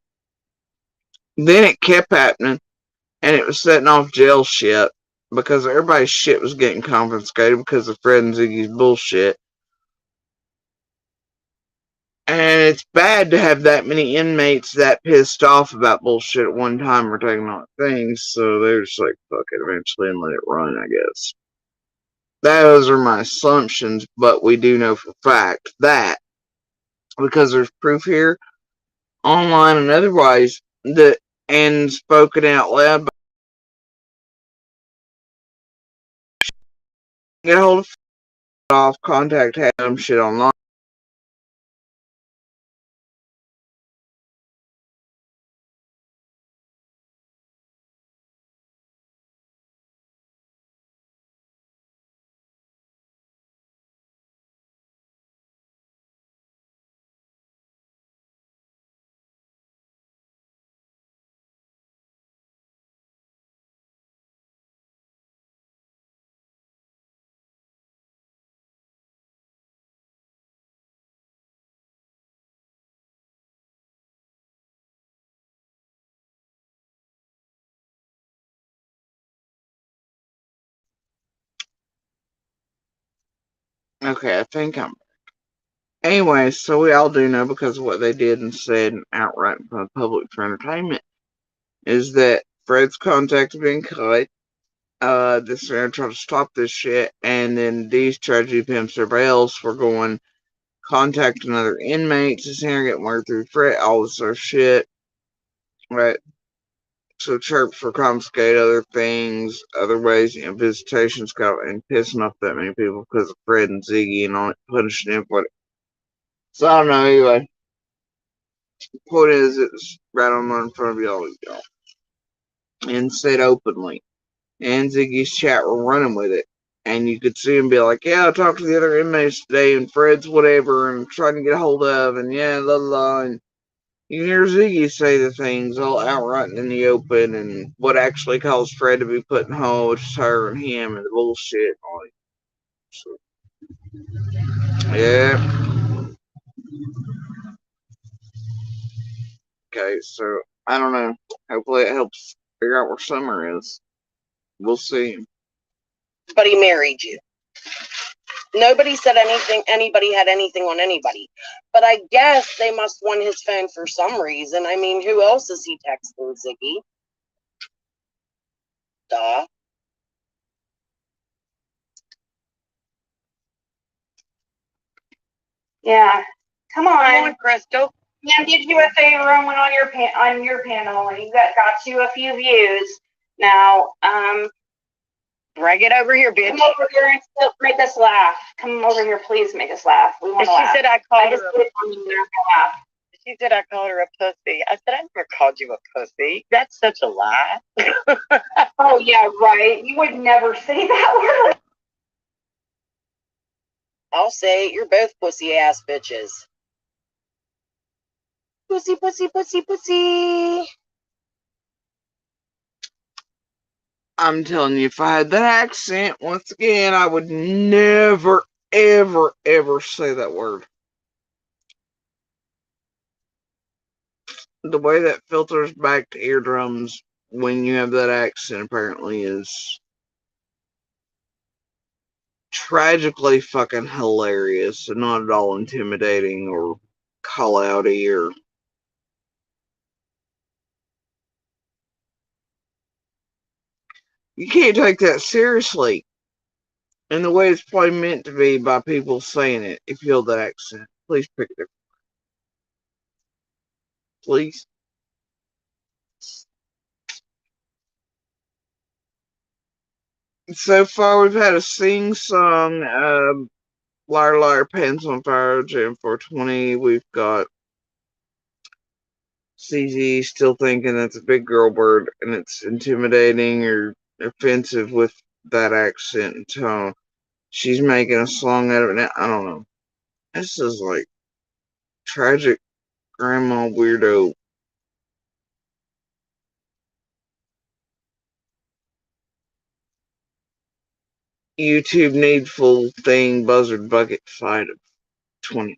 Then it kept happening, and it was setting off jail shit because everybody's shit was getting confiscated because of Fred and Ziggy's bullshit. And it's bad to have that many inmates that pissed off about bullshit at one time or taking on things, so they're just like, fuck it, eventually, and let it run, I guess. Those are my assumptions, but we do know for a fact that, because there's proof here, online and otherwise, that and spoken out loud, get a hold of off, contact him, shit online. Okay, I think I'm. Anyway, so we all do know because of what they did and said outright in front of the public for entertainment is that Fred's contact has been cut. This man tried to stop this shit, and then these tried to do him somebody else. We're going contacting other inmates. This here getting word through Fred, all this other shit. Right. So chirps for confiscate other things, other ways, visitations got and pissing off that many people because of Fred and Ziggy and on it, punishing him for it. So I don't know, anyway. The point is, it's right on in front of y'all, and said openly. And Ziggy's chat were running with it. And you could see him be like, yeah, I talked to the other inmates today, and Fred's whatever, and trying to get a hold of, and yeah, la la. And you hear Ziggy say the things all outright in the open, and what actually caused Fred to be put in hold, which is her and him, and the bullshit. So, yeah. Okay, so I don't know. Hopefully it helps figure out where Summer is. We'll see. But he married you. Nobody said anything, anybody had anything on anybody. But I guess they must want his phone for some reason. I mean, who else is he texting, Ziggy? Duh. Yeah. Come Come on. on, Crystal. Pam did you a favor and went on your panel, and you got you a few views. Now, Drag it over here, bitch. come over here and make us laugh. Come over here, please make us laugh. We want to laugh. She said I called her. Laugh. She said I called her a pussy. I said I never called you a pussy. That's such a lie. Oh yeah, right. You would never say that word. I'll say it, you're both pussy ass bitches. Pussy, pussy, pussy, pussy. I'm telling you, if I had that accent, once again, I would never, ever, ever say that word. The way that filters back to eardrums when you have that accent apparently is tragically fucking hilarious and not at all intimidating or call-outy or... You can't take that seriously. And the way it's probably meant to be by people saying it, if you hold that accent. Please pick it up. Please. So far, we've had a sing-song, Liar Liar Pants on Fire, Jam 420. We've got CZ still thinking that's a big girl word and it's intimidating or offensive with that accent and tone. She's making a song out of it now. I don't know. This is like tragic grandma weirdo. YouTube needful thing buzzard bucket fight of 20.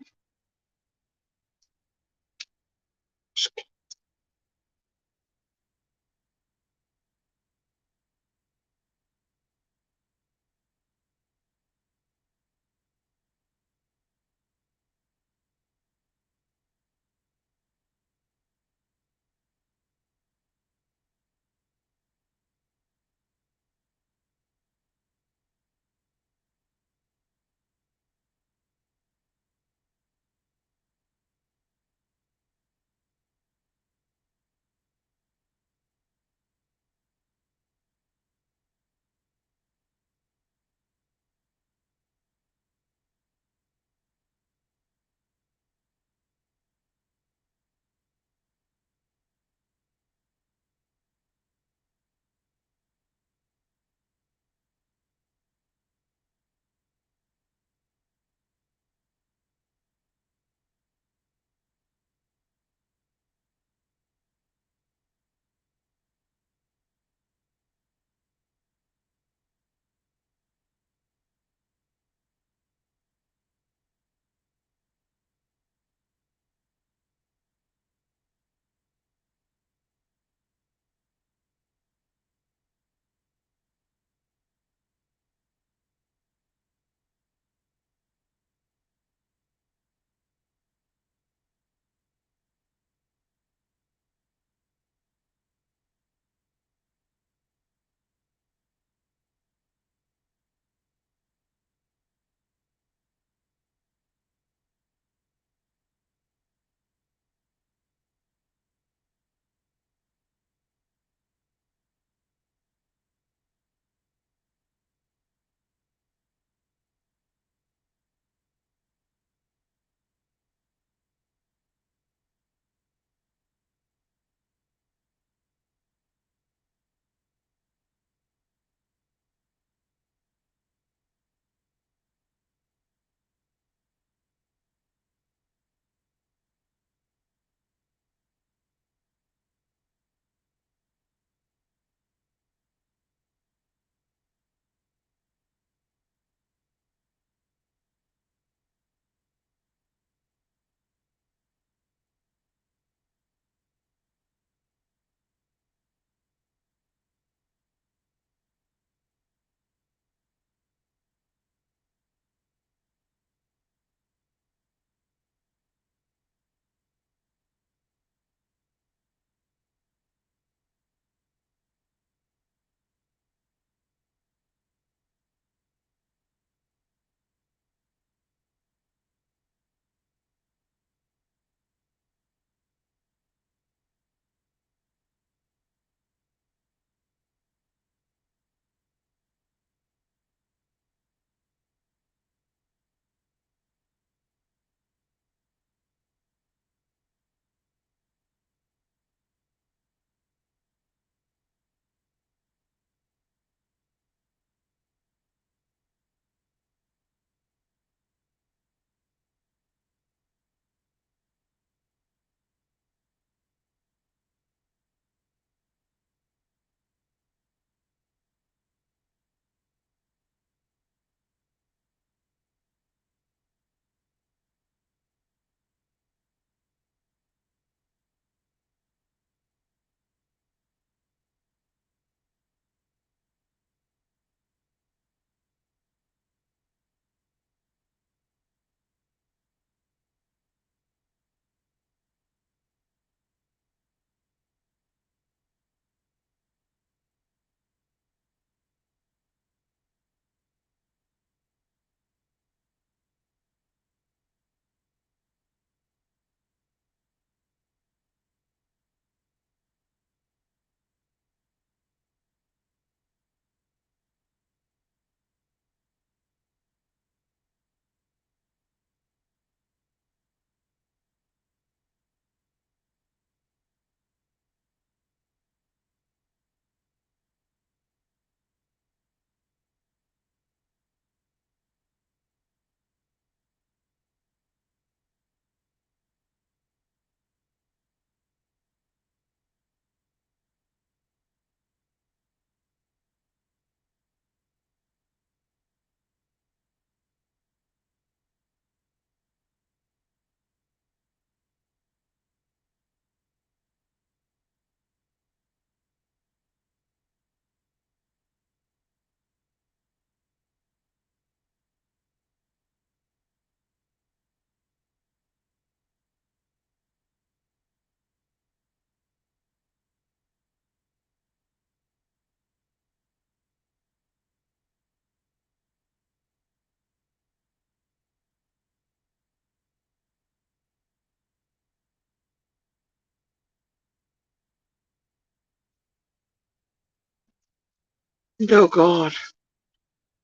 Oh God.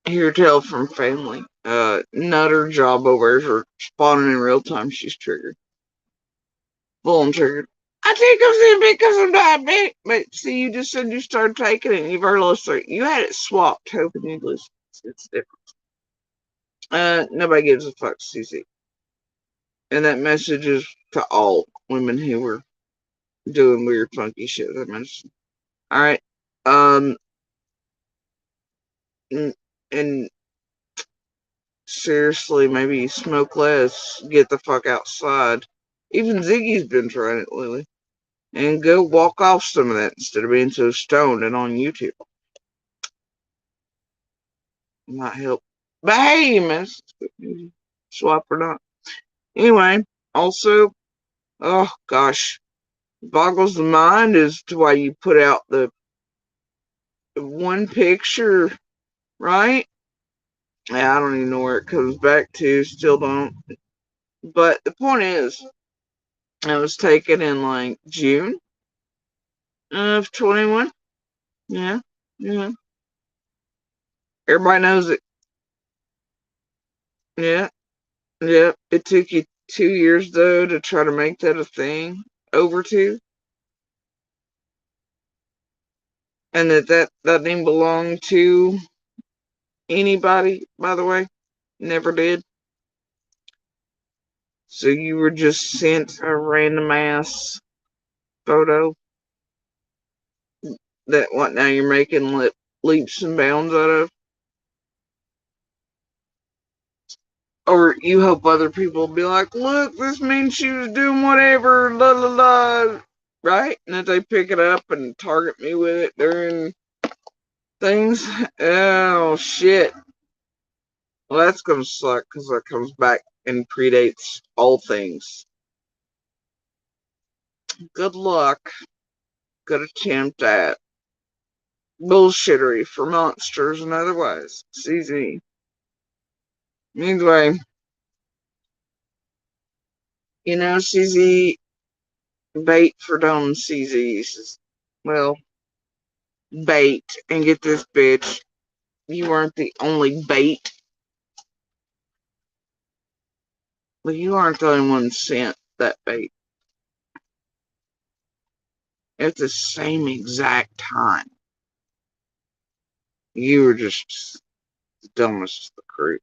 Hear tell from family. Nutter jawbo bears are spawning in real time. She's triggered. Full on triggered. I think I'm sick because I'm diabetic. But see, you just said you started taking it and you've already lost weight. You had it swapped, hoping you'd lose. It's different. Nobody gives a fuck, CC. And that message is to all women who were doing weird, funky shit with that medicine. Alright. And seriously, maybe smoke less, get the fuck outside. Even Ziggy's been trying it lately. And go walk off some of that instead of being so stoned and on YouTube. Might help. But hey, you missed. Swap or not. Anyway, also, oh gosh, boggles the mind as to why you put out the one picture, right? Yeah, I don't even know where it comes back to, still don't. But the point is, it was taken in like June of 21. Yeah, yeah. Everybody knows it. Yeah, yeah. It took you 2 years though to try to make that a thing. Over 2. And that didn't belong to anybody, by the way. Never did. So you were just sent a random ass photo that what now you're making leaps and bounds out of? Or you hope other people will be like, look, this means she was doing whatever, la la la, right? And that they pick it up and target me with it during things. Oh, shit. Well, that's gonna suck because that comes back and predates all things. Good luck. Good attempt at bullshittery for monsters and otherwise. CZ. Anyway, CZ bait for dumb CZs. Well, bait. And get this, bitch. You weren't the only bait. But you aren't the only one sent that bait. At the same exact time. You were just the dumbest of the crew.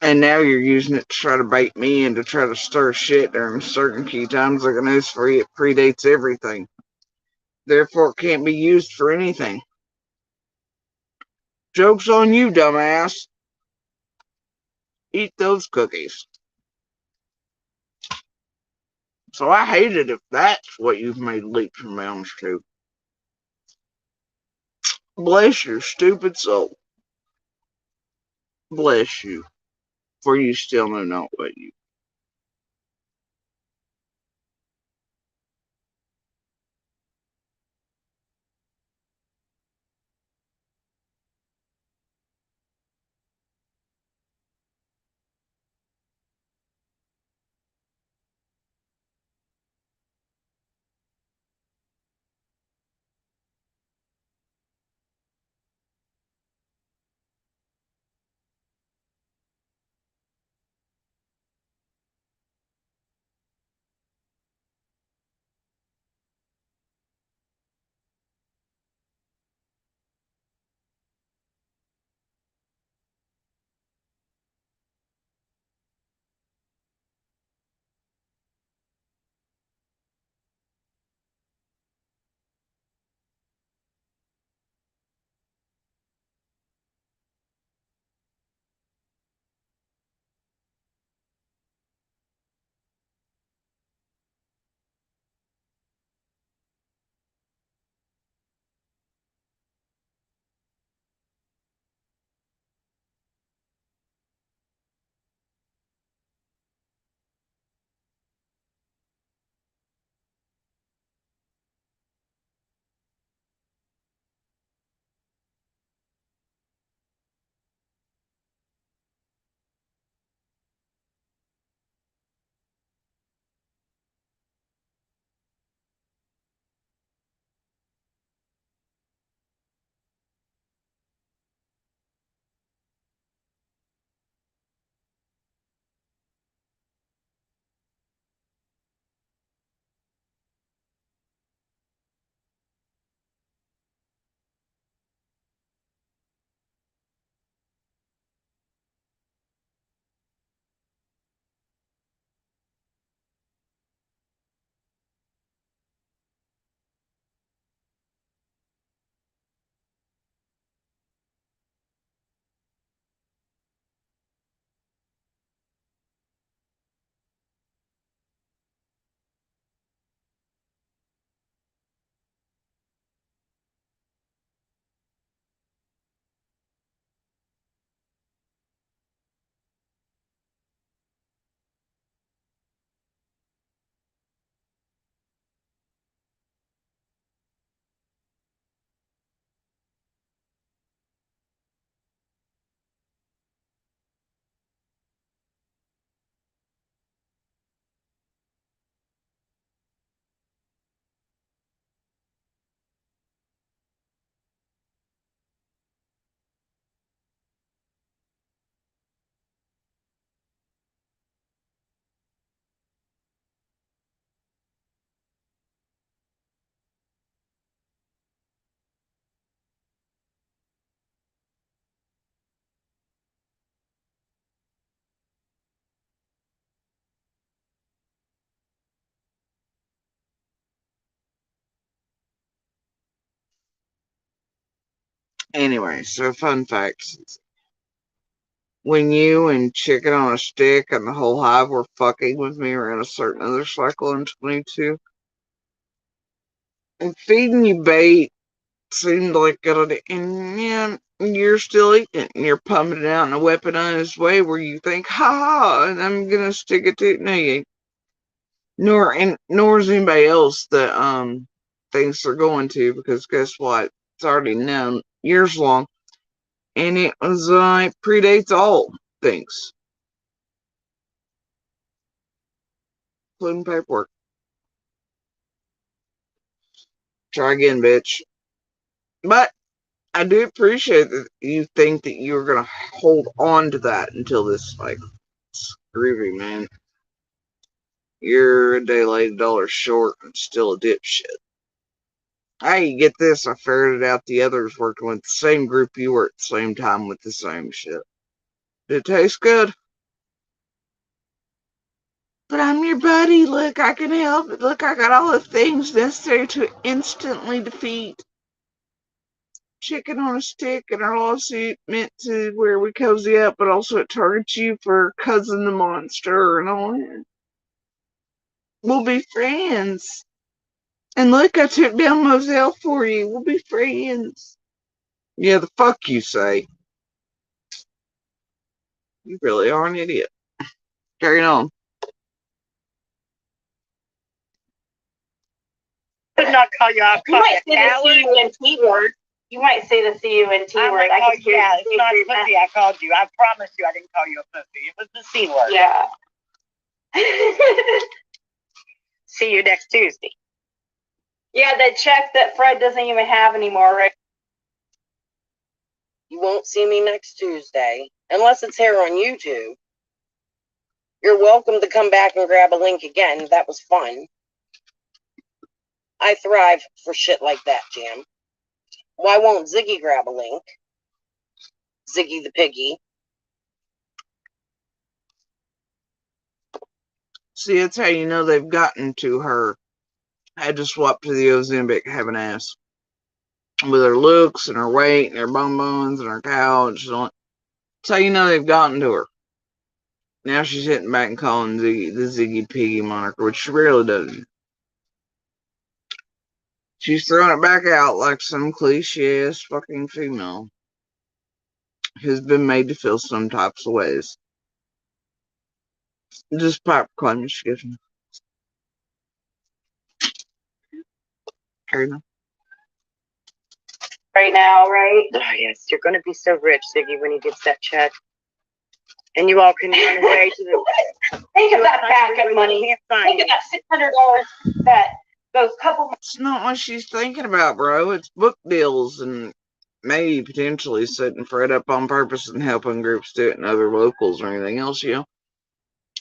And now you're using it to try to bait me and to try to stir shit during certain key times. Like a news for you, it predates everything. Therefore, it can't be used for anything. Joke's on you, dumbass. Eat those cookies. So I hate it if that's what you've made leaps and bounds to. Bless your stupid soul. Bless you. For you still know not what you. Anyway, so fun facts. When you and Chicken on a Stick and the whole hive were fucking with me around a certain other cycle in 22, and feeding you bait seemed like a good idea. And yeah, you're still eating it, and you're pumping it out in a weaponized way where you think, ha ha, and I'm gonna stick it to it. No, you ain't. Nor is anybody else that thinks they're going to, because guess what? It's already known years long, and it was it predates all things, including paperwork. Try again, bitch. But I do appreciate that you think that you're gonna hold on to that until this it's groovy, man. You're a day late, $1 short, and still a dipshit. Hey, get this, I ferreted out the others working with the same group you were at the same time with the same shit. Did it taste good? But I'm your buddy, look, I can help. Look, I got all the things necessary to instantly defeat Chicken on a Stick, and our lawsuit meant to where we cozy up, but also it targets you for cousin the monster and all that. We'll be friends. And look, I took down Moselle for you. We'll be friends. Yeah, the fuck you say. You really are an idiot. Carry on. Could not call you out. You might say the C-U-N-T word. You might say the C-U-N-T I word. might call you out. It's not pussy I called you. I promise you I didn't call you a pussy. It was the C word. Yeah. See you next Tuesday. Yeah, that check that Fred doesn't even have anymore, right? You won't see me next Tuesday, unless it's here on YouTube. You're welcome to come back and grab a link again. That was fun. I thrive for shit like that, Jam. Why won't Ziggy grab a link? Ziggy the piggy. See, that's how you know they've gotten to her. Had to swap to the Ozempic, have an ass. With her looks and her weight and her bonbons and her couch and all that. That's how you know they've gotten to her. Now she's hitting back and calling Ziggy the Ziggy Piggy moniker, which she rarely does. She's throwing it back out like some cliche-ass fucking female who's been made to feel some types of ways. Just pipe claim she gives me. Right now, right? Oh, yes, you're going to be so rich, Ziggy, when he gets that check. And you all can run away to the... Think of that backup money. Think of that $600 that those couple... It's not what she's thinking about, bro. It's book deals and maybe potentially setting Fred up on purpose and helping groups do it and other locals or anything else, you know.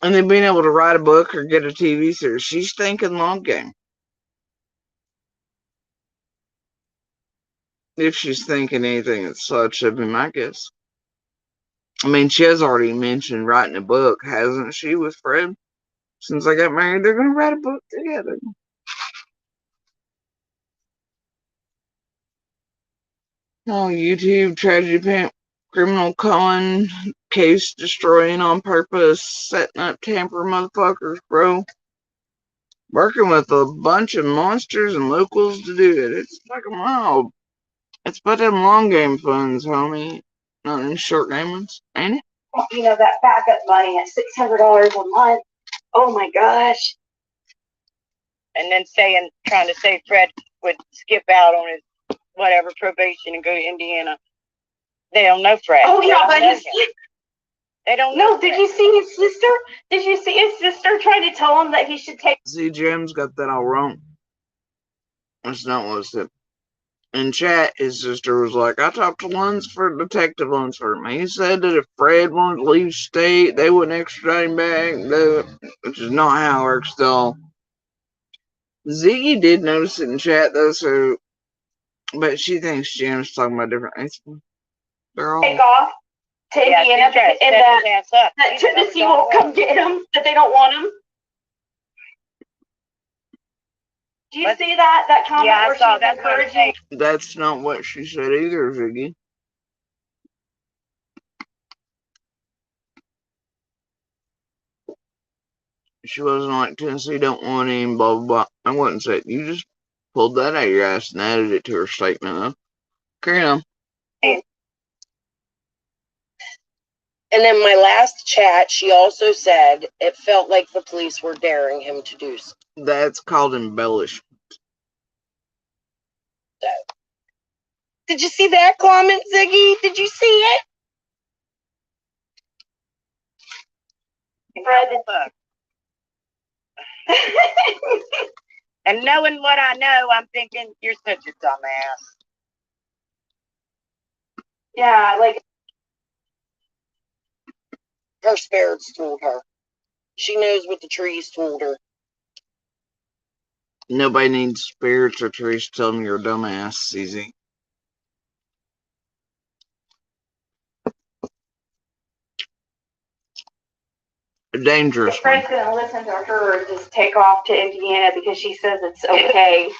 And then being able to write a book or get a TV series. She's thinking long game. If she's thinking anything as such, that'd be my guess. I mean, she has already mentioned writing a book, hasn't she, with Fred? Since they got married, they're going to write a book together. Oh, YouTube, tragedy pimp, criminal con, case destroying on purpose, setting up tamper motherfuckers, bro. Working with a bunch of monsters and locals to do it. It's fucking wild. It's but them long game funds, homie. Not them short game ones, ain't it? You know, that backup money at $600 a month. Oh my gosh. And then trying to say Fred would skip out on his whatever probation and go to Indiana. They don't know Fred. Oh yeah, but they don't know. No, did you see his sister? Did you see his sister trying to tell him that he should take... See, Jim's got that all wrong. That's not what it said. In chat, his sister was like, I talked to Detective Lunsford. He said that if Fred wanted to leave state, they wouldn't extradite him back, which is not how it works, though. Ziggy did notice it in chat, though, so... But she thinks Jim's talking about different things. They're all... Take off to Indiana, and that Tennessee won't come get him, that they don't want him. Do you see that comment Yeah, I where saw she's that. encouraging? That's not what she said either, Ziggy. She wasn't like Tennessee don't want him, blah, blah, blah. I wouldn't say it. You just pulled that out of your ass and added it to her statement, though. Carry on. And in my last chat, she also said it felt like the police were daring him to do so. That's called embellishment. Did you see that comment, Ziggy? Did you see it? Fred, and knowing what I know, I'm thinking you're such a dumbass. Yeah, like Her spirits told her. She knows what the trees told her. Nobody needs spirits or trees to tell them you're a dumbass, CZ. A dangerous one. Fred's gonna listen to her just take off to Indiana because she says it's okay.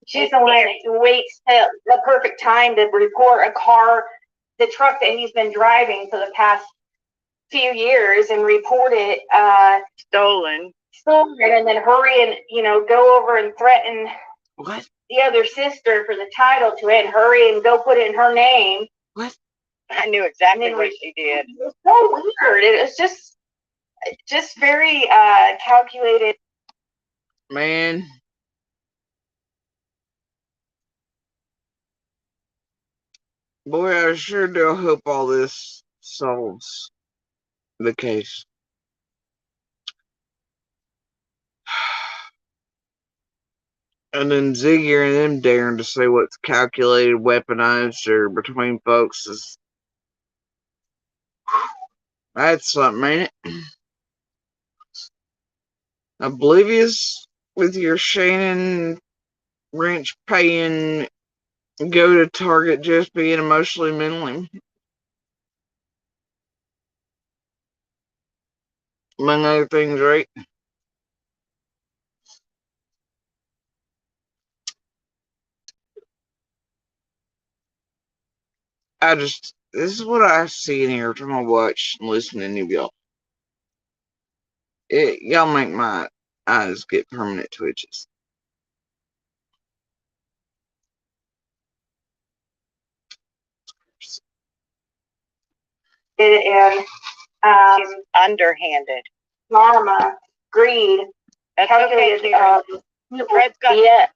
She's the one that waits till the perfect time to report a car, the truck that he's been driving for the past few years, and report it Stolen, and then hurry and go over and threaten What? the other sister for the title to it, and hurry and go put it in her name. What? I knew exactly what she did. It was so weird. It was just very calculated. Man. Boy, I sure do hope all this solves the case. And then Ziggy and them daring to say what's calculated, weaponized, or between folks is... That's something, ain't it? Oblivious with your Shannon wrench paying, go to Target just being emotionally, mentally. Among other things, right? This is what I see in here every time I watch and listen to any of y'all. Y'all make my eyes get permanent twitches. And She's underhanded. drama, greed, That's calculated. okay, Fred's got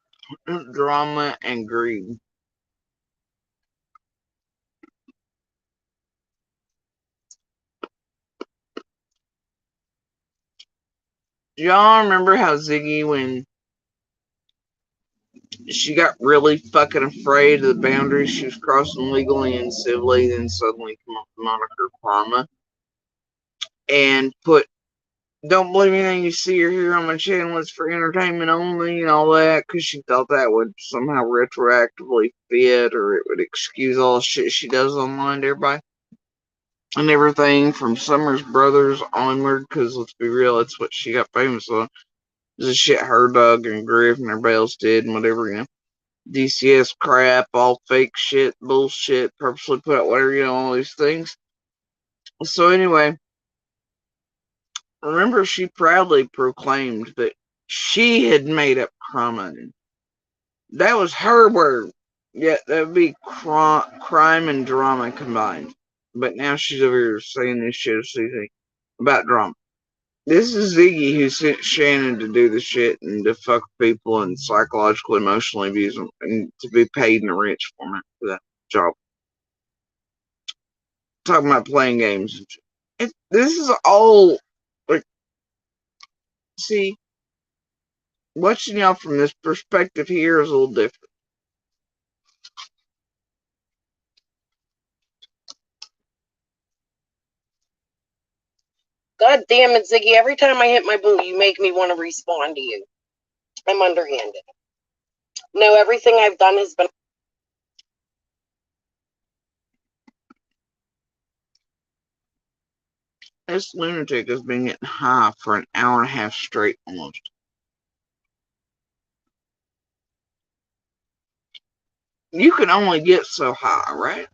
Drama and greed. Do y'all remember how Ziggy, when she got really fucking afraid of the boundaries she was crossing legally and civilly, then suddenly come up with the moniker Karma and put, don't believe anything you see or hear on my channel, it's for entertainment only and all that, because she thought that would somehow retroactively fit, or it would excuse all the shit she does online to everybody and everything from Summers Brothers onward, because let's be real, that's what she got famous on. The shit her, Doug, and Griff and everybody else did and whatever, DCS crap, all fake shit, bullshit, purposely put out whatever, all these things. So anyway, remember she proudly proclaimed that she had made up karma. That was her word. Yeah, that would be crime and drama combined. But now she's over here saying this shit about drama. This is Ziggy who sent Shannon to do the shit and to fuck people and psychologically, emotionally abuse them and to be paid in a rich for that job. Talking about playing games. This is all, like, see, watching y'all from this perspective here is a little different. God damn it, Ziggy. Every time I hit my boo, you make me want to respond to you. I'm underhanded. No, everything I've done has been... This lunatic has been getting high for an hour and a half straight almost. you can only get so high, right?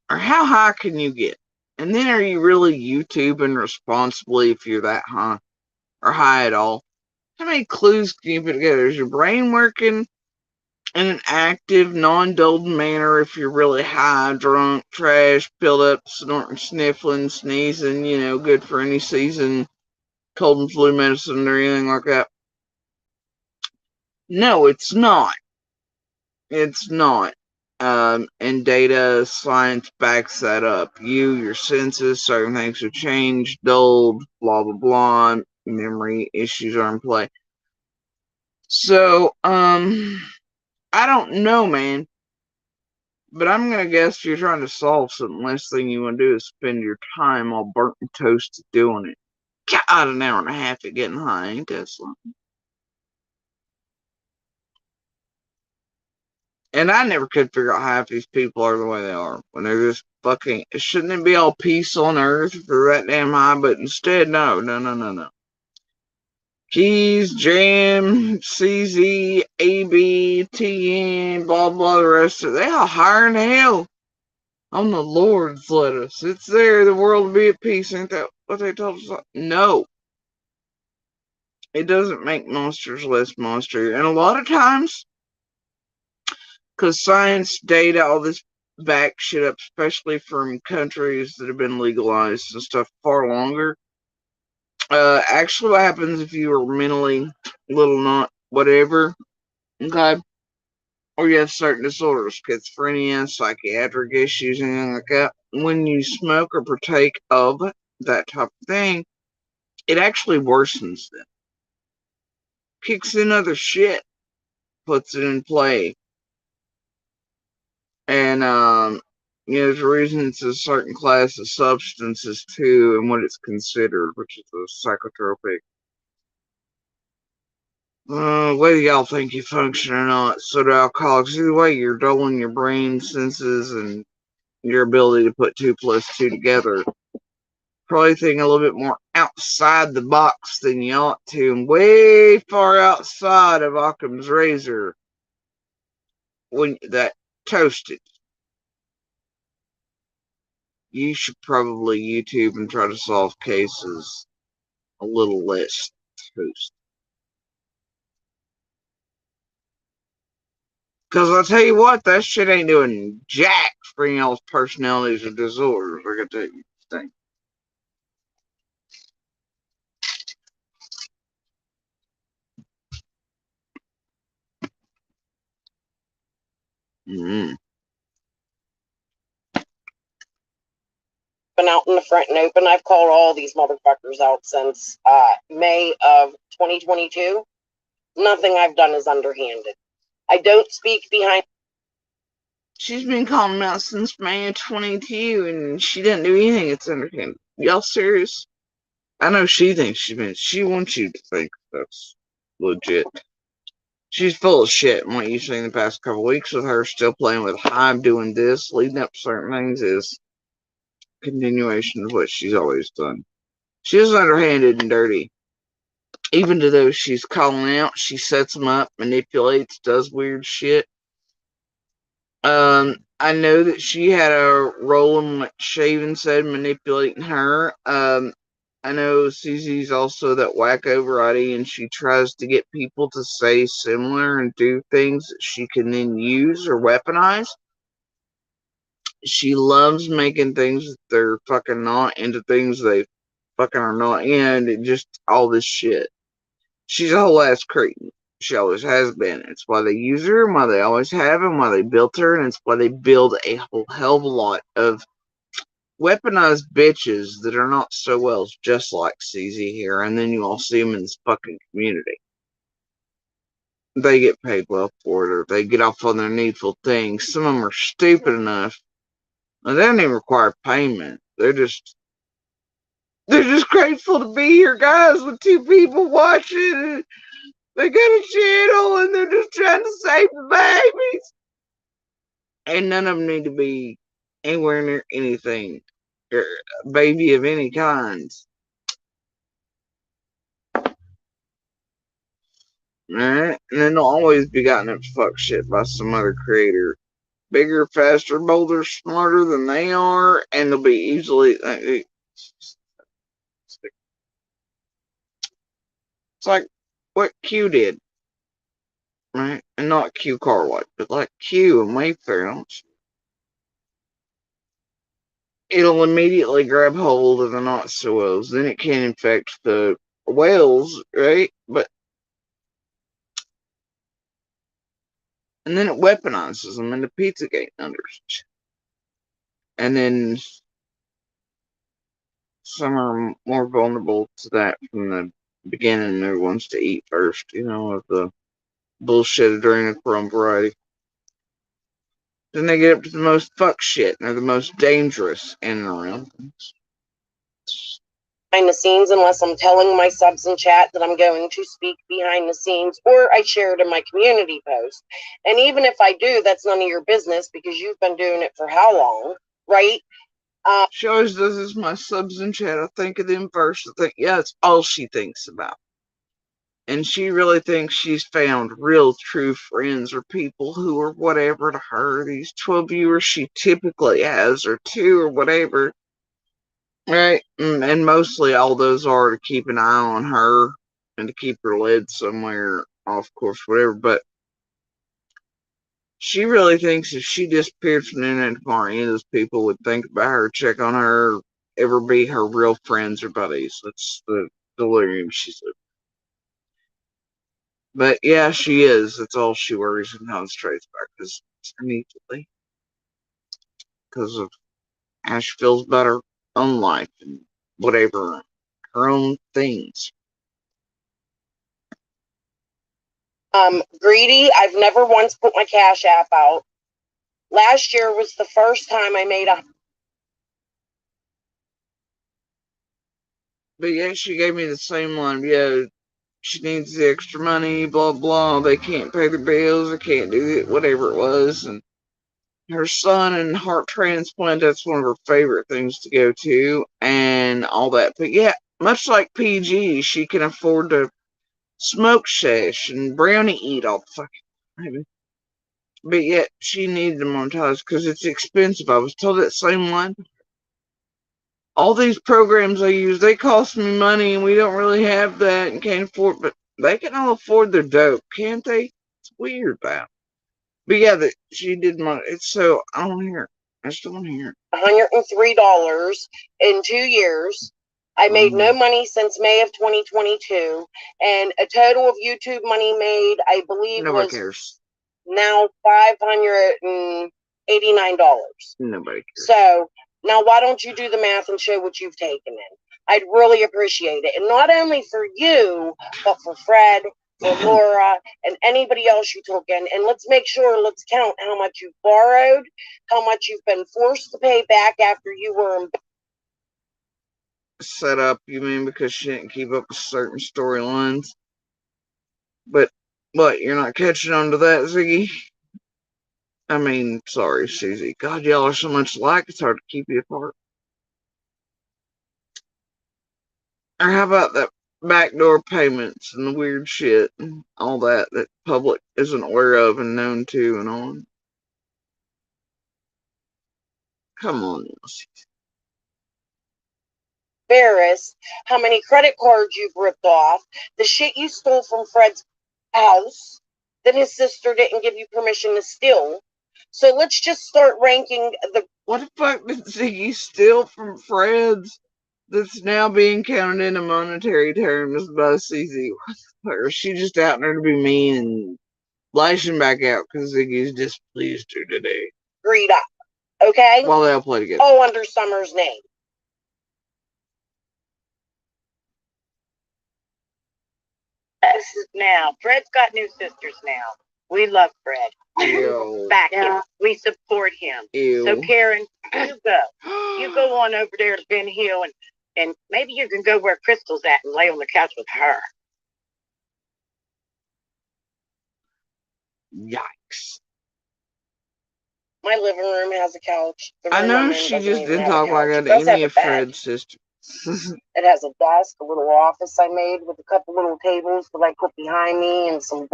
Or how high can you get? And then are you really YouTubing responsibly if you're that high or high at all? How many clues can you put together? Is your brain working in an active, non-dulled manner if you're really high, drunk, trash, filled up, snorting, sniffling, sneezing, good for any season, cold and flu medicine or anything like that? No, it's not. It's not. And data science backs that up. Your senses, certain things have changed, dulled, blah, blah, blah. Memory issues are in play. So, I don't know, man. But I'm going to guess if you're trying to solve something, last thing you want to do is spend your time all burnt and toasted doing it. God, an hour and a half of getting high, ain't that something? And I never could figure out half these people are the way they are. When they're just fucking, shouldn't it be all peace on earth if they're that damn high? But instead, no. Keys, Jam, CZ, AB, TN, blah, blah, the rest of it. They all higher than hell. On the Lord's lettuce. It's there, the world will be at peace. Ain't that what they told us? No. It doesn't make monsters less monster. And a lot of times, because science, data, all this back shit up, especially from countries that have been legalized and stuff far longer. Actually, what happens if you are mentally little not whatever, okay, or you have certain disorders, schizophrenia, psychiatric issues, anything like that, when you smoke or partake of that type of thing, it actually worsens them. Kicks in other shit, puts it in play. And, there's a reason it's a certain class of substances too, and what it's considered, which is a psychotropic. Whether y'all think you function or not, so do alcoholics. Either way, you're dulling your brain senses and your ability to put 2 plus 2 together. Probably thinking a little bit more outside the box than you ought to, and way far outside of Occam's razor when that toasted. You should probably YouTube and try to solve cases a little less toast. Because I'll tell you what, that shit ain't doing jack for y'all's personalities or disorders. I gotta tell you this thing. Mm-hmm. Been out in the front and open. I've called all these motherfuckers out since May of 2022. Nothing I've done is underhanded. I don't speak behind. She's been calling them out since May of 22, and she didn't do anything that's underhanded. Y'all serious? I know she thinks she wants you to think that's legit. She's full of shit, and what you've seen the past couple weeks with her still playing with Hive, doing this, leading up to certain things is continuation of what she's always done. She is underhanded and dirty. Even to those she's calling out, she sets them up, manipulates, does weird shit. I know that she had a role in what Shaven said, manipulating her. I know CZ's also that wacko variety, and she tries to get people to say similar and do things that she can then use or weaponize. She loves making things that they're fucking not into things they fucking are not in, and just all this shit. She's a whole ass cretin. She always has been. It's why they use her, and why they always have, and why they built her, and it's why they build a whole hell of a lot of weaponized bitches that are not so well, just like CZ here, and then you all see them in this fucking community. They get paid well for it, or they get off on their needful things. Some of them are stupid enough. They don't even require payment. They're just grateful to be here, guys, with 2 people watching. They got a channel, and they're just trying to save the babies. And none of them need to be anywhere near anything. Or a baby of any kind. Alright? And then they'll always be gotten up to fuck shit by some other creator. Bigger, faster, bolder, smarter than they are, and they'll be easily. It's like what Q did, right? And not Q Carlight, but like Q and Wayfair. It'll immediately grab hold of the not so wells. Then it can infect the whales, right? And then it weaponizes them into Pizzagate numbers. And then some are more vulnerable to that from the beginning. They're ones to eat first, of the bullshit adrenochrome variety. Then they get up to the most fuck shit, and they're the most dangerous in and around things. Behind the scenes, unless I'm telling my subs in chat that I'm going to speak behind the scenes, or I share it in my community post. And even if I do, that's none of your business because you've been doing it for how long, right? She always does this. My subs in chat, I think of them first. I think, yeah, it's all she thinks about. And she really thinks she's found real, true friends or people who are whatever to her. These 12 viewers she typically has, or 2 or whatever. Right? And mostly all those are to keep an eye on her and to keep her lid somewhere off course, whatever. But she really thinks if she disappeared from the internet tomorrow, any of those people would think about her, check on her, ever be her real friends or buddies. That's the delirium she's living. But yeah, she is. That's all she worries and concentrates about because immediately. Because of how she feels about her own life and whatever, her own things. Greedy, I've never once put my Cash App out. Last year was the first time I made a. But yeah, she gave me the same one. Yeah, she needs the extra money, blah, blah. They can't pay their bills, they can't do it, whatever it was. And her son and heart transplant, that's one of her favorite things to go to, and all that. But yeah, much like PG, she can afford to smoke sesh and brownie eat all the fucking time. But yet, she needed to monetize because it's expensive. I was told that same one. All these programs I use, they cost me money, and we don't really have that and can't afford. But they can all afford their dope, can't they? It's weird, that. But yeah, that she did my. It's so I don't hear it. I still don't hear it. $103 in 2 years. I made no money since May of 2022, and a total of YouTube money made, I believe, Nobody was cares. now $589. Nobody cares. So now, why don't you do the math and show what you've taken in? I'd really appreciate it, and not only for you, but for Fred, for Laura, and anybody else you took in. And let's make sure, let's count how much you've borrowed, how much you've been forced to pay back after you were set up, you mean, because she didn't keep up with certain storylines? But what, you're not catching on to that, Ziggy? I mean, sorry, Susie. God, y'all are so much alike, it's hard to keep you apart. Or how about that backdoor payments and the weird shit and all that public isn't aware of and known to and on? Come on, embarrassed, how many credit cards you've ripped off, the shit you stole from Fred's house that his sister didn't give you permission to steal. So let's just start ranking the. What the fuck did Ziggy steal from Fred's that's now being counted into monetary terms by CZ? Or is she just out there to be mean and lashing back out because Ziggy's displeased her today? Agreed up, okay? While they all play together. All under Summer's name. Now, Fred's got new sisters now. We love Fred. Ew. Back him. We support him. Ew. So, Karen, you go. You go on over there to Ben Hill, and maybe you can go where Crystal's at and lay on the couch with her. Yikes. My living room has a couch. I know she just didn't talk like that to any of Fred's sisters. It has a desk, a little office I made with a couple little tables that I put behind me and some.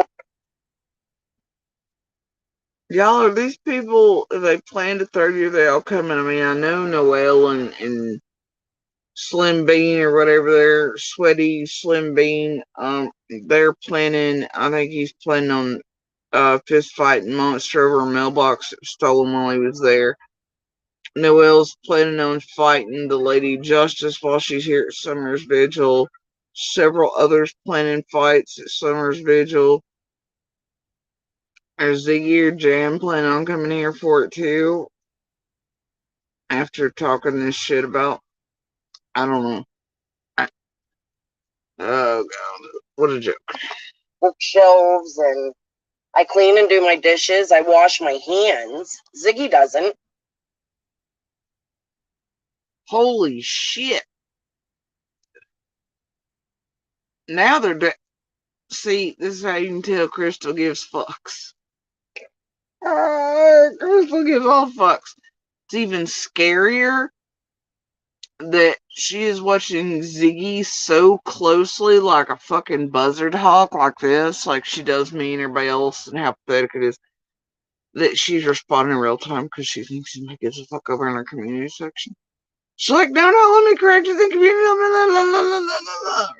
Y'all, are these people, if they planned a 30, they all coming? I mean, I know Noelle and Slim Bean or whatever they're sweaty Slim Bean. They're planning. I think he's planning on fist fighting Monster over a mailbox that was stolen while he was there. Noelle's planning on fighting the Lady Justice while she's here at Summer's Vigil. Several others planning fights at Summer's Vigil. Is Ziggy or Jam planning on coming here for it too? After talking this shit about, I don't know. Oh god, what a joke. Bookshelves, and I clean and do my dishes. I wash my hands. Ziggy doesn't. Holy shit. Now they're see, this is how you can tell Crystal gives fucks. Crystal gives all fucks. It's even scarier that she is watching Ziggy so closely, like a fucking buzzard hawk, like this, like she does me and everybody else, and how pathetic it is, that she's responding in real time because she thinks he gives a fuck over in her community section. She's like, no, let me correct you, the community,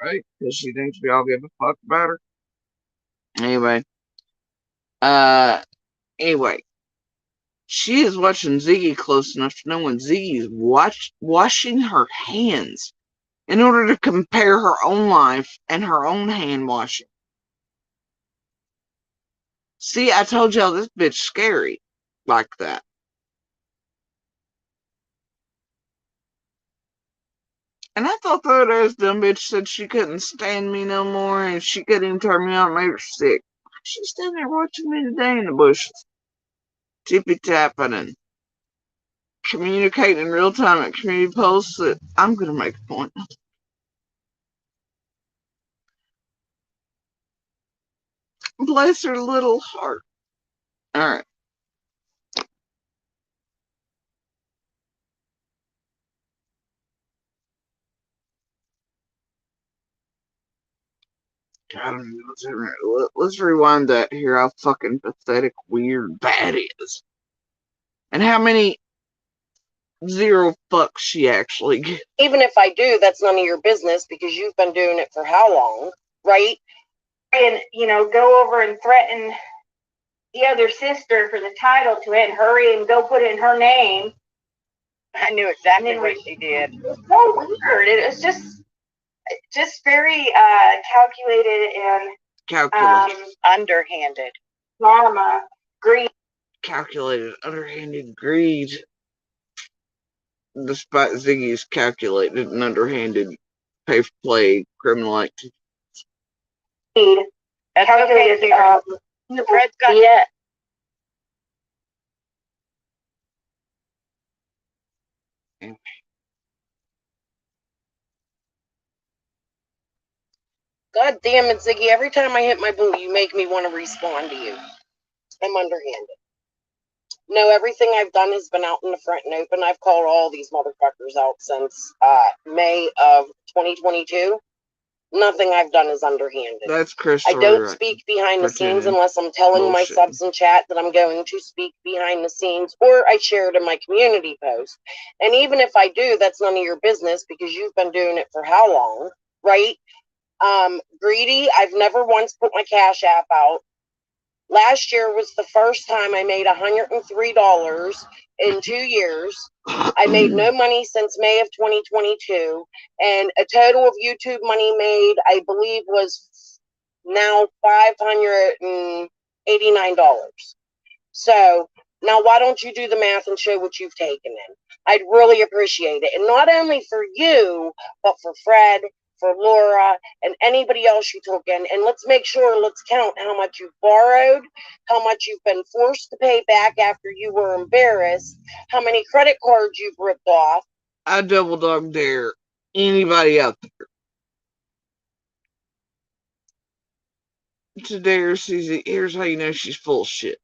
right? Because she thinks we all give a fuck about her. Anyway, she is watching Ziggy close enough to know when Ziggy is washing her hands in order to compare her own life and her own hand washing. See, I told y'all this bitch scary like that. And I thought that ass dumb bitch said she couldn't stand me no more and she couldn't even turn me out and made her sick. She's standing there watching me today in the bushes, tippy tapping and communicating in real time at community posts that I'm going to make a point. Bless her little heart. Alright. God, let's rewind that here. How fucking pathetic, weird that is. And how many zero fucks she actually gets. Even if I do, that's none of your business because you've been doing it for how long, right? And, go over and threaten the other sister for the title to it and hurry and go put it in her name. I knew exactly what she did. It was so weird. It was just very calculated and underhanded. Drama, greed. Calculated, underhanded greed. Despite Ziggy's calculated and underhanded pay for play criminal activity. That's calculated. The Fred's got God damn it, Ziggy. Every time I hit my boo, you make me want to respond to you. I'm underhanded. No, everything I've done has been out in the front and open. I've called all these motherfuckers out since May of 2022. Nothing I've done is underhanded. That's Crystal. I don't speak behind the scenes unless I'm telling my subs in chat that I'm going to speak behind the scenes, or I share it in my community post. And even if I do, that's none of your business because you've been doing it for how long, right? Greedy, I've never once put my Cash App out. Last year was the first time I made $103 in 2 years. I made no money since May of 2022, and a total of YouTube money made, I believe, was now $589. So now why don't you do the math and show what you've taken in? I'd really appreciate it. And not only for you, but for Fred, for Laura, and anybody else you took in. And let's make sure, let's count how much you've borrowed, how much you've been forced to pay back after you were embarrassed, how many credit cards you've ripped off. I double dog dare anybody out there to dare Susie. Here's how you know she's full of shit.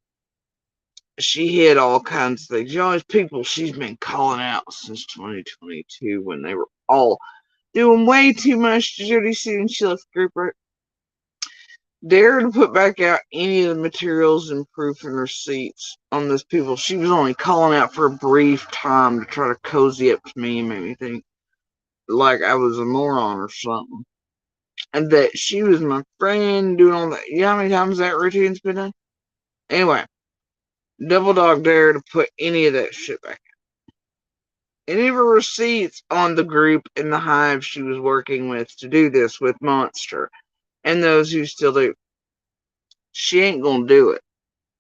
She hid all kinds of things. You know, these people she's been calling out since 2022 when they were all doing way too much to Jody Sue, and she left the group. Right? Dare to put back out any of the materials and proof and receipts on those people. She was only calling out for a brief time to try to cozy up to me and make me think like I was a moron or something. And that she was my friend doing all that. You know how many times that routine's been done? Anyway, double dog dare to put any of that shit back. Any of her receipts on the group in the hive she was working with to do this with Monster. And those who still do. She ain't gonna do it.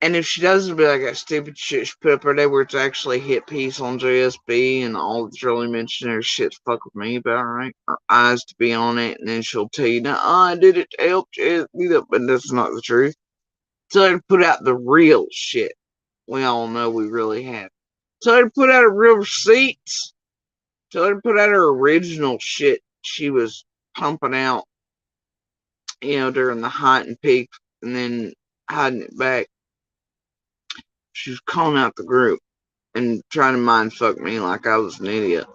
And if she does, it'll be like that stupid shit she put up her day where it's actually a hit piece on JSB and all that's really mentioned her shit's fuck with me about, right? Her eyes to be on it, and then she'll tell you, no, I did it to help JSB, but that's not the truth. So they put out the real shit. We all know we really have. So they put out her real receipts. So they put out her original shit she was pumping out, during the height and peak, and then hiding it back. She was calling out the group and trying to mind fuck me like I was an idiot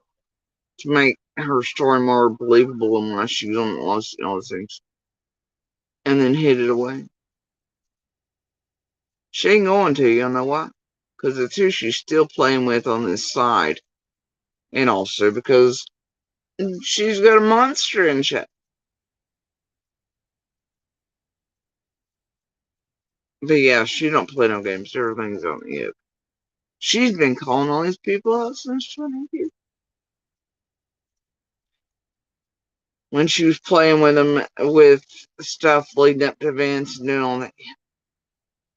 to make her story more believable and why she was on all those things. And then hid it away. She ain't going to, you know why? Because it's who she's still playing with on this side. And also because she's got a monster in chat. But yeah, she don't play no games. Everything's on the edge. She's been calling all these people out since 20 when she was playing with them with stuff leading up to events and doing all that.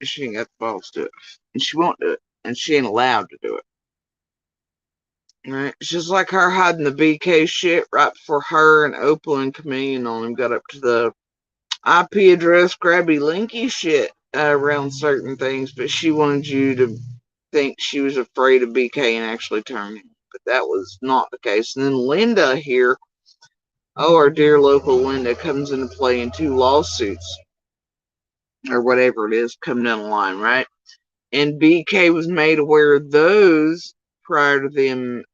She ain't got the balls to do it. And she won't do it. And she ain't allowed to do it. Right? It's just like her hiding the BK shit right before her and Opal and Chameleon on him got up to the IP address grabby linky shit around certain things, but she wanted you to think she was afraid of BK and actually turn him. But that was not the case. And then Linda here, our dear local Linda, comes into play in 2 lawsuits. Or whatever it is, coming down the line, right? And BK was made aware of those prior to them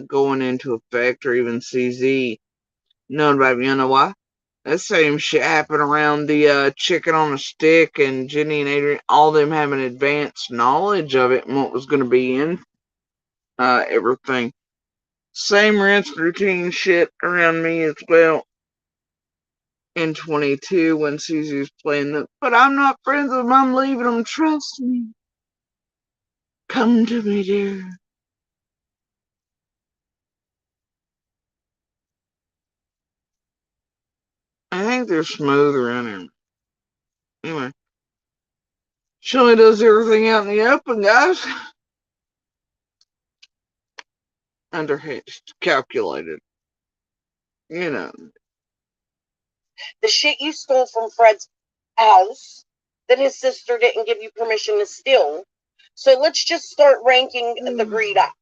going into effect, or even CZ knowing about it. You know why? That same shit happened around the chicken on a stick and Jenny and Adrian, all them having advanced knowledge of it and what was going to be in everything. Same rinse routine shit around me as well. In 22 when Susie was playing the, but I'm not friends with them, I'm leaving them, trust me. Come to me, dear. I think they're smooth around here. Anyway. She only does everything out in the open, guys. Underhitched, calculated. The shit you stole from Fred's house that his sister didn't give you permission to steal. So let's just start ranking the greed up,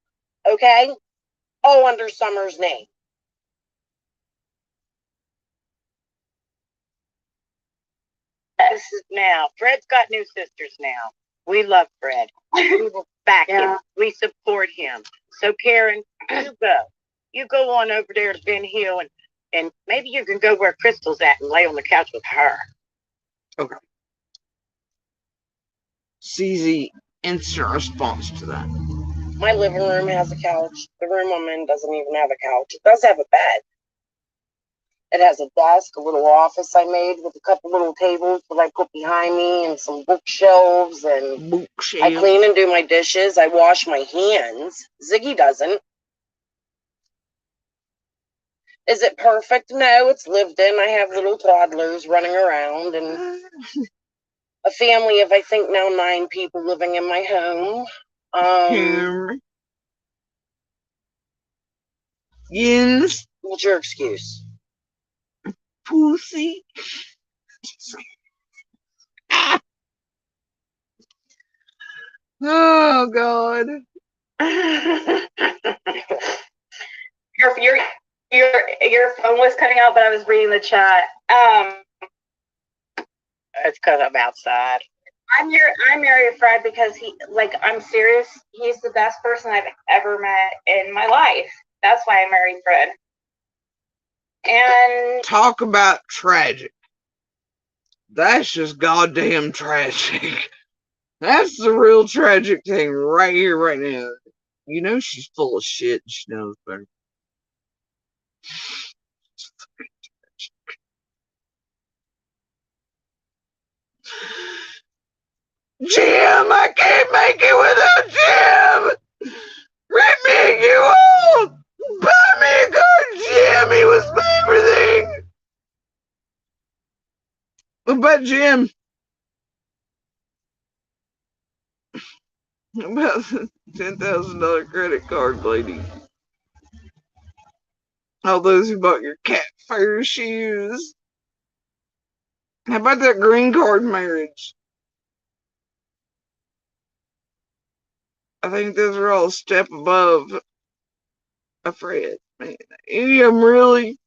okay? All under Summer's name. This is now. Fred's got new sisters now. We love Fred. We will back him. We support him. So Karen, you go. You go on over there to Ben Hill and maybe you can go where Crystal's at and lay on the couch with her. Okay. CZ, instant response to that. My living room has a couch. The room I'm in doesn't even have a couch. It does have a bed. It has a desk, a little office I made with a couple little tables that I put behind me and some bookshelves, and I clean and do my dishes. I wash my hands. Ziggy doesn't. Is it perfect? No, it's lived in. I have little toddlers running around and a family of, I think, now 9 people living in my home. Yes. What's your excuse? Pussy. Oh God. Your phone was cutting out, but I was reading the chat. It's because I'm outside. I married Fred because I'm serious. He's the best person I've ever met in my life. That's why I married Fred. And talk about tragic. That's just goddamn tragic. That's the real tragic thing right here, right now. You know she's full of shit. She knows better. Jim, I can't make it without Jim. Rip me, you all. Buy me a car, Jim. He was my everything. What about Jim? About the $10,000 credit card lady. All those who bought your cat fur shoes. How about that green card marriage? I think those are all a step above a Fred. Man, I'm really.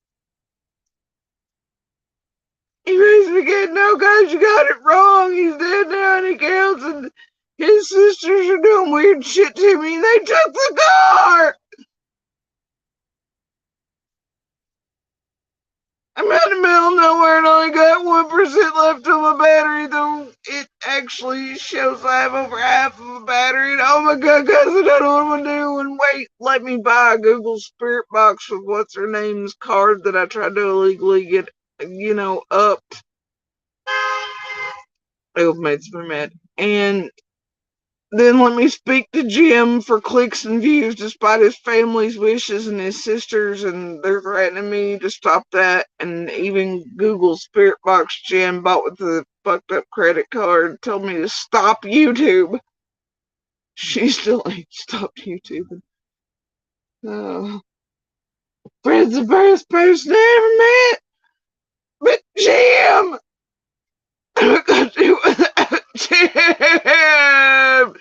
He raised me again. No, guys, you got it wrong. He's dead now and he counts, and his sisters are doing weird shit to me. They took the car. I'm out in the middle of nowhere and only got 1% left on my battery, though it actually shows I have over half of a battery. And oh my god, guys, I don't know what I'm gonna do. And wait, let me buy a Google Spirit Box with what's her name's card that I tried to illegally get, up. It makes me mad. And then let me speak to Jim for clicks and views despite his family's wishes and his sisters, and they're threatening me to stop that. And even Google Spirit Box Jim bought with the fucked up credit card told me to stop YouTube. She still ain't stopped YouTube. Oh. Fred's the best person I ever met. But Jim! I'm gonna do without Jim!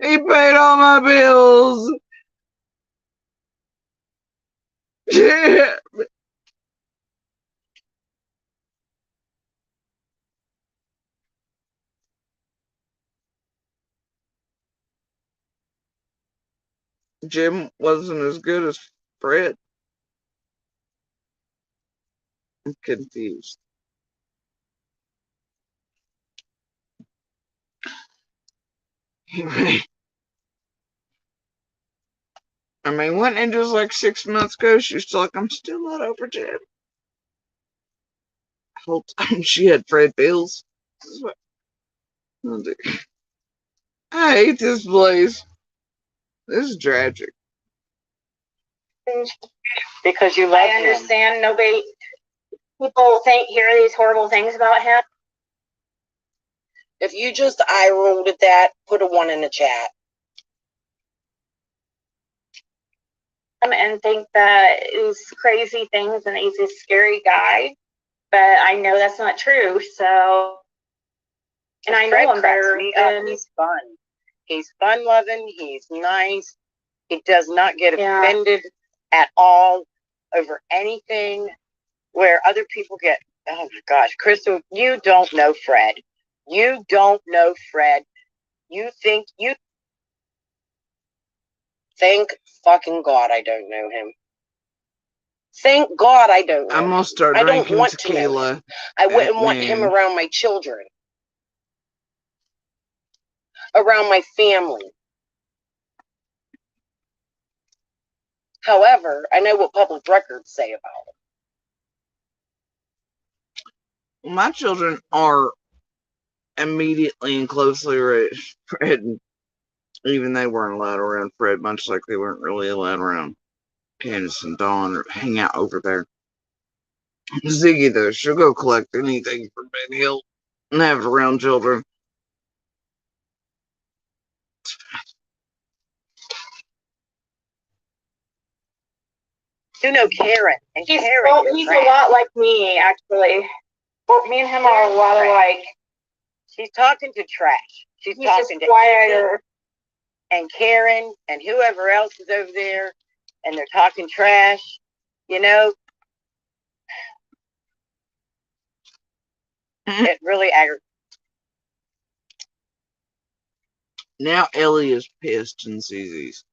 He paid all my bills. Jim! Jim wasn't as good as Fred. I'm confused. I mean, wasn't it just like 6 months ago? She was like, I'm still not over Jim. The whole time she had Fred bills. This is what I'll do. I hate this place. This is tragic. Because you love I understand nobody, people hear these horrible things about him. If you just eye rolled at that, put a 1 in the chat. And think that he's crazy things and he's a scary guy, but I know that's not true. So, and I know him better. He's fun. He's fun loving. He's nice. He does not get offended at all over anything where other people get. Oh my gosh, Crystal, you don't know Fred. You don't know Fred. You think you. Thank fucking God I don't know him. Thank God I don't know I'm gonna start drinking tequila. I wouldn't want him around my children. Around my family. However, I know what public records say about him. My children are immediately and closely related to Fred. Even they weren't allowed around Fred, much like they weren't really allowed around Candace and Dawn or hang out over there. Ziggy, though, she'll go collect anything from Ben Hill and have it around children. You know Karen, and he's Karen. A lot like me, actually. Well, me and him are a lot alike. She's talking to trash. He's talking to quieter. And Karen and whoever else is over there, and they're talking trash. You know, it really aggravates. Now Ellie is pissed and sees these.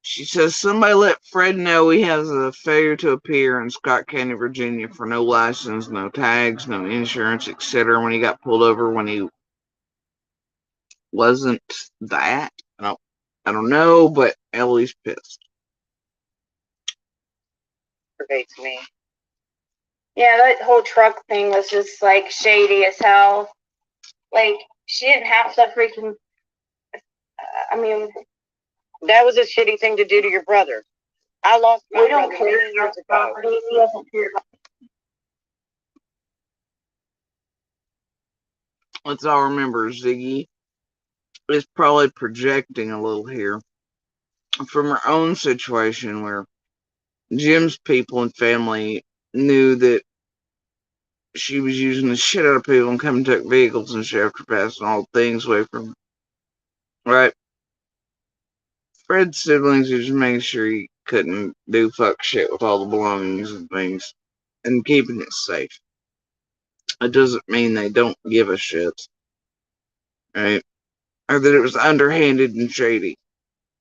She says somebody let Fred know he has a failure to appear in Scott County, Virginia for no license, no tags, no insurance, etc. when he got pulled over when he wasn't that. I don't know, but Ellie's pissed. Aggravates me. Yeah, that whole truck thing was just like shady as hell. Like, she didn't have to freaking. I mean, That was a shitty thing to do to your brother. I lost my we don't brother care many years about ago. property. He doesn't care about. Let's all remember Ziggy is probably projecting a little here from her own situation where Jim's people and family knew that she was using the shit out of people and come and took vehicles and shit after passing all things away from her. Right? Fred's siblings were just making sure he couldn't do fuck shit with all the belongings and things and keeping it safe. It doesn't mean they don't give a shit. Right? Or that it was underhanded and shady.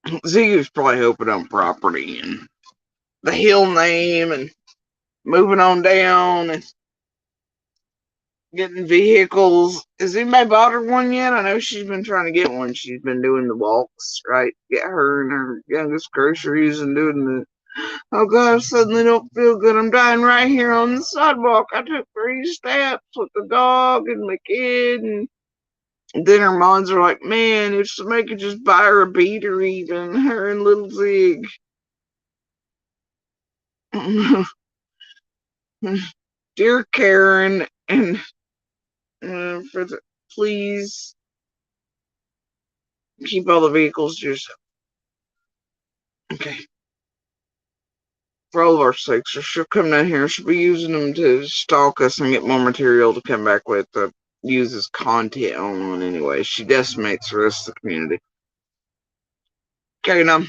Ziggy was probably hoping on property and the hill name and moving on down and getting vehicles. Has anybody bought her one yet? I know she's been trying to get one. She's been doing the walks, right? Get her and her youngest groceries and doing the, oh God, I suddenly don't feel good. I'm dying right here on the sidewalk. I took 3 steps with the dog and my kid. And then her moms are like, man, if somebody could just buy her a beater even, her and little Zig. Dear Karen, and please keep all the vehicles to yourself. Okay. For all of our sakes, or she'll come down here. She'll be using them to stalk us and get more material to come back with to use as content on anyway. She decimates the rest of the community. Okay, now. About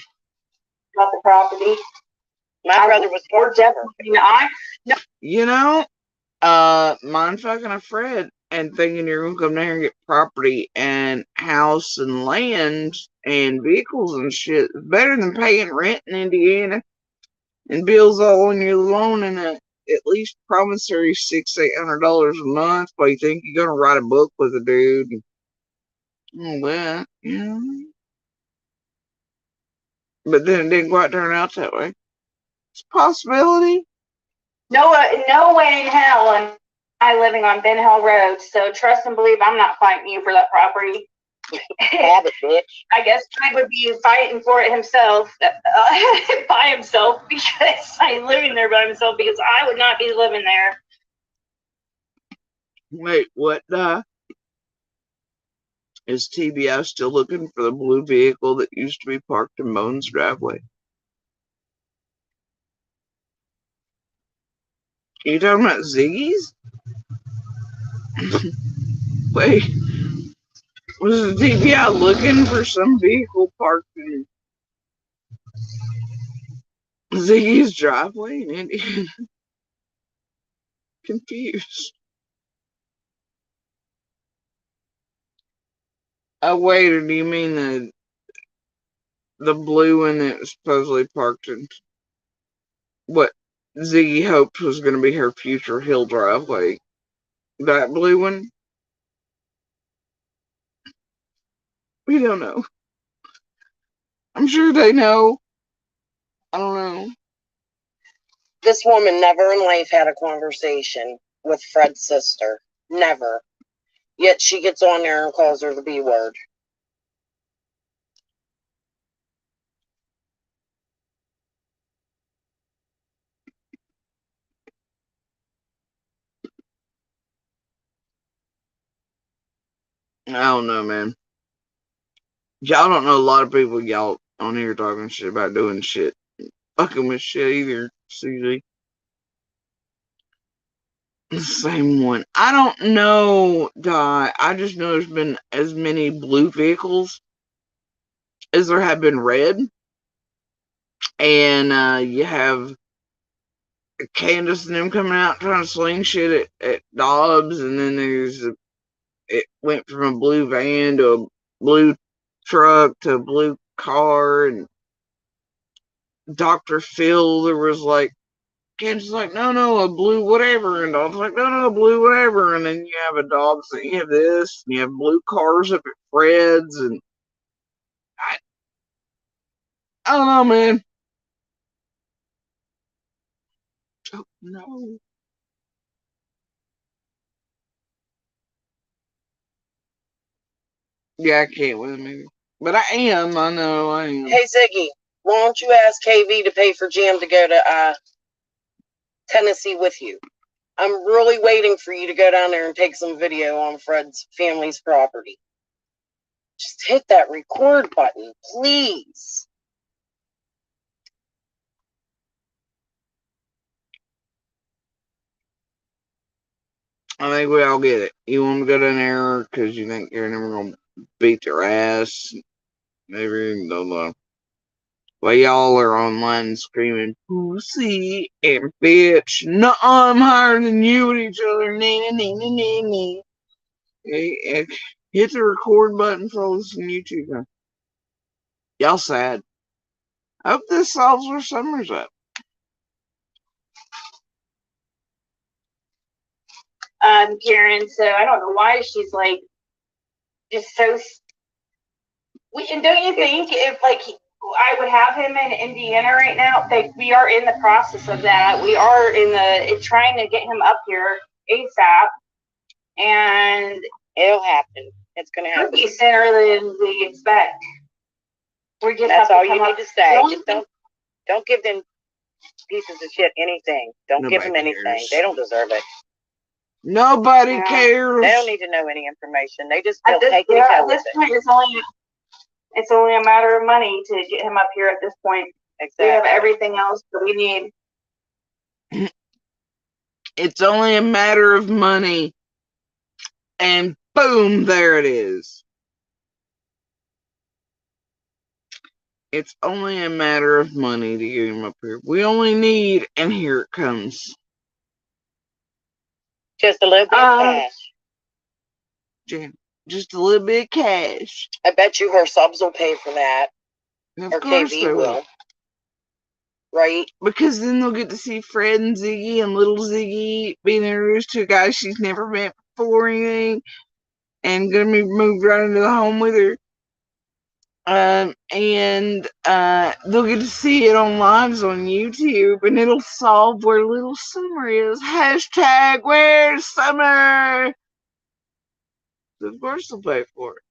the property. My brother was Or definitely. You know, mind fucking a Fred and thinking you're gonna come down here and get property and house and land and vehicles and shit is better than paying rent in Indiana and bills all on your loan and at least promissory $600-800 a month while you think you're gonna write a book with a dude. Well, yeah. But then it didn't quite turn out that way. It's a possibility. No way in hell am I living on Ben Hill Road. So trust and believe I'm not fighting you for that property. Have it, bitch. I guess Fred would be fighting for it himself, by himself, because I'm living there by himself, because I would not be living there. Wait, what? Is TBI still looking for the blue vehicle that used to be parked in Moan's driveway? Are you talking about Ziggy's? Wait, was the TBI looking for some vehicle parked in Ziggy's driveway in Indiana? Confused. Oh, wait, or do you mean the blue one that was supposedly parked in what Ziggy hoped was going to be her future hill driveway? That blue one? We don't know. I'm sure they know. I don't know. This woman never in life had a conversation with Fred's sister. Never. Yet she gets on there and calls her the B word. I don't know, man. Y'all don't know a lot of people y'all on here talking shit about doing shit. Fucking with shit either, Susie. The same one. I don't know, Di. I just know there's been as many blue vehicles as there have been red. And you have Candace and them coming out trying to sling shit at Dobbs, and then it went from a blue van to a blue truck to a blue car, and Dr. Phil, there was like, Candace's like, no, a blue whatever, and Dog's like, no, blue whatever, and then you have a dog saying you have this, and you have blue cars up at Fred's, and I don't know, man. Don't know. Yeah, I can't with me. But I know I am. Hey, Ziggy, why don't you ask KV to pay for Jam to go to Tennessee with you? I'm really waiting for you to go down there and take some video on Fred's family's property. Just hit that record button, please. I think we all get it. You want to go down there because you think you're never going to beat their ass. Maybe they'll, well, y'all are online screaming, pussy and bitch. No, I'm higher than you at each other. Hit the record button for all this on YouTube. Y'all sad. I hope this solves where Summer's at. Karen, so I don't know why she's like just so. And don't you think if like I would have him in Indiana right now? We are in the process of that. We are trying to get him up here ASAP, and it'll happen. It's going to happen. It'll be sooner than we expect. We just That's have all to come you need up. to say. Just don't give them pieces of shit anything. Don't give them anything. Cares. They don't deserve it. Nobody cares. They don't need to know any information. They just feel taken At this point, it's only a matter of money to get him up here at this point. Exactly. We have everything else that we need. It's only a matter of money. And boom, there it is. It's only a matter of money to get him up here. We only need, and here it comes. Just a little bit of cash. Just a little bit of cash. I bet you her subs will pay for that. Of or course KV they will. Right? Because then they'll get to see Fred and Ziggy and little Ziggy being introduced to a guy she's never met before or anything. And gonna be moved right into the home with her. And they'll get to see it on lives on YouTube, and it'll solve where little Summer is. Hashtag where's Summer? Of course they'll pay for it.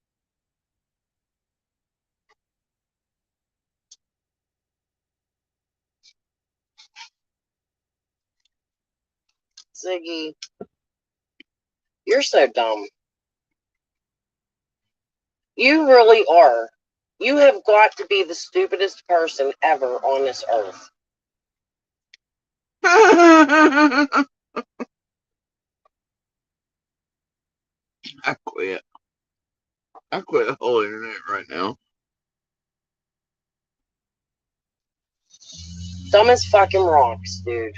Ziggy, you're so dumb. You really are. You have got to be the stupidest person ever on this earth. I quit. I quit the whole internet right now. Dumb as fucking rocks, dude.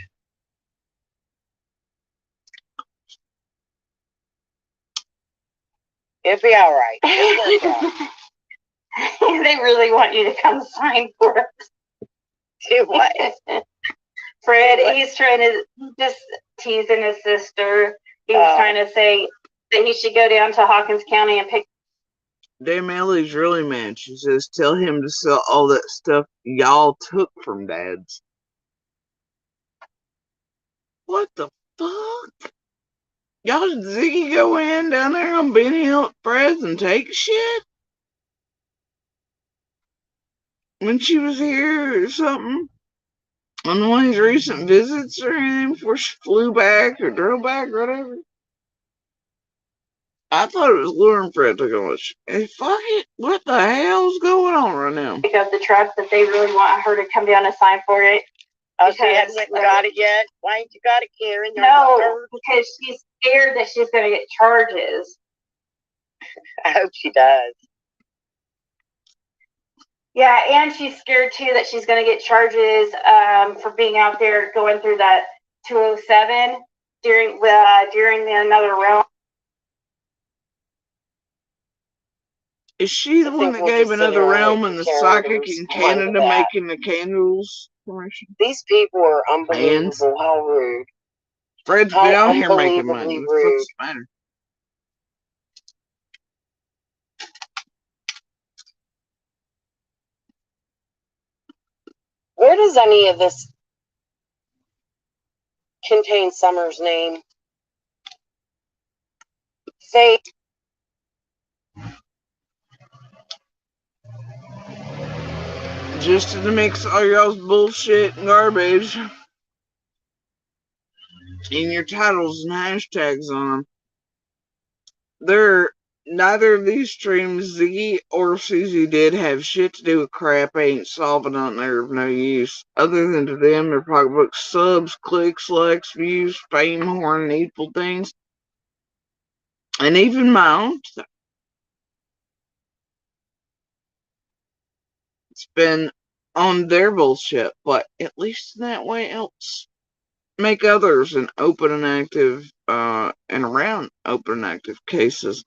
It'll be alright. It'll work out. They really want you to come sign for it. Do what? Fred, he's trying to just teasing his sister. He was trying to say that he should go down to Hawkins County and pick. Damn, Ellie's really mad. She says, tell him to sell all that stuff y'all took from Dad's. What the fuck? Y'all did Ziggy go in down there on Benny Hill at Fred's and take shit? When she was here or something? On one of his recent visits or anything before she flew back or drove back or whatever? I thought it was Lauren Fred took all this shit. Hey, fuck it. What the hell's going on right now? Pick up the truck that they really want her to come down and sign for it. Oh, she hasn't got it yet? Why ain't you got it, Karen? No, because she's scared that she's going to get charges. I hope she does. Yeah, and she's scared too that she's going to get charges for being out there going through that 207 during another round. Is she the one that gave Another Realm and the psychic in Canada making the candles commercial? These people are unbelievable. How rude. Fred's been out here making money. What the fuck's the matter? Where does any of this contain Summer's name? Faith. Just to mix all y'all's bullshit and garbage in your titles and hashtags on them. Neither of these streams, Ziggy or Susie, did have shit to do with crap ain't solving on there of no use. Other than to them, their pocketbooks, subs, clicks, likes, views, fame, horn, needful things. And even my own stuff. It's been on their bullshit, but at least in that way it helps make others in open and active, and around open and active cases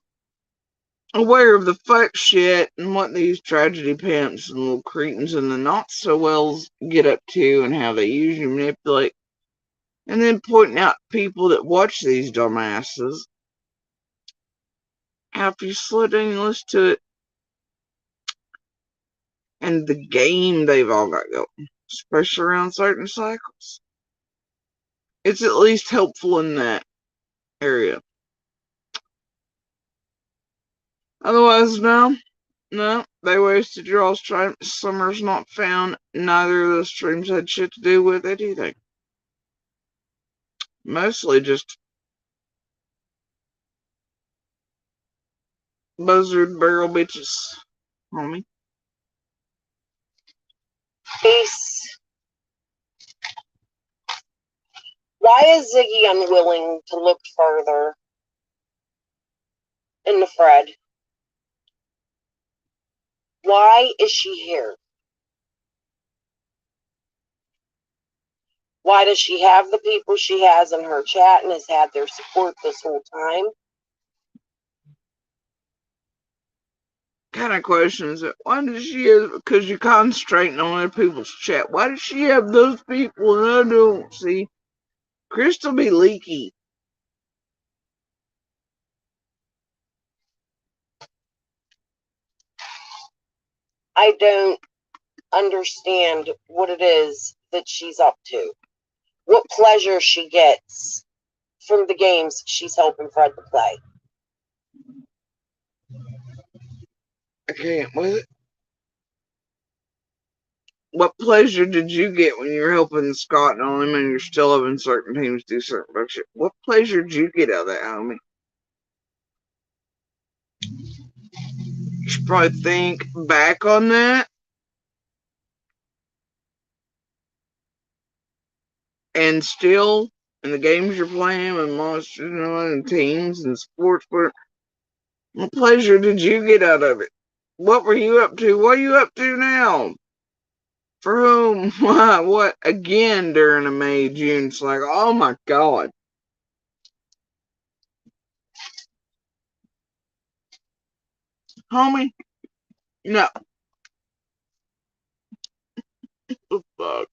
aware of the fuck shit and what these tragedy pimps and little cretins and the not so wells get up to and how they usually manipulate, and then pointing out people that watch these dumbasses after you slow down and listen to it and the game they've all got going, especially around certain cycles. It's at least helpful in that area. Otherwise, no, they wasted your all's time. Summer's not found. Neither of those streams had shit to do with it either. Mostly just buzzard barrel bitches, homie. Peace. Why is Ziggy unwilling to look further into Fred? Why is she here? Why does she have the people she has in her chat and has had their support this whole time? Kind of question is it? Why does she have, because you're concentrating on other people's chat, why does she have those people and I don't? See, Crystal be leaky. I don't understand what it is that she's up to. What pleasure she gets from the games she's helping Fred to play. I can't with it. What pleasure did you get when you were helping Scott and all them and you're still having certain teams do certain bullshit? What pleasure did you get out of that, homie? You should probably think back on that and still in the games you're playing and monsters and teams and sports. What pleasure did you get out of it? What were you up to? What are you up to now? For whom? Why? What? Again during a May, June. It's like, oh my God. Homie? No. What the fuck?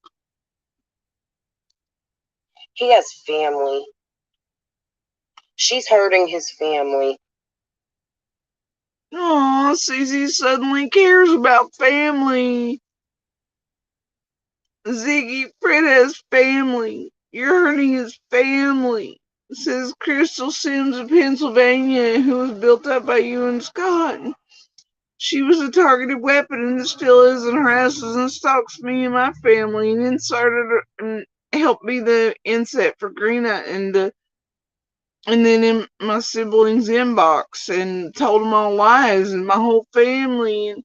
He has family. She's hurting his family. Oh, Susie suddenly cares about family. Ziggy, Fred has family. You're hurting his family. Says Crystal Sims of Pennsylvania, who was built up by you and Scott. She was a targeted weapon and still is, and harasses and stalks me and my family, and then started and helped be the inset for Greena and then in my siblings' inbox and told them all lies and my whole family, and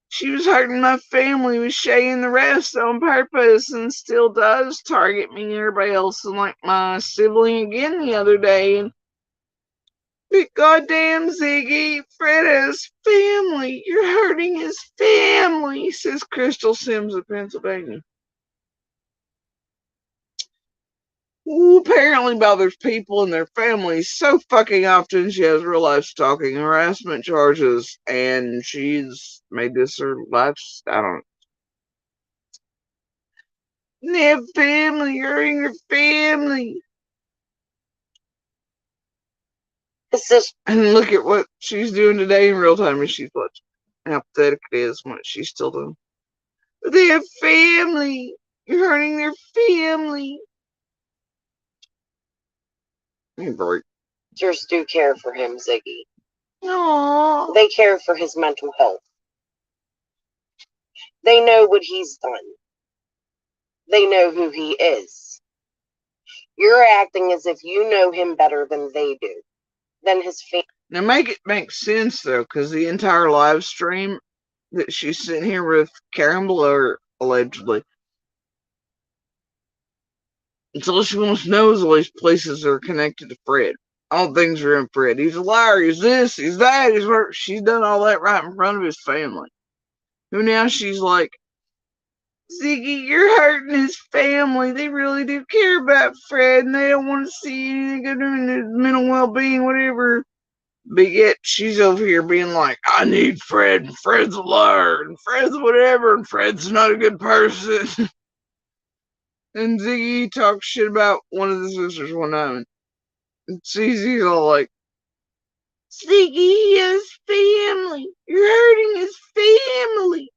she was hurting my family with Shay and the rest on purpose and still does target me and everybody else, and like my sibling again the other day. And but goddamn Ziggy, Fred has family. You're hurting his family, says Crystal Sims of Pennsylvania. who apparently bothers people and their families so fucking often she has real life stalking harassment charges, and she's made this her life's, I don't know. They have family, you're in your family. And look at what she's doing today in real time, and she's watching how pathetic it is and what she's still doing. But they have family. You're hurting their family. Teachers do care for him, Ziggy. Aww. They care for his mental health. They know what he's done. They know who he is. You're acting as if you know him better than they do, than his family. Now make it make sense though, because the entire live stream that she's sitting here with Karen Blower, allegedly, it's all she wants to know is all these places that are connected to Fred. All things are in Fred. He's a liar, he's this, he's that, he's where she's done all that right in front of his family. Who now she's like, Ziggy, you're hurting his family. They really do care about Fred, and they don't want to see anything good in his mental well-being, whatever. But yet she's over here being like, I need Fred, and Fred's a liar, and Fred's whatever, and Fred's not a good person. And Ziggy talks shit about one of the sisters one time, and Cece's all like, Ziggy, he has family. You're hurting his family.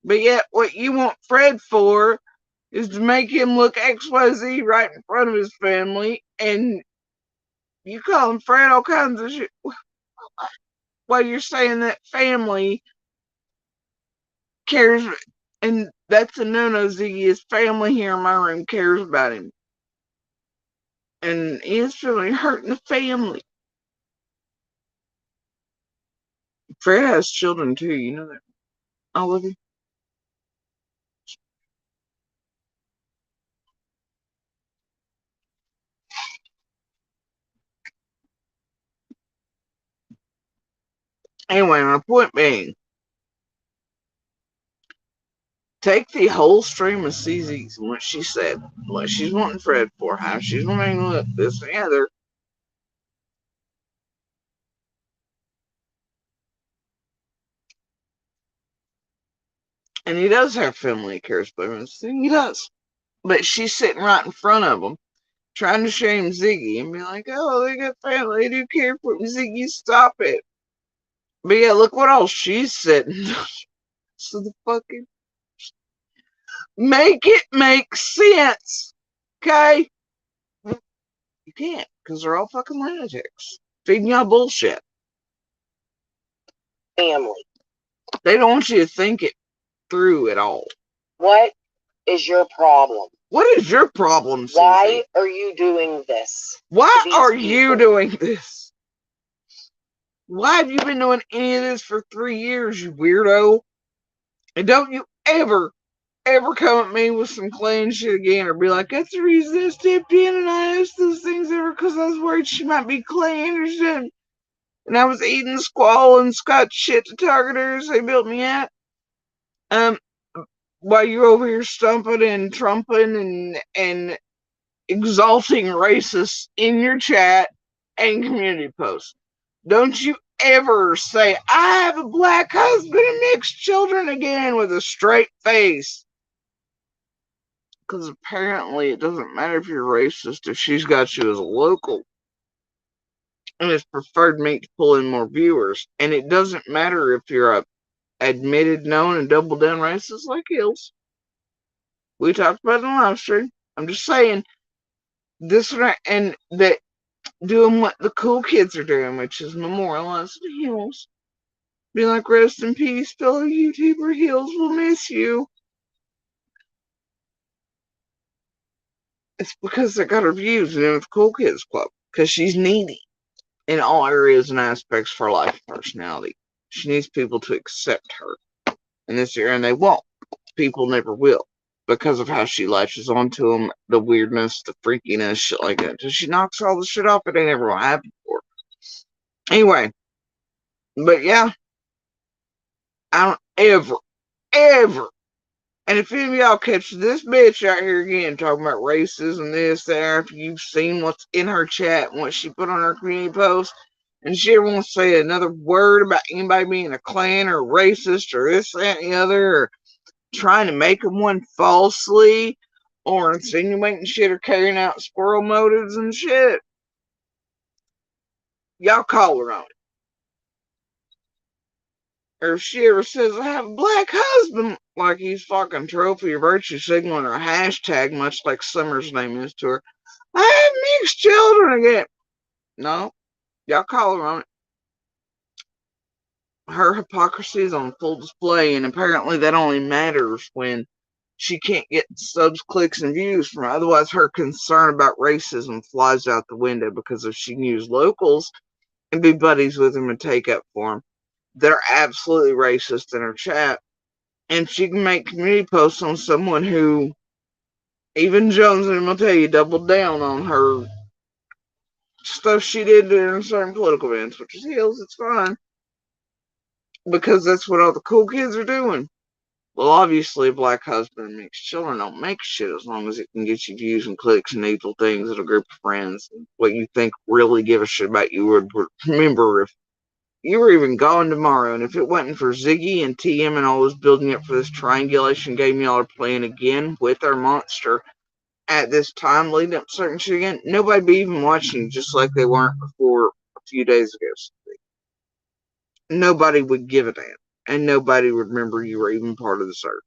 But yet what you want Fred for is to make him look XYZ right in front of his family, and you call him Fred all kinds of shit. While you're saying that family cares, and that's a no-no, Ziggy. His family here in my room cares about him. And he is feeling hurting the family. Fred has children too, you know that. I love you. Anyway, my point being, take the whole stream of CZ's and what she said, what she's wanting Fred for, how she's wanting to look, this and the other. And he does have family he cares about him. He does. But she's sitting right in front of him, trying to shame Ziggy and be like, oh, they got family, they do care for him. Ziggy, stop it. But yeah, look what all she's sitting. So the fucking make it make sense. Okay? You can't, because they're all fucking lunatics. Feeding y'all bullshit. Family. They don't want you to think it through at all. What is your problem? What is your problem, Susie? Why are you doing this? Why are you doing this? Why have you been doing any of this for 3 years, you weirdo? And don't you ever come at me with some clean shit again, or be like, that's the reason I stepped in and I asked those things ever, because I was worried she might be clean or something. And I was eating squall and Scotch shit to target her as they built me out. While you're over here stumping and trumping and exalting racists in your chat and community posts. Don't you ever say, I have a black husband and mixed children again with a straight face. Because apparently it doesn't matter if you're racist if she's got you as a local. And it's preferred meat to pull in more viewers. And it doesn't matter if you're a admitted, known, and double down racist like Hills. We talked about it in the live stream. I'm just saying, this one, and that doing what the cool kids are doing, which is memorialize the Hills. Be like, rest in peace, fellow YouTuber Hills, we'll miss you. It's because they got her views in the Cool Kids Club. Because she's needy in all areas and aspects of her life and personality. She needs people to accept her in this area, and they won't. People never will. Because of how she latches onto them, the weirdness, the freakiness, shit like that. Till she knocks all the shit off, it ain't ever gonna happen for her. Anyway. But yeah. I don't ever And if any of y'all catch this bitch out here again talking about racism, this, that, after you've seen what's in her chat and what she put on her community post, and she ever wants to say another word about anybody being a Klan or racist or this, that, and the other, or trying to make them one falsely, or insinuating shit or carrying out squirrel motives and shit, y'all call her on it. Or if she ever says, I have a black husband, like he's fucking trophy or virtue signaling or a hashtag, much like Summer's name is to her, I have mixed children again. No, y'all call her on it. Her hypocrisy is on full display, and apparently that only matters when she can't get subs, clicks, and views from it. Otherwise, her concern about racism flies out the window, because if she can use locals and be buddies with them and take up for them, they're absolutely racist in her chat. And she can make community posts on someone who, even Jones, and will tell you, doubled down on her stuff she did during certain political events, which is heels, it's fine. Because that's what all the cool kids are doing. Well, obviously, a black husband and mixed children don't make shit as long as it can get you views and clicks and evil things at a group of friends. What you think really give a shit about you would remember if you were even gone tomorrow, and if it wasn't for Ziggy and TM and all those building up for this triangulation game y'all are playing again with our monster at this time, leading up to certain shit again, nobody'd be even watching, just like they weren't before a few days ago. Nobody would give a damn, and nobody would remember you were even part of the server.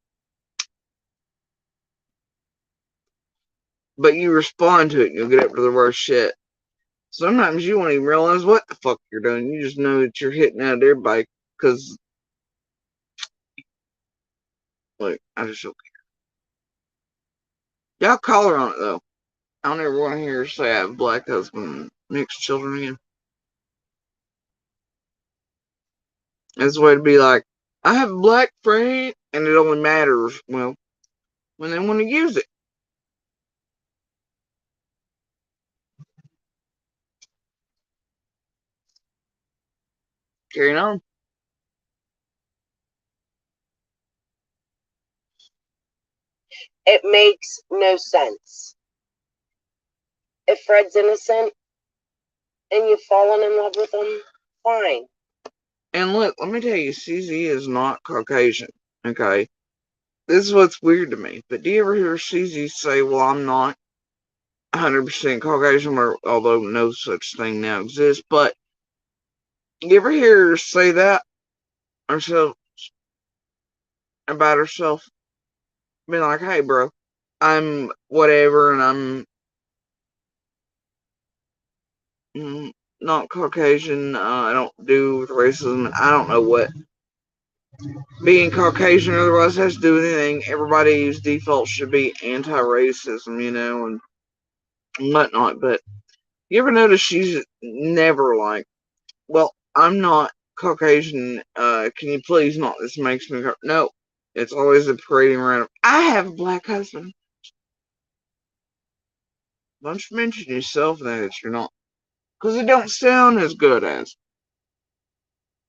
But you respond to it, and you'll get up to the worst shit. Sometimes you won't even realize what the fuck you're doing. You just know that you're hitting out everybody, because, look, I just don't care. Y'all call her on it, though. I don't ever want to hear her say I have a black husband and mixed children again. That's the way to be like, I have a black friend, and it only matters, well, when they want to use it. Carrying on. It makes no sense. If Fred's innocent and you've fallen in love with him, fine. And look, let me tell you, CZ is not Caucasian, okay? This is what's weird to me. But do you ever hear CZ say, well, I'm not 100% Caucasian, or, although no such thing now exists, but you ever hear her say that herself, about herself? Being like, hey, bro, I'm whatever, and I'm not Caucasian, I don't do with racism, I don't know what being Caucasian or otherwise has to do with anything. Everybody's default should be anti-racism, and whatnot. But you ever notice she's never like, well, I'm not Caucasian, can you please not, this makes me, no. It's always a parading around, I have a black husband. Don't you mention yourself that you're not. Because it don't sound as good as.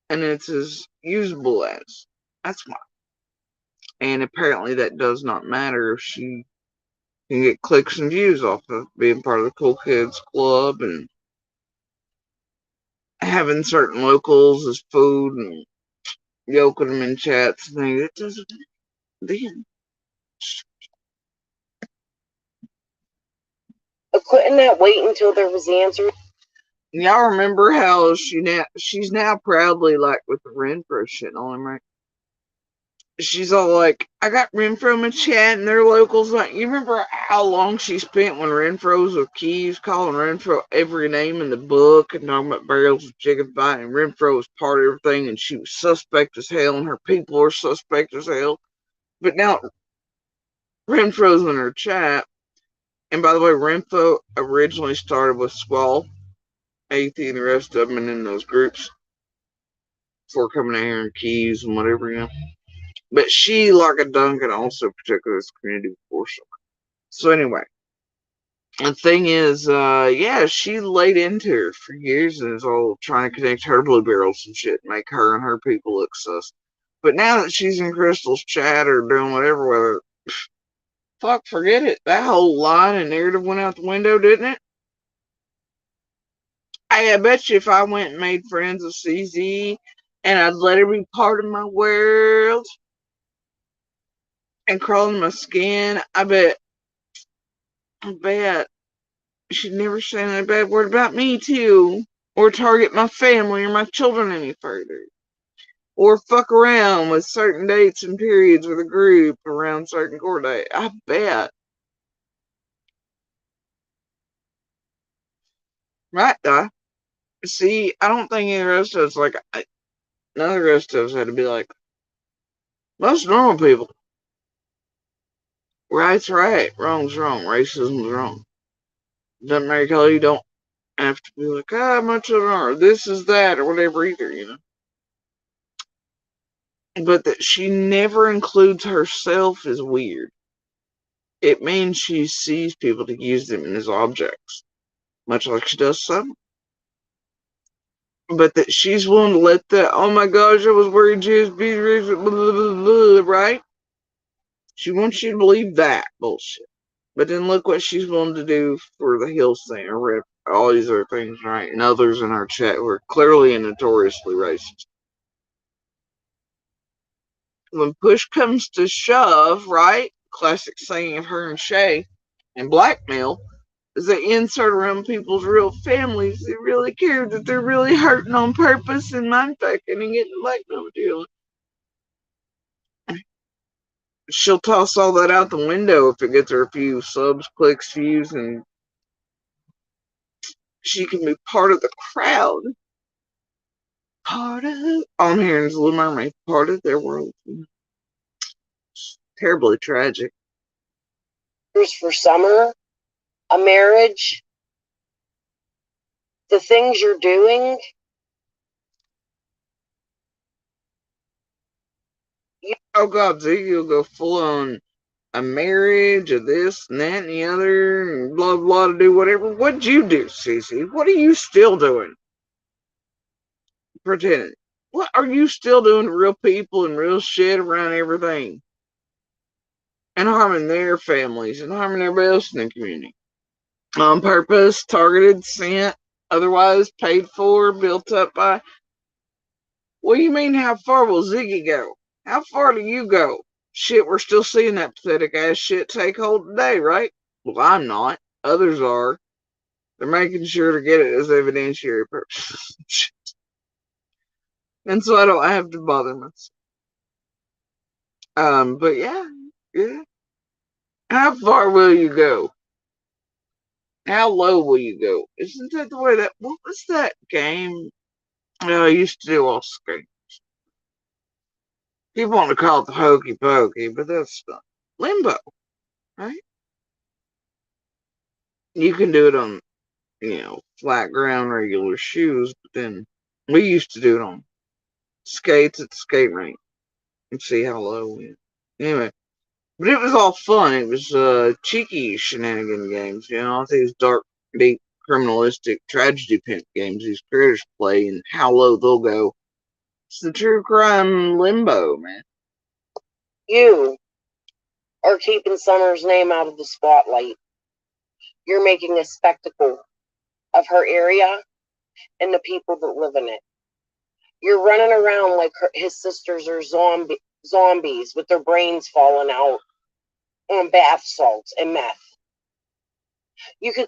And it's as usable as. That's why. And apparently that does not matter if she can get clicks and views off of being part of the Cool Kids Club and having certain locals as food and yoking them in chats and things. It doesn't then. Couldn't that wait until there was answers? Y'all remember how she's now proudly like with the Renfro shit on him, right? She's all like, I got Renfro in my chat and they're locals. Like, you remember how long she spent when Renfro was with Keys, calling Renfro every name in the book and talking about barrels of chicken fight, and Renfro was part of everything, and she was suspect as hell, and her people were suspect as hell. But now Renfro's in her chat, and by the way, Renfro originally started with Squall, Athie, and the rest of them, and in those groups before coming out here in Keys and whatever. But she, like a Duncan, also protected this community before. So anyway, the thing is, yeah, she laid into her for years and is all trying to connect her blue barrels and shit, make her and her people look sus. But now that she's in Crystal's chat or doing whatever with her, fuck, forget it. That whole line and narrative went out the window, didn't it? I bet you if I went and made friends with CZ and I'd let her be part of my world and crawl in my skin, I bet she'd never say a bad word about me too, or target my family or my children any further, or fuck around with certain dates and periods with a group around certain court dates. I bet. Right, Di? See, I don't think any of the rest of us, none of the rest of us had to be like most normal people. Right's right, wrong's wrong, racism's wrong. Doesn't matter color, you don't have to be like, my children are, this is that, or whatever either, you know. But that she never includes herself is weird. It means she sees people to use them as objects, much like she does some. But that she's willing to let that, oh my gosh, I was worried she was being racist, blah, blah, blah, blah, right? She wants you to believe that bullshit. But then look what she's willing to do for the Hills thing, or all these other things, right? And others in our chat who are clearly and notoriously racist. When push comes to shove, right? Classic saying of her and Shay, and blackmail, is they insert around people's real families. They really care that they're really hurting on purpose and mind fucking and getting blackmail material. She'll toss all that out the window if it gets her a few subs, clicks, views, and she can be part of the crowd. Part of, all I'm hearing is Little Mermaid, part of their world. It's terribly tragic. For summer, a marriage, the things you're doing. Oh God, Ziggy will go full on a marriage, of this and that and the other, and blah blah to do whatever. What'd you do, Cece? What are you still doing? Pretending. What are you still doing to real people and real shit around everything? And harming their families and harming everybody else in the community. On purpose, targeted, sent, otherwise paid for, built up by. What do you mean, how far will Ziggy go? How far do you go? Shit, we're still seeing that pathetic ass shit take hold today, right? Well, I'm not. Others are. They're making sure to get it as evidentiary purposes. And so I don't have to bother myself. But yeah. How far will you go? How low will you go? Isn't that the way that, what was that game I used to do all skate? People want to call it the hokey pokey, but that's not. Limbo, right? You can do it on, flat ground, regular shoes, but then we used to do it on skates at the skate rink and see how low we went. Anyway, but it was all fun. It was cheeky shenanigan games, all these dark, deep, criminalistic tragedy pimp games these creators play and how low they'll go. It's the true crime limbo, man. You are keeping Summer's name out of the spotlight. You're making a spectacle of her area and the people that live in it. You're running around like his sisters are zombies with their brains falling out on bath salts and meth. You could.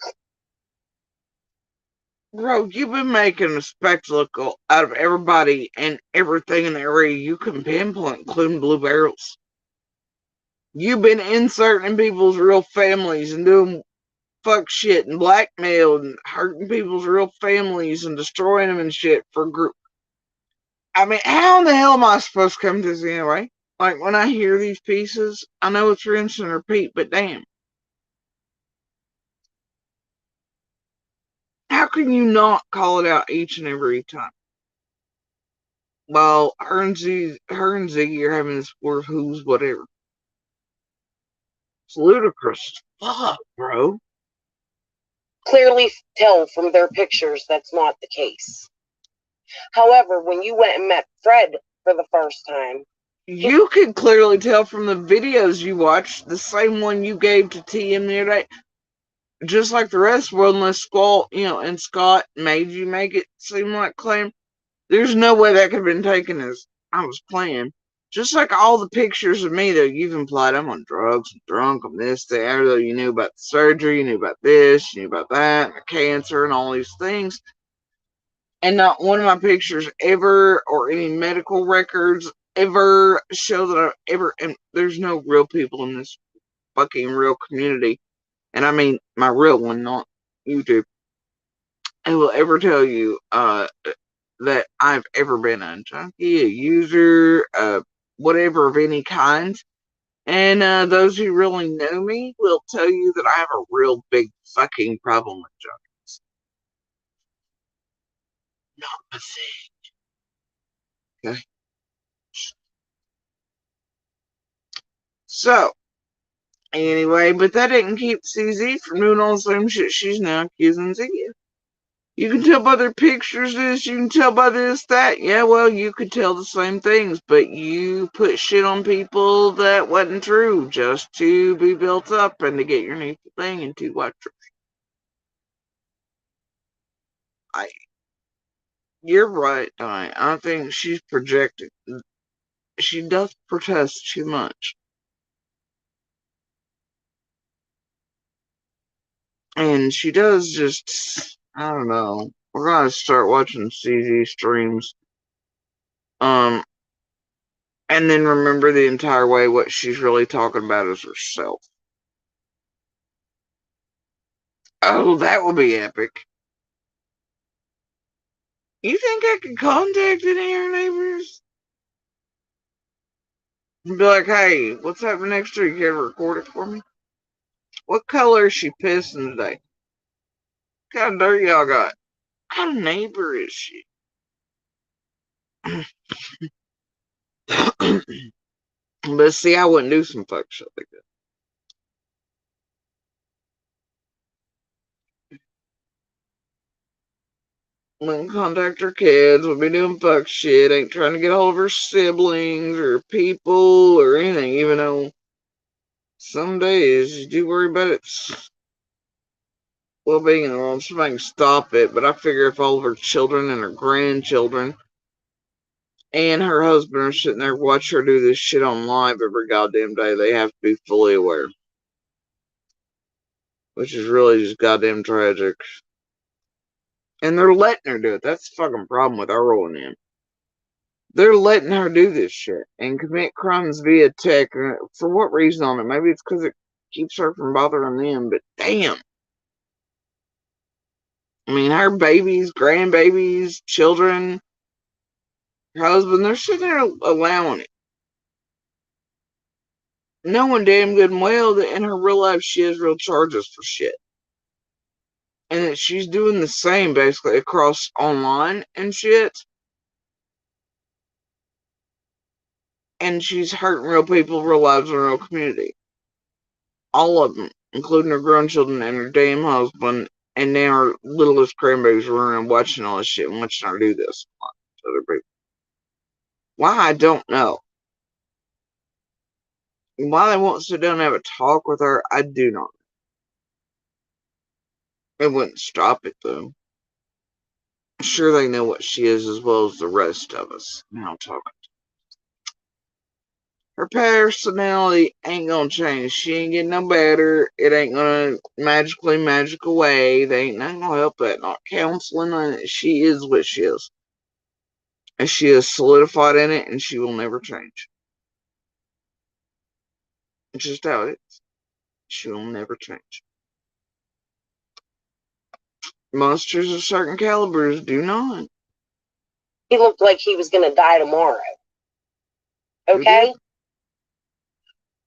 Bro, you've been making a spectacle out of everybody and everything in the area you can pinpoint, including Blue Barrels. You've been inserting people's real families and doing fuck shit and blackmail and hurting people's real families and destroying them and shit for group. I mean, how in the hell am I supposed to come to this anyway? Like, when I hear these pieces, I know it's rinse and repeat, but damn. How can you not call it out each and every time? Well, her and Ziggy are having this war of who's whatever. It's ludicrous. Fuck, bro. Clearly tell from their pictures that's not the case. However, when you went and met Fred for the first time, You could clearly tell from the videos you watched, the same one you gave to TM the other day, just like the rest of the world, unless Squall, and Scott made you make it seem like Clem. There's no way that could have been taken as I was playing. Just like all the pictures of me that you've implied, I'm on drugs, I'm drunk, I'm this, that, though you knew about the surgery, you knew about this, you knew about that, and the cancer, and all these things. And not one of my pictures ever, or any medical records ever, show that I ever, and there's no real people in this fucking real community. And I mean my real one, not YouTube. I will ever tell you that I've ever been a junkie, a user, whatever of any kind. And those who really know me will tell you that I have a real big fucking problem with junkies. Not a thing. Okay? So, anyway, but that didn't keep CZ from doing all the same shit she's now accusing Z of. You can tell by their pictures this, you can tell by this, that. Yeah, well, you could tell the same things, but you put shit on people that wasn't true just to be built up and to get your new thing and to watch her. You're right, I think she's projecting. She does protest too much. And she does just, I don't know. We're gonna start watching CZ streams. And then remember the entire way what she's really talking about is herself. Oh, that would be epic. You think I could contact any of her neighbors? And be like, hey, what's happening next week? You ever record it for me? What color is she pissing today? What kind of dirt y'all got? What kind of neighbor is she? But see, I wouldn't do some fuck shit like that. Wouldn't contact her kids, would be doing fuck shit, ain't trying to get hold of her siblings or people or anything, even though some days you do worry about its well-being in the world. Somebody can stop it, but I figure if all of her children and her grandchildren and her husband are sitting there watching her do this shit on live every goddamn day, they have to be fully aware. Which is really just goddamn tragic. And they're letting her do it. That's the fucking problem with Earl and them. They're letting her do this shit and commit crimes via tech. For what reason on it? Maybe it's because it keeps her from bothering them, but damn. I mean, her babies, grandbabies, children, her husband, they're sitting there allowing it. Knowing damn good and well that in her real life she has real charges for shit. And that she's doing the same basically across online and shit. And she's hurting real people, real lives, and real community. All of them, including her grandchildren and her damn husband, and now her littlest grandbabies running around watching all this shit and watching her do this to other people. Why, I don't know. Why they won't sit down and have a talk with her, I do not know. It wouldn't stop it, though. I'm sure they know what she is as well as the rest of us. Now I'm talking. Her personality ain't gonna change. She ain't getting no better. It ain't gonna magic away. They ain't nothing gonna help that. Not counseling. She is what she is. And she is solidified in it, and she will never change. It's just how it is. She will never change. Monsters of certain calibers do not. He looked like he was gonna die tomorrow. Okay?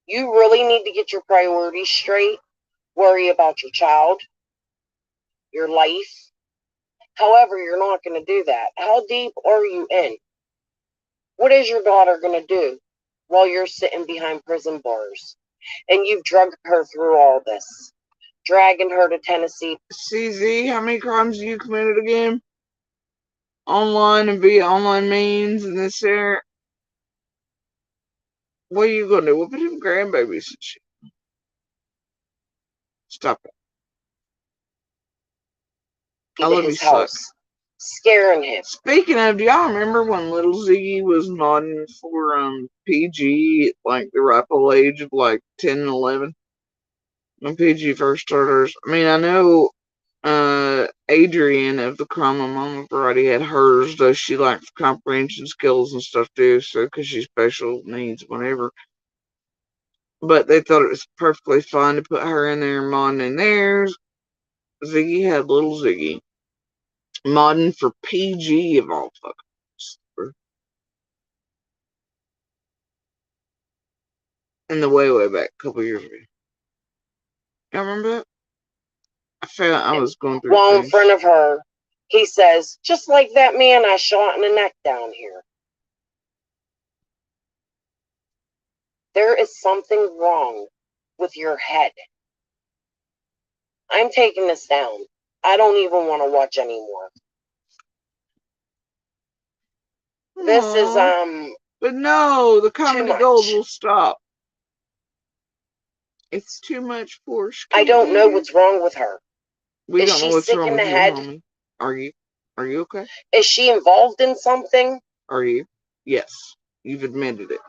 You really need to get your priorities straight. Worry about your child, your life. However, you're not going to do that. How deep are you in? What is your daughter going to do while you're sitting behind prison bars? And you've drugged her through all this, dragging her to Tennessee. CZ, how many crimes have you committed again? Online and via online means and this there. What are you gonna do? Whooping him grandbabies and shit. Stop it. I love you, house, scaring him. Speaking of, do y'all remember when little Ziggy was modding for PG at like the ripe old age of like 10 and 11? When PG first started. I mean, I know Adrian of the Crama Mama Variety had hers, though she lacked comprehension skills and stuff too, so because she's special needs, whatever. But they thought it was perfectly fine to put her in there and modding in theirs. Ziggy had little Ziggy. Modding for PG of all fucking. In the way back a couple years ago. Y'all remember that? I felt I was going through While in things. front of her, he says, just like that man I shot in the neck down here. There is something wrong with your head. I'm taking this down. I don't even want to watch anymore. Aww. This is, But no, the comedy gold will stop. It's too much force. I don't know what's wrong with her. We don't know what's wrong with you, homie. Are you okay? Is she involved in something? Are you? Yes. You've admitted it.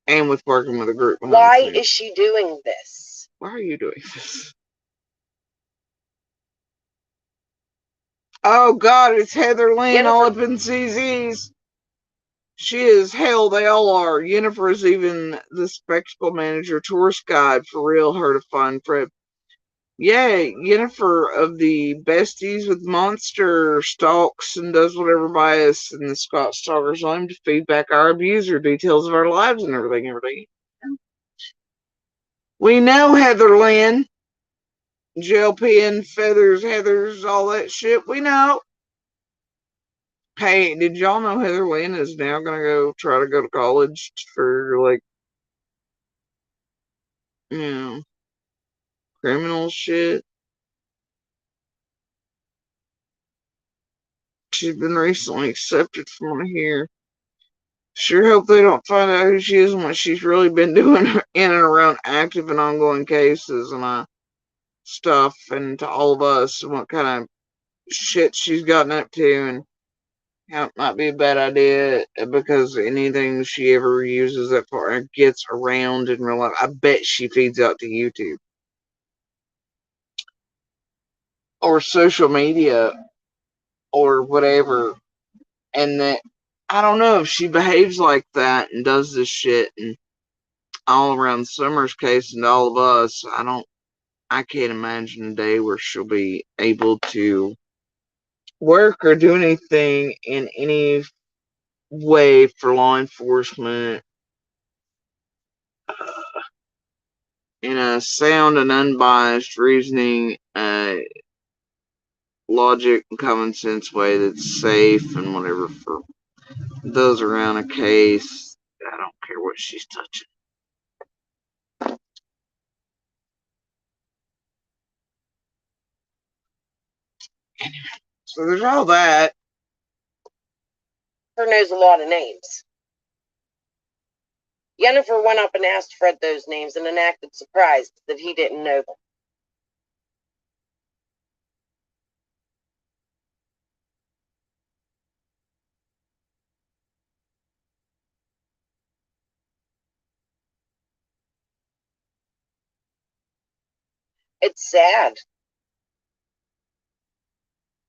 And with working with a group. Why is she doing this? Why are you doing this? Oh God, it's Heather Lynn all up in CZ's. She is hell, they all are. Yennefer is even the spectacle manager, tourist guide, for real, her to find Fred. Yay, Yennefer of the Besties with Monster stalks and does whatever by us in the Scott Stalker's home to feed back our abuser details of our lives and everything. We know Heather Lynn. Gel pen, feathers, Heathers, all that shit. We know. Hey, did y'all know Heather Lynn is now gonna try to go to college for like, criminal shit? She's been recently accepted from what I hear. Sure hope they don't find out who she is and what she's really been doing in and around active and ongoing cases and stuff, and to all of us and what kind of shit she's gotten up to and how it might be a bad idea because anything she ever uses that far gets around in real life. I bet she feeds out to YouTube or social media or whatever, and that I don't know if she behaves like that and does this shit and all around Summer's case and all of us. I can't imagine a day where she'll be able to work or do anything in any way for law enforcement in a sound and unbiased reasoning, logic and common sense way that's safe and whatever for those around a case. I don't care what she's touching. Anyway, so there's all that. Her knows a lot of names. Yennefer went up and asked Fred those names and then acted surprised that he didn't know them. It's sad.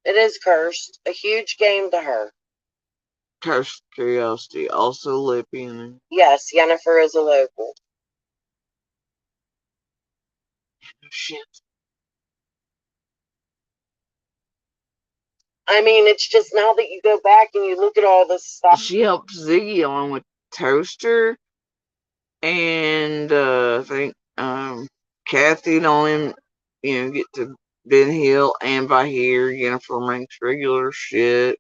It is cursed. A huge game to her. Cursed Curiosity, also Lippian. Yes, Yennefer is a local. Shit. I mean, it's just now that you go back and you look at all this stuff. She helped Ziggy along with Toaster and I think Kathy and all him, get to Ben Hill and by here, Yennefer makes regular shit.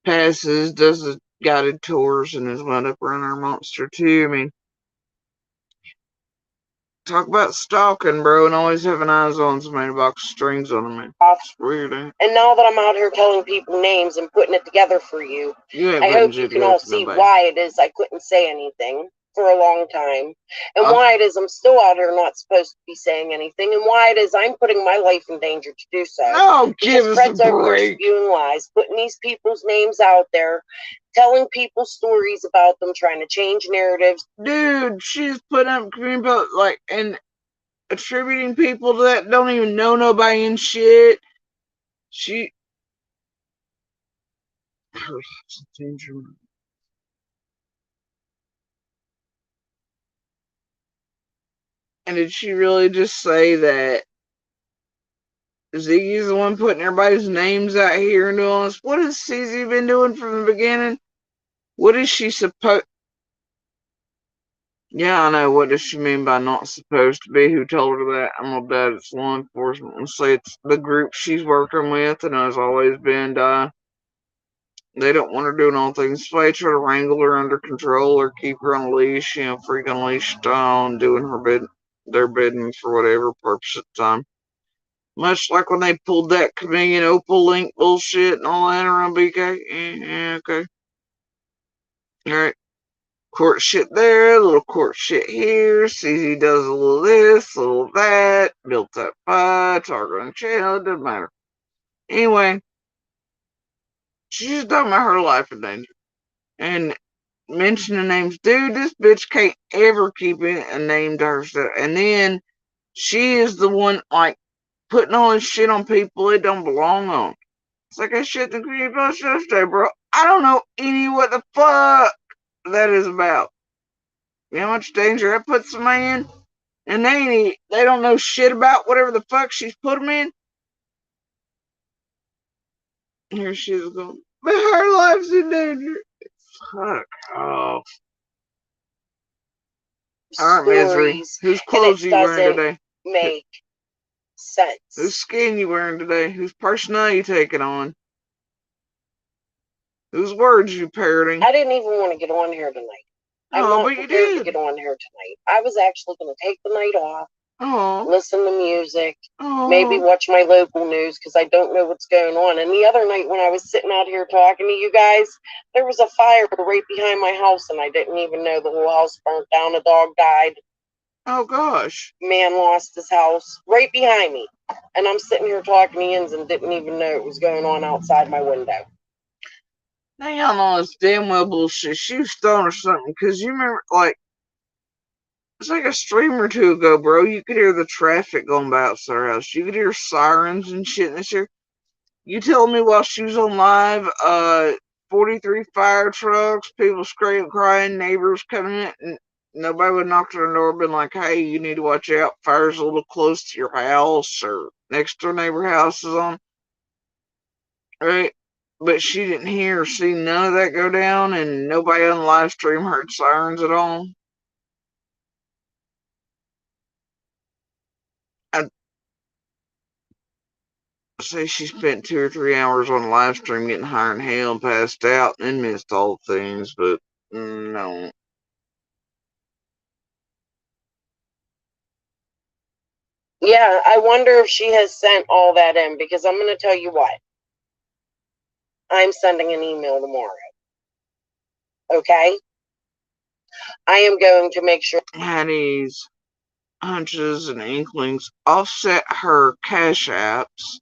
Passes, does the guided tours, and is wound up around our monster too. I mean, talk about stalking, bro, and always having eyes on somebody, box strings on them, man. It's weird, eh? And now that I'm out here telling people names and putting it together for you, I hope you can all see why it is I couldn't say anything. for a long time, and why it is I'm still out here not supposed to be saying anything, and why it is I'm putting my life in danger to do so. No, give us Fred's a over there break. spewing lies, putting these people's names out there, telling people stories about them, trying to change narratives. Dude, she's putting up community posts, like, and attributing people to that don't even know nobody and shit. Her life's in danger. And did she really just say that Ziggy's the one putting everybody's names out here and doing this? What has CZ been doing from the beginning? What is she supposed... Yeah, I know. What does she mean by not supposed to be? Who told her that? I'm gonna bet it's law enforcement. Let's say it's the group she's working with and has always been, they don't want her doing all things. So they try to wrangle her under control or keep her on a leash, freaking leash style, doing their bidding for whatever purpose at the time. Much like when they pulled that convenient Opal link bullshit and all that around BK. Yeah, okay. Alright. Court shit there, a little court shit here. CZ does a little this, a little that. Built that fight, target on the channel, it doesn't matter. Anyway, she's just talking about her life in danger. And mentioning names. Dude, this bitch can't ever keep a name to herself. And then she is the one, like, putting all this shit on people it don't belong on. It's like I shit the community post yesterday, bro. I don't know what the fuck that is about. You know how much danger that puts somebody in? And they don't know shit about whatever the fuck she's put them in. Here she's going, but her life's in danger. Fuck off. Alright, Misery. Whose clothes are you wearing today? Make sense. Whose skin you wearing today? Whose personality you taking on? Whose words you parroting? I didn't even want to get on here tonight. I'm not prepared to get on here tonight. I was actually going to take the night off, listen to music, maybe watch my local news because I don't know what's going on. And the other night when I was sitting out here talking to you guys, there was a fire right behind my house and I didn't even know the whole house burnt down. A dog died. Oh, gosh. Man lost his house right behind me. And I'm sitting here talking to Yins and didn't even know it was going on outside my window. Now y'all know it's damn well bullshit. She was stoned or something. Because you remember, like, it's like a stream or two ago, bro. You could hear the traffic going by outside her house. You could hear sirens and shit in this year. You telling me while she was on live, 43 fire trucks, people screaming, crying, neighbors coming in, and nobody would knock on the door and been like, hey, you need to watch out. Fire's a little close to your house or next door neighbor house is on. Right? But she didn't hear or see none of that go down, and nobody on the live stream heard sirens at all. I'd say she spent 2 or 3 hours on the live stream getting higher than hell and passed out and then missed all the things, but no. Yeah, I wonder if she has sent all that in because I'm going to tell you what. I'm sending an email tomorrow. Okay? I am going to make sure Hattie's hunches and inklings offset her cash apps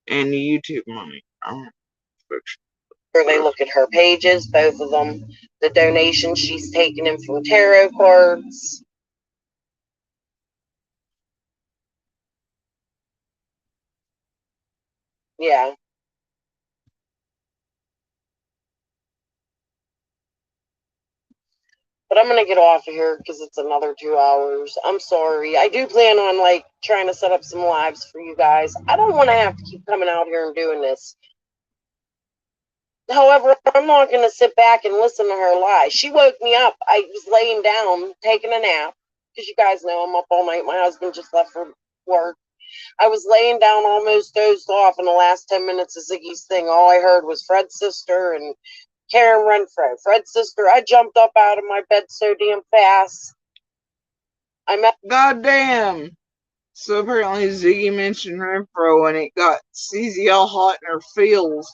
and the YouTube money. they look at her pages, both of them, the donations she's taken in from tarot cards. Yeah. But I'm going to get off of here because it's another 2 hours. I'm sorry. I do plan on, like, trying to set up some lives for you guys. I don't want to have to keep coming out here and doing this. However, I'm not going to sit back and listen to her lie. She woke me up. I was laying down, taking a nap. Because you guys know I'm up all night. My husband just left for work. I was laying down, almost dozed off in the last 10 minutes of Ziggy's thing. All I heard was Fred's sister and Karen Renfro. Fred's sister. I jumped up out of my bed so damn fast. Goddamn. So apparently Ziggy mentioned Renfro and it got CZ all hot in her feels.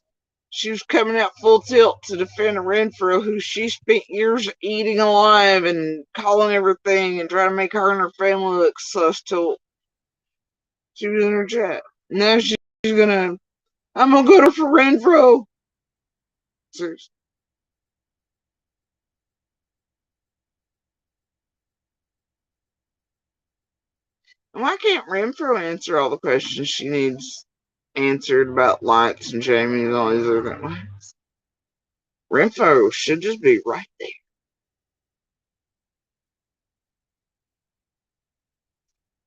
She was coming out full tilt to defend Renfro, who she spent years eating alive and calling everything and trying to make her and her family look sus till she was in her chat. Now she's gonna, I'm gonna go to for Renfro. Seriously. Why can't Renfro answer all the questions she needs answered about lights and Jamie and all these other things? Renfro should just be right there.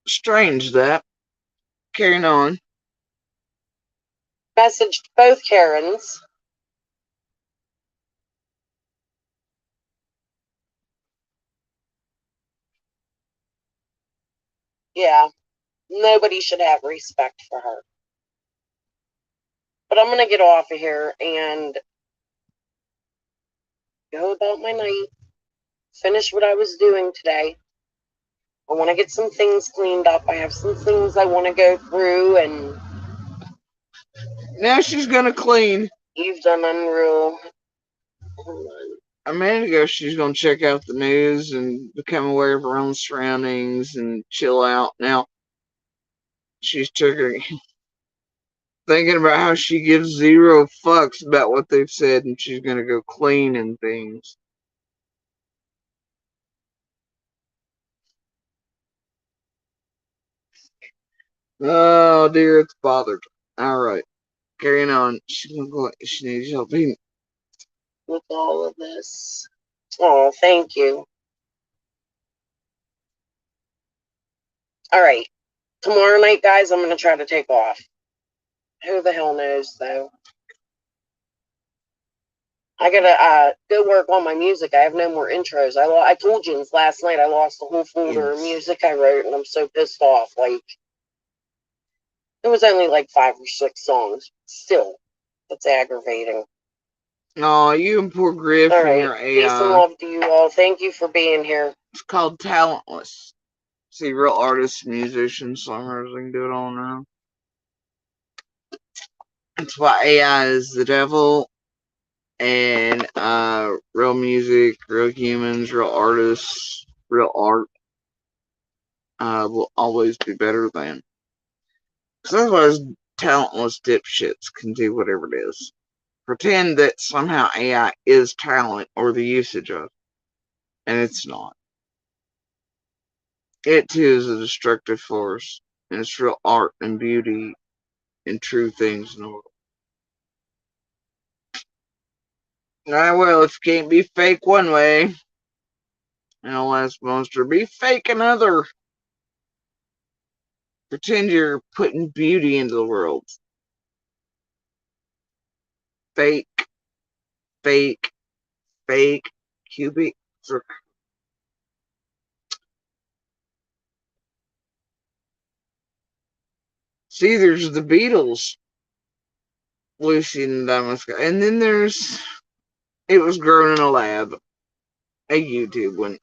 Strange that. Carrying on. Messaged both Karens. Yeah, nobody should have respect for her. But I'm going to get off of here and go about my night. Finish what I was doing today. I want to get some things cleaned up. I have some things I want to go through, and now she's gonna clean. You've done unreal. A minute ago, she's gonna check out the news and become aware of her own surroundings and chill out. Now she's thinking about how she gives zero fucks about what they've said, and she's gonna go clean and things. Oh dear, it's bothered. All right, carrying on. She's gonna go. She needs help with all of this. Oh, thank you. All right. Tomorrow night, guys, I'm going to try to take off. Who the hell knows, though? I got to go work on my music. I have no more intros. I told you last night I lost the whole folder of music I wrote, and I'm so pissed off. Like, it was only like 5 or 6 songs. Still, it's aggravating. Oh, you and poor Griff all and right. your AI. Peace and love to you all. Thank you for being here. It's called Talentless. See, real artists, musicians, songwriters, they can do it all on their own. That's why AI is the devil, and real music, real humans, real artists, real art will always be better than. Because otherwise, talentless dipshits can do whatever it is. Pretend that somehow AI is talent or the usage of it, and it's not. It too is a destructive force, and it's real art and beauty and true things in the world. Well, if you can't be fake one way, and last monster, be fake another. Pretend you're putting beauty into the world. Fake, fake, fake, cubic circle. See, there's the Beatles, Lucy and Diamond Sky, and then there's It Was Grown in a Lab, a YouTube one.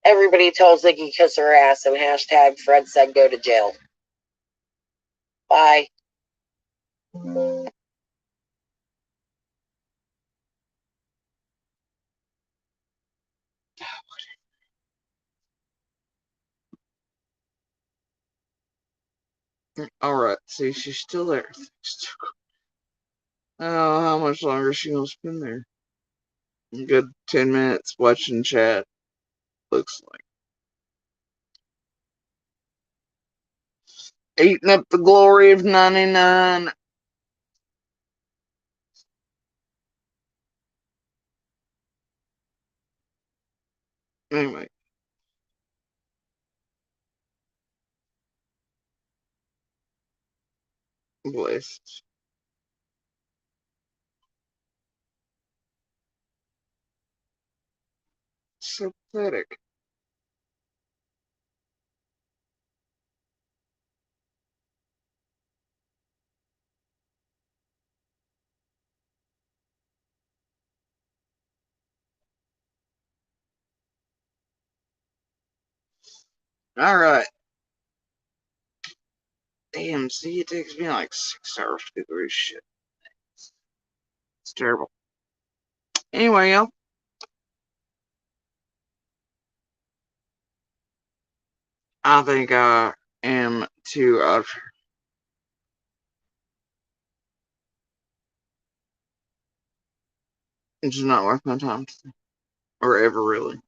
Everybody tells Ziggy kiss her ass and hashtag Fred said go to jail. Bye. Alright, see, she's still there. Oh, how much longer is she gonna spend there? A good 10 minutes watching chat, looks like. Eating up the glory of 99. Anyway. Blessed. So pathetic. Alright. Damn, see, it takes me like 6 hours to get through this shit. It's terrible. Anyway, y'all. I think I am too it's just not worth my time today. Or ever really.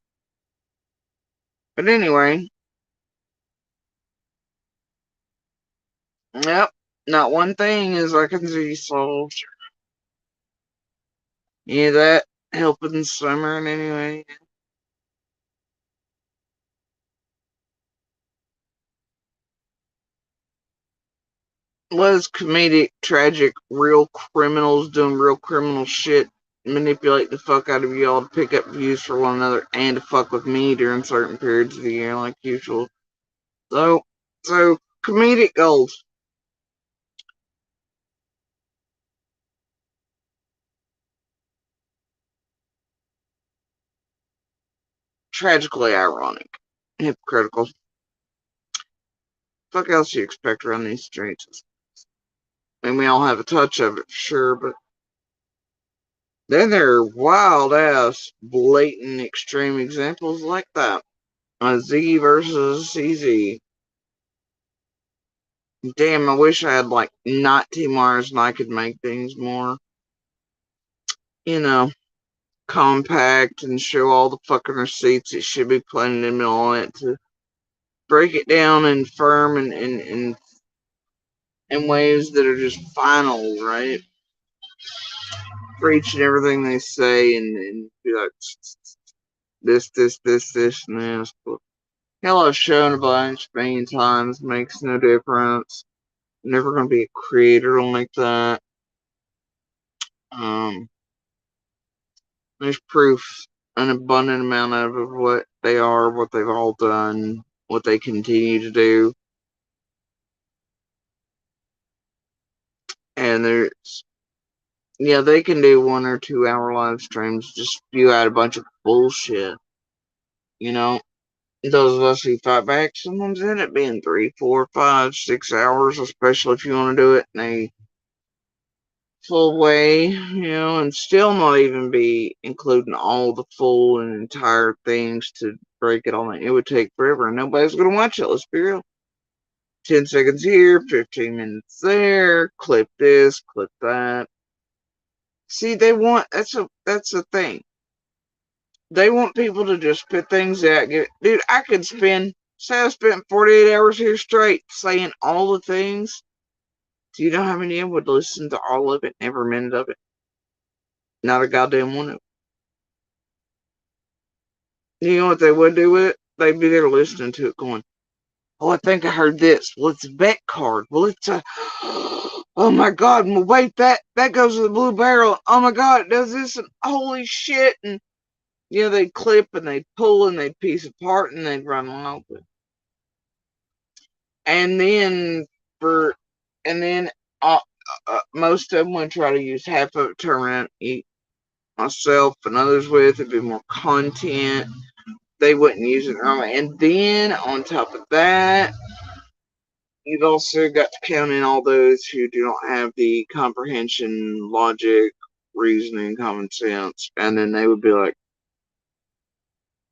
But anyway. Yep. Not one thing is I can see solved. Any of that helping Summer in any way? Was comedic, tragic, real criminals doing real criminal shit manipulate the fuck out of y'all to pick up views for one another and to fuck with me during certain periods of the year like usual. So comedic gold. Tragically ironic. Hypocritical. Fuck else you expect around these streets? I mean, we all have a touch of it, sure, but then there are wild ass, blatant, extreme examples like that. Z versus CZ. Damn, I wish I had like 19 wires and I could make things more, compact and show all the fucking receipts it should be planted in all it to break it down and firm and in ways that are just final, right? For each and everything they say and be like this, and this. But hell, I've shown a bunch, many times, makes no difference. I'm never gonna be a creator like that. There's proof, an abundant amount of what they are, what they've all done, what they continue to do. And they can do 1 or 2 hour live streams, just spew out a bunch of bullshit. Those of us who fight back, sometimes end up being 3, 4, 5, 6 hours, especially if you want to do it in a full way, and still not even be including all the full and entire things to break it all in. It would take forever, and nobody's going to watch it, let's be real. 10 seconds here, 15 minutes there, clip this, clip that. See, that's the thing. They want people to just spit things out. Dude, I could say I spent 48 hours here straight saying all the things. Do you know how many of them would listen to all of it, every minute of it? Not a goddamn one of them. You know what they would do with it? They'd be there listening to it going, oh, I think I heard this. Well, it's a vet card. Well, it's a... Oh my god, well, wait, that goes to the blue barrel. Oh my god, it does this, and holy shit. And, they'd clip and they'd pull and they'd piece apart and they'd run along with it. And then most of them would try to use half of it, turn around and eat myself and others with. It'd be more content. They wouldn't use it normally. And then on top of that, you've also got to count in all those who do not have the comprehension, logic, reasoning, common sense. And then they would be like,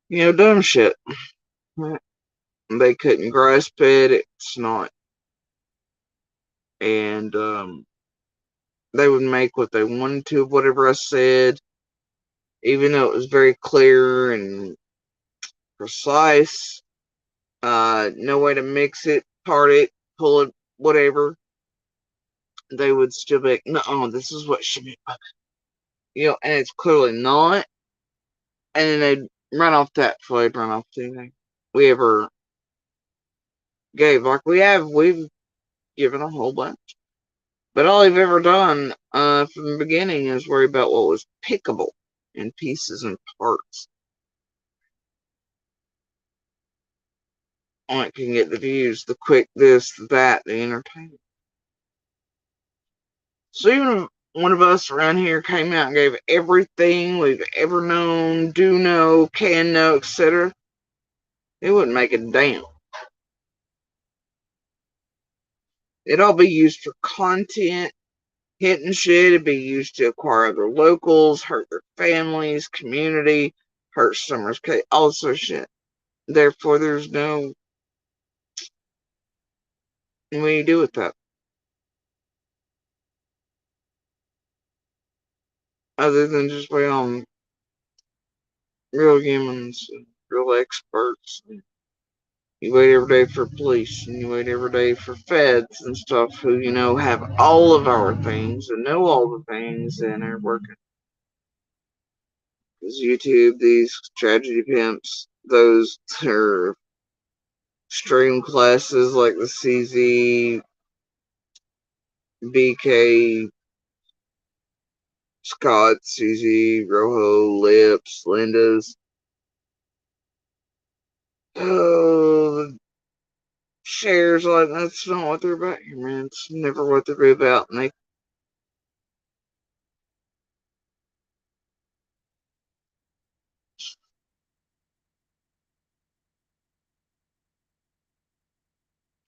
dumb shit. They couldn't grasp it. It's not. And they would make what they wanted to of whatever I said, even though it was very clear and precise. No way to mix it, part it, pull it, whatever. They would still be like, no, this is what should be. And it's clearly not. And then they'd run off that before they'd run off anything we ever gave. Like we've given a whole bunch. But all they've ever done from the beginning is worry about what was pickable in pieces and parts. It can get the views, the quick this, that, the entertainment. So even if one of us around here came out and gave everything we've ever known, do know, can know, etc., it wouldn't make a damn. It'd all be used for content, hitting shit. It'd be used to acquire other locals, hurt their families, community, hurt Summer's case, all this sort of shit. Therefore, there's no. What do you do with that? Other than just wait on real humans, and real experts. You wait every day for police, and you wait every day for feds and stuff who, have all of our things and know all the things and are working. Because YouTube, these tragedy pimps, those are stream classes like the CZ, BK, Scott, CZ, Rojo, Lips, Linda's. Oh, shares like that's not what they're about here, man. It's never what they're about. And they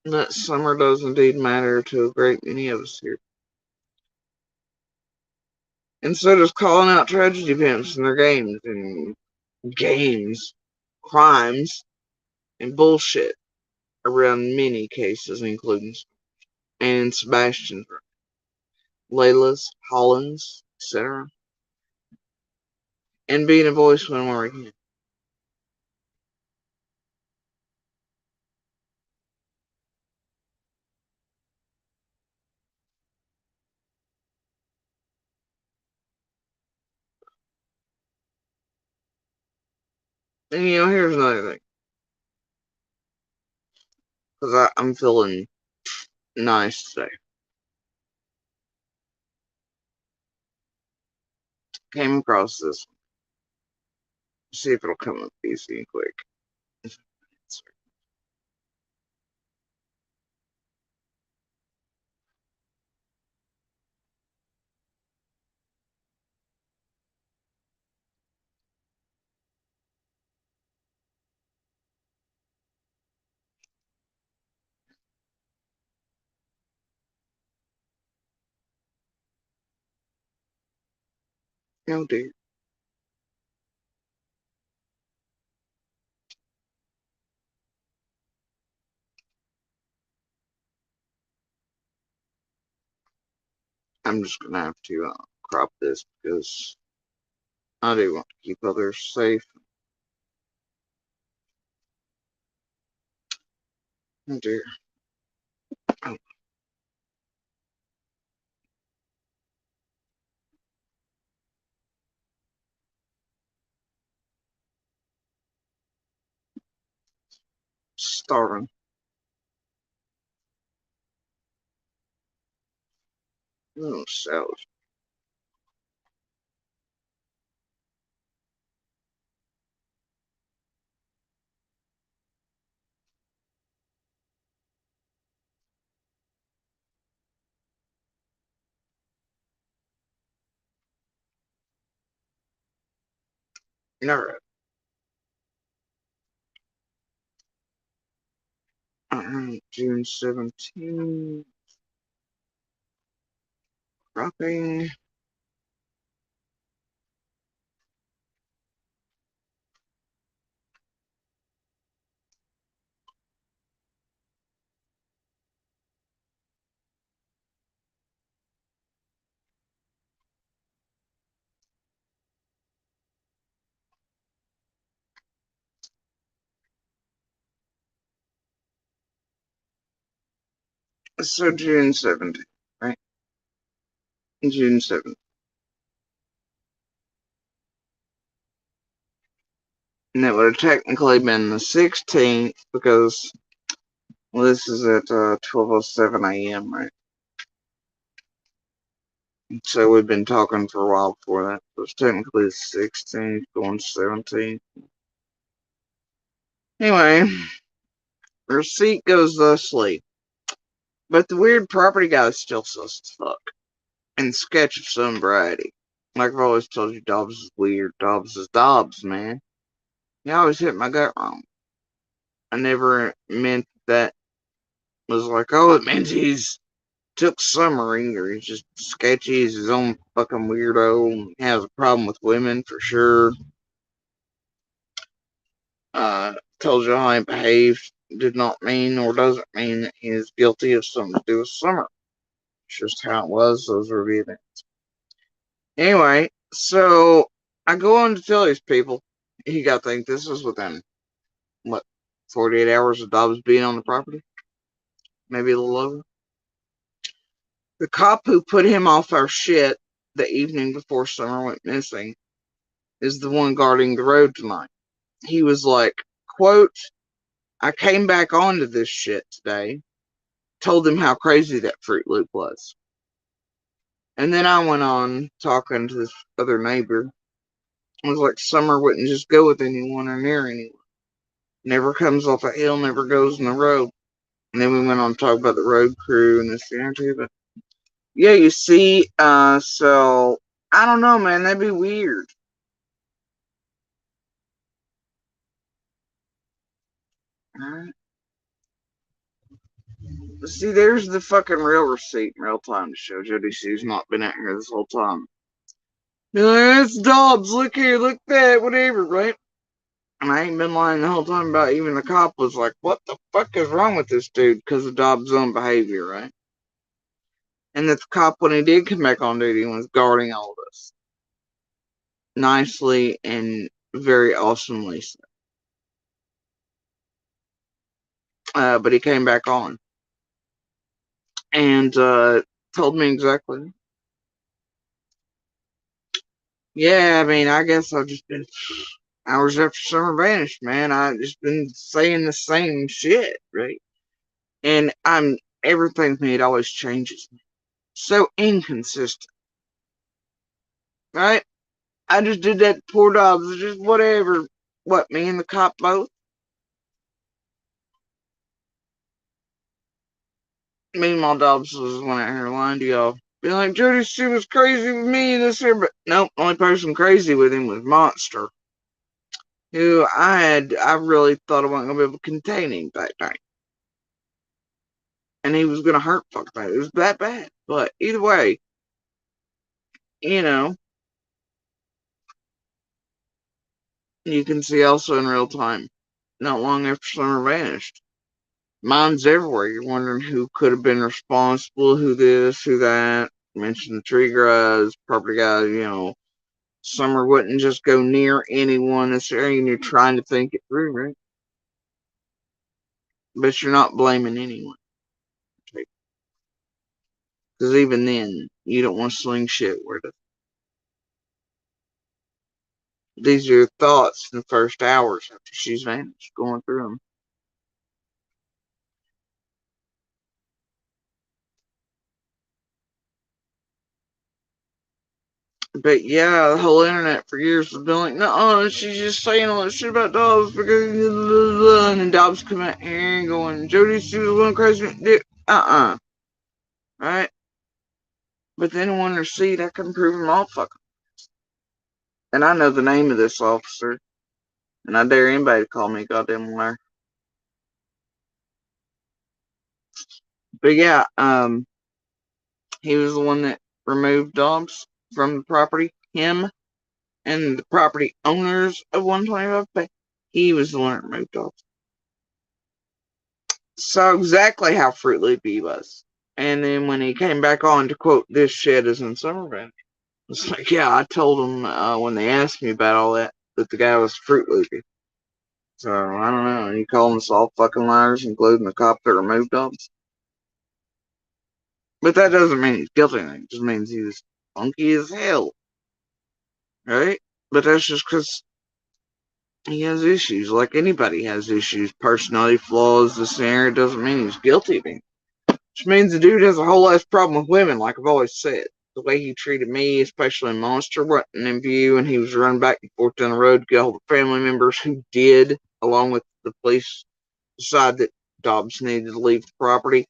that summer does indeed matter to a great many of us here. And so does calling out tragedy pimps in their games, crimes, and bullshit around many cases, including and Sebastian's, Layla's, Holland's, etc. And being a voice when we're again. And here's another thing. Because I'm feeling nice today. Came across this one. See if it'll come up easy and quick. Oh dear. I'm just gonna have to crop this because I do want to keep others safe. Oh dear. Oh. Starving. Oh, salad. Alright. June 17th. Cropping. So June 17th, right? June 7th. And it would have technically been the 16th because this is at 12:07 a.m., right? So we've been talking for a while before that. So it's technically the 16th, going 17th. Anyway, receipt goes thusly. But the weird property guy is still sus as fuck. And sketch of some variety. Like I've always told you, Dobbs is weird. Dobbs is Dobbs, man. He always hit my gut wrong. I never meant that was like, oh, it means he's took Summer either. He's just sketchy. He's his own fucking weirdo. He has a problem with women for sure. Told you how he behaved did not mean or doesn't mean that he is guilty of something to do with Summer. It's just how it was. Those were the events. Anyway, so I go on to tell these people. You gotta think this is within, what, 48 hours of Dobbs being on the property? Maybe a little over. The cop who put him off our shit the evening before Summer went missing is the one guarding the road tonight. He was like, quote, I came back onto this shit today, told him how crazy that Fruit Loop was. And then I went on talking to this other neighbor. I was like, Summer wouldn't just go with anyone or near anyone. Never comes off a hill, never goes in the road. And then we went on to talk about the road crew and this and that. But yeah, you see, so I don't know, man. That'd be weird. Alright. See, there's the fucking real receipt in real time to show Jody Sue's not been out here this whole time. Be like, it's Dobbs, look here, look that, whatever, right? And I ain't been lying the whole time about even the cop was like, what the fuck is wrong with this dude because of Dobbs' own behavior, right? And that the cop, when he did come back on duty, was guarding all of us. Nicely and very awesomely so. But he came back on. And told me exactly. Yeah, I mean, I guess I've just been hours after Summer vanished, man. I've just been saying the same shit, right? And everything with me, it always changes me. So inconsistent. Right? I just did that to poor Dobbs. It's just whatever. What, me and the cop both? Meanwhile, Dobbs was one out here lying to y'all. Being like, Jody, she was crazy with me and this here, but nope, the only person crazy with him was Monster. Who I really thought I wasn't gonna be able to contain him that night. And he was gonna hurt fuck bad. It was that bad. But either way, you know, you can see also in real time, not long after Summer vanished. Mine's everywhere. You're wondering who could have been responsible, who this, who that. Mention the tree guys, property guys, you know. Summer wouldn't just go near anyone this area, and you're trying to think it through, right? But you're not blaming anyone. Because even then, you don't want to sling shit with it. These are your thoughts in the first hours after she's vanished, going through them. But yeah, the whole internet for years has been like, no, she's just saying all that shit about Dobbs because blah, blah, blah. And then Dobbs come out here and going, Jody, she was going crazy. Right? But then when they're seat, I can prove them all fucking. And I know the name of this officer. And I dare anybody to call me a goddamn liar. But yeah, he was the one that removed Dobbs from the property. Him and the property owners of 125 Bay. He was the one that removed Dobbs. Saw exactly how Fruit Loopy he was. And then when he came back on to quote, this shed is in Summerville. It's like, yeah, I told him when they asked me about all that the guy was Fruit Loopy. So, I don't know. And you calling us all fucking liars, including the cop that removed Dobbs? But that doesn't mean he's guilty. It just means he was funky as hell. Right? But that's just because he has issues. Like anybody has issues. Personality flaws, this and that. It doesn't mean he's guilty of anything. Which means the dude has a whole ass problem with women, like I've always said. The way he treated me, especially in Monster, wasn't in view, and he was running back and forth down the road to get all the family members who did, along with the police, decide that Dobbs needed to leave the property.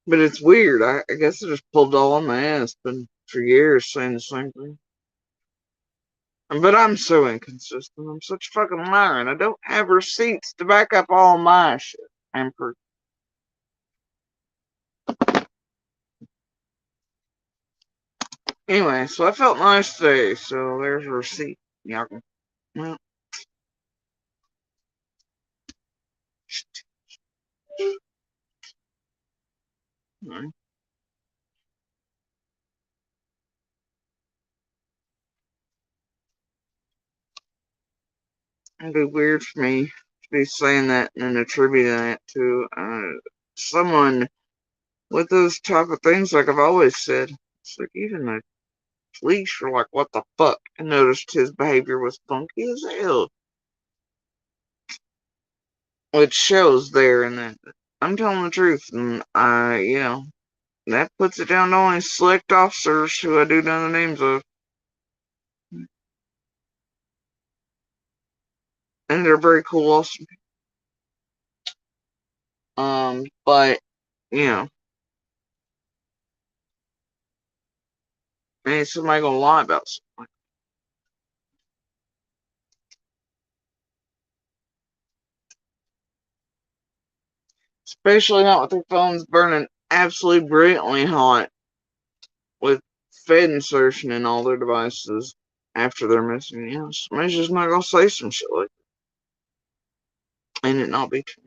But it's weird. I guess I just pulled all on my ass, been for years saying the same thing. But I'm so inconsistent. I'm such a fucking liar, and I don't have receipts to back up all my shit. Anyway, so I felt nice today, so there's a receipt. Y'all can, well. Right. It'd be weird for me to be saying that and attributing that to someone with those type of things, like I've always said. It's like even the police were like, what the fuck? And noticed his behavior was funky as hell. Which shows there and that I'm telling the truth, and that puts it down to only select officers who I do know the names of. And they're very cool also. But, ain't somebody gonna lie about something. Especially not with their phones burning absolutely brilliantly hot with Fed insertion in all their devices after they're missing. Somebody's just not gonna say some shit like that. And it not be true.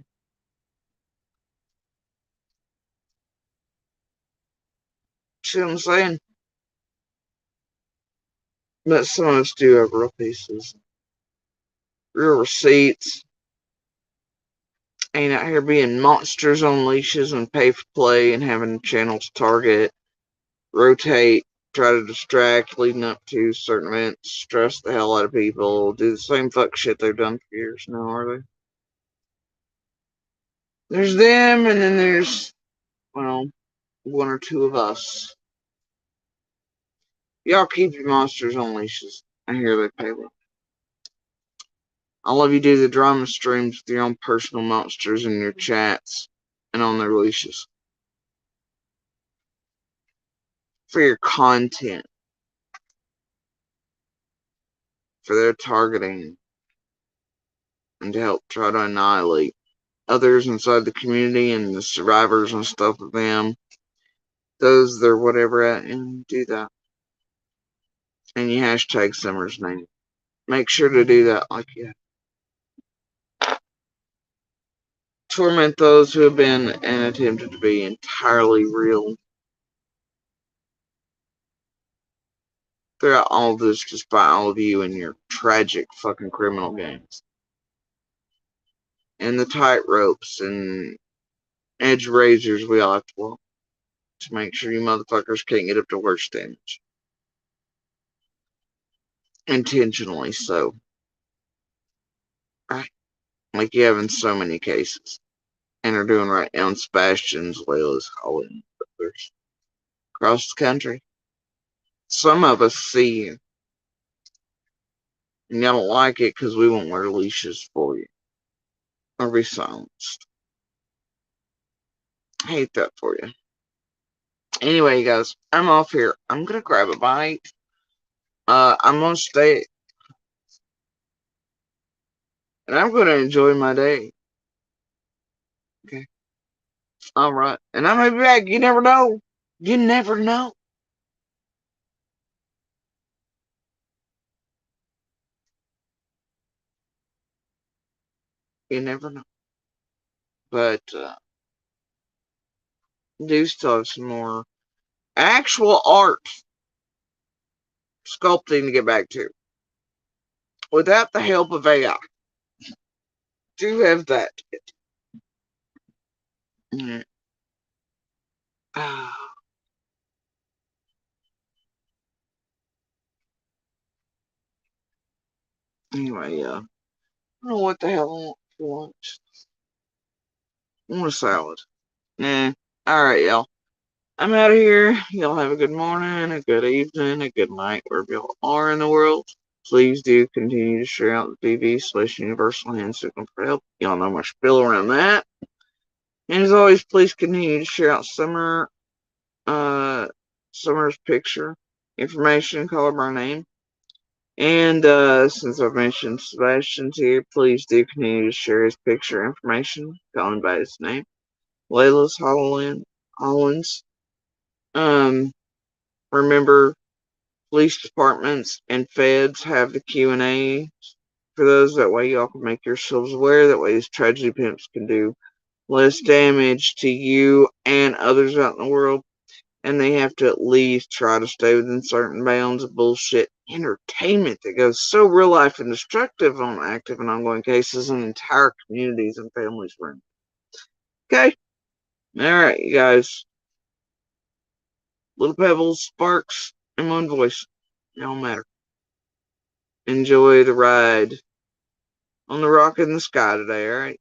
See what I'm saying? But some of us do have real pieces. Real receipts. Ain't out here being monsters on leashes and pay for play and having channels target, rotate, try to distract leading up to certain events, stress the hell out of people, do the same fuck shit they've done for years now, are they? There's them, and then there's, well, one or two of us. Y'all keep your monsters on leashes. I hear they pay well. I love you do the drama streams with your own personal monsters in your chats and on their leashes. For your content. For their targeting. And to help try to annihilate others inside the community and the survivors and stuff of them. Those they're whatever at, and do that. And you hashtag Summer's name. Make sure to do that like you have. Torment those who have been and attempted to be entirely real. Throughout all of this, just by all of you and your tragic fucking criminal games. And the tight ropes and edge razors we all have to walk to make sure you motherfuckers can't get up to worse damage. Intentionally so. Right? Like you have in so many cases. And are doing right now in Sebastian's, Layla's, Holland, others across the country. Some of us see you. And y'all don't like it because we won't wear leashes for you. Or be silenced. I hate that for you. Anyway, guys, I'm off here. I'm gonna grab a bite. I'm gonna stay. And I'm gonna enjoy my day. Okay. Alright. And I may be back. You never know. You never know. You never know. But, do still have some more actual art sculpting to get back to. Without the help of AI. Do have that. Yeah. Anyway, I don't know what the hell I want for lunch. I want a salad. Nah. Alright, y'all. I'm out of here. Y'all have a good morning, a good evening, a good night, wherever y'all are in the world. Please do continue to share out the BB/Universal Hand Signal for help. Y'all know my spiel around that. And as always, please continue to share out Summer's picture, information, call her by name. And since I've mentioned Sebastian's here, please do continue to share his picture information, calling by his name. Layla's Hollins. Remember, police departments and feds have the Q&A for those. That way y'all can make yourselves aware. That way these tragedy pimps can do less damage to you and others out in the world. And they have to at least try to stay within certain bounds of bullshit entertainment that goes so real life and destructive on active and ongoing cases and entire communities and families ruined. Okay? Alright, you guys. Little pebbles, sparks, and one voice. It don't matter. Enjoy the ride on the rock in the sky today, alright?